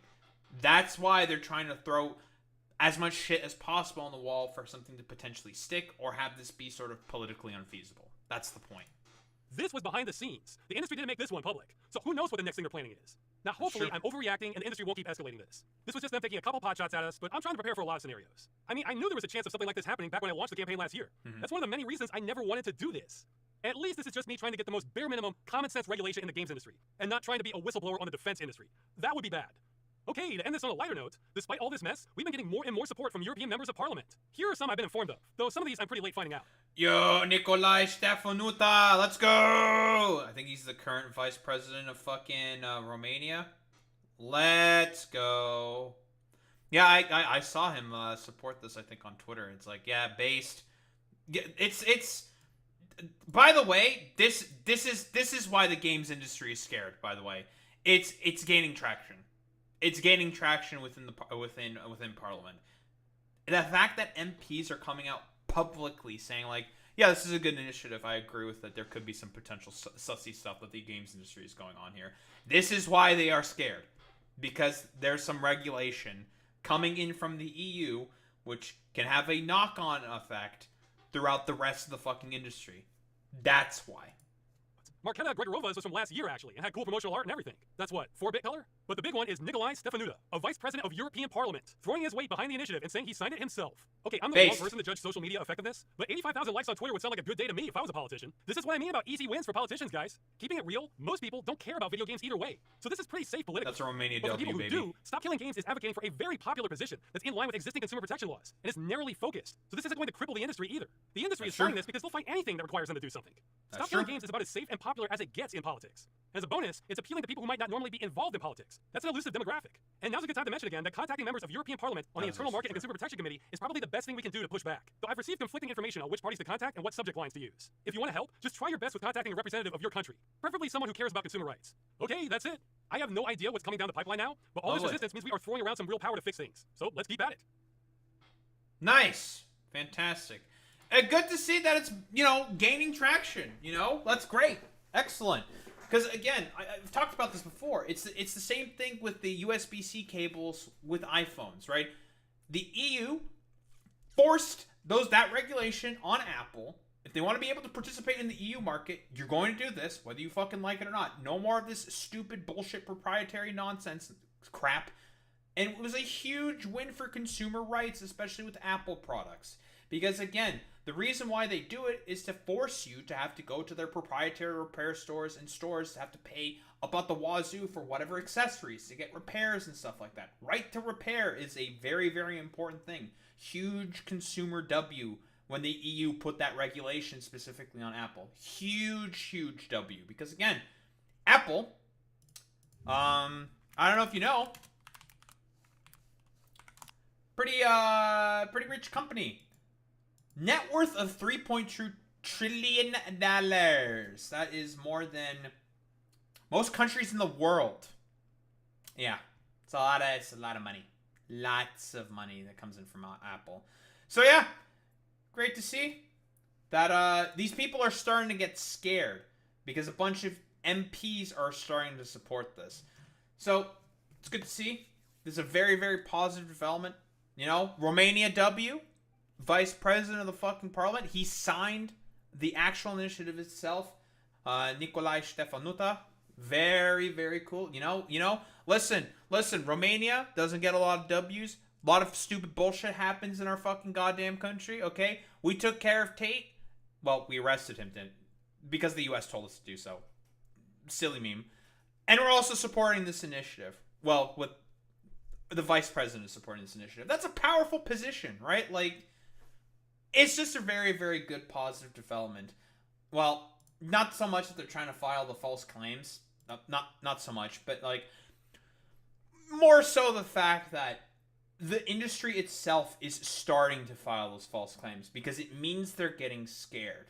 That's why they're trying to throw as much shit as possible on the wall for something to potentially stick or have this be sort of politically unfeasible. That's the point. This was behind the scenes. The industry didn't make this one public. So who knows what the next thing they're planning is. Now, hopefully, I'm overreacting and the industry won't keep escalating this. This was just them taking a couple pot shots at us, but I'm trying to prepare for a lot of scenarios. I mean, I knew there was a chance of something like this happening back when I launched the campaign last year. That's one of the many reasons I never wanted to do this. At least this is just me trying to get the most bare minimum common sense regulation in the games industry, and not trying to be a whistleblower on the defense industry. That would be bad. Okay, to end this on a lighter note, despite all this mess, we've been getting more and more support from European members of parliament. Here are some I've been informed of, though some of these I'm pretty late finding out. Yo, Nicolae Stefanuta, let's go! I think he's the current vice president of fucking Romania. Let's go. Yeah, I saw him support this, I think, on Twitter. It's like, yeah, based. It's. By the way, this is why the games industry is scared. By the way, it's gaining traction. It's gaining traction within Parliament. The fact that MPs are coming out publicly saying like, yeah, this is a good initiative. I agree with that. There could be some potential sussy stuff that the games industry is going on here. This is why they are scared, because there's some regulation coming in from the EU which can have a knock-on effect throughout the rest of the fucking industry. That's why. Marketa Gregorova's was from last year, actually, and had cool promotional art and everything. That's what, 4-bit color? But the big one is Nicolae Stefanuta, a vice president of European Parliament, throwing his weight behind the initiative and saying he signed it himself. Okay, I'm the wrong person to judge social media effectiveness, but 85,000 likes on Twitter would sound like a good day to me if I was a politician. This is what I mean about easy wins for politicians, guys. Keeping it real, most people don't care about video games either way, so this is pretty safe politically. That's a Romania But for W, people who baby. do, Stop Killing Games is advocating for a very popular position that's in line with existing consumer protection laws, and is narrowly focused. So this isn't going to cripple the industry either. The industry is fighting this because they'll fight anything that requires them to do something. Stop Killing Games is about as safe and popular as it gets in politics. As a bonus, it's appealing to people who might not normally be involved in politics. That's an elusive demographic. And now's a good time to mention again that contacting members of European Parliament on the Internal Market and Consumer Protection Committee is probably the best thing we can do to push back. Though I've received conflicting information on which parties to contact and what subject lines to use. If you want to help, just try your best with contacting a representative of your country, preferably someone who cares about consumer rights. Okay, that's it. I have no idea what's coming down the pipeline now, but all this resistance means we are throwing around some real power to fix things. So let's keep at it. Nice. Fantastic. Good to see that it's, gaining traction, That's great. Excellent. Because, again, I've talked about this before. It's the same thing with the USB-C cables with iPhones, right? The EU forced that regulation on Apple. If they want to be able to participate in the EU market, you're going to do this, whether you fucking like it or not. No more of this stupid bullshit proprietary nonsense crap. And it was a huge win for consumer rights, especially with Apple products. Because, again, the reason why they do it is to force you to have to go to their proprietary repair stores and stores to have to pay about the wazoo for whatever accessories to get repairs and stuff like that. Right to repair is a very, very important thing. Huge consumer W when the EU put that regulation specifically on Apple. Huge, huge W. Because, again, Apple, I don't know if you know, pretty rich company. Net worth of $3.2 trillion. That is more than most countries in the world. Yeah, it's a lot of money. Lots of money that comes in from Apple. So yeah, great to see that these people are starting to get scared because a bunch of MPs are starting to support this. So it's good to see. This is a very, very positive development. Romania W. Vice President of the fucking Parliament. He signed the actual initiative itself. Nicolae Stefanuta. Very, very cool. Listen. Romania doesn't get a lot of W's. A lot of stupid bullshit happens in our fucking goddamn country, okay? We took care of Tate. Well, we arrested him because the U.S. told us to do so. Silly meme. And we're also supporting this initiative. Well, with the Vice President is supporting this initiative. That's a powerful position, right? It's just a very, very good positive development. Well, not so much that they're trying to file the false claims. Not so much, but more so the fact that the industry itself is starting to file those false claims because it means they're getting scared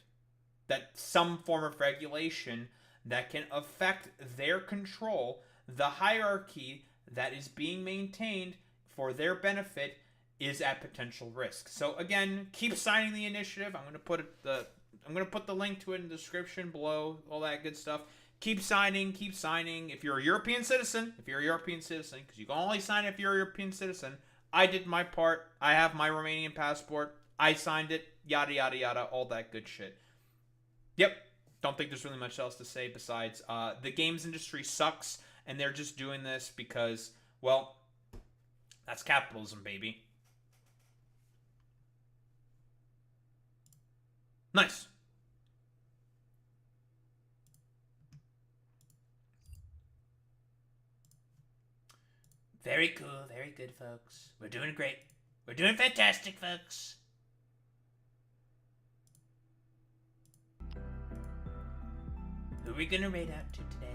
that some form of regulation that can affect their control, the hierarchy that is being maintained for their benefit, is at potential risk. So again, keep signing the initiative. I'm gonna put the link to it in the description below, all that good stuff. Keep signing. If you're a European citizen, because you can only sign if you're a European citizen. I did my part. I have my Romanian passport. I signed it. Yada yada yada. All that good shit. Yep. Don't think there's really much else to say besides the games industry sucks, and they're just doing this because, well, that's capitalism, baby. Nice. Very cool, very good, folks. We're doing great. We're doing fantastic, folks. Who are we gonna raid out to today?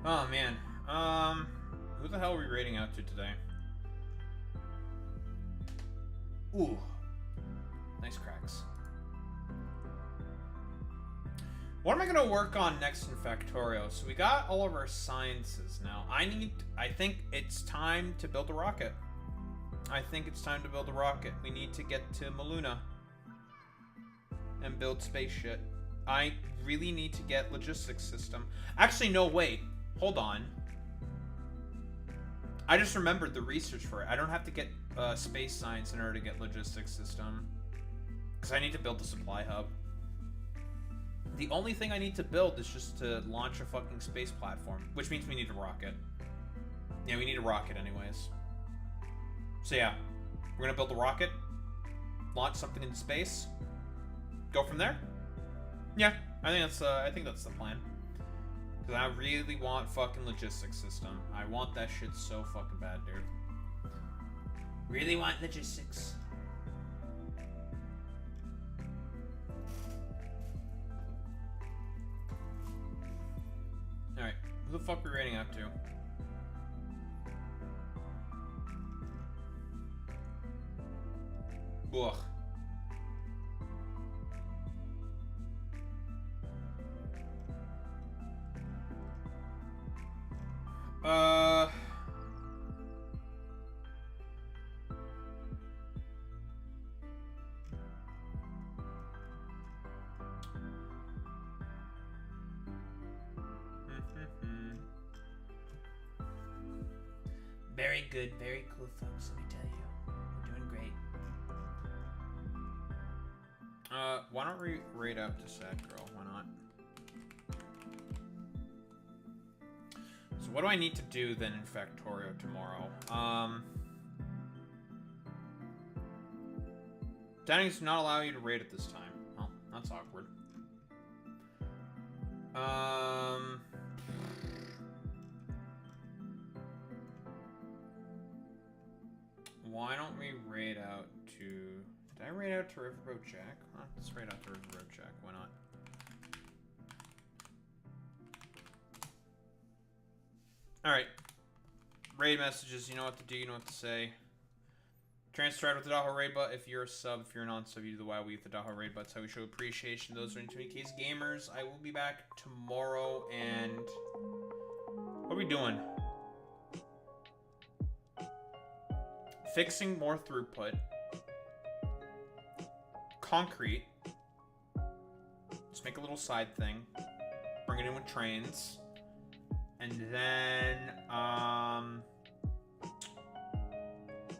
Oh man. Who the hell are we raiding out to today? Ooh. Nice cracks. What am I gonna work on next in Factorio? So we got all of our sciences now. I think it's time to build a rocket. We need to get to Maluna and build space shit. I really need to get logistics system. Actually, no, wait. Hold on. I just remembered the research for it. I don't have to get space science in order to get logistics system. Because I need to build the supply hub. The only thing I need to build is just to launch a fucking space platform. Which means we need a rocket. Yeah, we need a rocket anyways. So yeah. We're gonna build a rocket. Launch something into space. Go from there. Yeah, I think that's the plan. Because I really want fucking logistics system. I want that shit so fucking bad, dude. Really want logistics. Alright, who the fuck are we raiding out to? Ugh. Very good, very cool, folks. Let me tell you, we're doing great. Why don't we raid out to Sad Girl? Why not? So what do I need to do then in Factorio tomorrow? Settings do not allow you to raid at this time. Well, that's awkward. Why don't we raid out to... Did I raid out to Riverboat Jack? Let's raid out to Riverboat Jack. Why not? Alright. Raid messages. You know what to do. You know what to say. Transfer with the Daho Raid Butt if you're a sub. If you're a non-sub, you do the WoW with the Daho Raid Butt. That's how we show appreciation. Those are in 20K's gamers. I will be back tomorrow and... What are we doing? Fixing more throughput. Concrete. Just make a little side thing. Bring it in with trains. And then,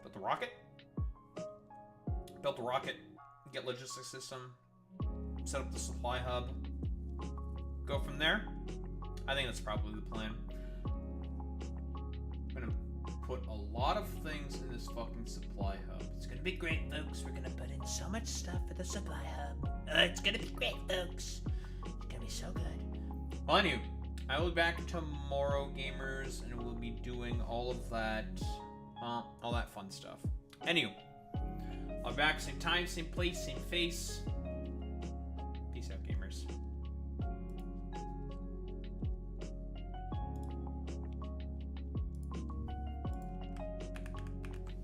build the rocket. Build the rocket. Get logistics system. Set up the supply hub. Go from there. I think that's probably the plan. I'm gonna put a lot of things in this fucking supply hub. It's gonna be great, folks. We're gonna put in so much stuff for the supply hub. It's gonna be great, folks. It's gonna be so good. Well, anyway, I will be back tomorrow, gamers, and we'll be doing all of that, all that fun stuff. Anyway, I'll be back same time, same place, same face.